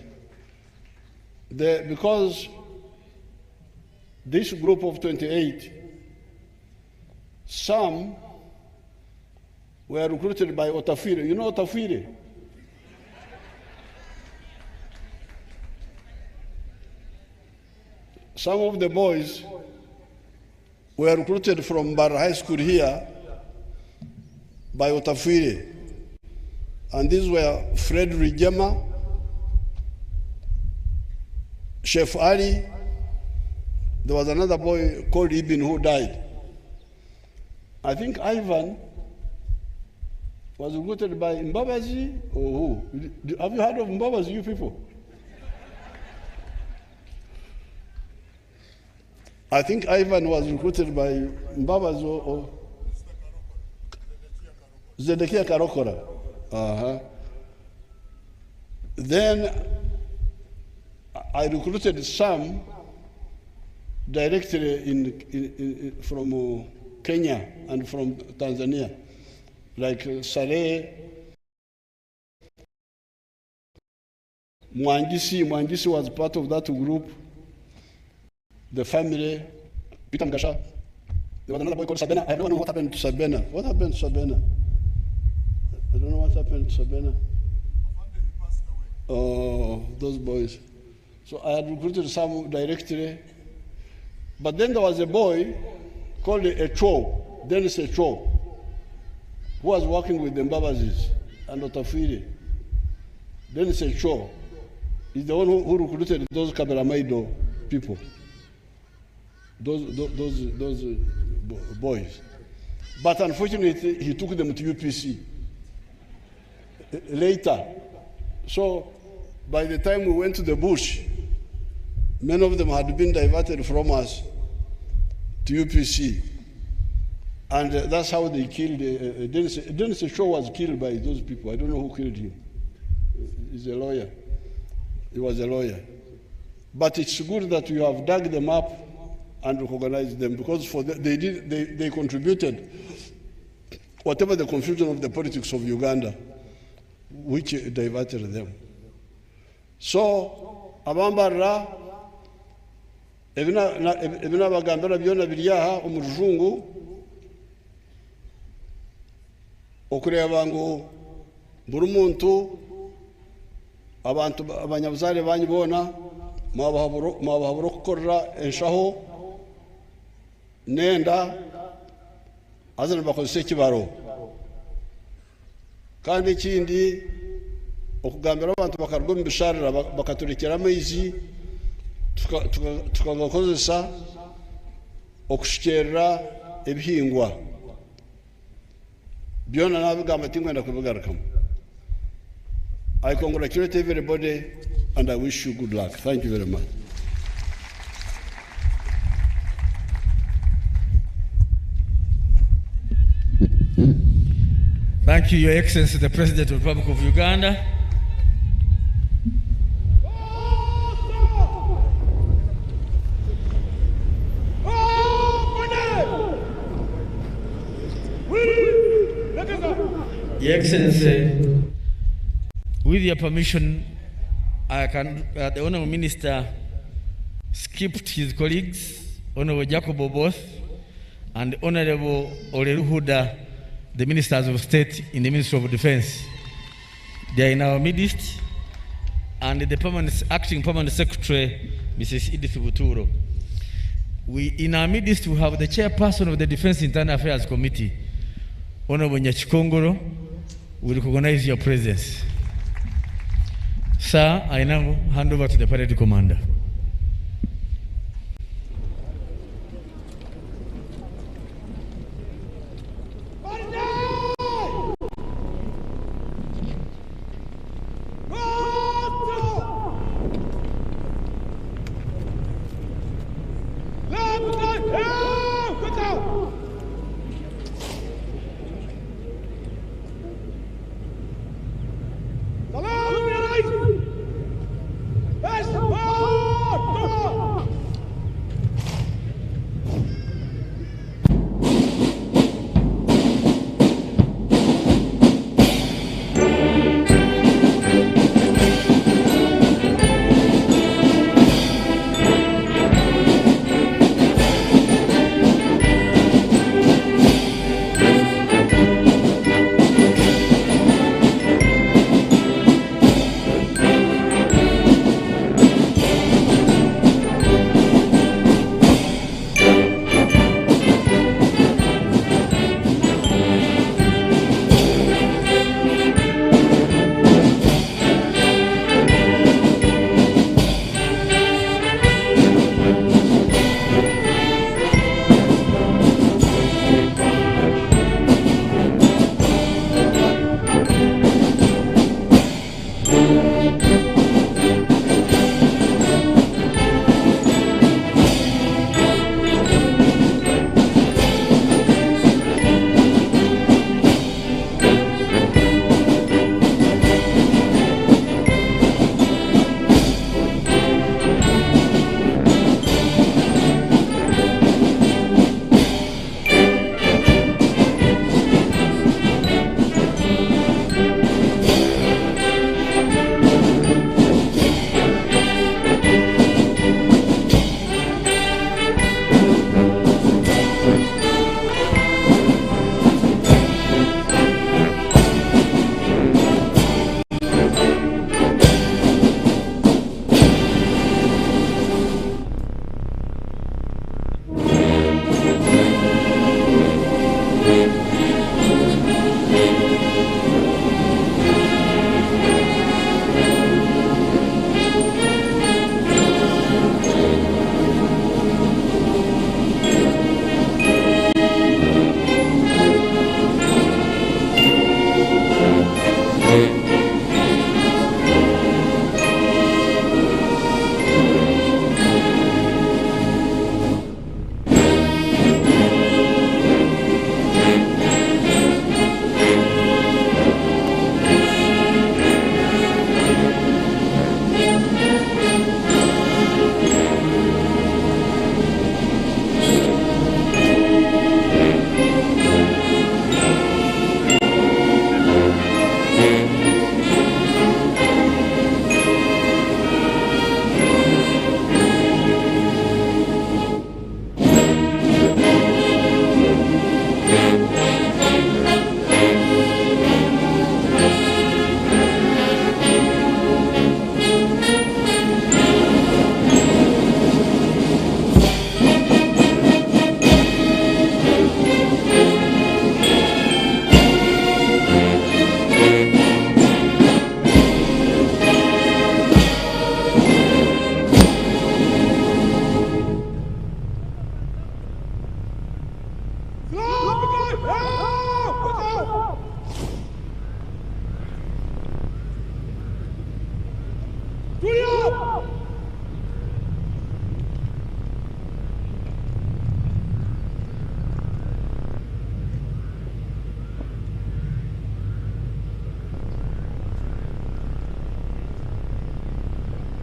Because this group of 28, some were recruited by Otafire. You know Otafire? Some of the boys were recruited from Bar High School here by Otafire. And these were Fred Rijema, Chef Ali. There was another boy called Ibn who died. I think Ivan was recruited by Mbabazi or who? Have you heard of Mbabazi, you people? I think Ivan was recruited by Mbabazi or Zedekia Karokora. Then I recruited some directly from Kenya and from Tanzania, like Saleh, Mwangisi was part of that group, the family, Peter Mgasha. There was another boy called Sabena. I don't know what happened to Sabena. What happened to Sabena? I don't know what happened to Sabena. Oh, those boys. So I had recruited some directly. But then there was a boy called Echo, Dennis Echo, who was working with the Mbabazis and Otafiri. Dennis Echo is the one who recruited those Kaberamaido people, those boys. But unfortunately, he took them to UPC later. So by the time we went to the bush, many of them had been diverted from us to UPC. And that's how they killed Dennis. Dennis Shaw was killed by those people. I don't know who killed him. He's a lawyer. He was a lawyer. But it's good that you have dug them up and recognized them, because they contributed whatever the confusion of the politics of Uganda, which diverted them. So, abambara ebina bagambira byona biryaha omurujungu okureba ngo buri muntu abantu abanyabuzare banyibona mwabahabura kukorera enshaho nenda azana bakozese kibaro kandi ikindi okugambira abantu bakarwa mu bisharira bakaturekera amaizi tukagakozesa okushikerera ebihingwa byona nabigamba tingwenda kubigarukamu. I congratulate everybody and I wish you good luck. Thank you very much. Thank you, Your Excellency, the President of the Republic of Uganda. Your Excellency, with your permission, I can, the Honourable Minister skipped his colleagues Honorable Jacob Oboth, and Honorable Oleruhuda, the Ministers of State in the Ministry of Defense. They are in our midst, and the acting permanent secretary, Mrs. Edith Buturo. In our midst, we have the chairperson of the Defense Internal Affairs Committee, Honorable Nyachikongoro. We recognize your presence. Sir, I now hand over to the parade commander.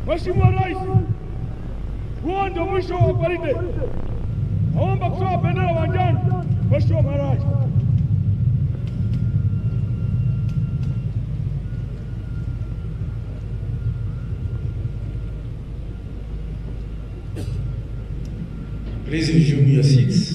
Mheshimiwa Rais, huo ndio mwisho wa gwaride. Naomba kutoa bendera uwanjani. Mheshimiwa Rais. Please resume your seats.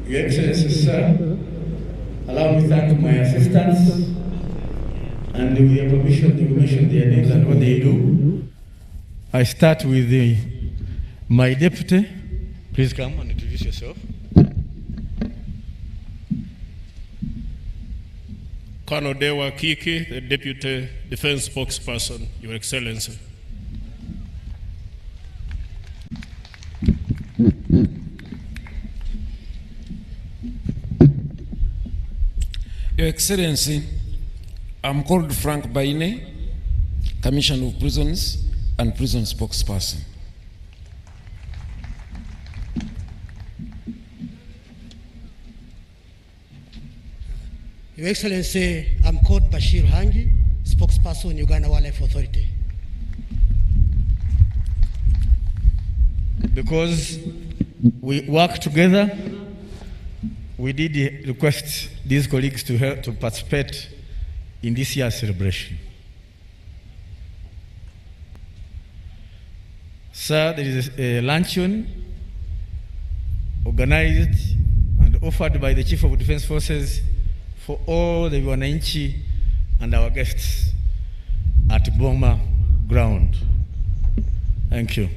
Your Excellency, sir, allow me to thank my assistants, and with your permission, to mention their names and what they do. I start with my deputy. Please come and introduce yourself. Colonel Dewa Kiki, the Deputy Defense Spokesperson, Your Excellency. Your Excellency, I'm called Frank Baine, Commissioner of Prisons and Prison Spokesperson. Your Excellency, I'm called Bashir Hangi, Spokesperson, Uganda Wildlife Authority. Because we work together, we did request these colleagues to help to participate in this year's celebration. Sir, there is a luncheon organized and offered by the Chief of Defense Forces for all the wananchi and our guests at Boma ground. Thank you.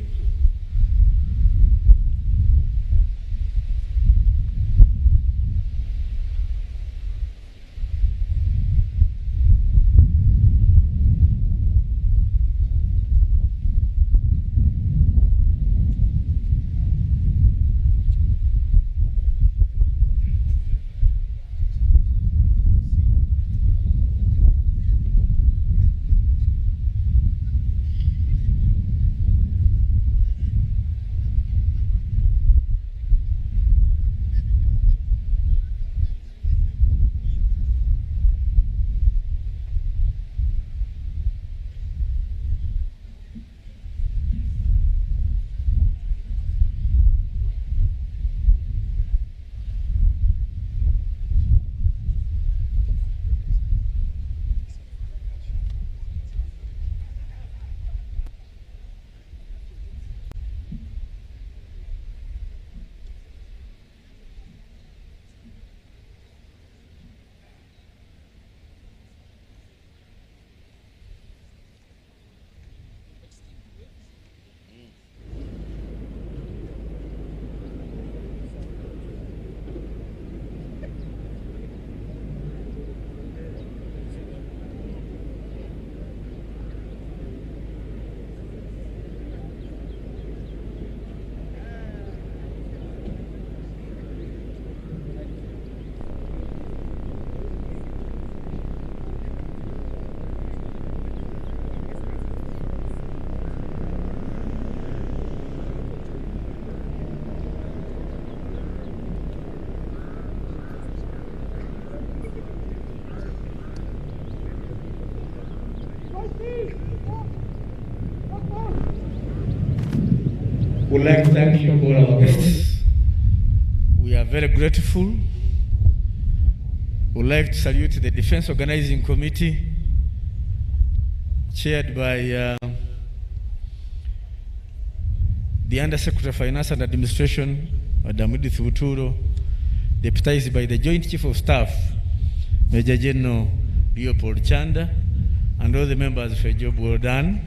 Would like to thank you for our guests. We are very grateful. Would like to salute the Defense Organizing Committee chaired by the Undersecretary of Finance and Administration, Madam Edith Buturo, deputized by the Joint Chief of Staff, Major General Leopold Chanda, and all the members for a job well done.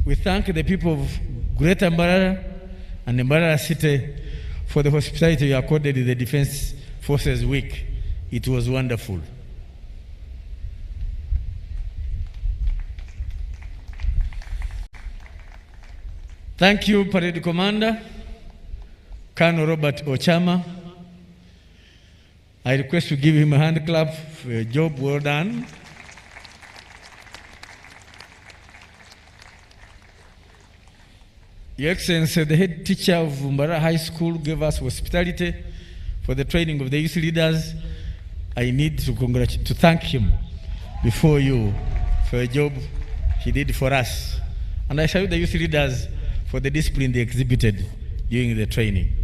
We thank the people of Greater Mbarara and Mbarara City for the hospitality you accorded in the Defense Forces Week. It was wonderful. Thank you, Parade Commander, Colonel Robert Ochama. I request to give him a hand clap for a job well done. Your Excellency, the head teacher of Mbarara High School gave us hospitality for the training of the youth leaders. I need to thank him before you for a job he did for us. And I salute the youth leaders for the discipline they exhibited during the training.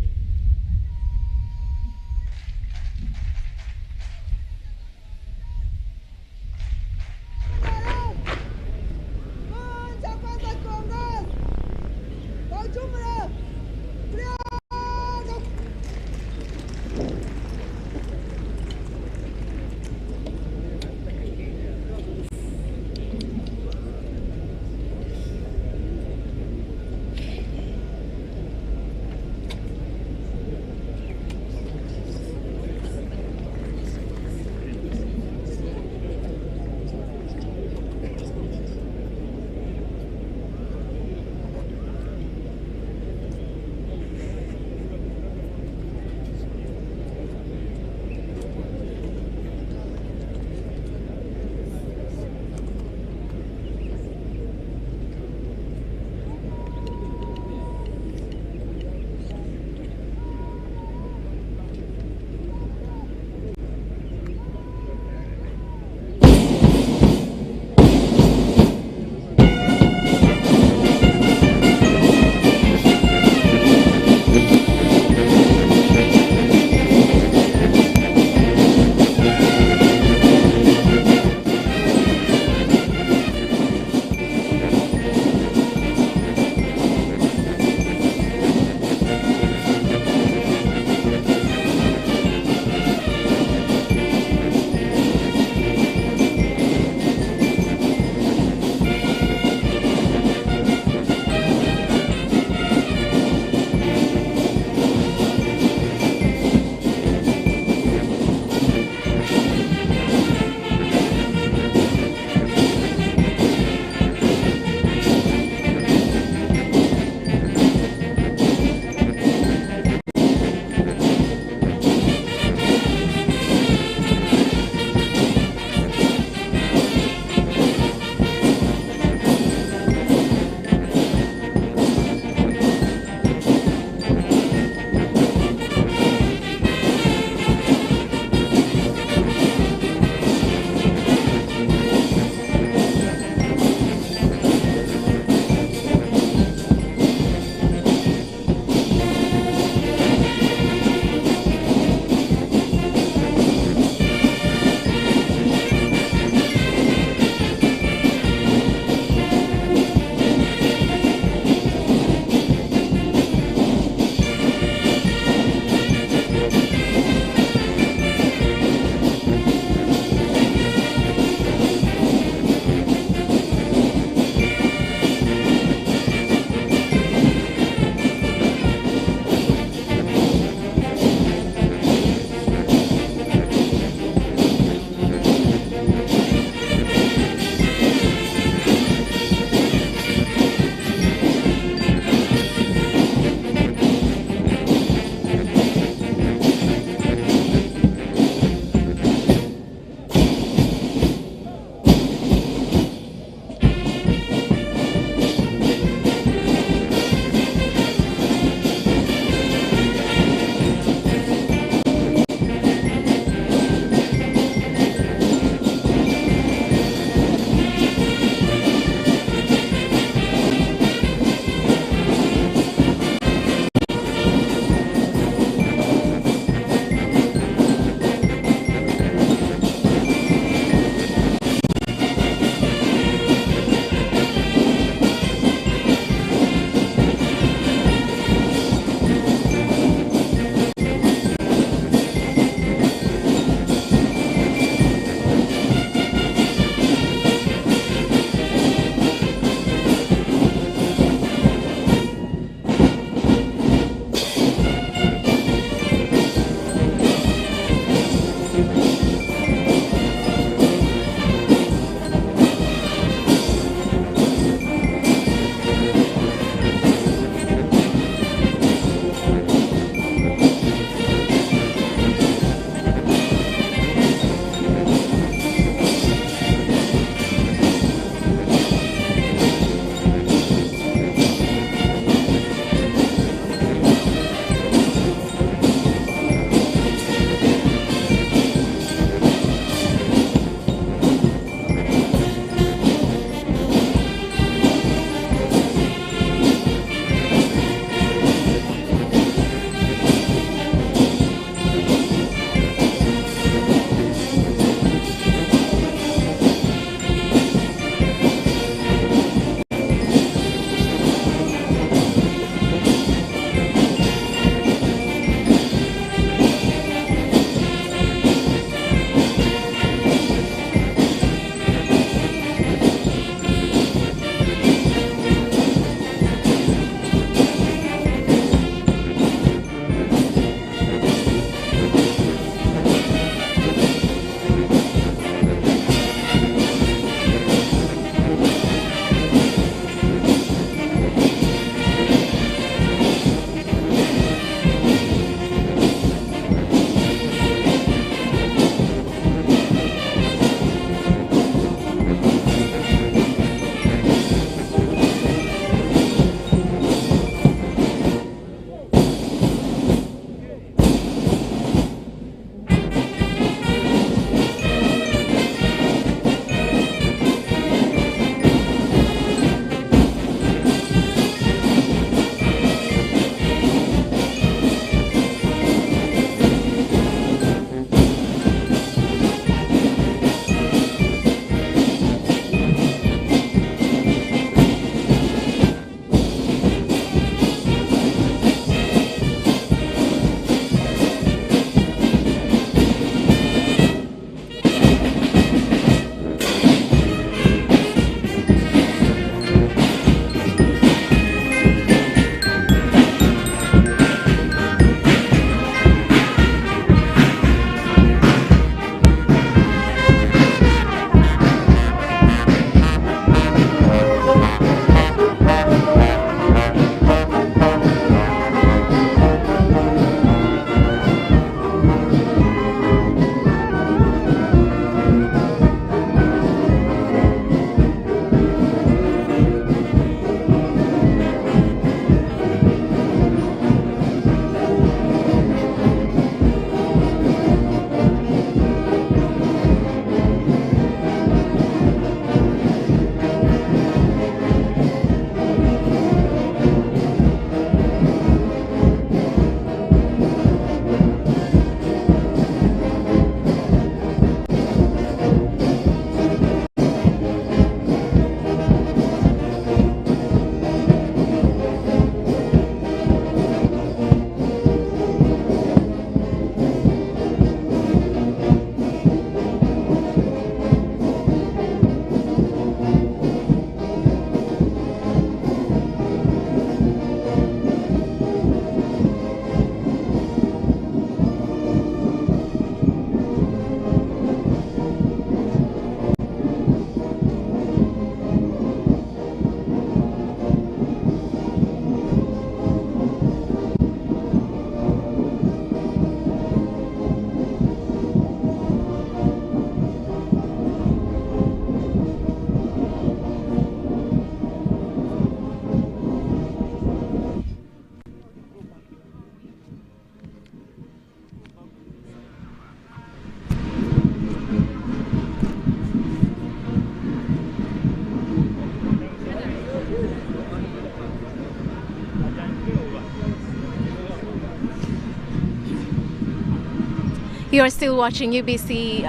You are still watching UBC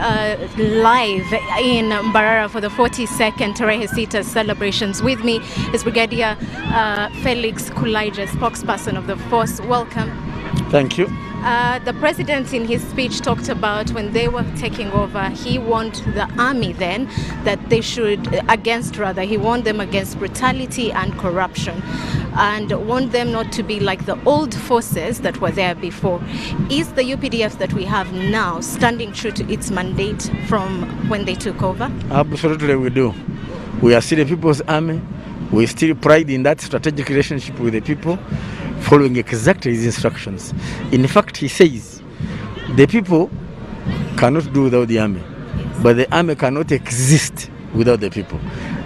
live in Mbarara for the 42nd Tarehe Sita celebrations. With me is Brigadier Felix Kulaija, spokesperson of the force. Welcome. Thank you. The president in his speech talked about when they were taking over, he warned the army then that they should, he warned them against brutality and corruption and warned them not to be like the old forces that were there before. Is the UPDF that we have now standing true to its mandate from when they took over? Absolutely we do. We are still the people's army. We still pride in that strategic relationship with the people, following exactly his instructions. In fact, he says the people cannot do without the army, but the army cannot exist without the people.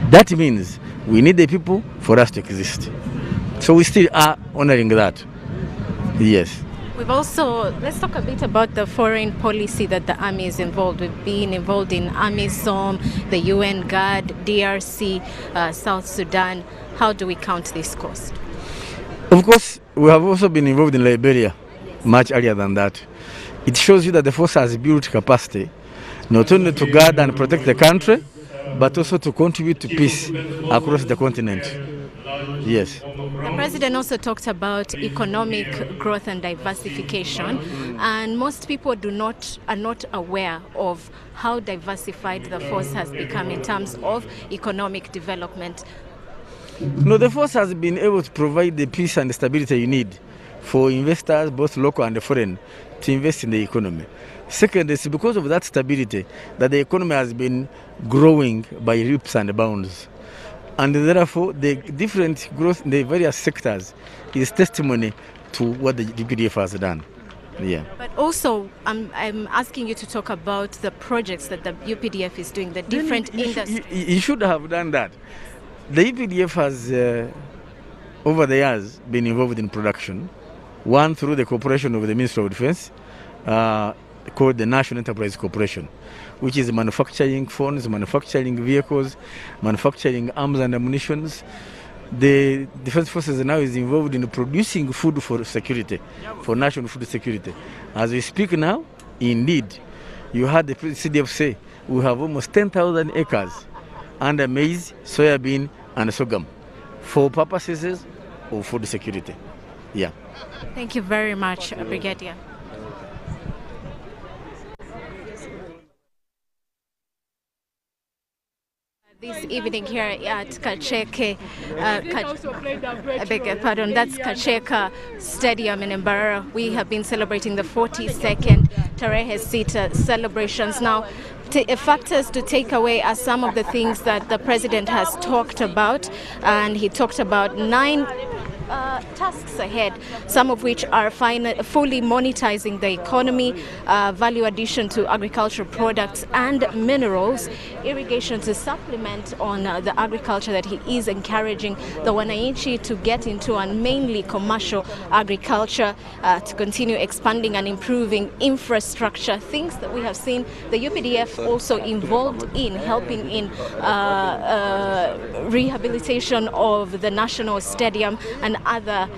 That means we need the people for us to exist. So we still are honoring that. Yes. We've also, let's talk a bit about the foreign policy that the army is involved. We've been involved in AMISOM, the UN Guard, DRC, South Sudan. How do we count this cost? Of course, we have also been involved in Liberia much earlier than that. It shows you that the force has built capacity, not only to guard and protect the country, but also to contribute to peace across the continent. Yes. The president also talked about economic growth and diversification, and most people are not aware of how diversified the force has become in terms of economic development. No, the force has been able to provide the peace and the stability you need for investors, both local and foreign, to invest in the economy. Second, it's because of that stability that the economy has been growing by leaps and bounds. And therefore, the different growth in the various sectors is testimony to what the UPDF has done. Yeah. But also, I'm asking you to talk about the projects that the UPDF is doing, the different industries. You should have done that. The UPDF has, over the years, been involved in production. One through the cooperation of the Ministry of Defense, called the National Enterprise Corporation, which is manufacturing phones, manufacturing vehicles, manufacturing arms and ammunition. The Defense Forces now is involved in producing food for security, for national food security. As we speak now, indeed, you heard the CDF say we have almost 10,000 acres under maize, soybean, and sorghum for purposes of food security. Yeah. Thank you very much, Brigadier. This evening here at Kacheke, I beg your pardon, that's Kacheka Stadium in Mbarara. We have been celebrating the 42nd Tarehe Sita celebrations. Now, factors to take away are some of the things that the president has talked about, and he talked about 9 tasks ahead, some of which are fully monetizing the economy, value addition to agricultural products and minerals, irrigation to supplement on the agriculture that he is encouraging the wananchi to get into, and mainly commercial agriculture, to continue expanding and improving infrastructure, things that we have seen the UPDF also involved in, helping in rehabilitation of the National Stadium and other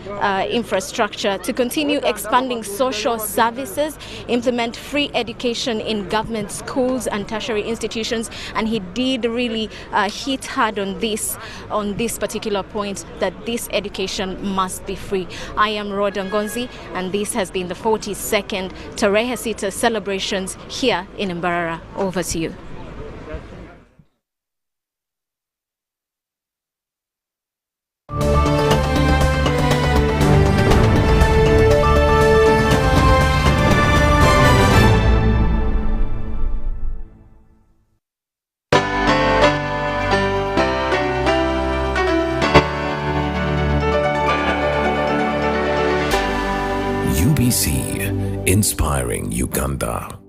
infrastructure, to continue expanding social services, implement free education in government schools and tertiary institutions. And he did really hit hard on this particular point, that this education must be free. I am Rhoda Ngonzi, and this has been the 42nd Tarehe Sita celebrations here in Mbarara. Over to you. UBC, inspiring Uganda.